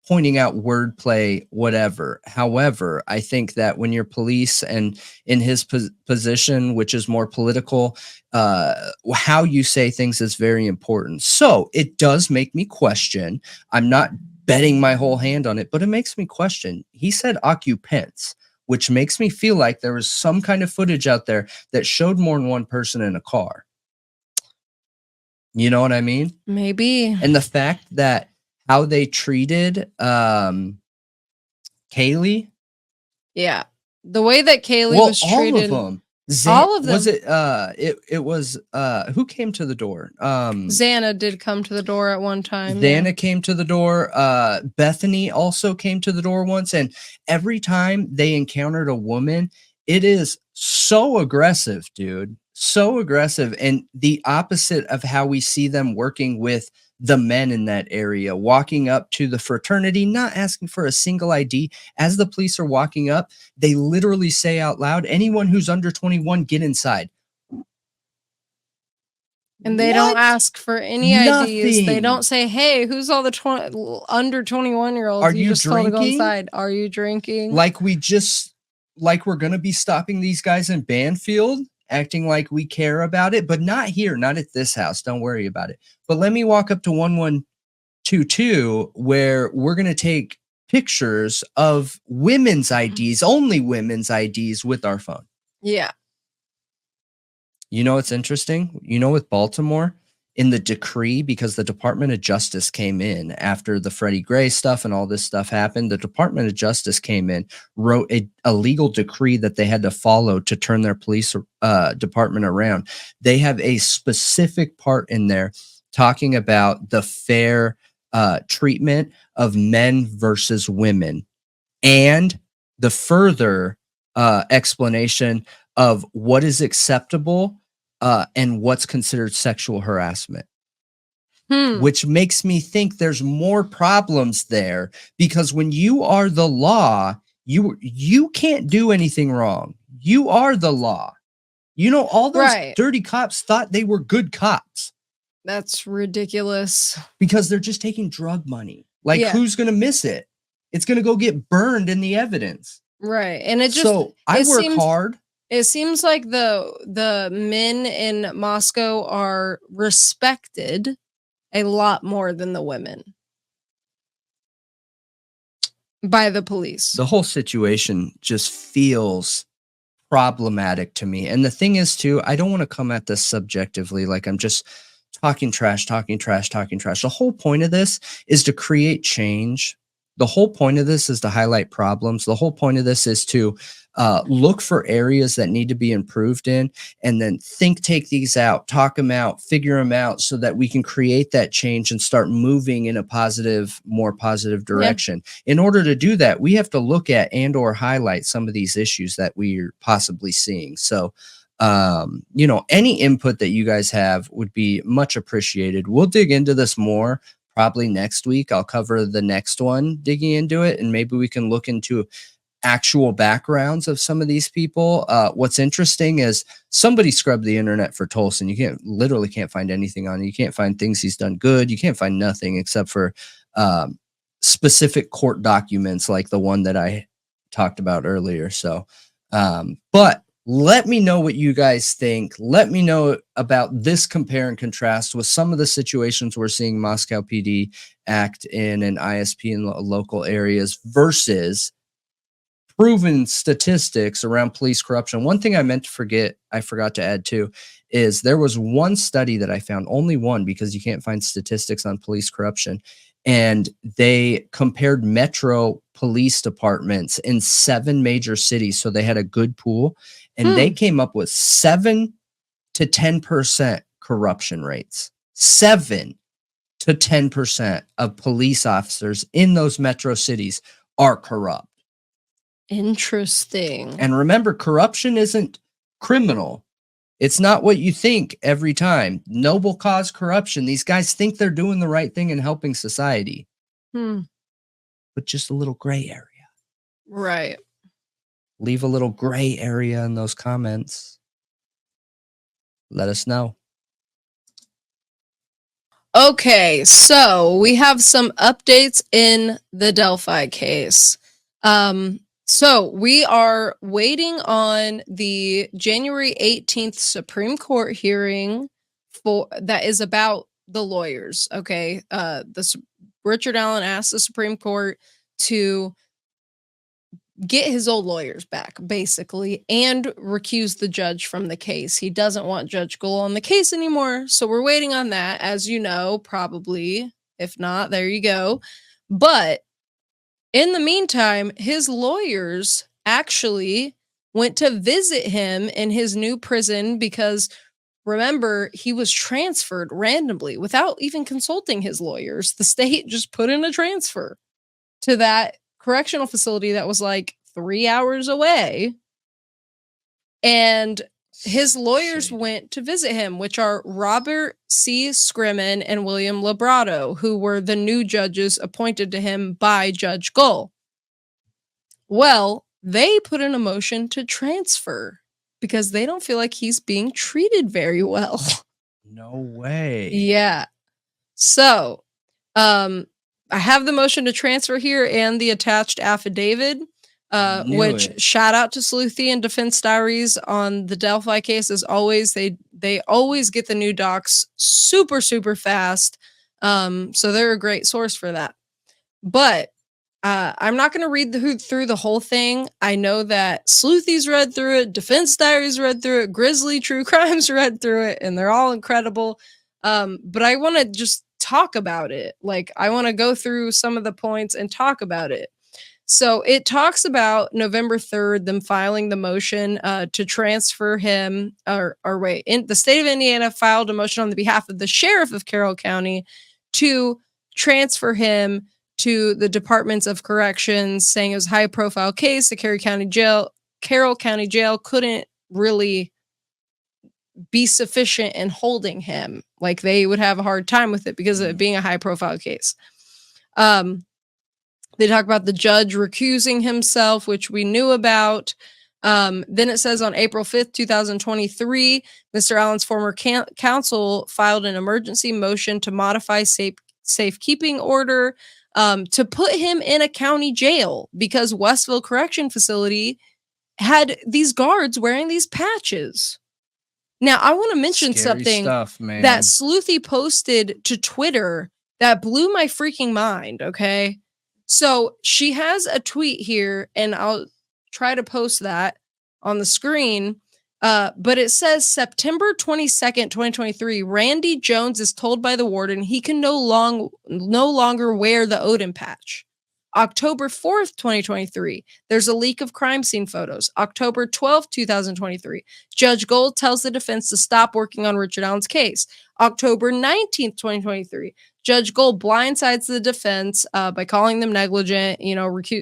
pointing out wordplay, whatever. However, I think that when you're police and in his position, which is more political, how you say things is very important. So it does make me question. I'm not betting my whole hand on it, but it makes me question. He said occupants, which makes me feel like there was some kind of footage out there that showed more than one person in a car. You know what I mean? Maybe. And the fact that how they treated Kaylee. Yeah. The way that Kaylee was treated. All of them. All of them. Was it it was who came to the door? Xana did come to the door at one time. Xana came to the door. Bethany also came to the door once, and every time they encountered a woman, it is so aggressive, dude. So aggressive, and the opposite of how we see them working with the men in that area, walking up to the fraternity, not asking for a single ID. As the police are walking up, they literally say out loud, anyone who's under 21, get inside. And they don't ask for any IDs. They don't say, hey, who's all the under 21-year-olds? Are you just drinking? Told to go inside. Are you drinking? Like we're going to be stopping these guys in Banfield, acting like we care about it, but not here, not at this house. Don't worry about it. But let me walk up to 1122 where we're going to take pictures of women's IDs, only women's IDs with our phone. Yeah. You know what's interesting? You know, with Baltimore, in the decree, because the Department of Justice came in after the Freddie Gray stuff and all this stuff happened, the Department of Justice came in, wrote a legal decree that they had to follow to turn their police department around. They have a specific part in there talking about the fair treatment of men versus women and the further explanation of what is acceptable and what's considered sexual harassment, which makes me think there's more problems there, because when you are the law, you can't do anything wrong. You are the law. All those Right. dirty cops thought they were good cops. That's ridiculous. Because they're just taking drug money. Like, Yeah. who's going to miss it? It's going to go get burned in the evidence. Right. And it just, so I work hard. It seems like the men in Moscow are respected a lot more than the women by the police. The whole situation just feels problematic to me. And the thing is, too, I don't want to come at this subjectively, like I'm just talking trash. The whole point of this is to create change. The whole point of this is to highlight problems. The whole point of this is to look for areas that need to be improved in, and then take these out, talk them out, figure them out, so that we can create that change and start moving in a more positive direction. In order to do that, we have to look at and or highlight some of these issues that we're possibly seeing. So, any input that you guys have would be much appreciated. We'll dig into this more probably next week. I'll cover the next one, digging into it, and maybe we can look into actual backgrounds of some of these people. What's interesting is somebody scrubbed the internet for Tolson. You literally can't find anything on it. You can't find things he's done good. You can't find nothing except for specific court documents like the one that I talked about earlier. So, but let me know what you guys think. Let me know about this compare and contrast with some of the situations we're seeing Moscow PD act in and ISP in local areas versus proven statistics around police corruption. One thing I forgot to add too, is there was one study that I found, only one, because you can't find statistics on police corruption. And they compared metro police departments in 7 major cities. So they had a good pool, and they came up with 7 to 10% corruption rates. 7 to 10% of police officers in those metro cities are corrupt. Interesting. And remember, corruption isn't criminal. It's not what you think every time. Noble cause corruption. These guys think they're doing the right thing and helping society. But just a little gray area. Right. Leave a little gray area in those comments. Let us know. Okay, so we have some updates in the Delphi case. So we are waiting on the January 18th Supreme Court hearing that is about the lawyers. Okay, Richard Allen asked the Supreme Court to get his old lawyers back, basically, and recuse the judge from the case. He doesn't want Judge Gould on the case anymore, so we're waiting on that, as you know, probably. If not, there you go. But in the meantime, his lawyers actually went to visit him in his new prison because, remember, he was transferred randomly without even consulting his lawyers. The state just put in a transfer to that correctional facility that was like 3 hours away. And his lawyers went to visit him, which are Robert C. Scrimmen and William Labrado, who were the new judges appointed to him by Judge Gould. Well, they put in a motion to transfer because they don't feel like he's being treated very well. No way. Yeah. So, I have the motion to transfer here and the attached affidavit. Shout out to Sleuthy and Defense Diaries on the Delphi case. As always, they always get the new docs super, super fast. So they're a great source for that. But I'm not going to read through the whole thing. I know that Sleuthy's read through it, Defense Diaries read through it, Grizzly True Crimes read through it, and they're all incredible. But I want to just talk about it. Like, I want to go through some of the points and talk about it. So it talks about November 3rd, them filing the motion to transfer him, the state of Indiana filed a motion on the behalf of the sheriff of Carroll County to transfer him to the departments of corrections, saying it was a high profile case. The Carroll County Jail couldn't really be sufficient in holding him. Like, they would have a hard time with it because of it being a high profile case. They talk about the judge recusing himself, which we knew about. Then it says on April 5th, 2023, Mr. Allen's former counsel filed an emergency motion to modify safekeeping order to put him in a county jail because Westville Correction Facility had these guards wearing these patches. Now, I want to mention something that Sleuthy posted to Twitter that blew my freaking mind, okay? So she has a tweet here, and I'll try to post that on the screen. But it says September 22nd, 2023, Randy Jones is told by the warden he can no longer wear the Odin patch. October 4th, 2023, there's a leak of crime scene photos. October 12th, 2023, Judge Gold tells the defense to stop working on Richard Allen's case. October 19th, 2023, Judge Gold blindsides the defense by calling them negligent,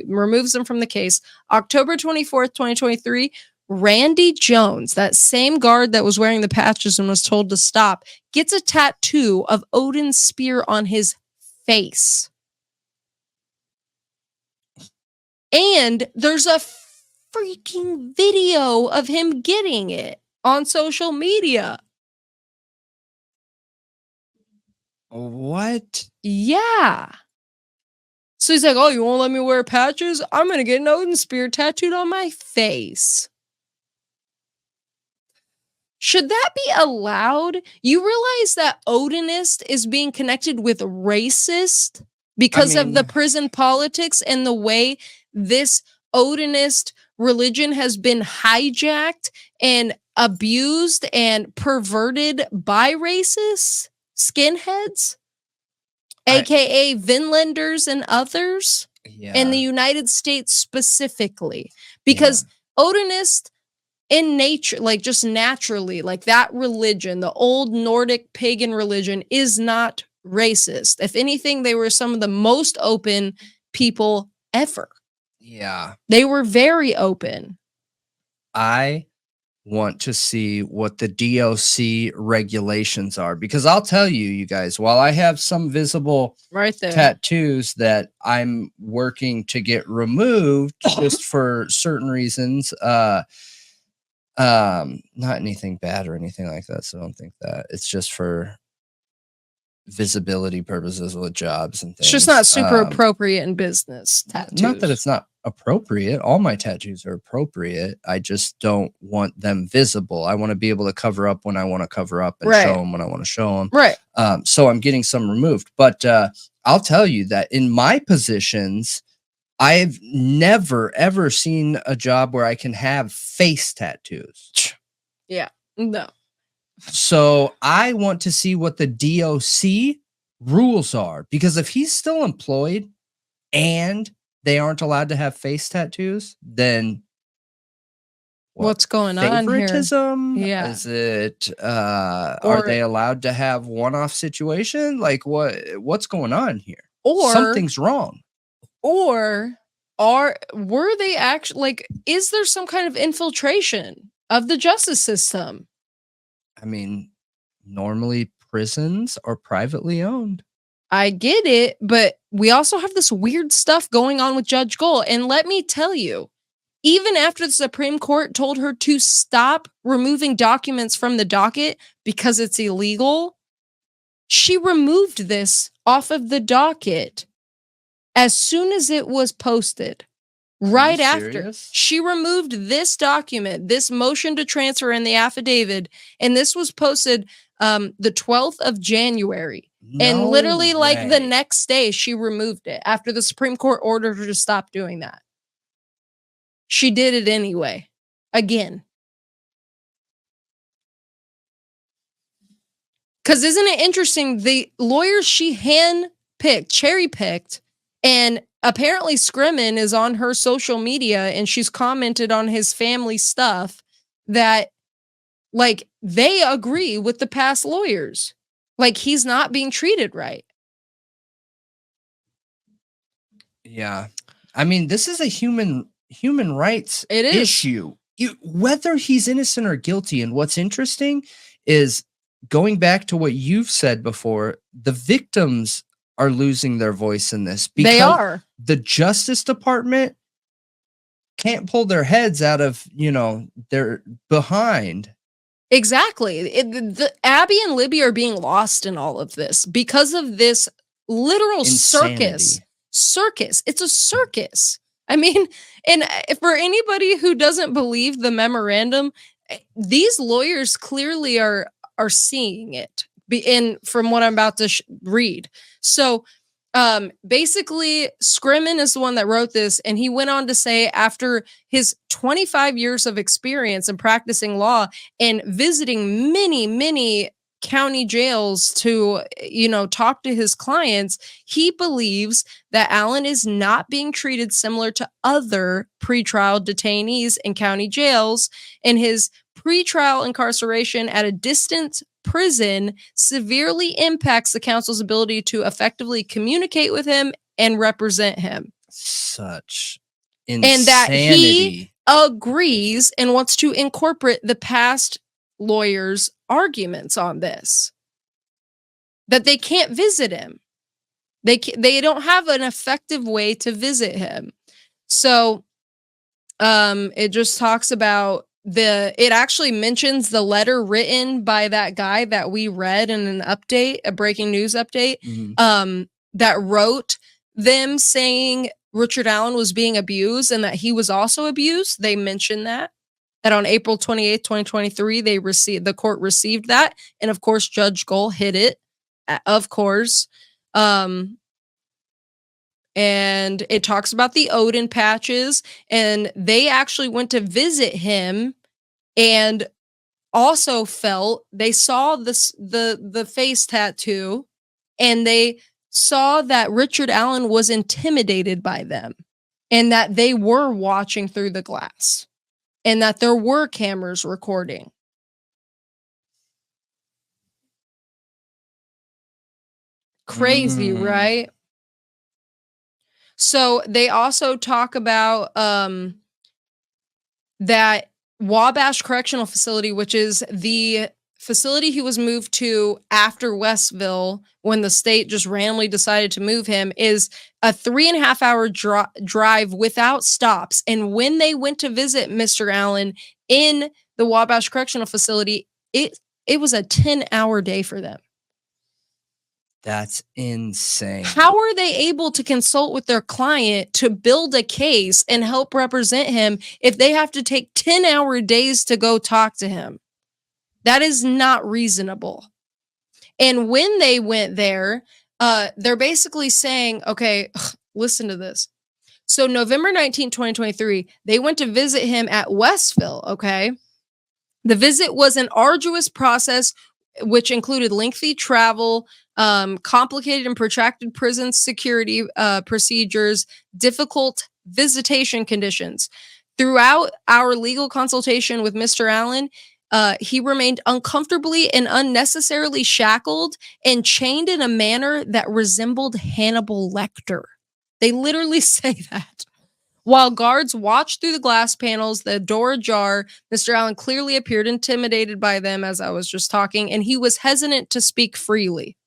removes them from the case. October 24th, 2023, Randy Jones, that same guard that was wearing the patches and was told to stop, gets a tattoo of Odin's spear on his face. And there's a freaking video of him getting it on social media. What? Yeah. So he's like, oh, you won't let me wear patches? I'm going to get an Odin spear tattooed on my face. Should that be allowed? You realize that Odinist is being connected with racist because of the prison politics and the way this Odinist religion has been hijacked and abused and perverted by racists, skinheads, aka Vinlanders and others in the United States specifically. Because Odinist in nature, like just naturally, like that religion, the old Nordic pagan religion is not racist. If anything, they were some of the most open people ever. Yeah. They were very open. I want to see what the DOC regulations are, because I'll tell you, you guys, while I have some visible tattoos that I'm working to get removed just for certain reasons, not anything bad or anything like that. So I don't think that it's just for visibility purposes with jobs and things. It's just not super appropriate in business tattoos. Not that it's not appropriate. All my tattoos are appropriate. I just don't want them visible. I want to be able to cover up when I want to cover up and show them when I want to show them. Right. So I'm getting some removed. But I'll tell you that in my positions, I've never, ever seen a job where I can have face tattoos. Yeah. No. So I want to see what the DOC rules are, because if he's still employed and they aren't allowed to have face tattoos, then what's going on here? Favoritism? Yeah. Is it are they allowed to have one-off situation? Like what's going on here? Or something's wrong. Or were they actually, like, is there some kind of infiltration of the justice system? I mean, normally prisons are privately owned. I get it, but we also have this weird stuff going on with Judge Gold. And let me tell you, even after the Supreme Court told her to stop removing documents from the docket because it's illegal, she removed this off of the docket as soon as it was posted. Right after, she removed this document, this motion to transfer in the affidavit, and this was posted the 12th of January. And literally like the next day, she removed it after the Supreme Court ordered her to stop doing that. She did it anyway. Again. Because isn't it interesting? The lawyers she hand-picked, cherry-picked, and apparently Scrimmin is on her social media and she's commented on his family stuff that, like, they agree with the past lawyers. Like, he's not being treated right. Yeah. I mean, this is a human rights issue. Whether he's innocent or guilty. And what's interesting is, going back to what you've said before, the victims are losing their voice in this. Because they are. The Justice Department can't pull their heads out of, they're behind. Exactly. The Abby and Libby are being lost in all of this because of this literal Insanity. circus. It's a circus. I mean, and for anybody who doesn't believe the memorandum, these lawyers clearly are seeing it. From what I'm about to read. So basically, Scrimmin is the one that wrote this, and he went on to say, after his 25 years of experience in practicing law and visiting many county jails to, talk to his clients, he believes that Allen is not being treated similar to other pretrial detainees in county jails, and his pretrial incarceration at a distant prison severely impacts the counsel's ability to effectively communicate with him and represent him. Such insanity. And that he agrees and wants to incorporate the past lawyers' arguments on this. That they can't visit him. They don't have an effective way to visit him. So it just talks about it actually mentions the letter written by that guy that we read in an update, a breaking news update, that wrote them saying Richard Allen was being abused and that he was also abused. They mentioned that on April 28th, 2023, the court received that. And of course, Judge Gohl hit it, of course. And it talks about the Odin patches, and they actually went to visit him and also they saw the face tattoo, and they saw that Richard Allen was intimidated by them and that they were watching through the glass and that there were cameras recording. Crazy, right? So they also talk about that Wabash Correctional Facility, which is the facility he was moved to after Westville when the state just randomly decided to move him, is a 3.5 hour drive without stops. And when they went to visit Mr. Allen in the Wabash Correctional Facility, it was a 10-hour day for them. That's insane. How are they able to consult with their client to build a case and help represent him if they have to take 10-hour days to go talk to him? That is not reasonable. And when they went there, they're basically saying, okay, listen to this. So November 19, 2023, they went to visit him at Westville, okay? The visit was an arduous process which included lengthy travel, complicated and protracted prison security procedures, difficult visitation conditions. Throughout our legal consultation with Mr. Allen, he remained uncomfortably and unnecessarily shackled and chained in a manner that resembled Hannibal Lecter. They literally say that. While guards watched through the glass panels, the door ajar, Mr. Allen clearly appeared intimidated by them, as I was just talking, and he was hesitant to speak freely.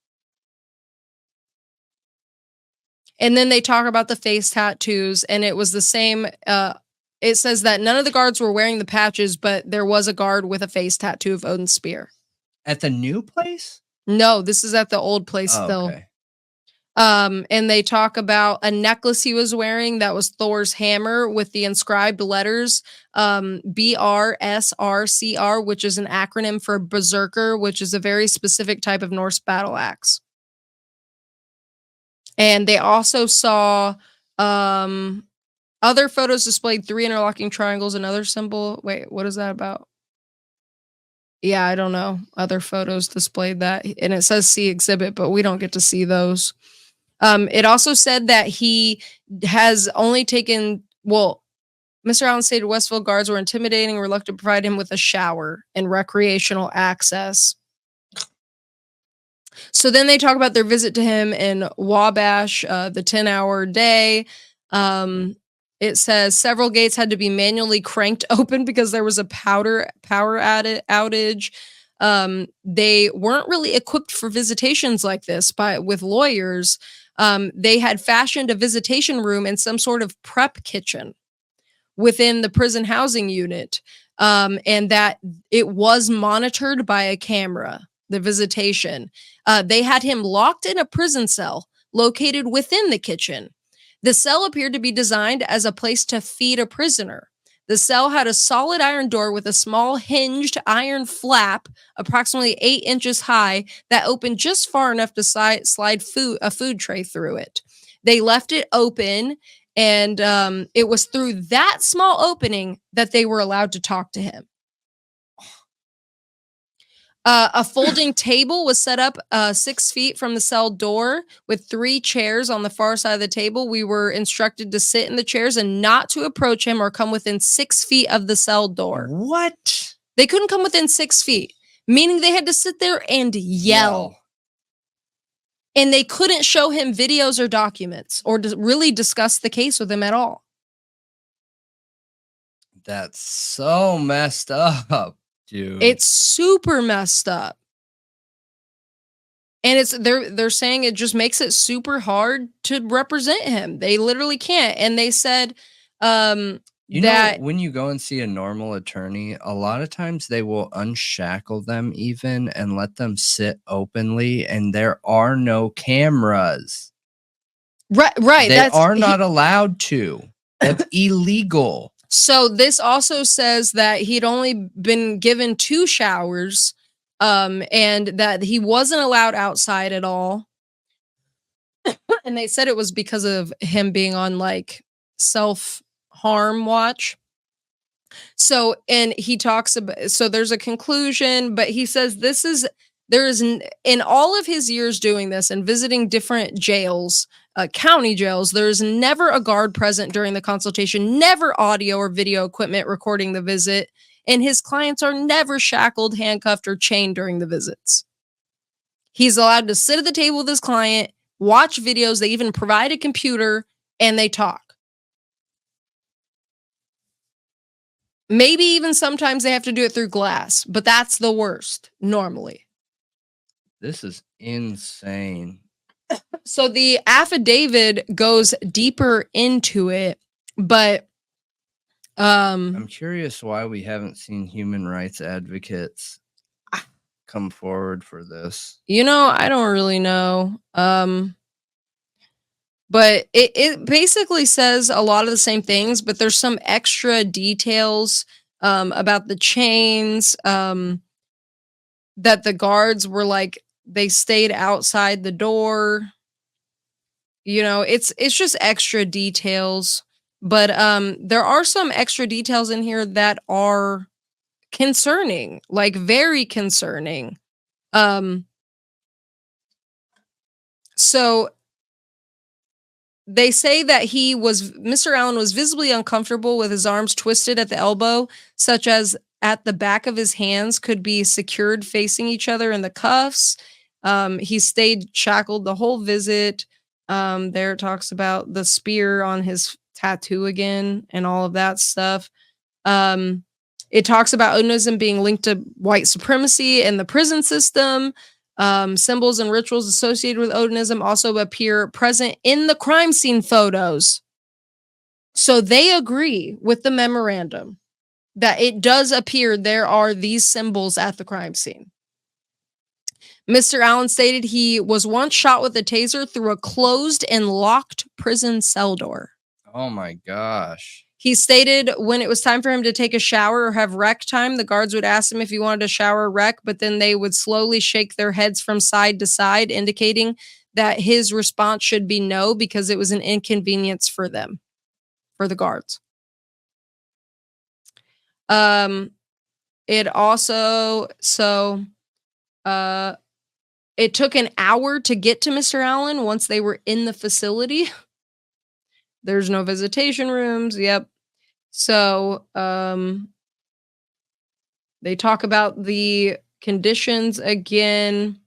And then they talk about the face tattoos, and it was the same. It says that none of the guards were wearing the patches, but there was a guard with a face tattoo of Odin's spear. At the new place? No, this is at the old place still. Okay. And they talk about a necklace he was wearing that was Thor's hammer with the inscribed letters BRSRCR, which is an acronym for Berserker, which is a very specific type of Norse battle axe. And they also saw other photos displayed 3 interlocking triangles, another symbol. Wait, what is that about? Yeah, I don't know. Other photos displayed that. And it says see exhibit, but we don't get to see those. It also said that he has only taken, Mr. Allen stated Westville guards were intimidating and reluctant to provide him with a shower and recreational access. So then they talk about their visit to him in Wabash, the 10-hour day. It says several gates had to be manually cranked open because there was a power outage. They weren't really equipped for visitations like this with lawyers. They had fashioned a visitation room in some sort of prep kitchen. within the prison housing unit, and that it was monitored by a camera, the visitation. They had him locked in a prison cell located within the kitchen. The cell appeared to be designed as a place to feed a prisoner. The cell had a solid iron door with a small hinged iron flap, approximately 8 inches high, that opened just far enough to slide a food tray through it. They left it open, and it was through that small opening that they were allowed to talk to him. A folding table was set up 6 feet from the cell door with 3 chairs on the far side of the table. We were instructed to sit in the chairs and not to approach him or come within 6 feet of the cell door. What? They couldn't come within 6 feet, meaning they had to sit there and yell. And they couldn't show him videos or documents or really discuss the case with him at all. That's so messed up. Dude. It's super messed up. And they're saying it just makes it super hard to represent him. They literally can't. And they said know, when you go and see a normal attorney, a lot of times they will unshackle them even and let them sit openly, and there are no cameras. Right. They are not allowed to. That's illegal. So this also says that he'd only been given 2 showers, and that he wasn't allowed outside at all. And they said it was because of him being on like self-harm watch. So, and he talks about, so there's a conclusion, but he says in all of his years doing this and visiting different jails, county jails, there's never a guard present during the consultation, never audio or video equipment recording the visit, and his clients are never shackled, handcuffed, or chained during the visits. He's allowed to sit at the table with his client, watch videos, they even provide a computer, and they talk. Maybe even sometimes they have to do it through glass, but that's the worst, normally. This is insane. So the affidavit goes deeper into it, but I'm curious why we haven't seen human rights advocates come forward for this. I don't really know. But it basically says a lot of the same things, but there's some extra details about the chains, that the guards were like, they stayed outside the door. It's just extra details. But there are some extra details in here that are concerning, like very concerning. So they say that Mr. Allen was visibly uncomfortable with his arms twisted at the elbow, such as at the back of his hands could be secured facing each other in the cuffs. He stayed shackled the whole visit. There it talks about the spear on his tattoo again and all of that stuff. It talks about Odinism being linked to white supremacy and the prison system. Symbols and rituals associated with Odinism also appear present in the crime scene photos. So they agree with the memorandum that it does appear there are these symbols at the crime scene. Mr. Allen stated he was once shot with a taser through a closed and locked prison cell door. Oh my gosh. He stated when it was time for him to take a shower or have rec time, the guards would ask him if he wanted to shower or rec, but then they would slowly shake their heads from side to side, indicating that his response should be no, because it was an inconvenience for them, for the guards. It also, it took an hour to get to Mr. Allen once they were in the facility. There's no visitation rooms. Yep. So, they talk about the conditions again.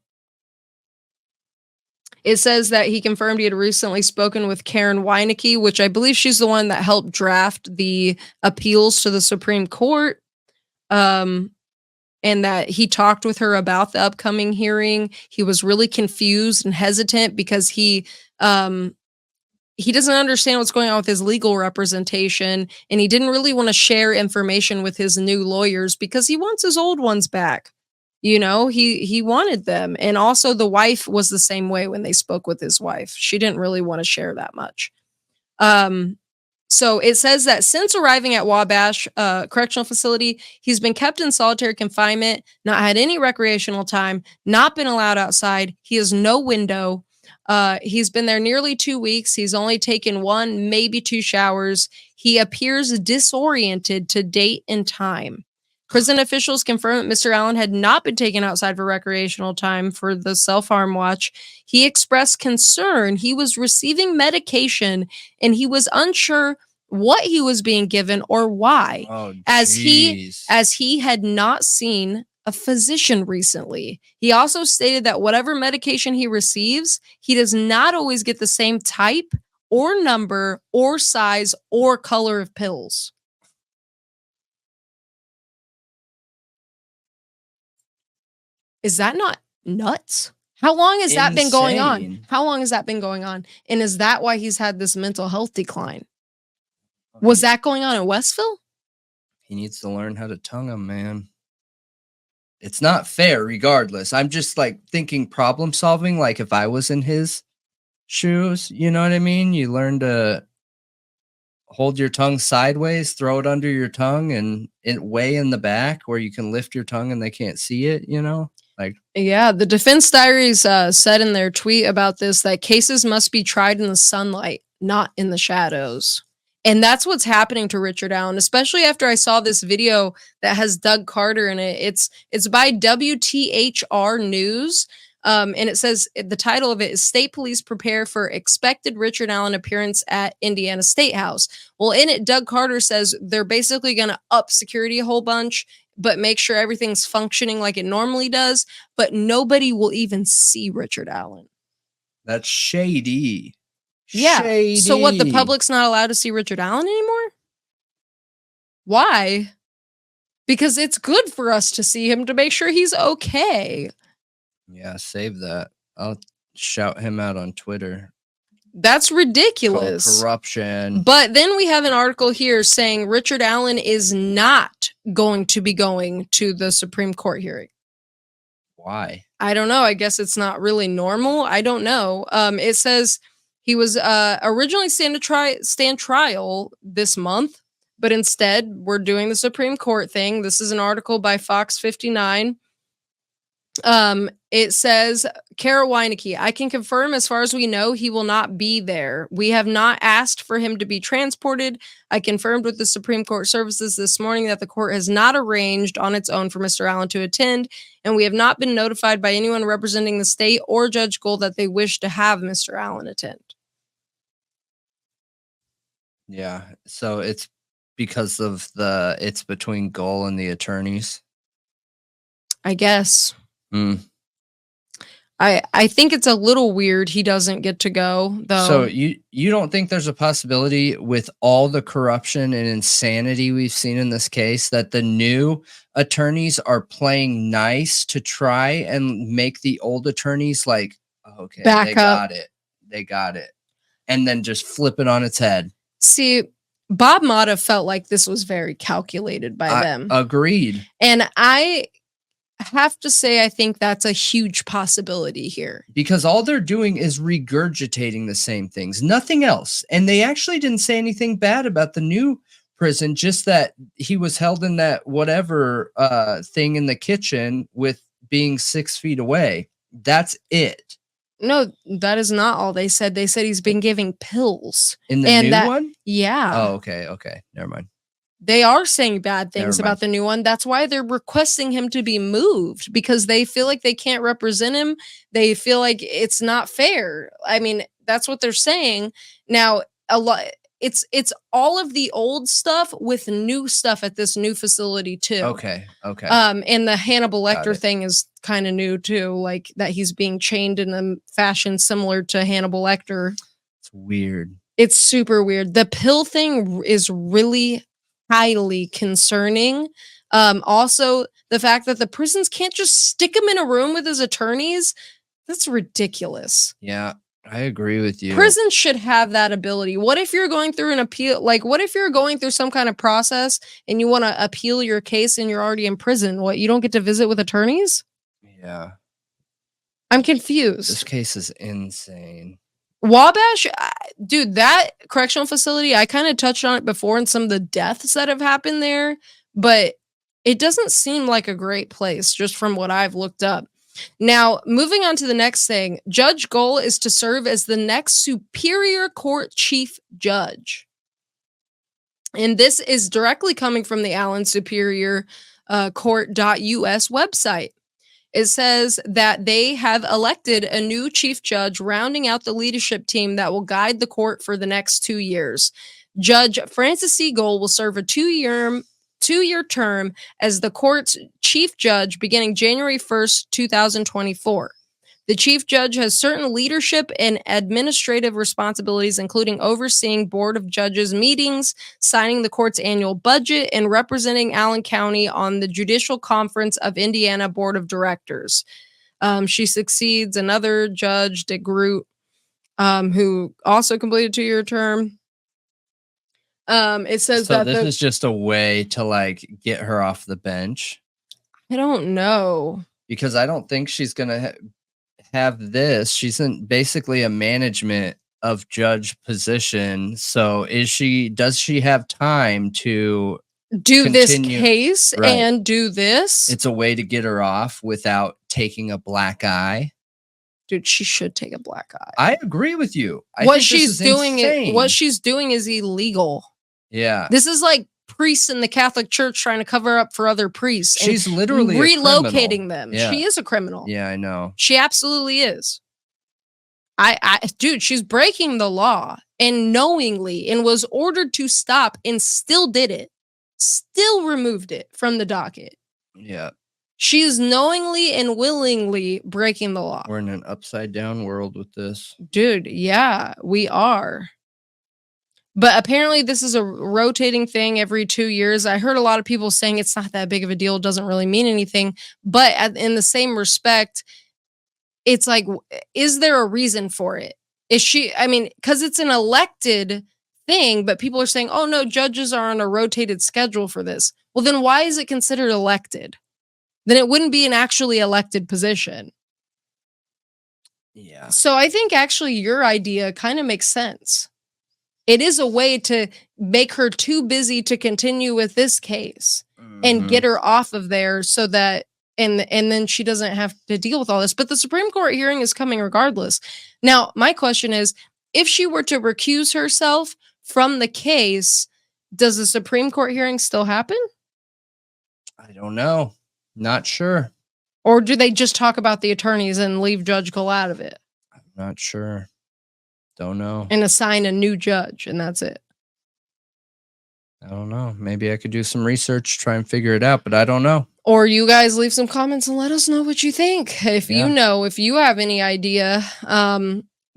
It says that he confirmed he had recently spoken with Karen Weinecke, which I believe she's the one that helped draft the appeals to the Supreme Court. And that he talked with her about the upcoming hearing. He was really confused and hesitant because he he doesn't understand what's going on with his legal representation, and he didn't really want to share information with his new lawyers because he wants his old ones back. You know, he wanted them. And also the wife was the same way when they spoke with his wife. She didn't really want to share that much. So it says that since arriving at Wabash Correctional Facility, he's been kept in solitary confinement, not had any recreational time, not been allowed outside. He has no window. He's been there nearly 2 weeks. He's only taken 1, maybe 2 showers. He appears disoriented to date and time. Prison officials confirmed that Mr. Allen had not been taken outside for recreational time for the self-harm watch. He expressed concern. He was receiving medication and he was unsure what he was being given or why, as he had not seen a physician recently. He also stated that whatever medication he receives, he does not always get the same type or number or size or color of pills. Is that not nuts? How long has that been going on? How long has that been going on? And is that why he's had this mental health decline? Was that going on in Westville? He needs to learn how to tongue him, man. It's not fair regardless. I'm just like thinking problem solving. Like if I was in his shoes, you know what I mean? You learn to hold your tongue sideways, throw it under your tongue and it way in the back where you can lift your tongue and they can't see it, you know? Like, yeah, the defense diaries said in their tweet about this that cases must be tried in the sunlight, not in the shadows. And that's what's happening to Richard Allen, especially after I saw this video that has Doug Carter in it. It's by WTHR News. And it says the title of it is State Police Prepare for Expected Richard Allen Appearance at Indiana State House. Well, in it, Doug Carter says they're basically going to up security a whole bunch, but make sure everything's functioning like it normally does. But nobody will even see Richard Allen. That's shady. Yeah. Shady. So what, the public's not allowed to see Richard Allen anymore? Why? Because it's good for us to see him to make sure he's okay. Yeah, save that. I'll shout him out on Twitter. That's ridiculous. Corruption. But then we have an article here saying Richard Allen is not going to be going to the Supreme Court hearing. Why? I don't know. I guess it's not really normal. I don't know. It says he was originally stand trial this month, but instead we're doing the Supreme Court thing. This is an article by Fox 59. It says, Kara Weineke, I can confirm as far as we know, he will not be there. We have not asked for him to be transported. I confirmed with the Supreme Court services this morning that the court has not arranged on its own for Mr. Allen to attend, and we have not been notified by anyone representing the state or Judge Gold that they wish to have Mr. Allen attend. Yeah, so it's because of it's between Gold and the attorneys. I guess. I think it's a little weird he doesn't get to go, though. So you don't think there's a possibility with all the corruption and insanity we've seen in this case that the new attorneys are playing nice to try and make the old attorneys like, okay, they got it, and then just flip it on its head? See, Bob Motta felt like this was very calculated by them. Agreed. And I have to say, I think that's a huge possibility here. Because all they're doing is regurgitating the same things, nothing else. And they actually didn't say anything bad about the new prison, just that he was held in that whatever thing in the kitchen with being 6 feet away. That's it. No, that is not all they said. They said he's been giving pills. In the new one? Yeah. Oh, okay. Never mind. They are saying bad things about the new one. That's why they're requesting him to be moved, because they feel like they can't represent him. They feel like it's not fair. I mean, that's what they're saying. Now, it's all of the old stuff with new stuff at this new facility too. Okay. And the Hannibal Lecter thing is kind of new too, like that he's being chained in a fashion similar to Hannibal Lecter. It's weird. It's super weird. The pill thing is really highly concerning. Also, the fact that the prisons can't just stick him in a room with his attorneys, that's ridiculous. Yeah. I agree with you. Prisons should have that ability. What if you're going through an appeal? Like, what if you're going through some kind of process and you want to appeal your case and you're already in prison? What, you don't get to visit with attorneys? Yeah. I'm confused. This case is insane. Wabash, dude, that correctional facility, I kind of touched on it before in some of the deaths that have happened there, but it doesn't seem like a great place just from what I've looked up. Now, moving on to the next thing, Judge Goal is to serve as the next Superior Court Chief Judge. And this is directly coming from the Allen Superior Court.us website. It says that they have elected a new chief judge, rounding out the leadership team that will guide the court for the next 2 years. Judge Francis C. Goal will serve a two-year term as the court's chief judge beginning January 1st, 2024. The chief judge has certain leadership and administrative responsibilities, including overseeing Board of Judges meetings, signing the court's annual budget, and representing Allen County on the Judicial Conference of Indiana Board of Directors. She succeeds another judge, Dick Groot, who also completed a 2-year term. It says so that this is just a way to like get her off the bench. I don't know, because I don't think she's gonna have this. She's in basically a management of judge position. So does she have time to do this case and do this? It's a way to get her off without taking a black eye. Dude, she should take a black eye. I agree with you. What she's doing is illegal. Yeah. This is like priests in the Catholic Church trying to cover up for other priests. She's literally relocating them. Yeah. She is a criminal. Yeah, I know. She absolutely is. Dude, she's breaking the law and knowingly, and was ordered to stop and still did it. Still removed it from the docket. Yeah. She's knowingly and willingly breaking the law. We're in an upside down world with this. Dude, yeah, we are. But apparently this is a rotating thing every 2 years. I heard a lot of people saying it's not that big of a deal, doesn't really mean anything. But in the same respect, it's like, is there a reason for it? Because it's an elected thing, but people are saying, oh no, judges are on a rotated schedule for this. Well, then why is it considered elected? Then it wouldn't be an actually elected position. Yeah. So I think actually your idea kind of makes sense. It is a way to make her too busy to continue with this case and get her off of there so that, and then she doesn't have to deal with all this. But the Supreme Court hearing is coming regardless. Now, my question is, if she were to recuse herself from the case, does the Supreme Court hearing still happen? I don't know. Not sure. Or do they just talk about the attorneys and leave Judge Cole out of it? I'm not sure. Don't know. And assign a new judge, and that's it. I don't know. Maybe I could do some research, try and figure it out, but I don't know. Or you guys leave some comments and let us know what you think. If you have any idea.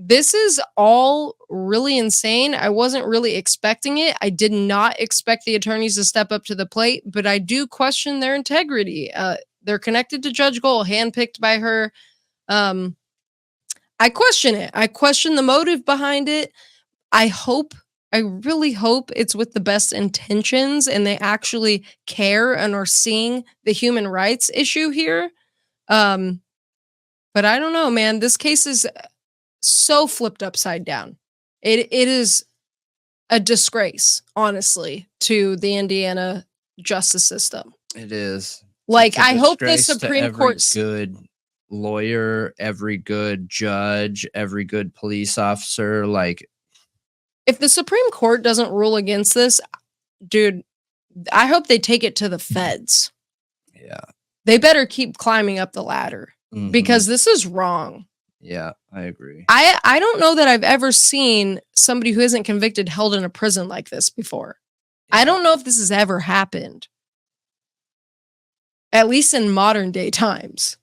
This is all really insane. I wasn't really expecting it. I did not expect the attorneys to step up to the plate, but I do question their integrity. They're connected to Judge Goal, handpicked by her. I question it. I question the motive behind it. I really hope it's with the best intentions and they actually care and are seeing the human rights issue here. But I don't know, man. This case is so flipped upside down. It is a disgrace, honestly, to the Indiana justice system. It is. Like, I hope the Supreme Court, good lawyer, every good judge, every good police officer, like, if the Supreme Court doesn't rule against this, dude, I hope they take it to the feds. Yeah. They better keep climbing up the ladder because this is wrong. Yeah, I agree. I don't know that I've ever seen somebody who isn't convicted held in a prison like this before. Yeah. I don't know if this has ever happened. At least in modern day times.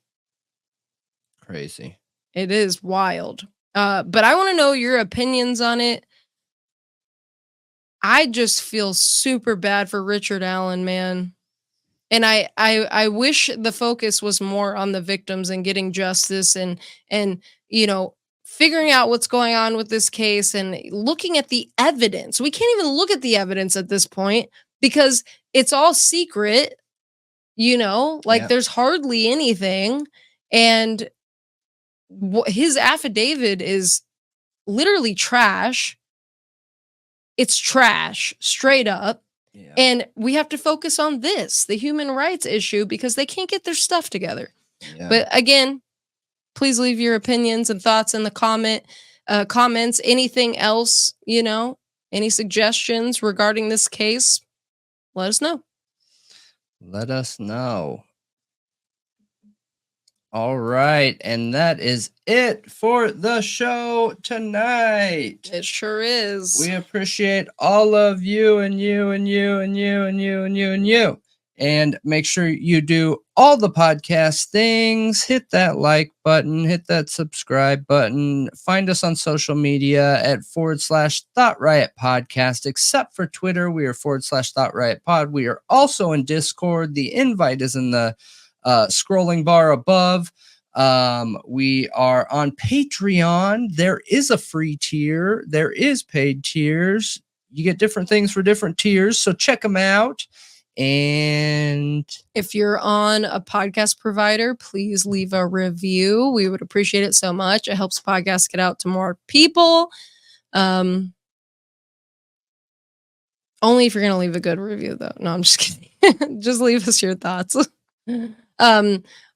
Crazy. It is wild. But I want to know your opinions on it. I just feel super bad for Richard Allen, man. And I wish the focus was more on the victims and getting justice and figuring out what's going on with this case and looking at the evidence. We can't even look at the evidence at this point because it's all secret, like there's hardly anything. And his affidavit is literally trash. It's trash, straight up. Yeah. And we have to focus on the human rights issue, because they can't get their stuff together. Yeah. But again, please leave your opinions and thoughts in the comments. Anything else, any suggestions regarding this case, let us know. Let us know. All right. And that is it for the show tonight. It sure is. We appreciate all of you and you and you and you and you and you and you. And make sure you do all the podcast things. Hit that like button. Hit that subscribe button. Find us on social media at /Thought Riot Podcast. Except for Twitter, we are /Thought Riot Pod. We are also in Discord. The invite is in the scrolling bar above. We are on Patreon. There is a free tier. There is paid tiers. You get different things for different tiers. So check them out. And if you're on a podcast provider, please leave a review. We would appreciate it so much. It helps podcasts get out to more people. Only if you're going to leave a good review, though. No, I'm just kidding. Just leave us your thoughts.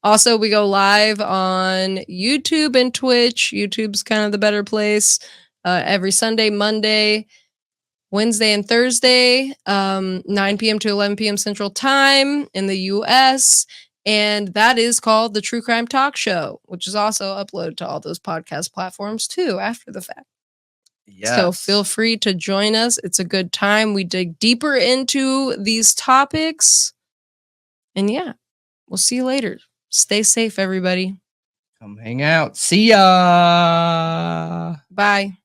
Also, we go live on YouTube and Twitch. YouTube's kind of the better place. Every Sunday, Monday, Wednesday, and Thursday, 9 p.m. to 11 p.m. Central Time in the U.S. And that is called the True Crime Talk Show, which is also uploaded to all those podcast platforms too after the fact. Yes. So feel free to join us. It's a good time. We dig deeper into these topics. And yeah, we'll see you later. Stay safe, everybody. Come hang out. See ya. Bye.